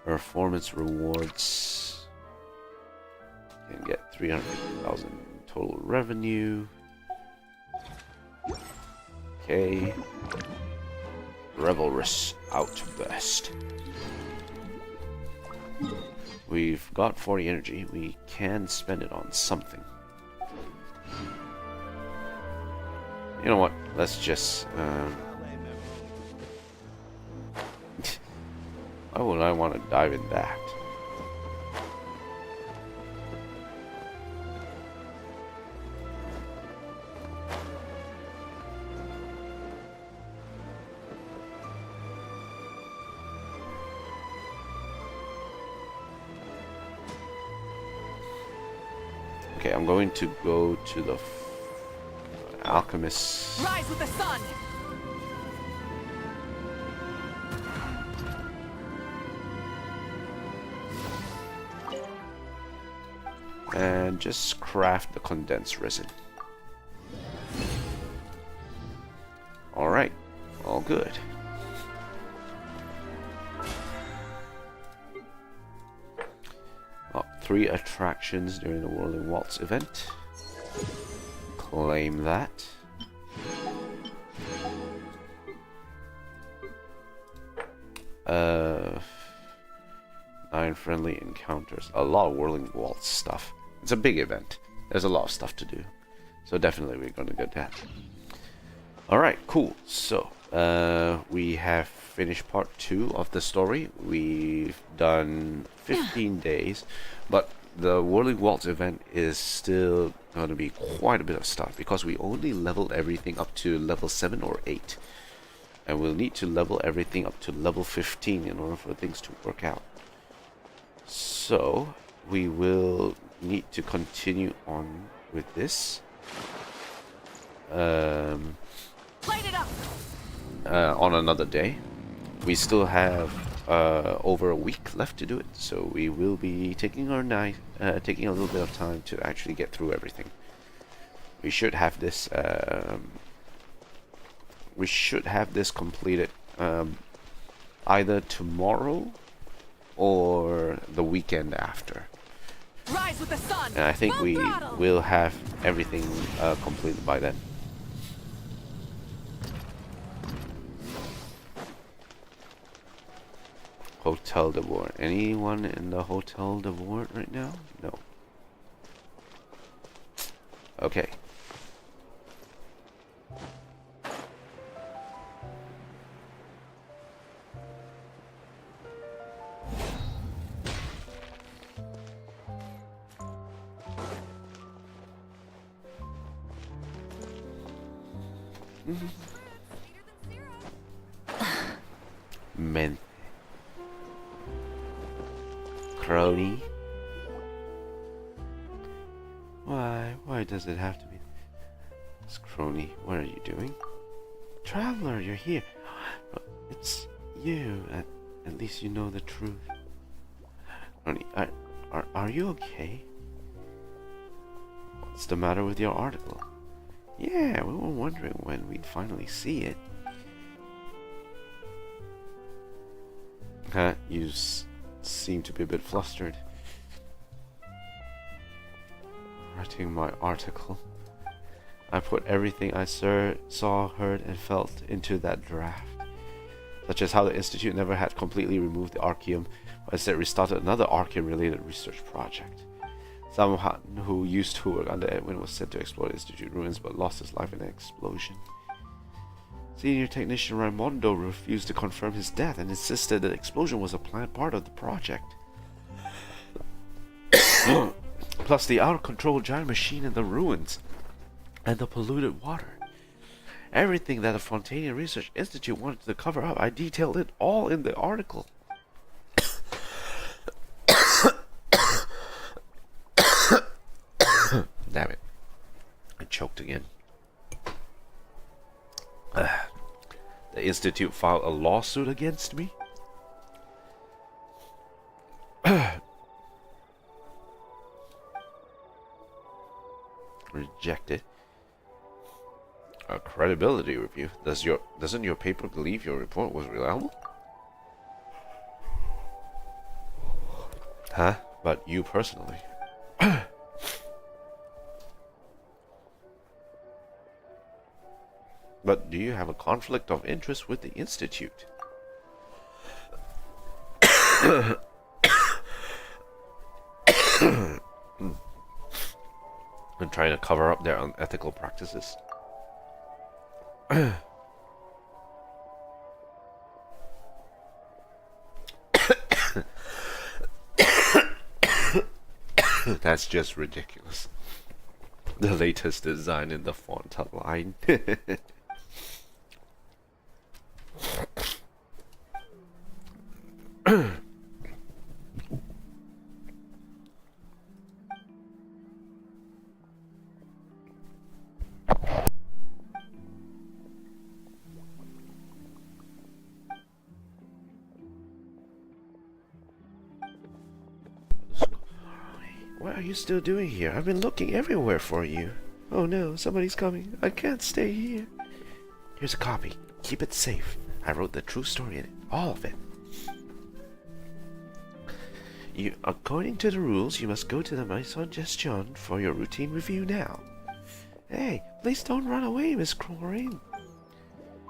Performance rewards. Can get 300,000 total revenue. Okay. Revelrous outburst. We've got 40 energy. We can spend it on something. You know what? Let's just. Why would I want to dive in that? Okay, I'm going to go to the alchemist. Rise with the sun. And just craft the condensed resin. Alright, all good. Oh, 3 attractions during the Whirling Waltz event. Claim that. Nine friendly encounters. A lot of Whirling Waltz stuff. It's a big event. There's a lot of stuff to do. So definitely we're going to get that. Alright, cool. So, we have finished part 2 of the story. We've done 15 days. But the Whirling Waltz event is still going to be quite a bit of stuff. Because we only leveled everything up to level 7 or 8. And we'll need to level everything up to level 15 in order for things to work out. So, we will need to continue on with this. Light it up. On another day. We still have over a week left to do it, so we will be taking our taking a little bit of time to actually get through everything. We should have this we should have this completed either tomorrow or the weekend after. Rise with the sun. And I think we will have everything completed by then. Hotel de Vort. Anyone in the Hotel de Vort right now? No. Okay. Men. Crony. Why does it have to be this crony? What are you doing? Traveler, you're here. It's you. At least you know the truth. Crony, are you okay? What's the matter with your article? Yeah, we were wondering when we'd finally see it. You seem to be a bit flustered. Writing my article. I put everything I saw, heard, and felt into that draft. Such as how the Institute never had completely removed the Archeum, but instead restarted another Archeum-related research project. Someone who used to work under Edwin was sent to explore the Institute ruins but lost his life in an explosion. Senior technician Raimondo refused to confirm his death and insisted that the explosion was a planned part of the project. Plus the out-of-control giant machine in the ruins and the polluted water. Everything that the Fontanian Research Institute wanted to cover up, I detailed it all in the article. Damn it. I choked again. The Institute filed a lawsuit against me? Rejected. A credibility review. Doesn't your paper believe your report was reliable? Huh? But you personally. But do you have a conflict of interest with the Institute? And trying to cover up their unethical practices? That's just ridiculous. The latest design in the font line. What are you still doing here? I've been looking everywhere for you. Oh no, somebody's coming. I can't stay here. Here's a copy. Keep it safe. I wrote the true story in it. All of it. According to the rules, you must go to the Maison Gestion for your routine review now. Hey, please don't run away, Miss Chlorine.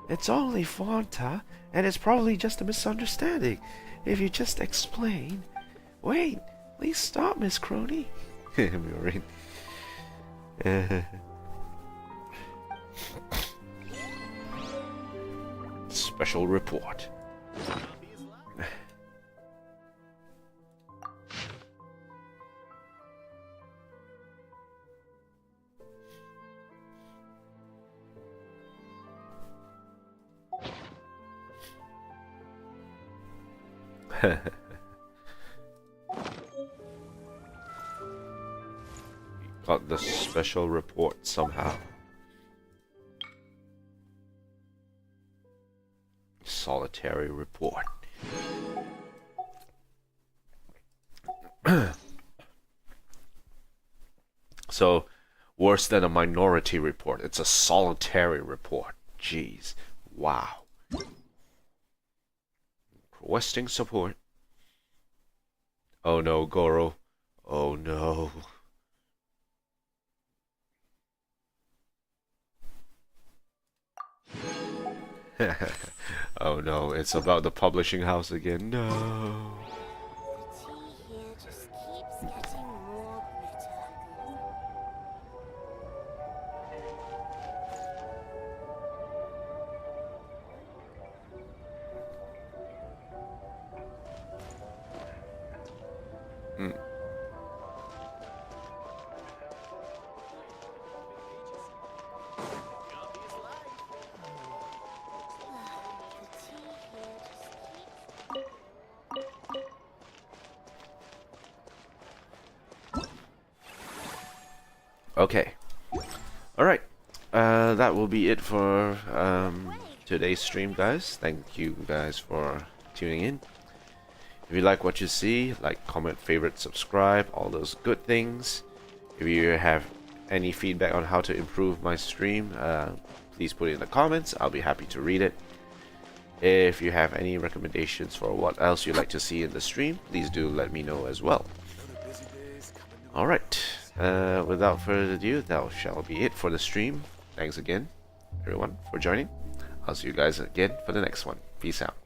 It's only Fonta, and it's probably just a misunderstanding. If you just explain... Wait, please stop, Miss Crony. Maureen. Special report. Got the special report somehow. Solitary report. So, worse than a minority report. It's a solitary report. Jeez. Wow. Requesting support. Oh no, Goro. Oh no. Oh no, it's about the publishing house again. No. Okay. Alright. That will be it for today's stream, guys. Thank you guys for tuning in. If you like what you see, like, comment, favorite, subscribe, all those good things. If you have any feedback on how to improve my stream, please put it in the comments. I'll be happy to read it. If you have any recommendations for what else you'd like to see in the stream, please do let me know as well. Alright. Without further ado, that shall be it for the stream. Thanks again, everyone, for joining. I'll see you guys again for the next one. Peace out.